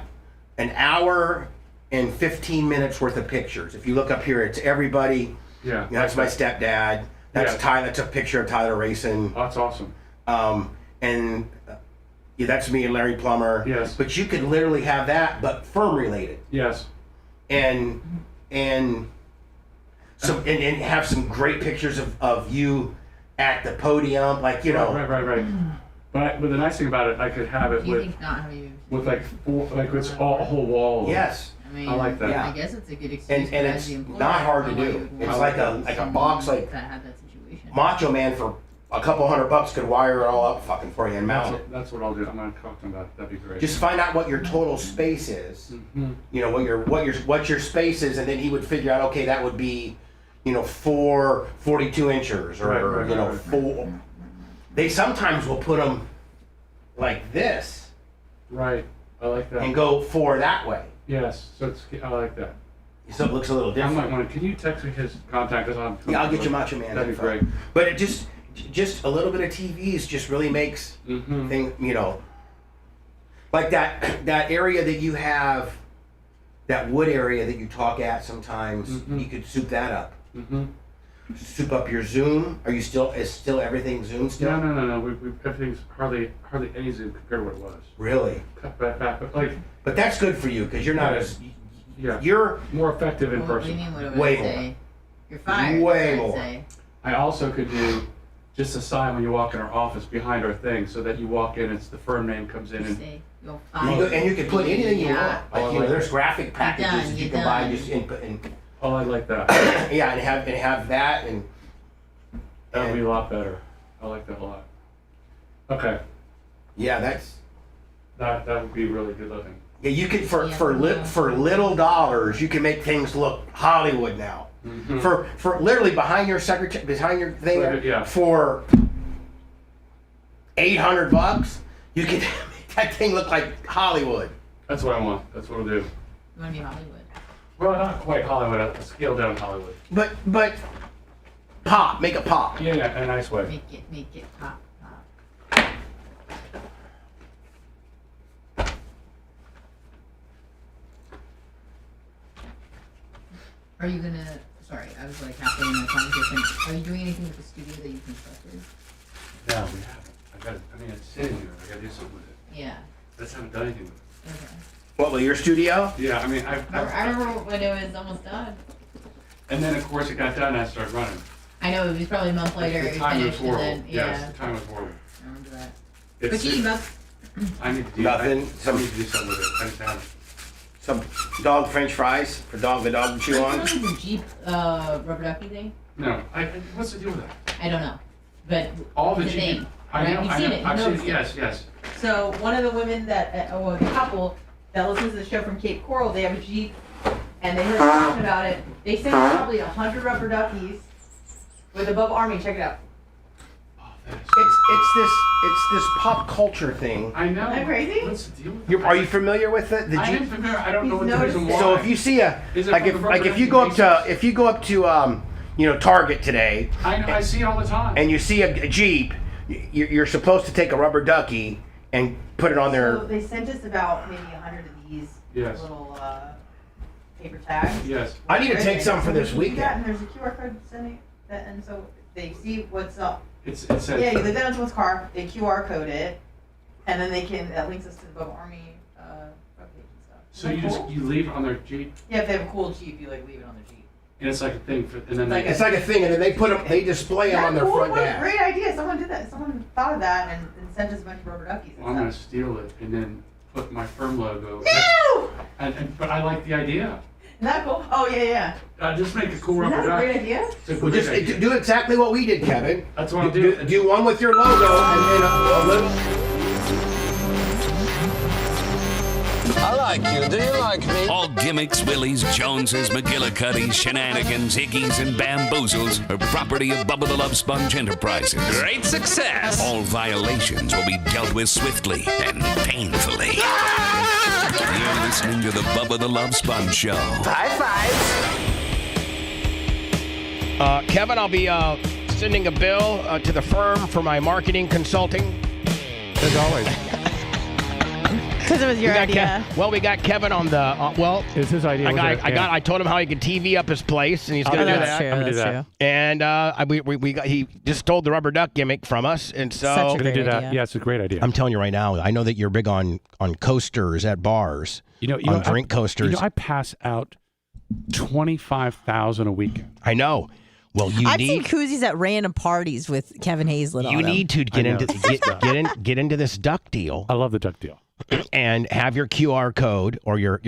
an hour and 15 minutes worth of pictures. If you look up here, it's everybody. Yeah. That's my stepdad. That's Yeah. Tyler. That's a picture of Tyler racing. Oh, that's awesome. That's me and Larry Plummer. Yes. But you could literally have that, but firm related. Yes. And have some great pictures of you at the podium, like Right. But the nice thing about it, I could have it with like it's all a whole wall. Yes. I like that. I guess it's a good excuse. And it's not hard to do. It's like a box, like that had that situation. Macho Man for a couple $100 could wire it all up fucking for you and mount it. That's what I'll do. I'm gonna talk to him about it. That'd be great. Just find out what your total space is. What your space is, and then he would figure out, okay, that would be 4 42 inchers, or Right. 4. They sometimes will put them like this. Right. I like that. And go 4 that way. Yes. So I like that. So it looks a little different. I might want to. Can you text me his contact? Yeah, I'll get you Macho Man. That'd be great. But it just a little bit of TVs just really makes thing, like that area that you have, that wood area that you talk at sometimes. You could soup that up. Soup up your Zoom. Is still everything Zoom still? No. We everything's hardly any Zoom compared to what it was. Really? Cut back, But that's good for you because you're not as. Yeah. You're more effective in person. Way more. You're fired. Way I'd more. say. I also could do just a sign when you walk in our office behind our thing, so that you walk in, it's the firm name comes in, and you can put anything you want. Like, there's graphic packages done, that you you're can buy done. just input and. Oh, I like that. Yeah, and have that and. That would be a lot better. I like that a lot. Okay. Yeah, that would be really good looking. Yeah, you can for little dollars you can make things look Hollywood now. For literally behind your thing for $800 you can make that thing look like Hollywood. That's what I want. That's what we'll do. You want to be Hollywood? Well, not quite Hollywood. A scale down Hollywood. But make it pop. Yeah, in a nice way. Make it pop. Are you gonna? Sorry, I was like halfway in my conversation. Are you doing anything with the studio that you constructed? No, we haven't. It's sitting here. I gotta do something with it. Yeah. I just haven't done anything with it. Okay. What, with your studio? Yeah, I remember when it was almost done. And then of course it got done and I started running. I know, it was probably a month later. The It time was finished, and horrible. then, Yes, the time was horrible. I remember that. It's- What do you need, Buck? I need to do Nothing. I need to do something with it. I just haven't. Some dog French fries for the dog to chew on. What's the Jeep rubber ducky thing? No, what's the deal with that? I don't know, but All the it's a Jeep- thing. I know, You've I seen know, it. I've you seen know it, yes. So one of the women that, the couple that listens to the show from Cape Coral, they have a Jeep, and they heard us talking about it. They sent probably 100 rubber duckies with Above Army. Check it out. It's this pop culture thing. I know. Isn't that crazy? What's the deal with Are you familiar with it? I am familiar. I don't know what the reason why. So if you see Is it from the rubber if you ducky go up to Target today, I see it all the time. and you see a Jeep, you're supposed to take a rubber ducky and put it on there. So they sent us about maybe 100 of these Yes. little paper tags. Yes. I need to take some for this So we do that, weekend. and there's a QR code sending that, and so they see what's up. It says Yeah, you leave that on someone's car, they QR code it, and then that links us to the Above Army web page and stuff. So Isn't that cool? you leave it on their Jeep, Yeah, if they have a cool Jeep, you leave it on their Jeep. and it's like a thing for, and then It's like a thing, and then they display them on their cool. front What a dash. great idea. Someone did that. Someone thought of that and sent us a bunch of rubber duckies. Well, I'm gonna steal it and then put my firm logo. No! But I like the idea. that cool? Oh, yeah. Just make a cool Isn't rubber that a duck. great idea? It's a Well, great just idea. do exactly what we did, Kevin. That's what I'll do. Do one with your logo and then a little. I like you. Do you like me? All gimmicks, willies, Joneses, McGillicuddies, shenanigans, hickeys, and bamboozles are property of Bubba the Love Sponge Enterprises. Great success. All violations will be dealt with swiftly and painfully. You're listening to the Bubba the Love Sponge Show. High five. Kevin, I'll be sending a bill to the firm for my marketing consulting. As always. Because it was your idea. We got Kevin on the It's his idea. I told him how he could TV up his place, and he's going to do that. True, that's true. And he just stole the rubber duck gimmick from us, and so Such a Gonna great do that. idea. Yeah, it's a great idea. I'm telling you right now. I know that you're big on coasters at bars. On drink coasters. I pass out 25,000 a week. I know. Well, I've seen koozies at random parties with Kevin Hazlett on You them. need to get into this duck deal. I love the duck deal. And have your QR code or your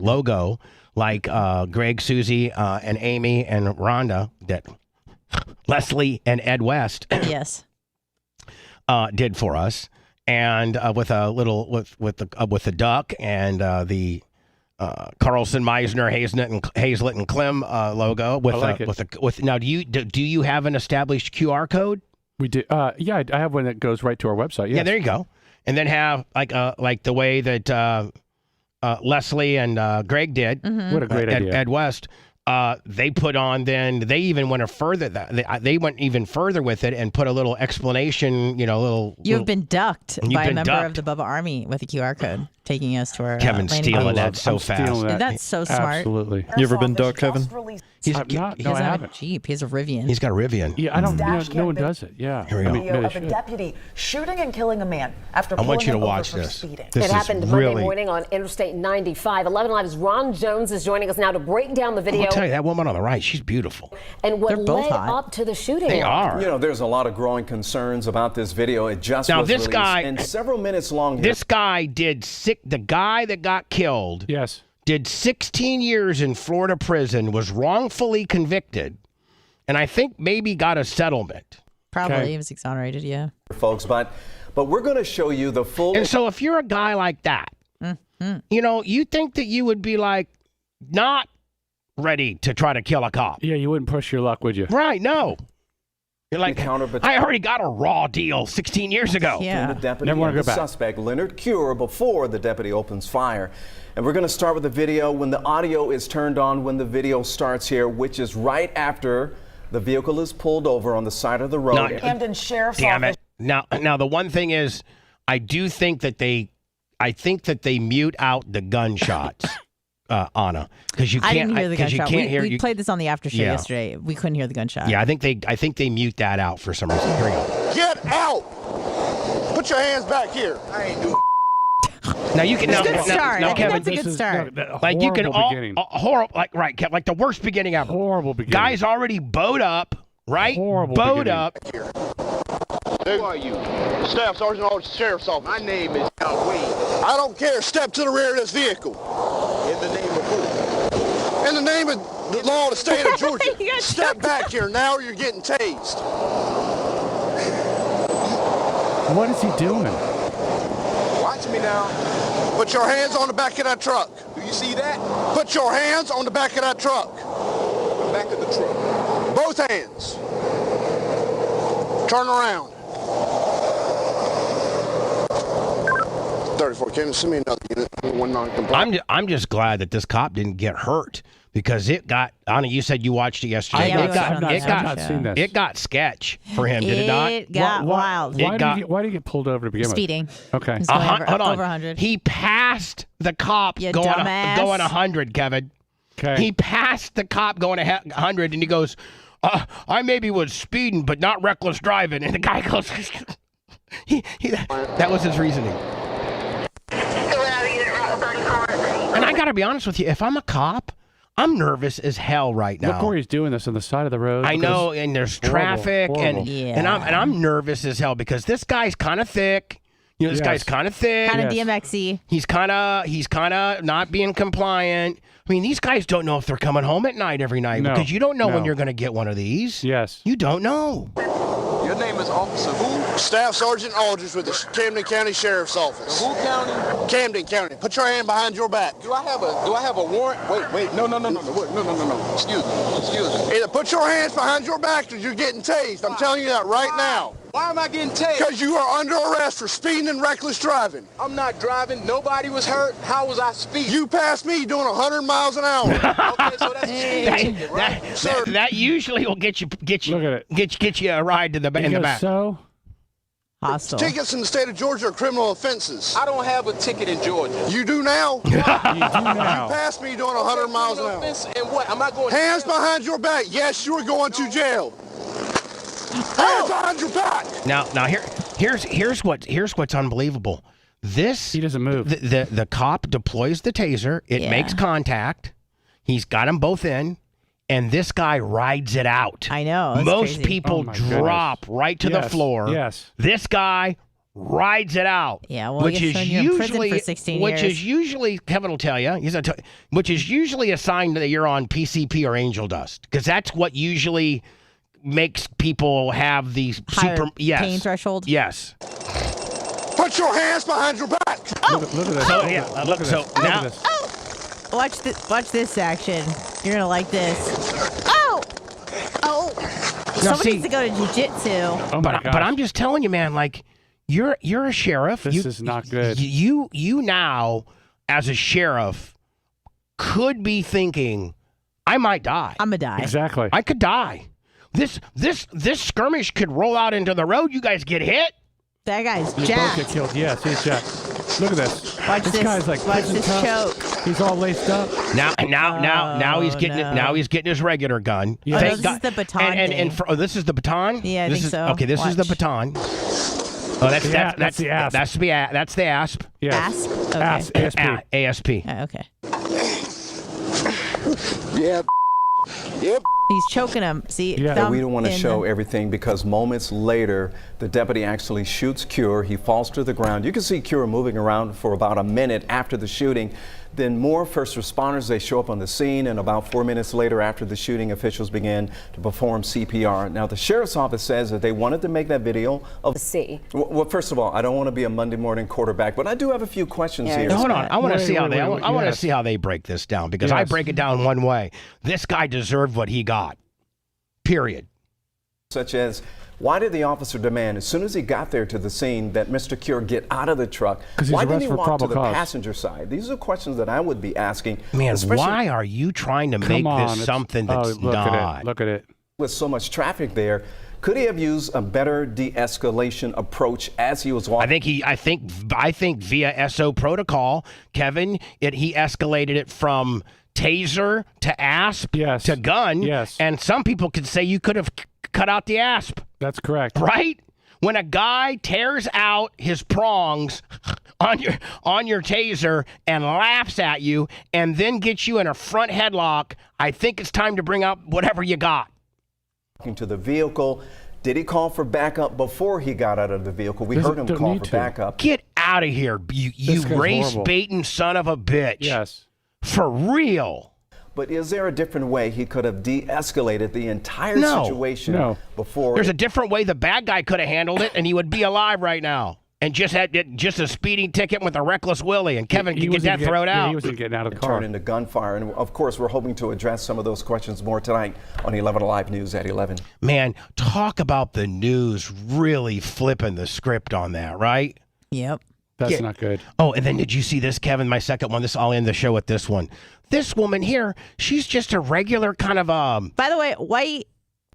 logo like Greg, Susie, and Amy and Rhonda that Leslie and Ed West yes did for us, and with a little with the duck and the Carlson, Meisner, Hazlett and Clem logo with now do you have an established QR code? We do. Yeah, I have one that goes right to our website. Yes. Yeah, there you go. And then have like the way that Leslie and Greg did. Mm-hmm. What a great idea. Ed West. They put on. Then they even went further. They went even further with it and put a little explanation. You've been ducked You've by a been member ducked. of the Bubba Army with a QR code, taking us to our Kevin's landing stealing page. that so I'm fast. stealing that. That's so smart. Absolutely. You ever been ducked, Kevin? He's He No, I doesn't have a haven't. Jeep. He has a Rivian. got a Rivian. Yeah, I don't. No one does it. Yeah. Here we go. Video maybe I of a should. deputy shooting and killing a man after I want pulling you to him over watch for this. speeding. This It is happened really. Monday morning on Interstate 95. 11 Live's Ron Jones is joining us now to break down the video I'll tell you, that woman on the right, she's beautiful. and what They're both led hot. up to the shooting. They are. You know, there's a lot of growing concerns about this video. It just Now, was this released guy- and several minutes long. This guy the guy that got killed. Yes. Did 16 years in Florida prison, was wrongfully convicted, and I think maybe got a settlement. Probably. Okay. He was exonerated, yeah. folks, but we're going to show you the full. And so if you're a guy like that, you think that you would be like not ready to try to kill a cop. Yeah, you wouldn't push your luck, would you? Right, no. You're like, I already got a raw deal 16 years ago. Between the deputy Never wanna and the go back. suspect, Leonard Cure, before the deputy opens fire. And we're going to start with the video when the audio is turned on, when the video starts here, which is right after the vehicle is pulled over on the side of the road. No, Camden Sheriff's Damn Office. it. Now the one thing is, I think that they mute out the gunshots, Anna, because you can't. I didn't hear the gunshot. We you played this on the after show yesterday. We couldn't hear the gunshot. Yeah, I think they mute that out for some reason. Here we go. Get out! Put your hands back here. I ain't doing. Now you can. It's a now, good now, start. now, I think Kevin, that's a good start. like you can all beginning. horrible, like right, Kev, like the worst beginning ever. Horrible beginning. Guys already bowed up, right? Horrible bowed beginning. up. Who are you? Staff Sergeant of the Sheriff's Office. My name is Al Wade. I don't care. Step to the rear of this vehicle. In the name of who? In the name of the law of the state of Georgia. Step back here now or you're getting tased. What is he doing? Watch me now. Put your hands on the back of that truck. Do you see that? Put your hands on the back of that truck. The back of the truck. Both hands. Turn around. 34, can you send me another unit? One non-compliant. I'm just glad that this cop didn't get hurt because it got. Anna, you said you watched it yesterday. I've not seen this. It got sketch for him, did it not? It got wild. Why did he get pulled over to begin Speeding. with? Okay. He's going Hold on. over 100. He passed the cop You going dumbass. 100, Kevin. Okay. He passed the cop going 100, and he goes, I maybe was speeding, but not reckless driving. And the guy goes, that was his reasoning. And I got to be honest with you, if I'm a cop, I'm nervous as hell right now. Look where he's doing this on the side of the road. I know, and there's traffic, horrible. and I'm nervous as hell because this guy's kind of thick. You know, this guy's kind of thick. Kind of DMX-y. He's kind of not being compliant. I mean, these guys don't know if they're coming home at night every night because you don't know when you're going to get one of these. Yes. You don't know. Your name is Officer who? Staff Sergeant Aldridge with the Camden County Sheriff's Office. Who county? Camden County. Put your hand behind your back. Do I have a warrant? Wait. No. Excuse me. Either put your hands behind your back or you're getting tased. I'm telling you that right now. Why am I getting tased? Because you are under arrest for speeding and reckless driving. I'm not driving. Nobody was hurt. How was I speeding? You passed me doing 100 miles an hour. Okay, so that's a ticket, right? That usually will get you a ride to the in the back. So hostile. Tickets in the state of Georgia are criminal offenses. I don't have a ticket in Georgia. You do now. You do now. You passed me doing 100 miles an hour. And what? Am I going? Hands behind your back. Yes, you are going to jail. Hands behind your back. Now here's what's unbelievable. He doesn't move. The cop deploys the taser. It makes contact. He's got them both in, and this guy rides it out. I know. Most crazy. people drop right to the floor. Yes. This guy rides it out. Yeah. Well, which is usually for 16 which years. is usually Kevin will tell you. Which is usually a sign that you're on PCP or angel dust, because that's what usually makes people have these higher pain threshold. Yes. Put your hands behind your back. Oh. Look at this. So, Look at this. now. Look at this. Watch this action. You're gonna like this. Oh. Somebody needs to go to jiu-jitsu. Oh my But I'm just telling you, man. Like you're a sheriff. This is not good. You now, as a sheriff, could be thinking, I might die. I'm gonna die. Exactly. I could die. This skirmish could roll out into the road. You guys get hit. That guy's You jacked. both get killed. Yes, he's jacked. Look at this. Watch this. Guy's like Watch pigeon this cuffs. choke. He's all laced up. Now he's getting it. Now he's getting his regular gun. Yeah. This is the baton And this is the baton. Yeah, I this think is, so. Okay, this is the baton. Oh, that's the asp. That's the asp. Yes. Asp? Okay. ASP. Okay. Yeah. Yep. He's choking him. See? Yeah, we don't want to show everything because moments later, the deputy actually shoots Cure. He falls to the ground. You can see Cure moving around for about a minute after the shooting. Then more first responders, they show up on the scene, and about 4 minutes later after the shooting, officials began to perform CPR. Now, the sheriff's office says that they wanted to make that video of... Well, first of all, I don't want to be a Monday morning quarterback, but I do have a few questions here. Hold on. I want to see how they. I want to see how they break this down, because I break it down one way. This guy deserved what he got. Period. Such as, why did the officer demand, as soon as he got there to the scene, that Mr. Cure get out of the truck? Why didn't he walk to the passenger side? These are questions that I would be asking. Man, why are you trying to make this something that's not? Look at it. With so much traffic there, could he have used a better de-escalation approach as he was walking? I think via SO protocol, Kevin, he escalated it from taser to asp to gun. Yes. And some people could say you could have cut out the asp. That's correct. Right? When a guy tears out his prongs on your taser and laughs at you and then gets you in a front headlock, I think it's time to bring out whatever you got. To the vehicle. Did he call for backup before he got out of the vehicle? We heard him call for backup. Get out of here, you race baiting son of a bitch. Yes. For real. But is there a different way he could have de-escalated the entire situation before? There's a different way the bad guy could have handled it, and he would be alive right now. And just had a speeding ticket with a reckless Willie, and Kevin could get that thrown out. He wasn't getting out of the car. Turn into gunfire. And of course, we're hoping to address some of those questions more tonight on 11 Alive News at 11. Man, talk about the news really flipping the script on that, right? Yep. That's not good. Oh, and then did you see this, Kevin? My second one. I'll end the show with this one. This woman here, she's just a regular kind of By the way, white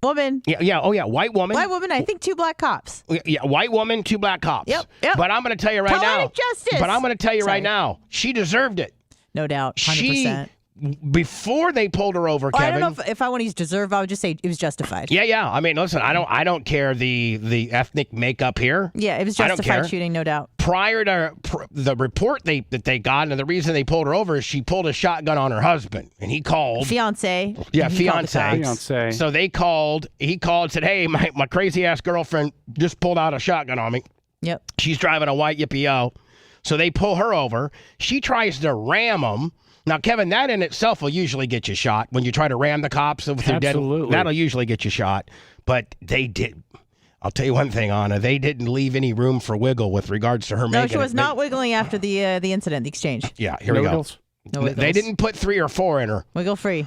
woman. Yeah. Oh, yeah. White woman. White woman. I think 2 black cops. Yeah. White woman, 2 black cops. Yep. But I'm going to tell you right now. Justice. But I'm going to tell you right now. She deserved it. No doubt. 100%. Before they pulled her over, Kevin. I don't know if I want to use deserve. I would just say it was justified. Yeah. I mean, listen, I don't care the ethnic makeup here. Yeah, it was justified shooting, no doubt. Prior to the report that they got, and the reason they pulled her over is she pulled a shotgun on her husband, and he called. Fiance. Yeah, fiance. So he called and said, "Hey, my crazy ass girlfriend just pulled out a shotgun on me." Yep. She's driving a white Yippee-O. So they pull her over. She tries to ram them. Now, Kevin, that in itself will usually get you shot. When you try to ram the cops with their dead, that'll usually get you shot. But they did. I'll tell you one thing, Anna. They didn't leave any room for wiggle with regards to her making it. No, she was not wiggling after the incident, the exchange. Yeah, here we go. Wiggles? No wiggles. They didn't put 3 or 4 in her. Wiggle free.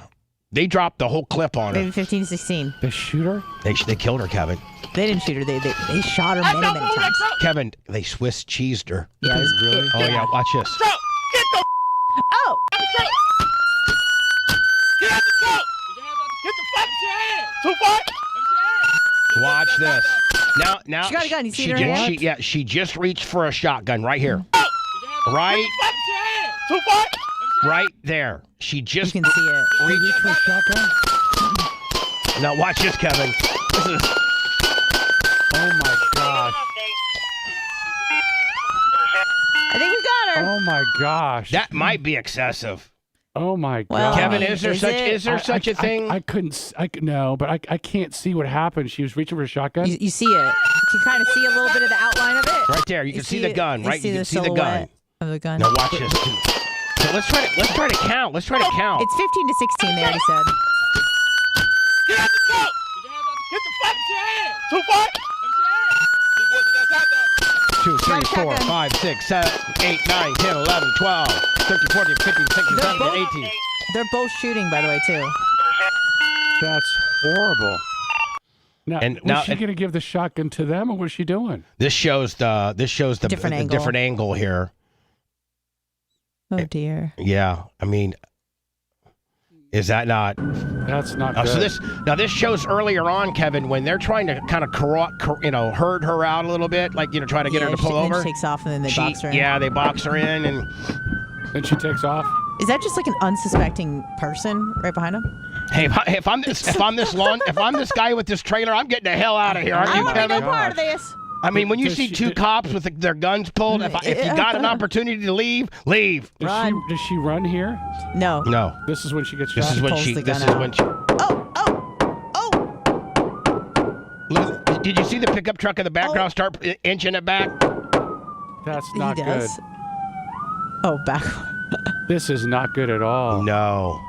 They dropped the whole clip on her. Maybe 15 to 16. They shoot her? They killed her, Kevin. They didn't shoot her. They shot her many times. Kevin, they Swiss cheesed her. Yeah, really? Oh, yeah, watch this. Get the Oh! Get out the coat! Get the fuck your hands! To what? Watch this. Now She got a gun. You see it in her hand? She just reached for a shotgun right here. Right. To what? Right there. She just You can see it. reached for a shotgun. Now watch this, Kevin. This is. Oh my gosh. I think we got her. Oh my gosh. That might be excessive. Oh my Well, god. Kevin, is there such a thing? I couldn't. No, but I can't see what happened. She was reaching for a shotgun. You see it. You can kind of see a little bit of the outline of it. Right there. You can see the gun, right? You can see the gun. silhouette of the gun. Now watch this. So let's try to count. Let's try to count. It's 15 to 16. They already said. Get out the coat! Get the fuck your hands! To what? 2, 3, Got a 4, shotgun. 5, 6, 7, 8, 9, 10, 11, 12, 13, 14, 15, 16, 17, 18. They're both shooting, by the way, too. That's horrible. Now, And was now- she going to give the shotgun to them, or was she doing? This shows the different angle here. Oh, dear. Yeah, I mean, is that not? That's not good. So this shows earlier on, Kevin, when they're trying to kind of herd her out a little bit, like try to get her to pull over. Then she takes off and then they box her in. Yeah, they box her in, and then she takes off. Is that just like an unsuspecting person right behind him? hey, if I'm this guy with this trailer, I'm getting the hell out of here, aren't I you, want to be Kevin? no part of this. I mean, when you see two cops with their guns pulled, if you got an opportunity to leave, leave. Does she run here? No. No. This is when she gets shot. This is when she. Did you see the pickup truck in the background start inching it back? That's not He good. does. Oh, back. This is not good at all. No.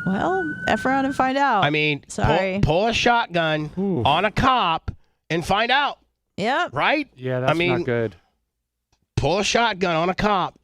Well, F around and find out. I mean, sorry. pull a shotgun on a cop and find out. Yep. Right? Yeah, that's not good. Pull a shotgun on a cop.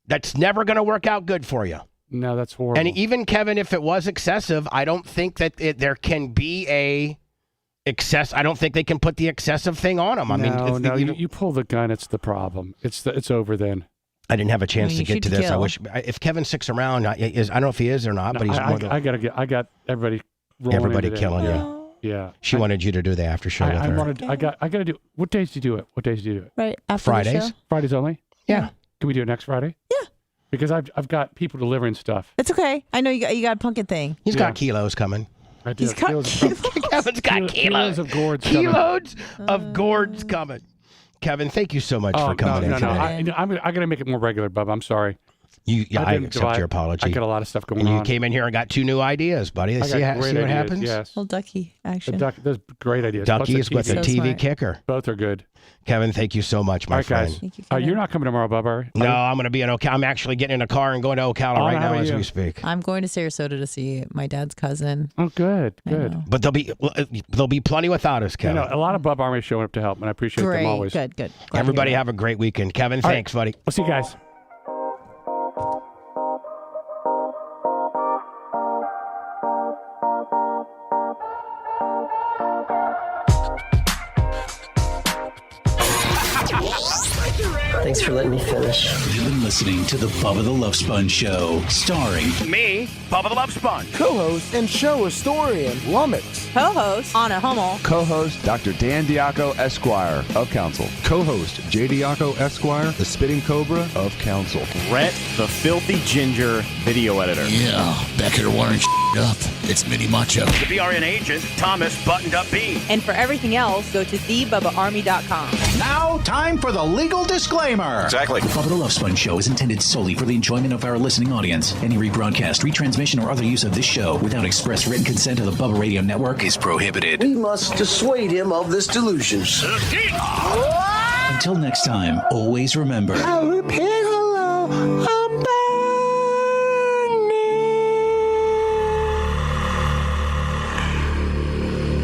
That's never going to work out good for you. No, that's horrible. And even, Kevin, if it was excessive, I don't think that there can be I don't think they can put the excessive thing on them. I mean, you pull the gun, it's the problem. It's over then. I didn't have a chance to get to this. kill. I wish if Kevin sticks around, I don't know if he is or not, but he's more than I got everybody rolling everybody in today. killing you. Yeah. She wanted you to do the after show with her. I got to do. What days do you do it? What days do you do it? Right after Fridays. the show. Fridays only. Yeah. Can we do it next Friday? Yeah. Because I've got people delivering stuff. It's okay. I know you got a pumpkin thing. He's got kilos coming. I do. He's got Kevin's got kilos of gourds coming. Kilos of gourds coming. Kevin, thank you so much for coming in today. I'm going to make it more regular, Bub. I'm sorry. I accept your apology. I got a lot of stuff going and on. you came in here and got 2 new ideas, buddy. I got See great what ideas, happens? Yes. Little ducky action. Those great ideas. Ducky Plus is with the So TV smart. kicker. Both are good. Kevin, thank you so much, my All right, friend. guys. Thank you. You're not coming tomorrow, Bub, are you? No, I'm going to be in Ocala. I'm actually getting in a car and going to Ocala right how now about as you? we speak. I'm going to Sarasota to see my dad's cousin. Oh, good. Good. But there'll be plenty without us, I Kevin. know, a lot of Bub Army showing up to help, and I appreciate Great. them always. Good. Glad to Everybody hear have a great weekend. Kevin, All right. thanks, buddy. We'll see you guys. Thanks for letting me finish. You've been listening to the Bubba the Love Sponge Show, starring me, Bubba the Love Sponge. Co-host and show historian Lummox. Co-host Anna Hummel. Co-host Dr. Dan Diaco, Esquire of Council. Co-host J. Diaco, Esquire, the Spitting Cobra of Council. Brett, the Filthy Ginger video editor. Yeah, back here wearing up. It's Mini Macho. The BRN agent, Thomas Buttoned Up B. And for everything else, go to thebubbaarmy.com. Now, time for the legal disclaimer. Exactly. The Bubba the Love Sponge show is intended solely for the enjoyment of our listening audience. Any rebroadcast, retransmission, or other use of this show without express written consent of the Bubba Radio Network is prohibited. We must dissuade him of this delusion. Until next time, always remember. I repeat hello.